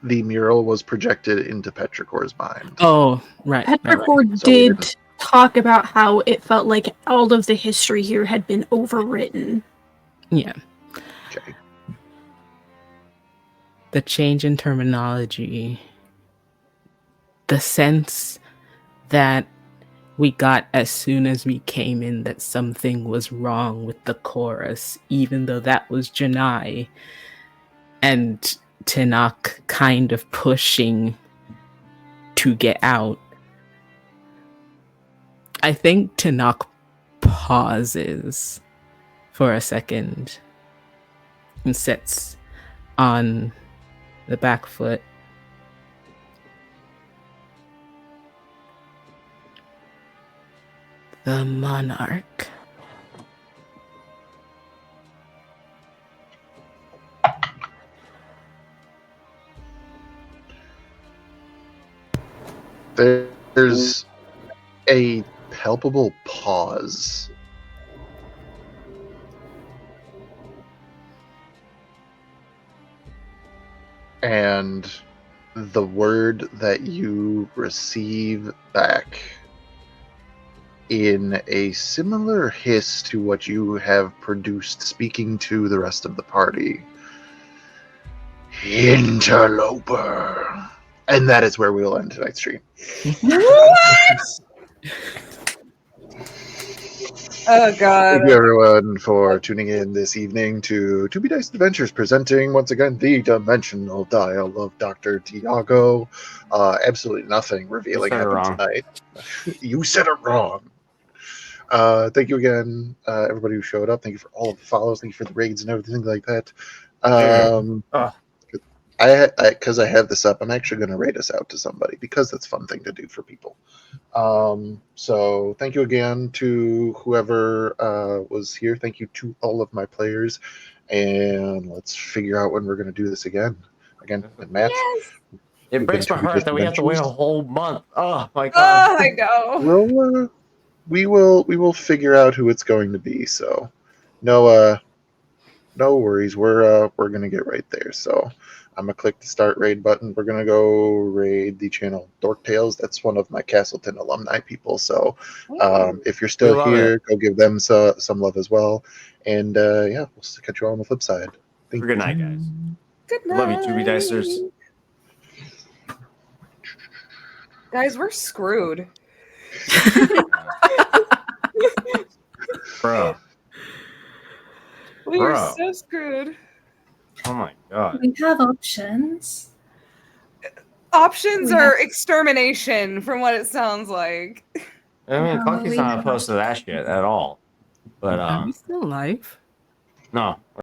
The mural was projected into Petrichor's mind. Oh, right. Petrichor So we did didn't- talk about how it felt like all of the history here had been overwritten. Yeah. Okay. The change in terminology, the sense that we got as soon as we came in that something was wrong with the chorus, even though that was Janai, and Tanakh kind of pushing to get out. I think Tanakh pauses for a second and sits on the back foot. The monarch. There's a palpable pause. And the word that you receive back in a similar hiss to what you have produced speaking to the rest of the party. Interloper. And that is where we will end tonight's stream. Oh God. Thank you everyone for tuning in this evening to Be Dice Adventures, presenting once again the Dimensional Dial of Dr. Diago. Absolutely nothing revealing happened tonight. You said it wrong. Thank you again, everybody who showed up. Thank you for all of the follows. Thank you for the raids and everything like that. Because I have this up, I'm actually going to raid us out to somebody because that's a fun thing to do for people. So thank you again to whoever was here. Thank you to all of my players, and let's figure out when we're going to do this again. Matt. Yes. It breaks my heart that we have to wait a whole month. Oh my God. Oh, I know. We will figure out who it's going to be. So no worries. We're gonna get right there. So I'm gonna click the start raid button. We're gonna go raid the channel Dork Tales. That's one of my Castleton alumni people. So if you're still here, go give them some love as well. And yeah, we'll catch you all on the flip side. Good night, guys. Good night. Love you, 2B Dicers. Guys, we're screwed. Bro. We Bro. are so screwed. Oh my God. We have options. Options are extermination, from what it sounds like. I mean, Clunky's not opposed to that shit at all. But Are we still live? no.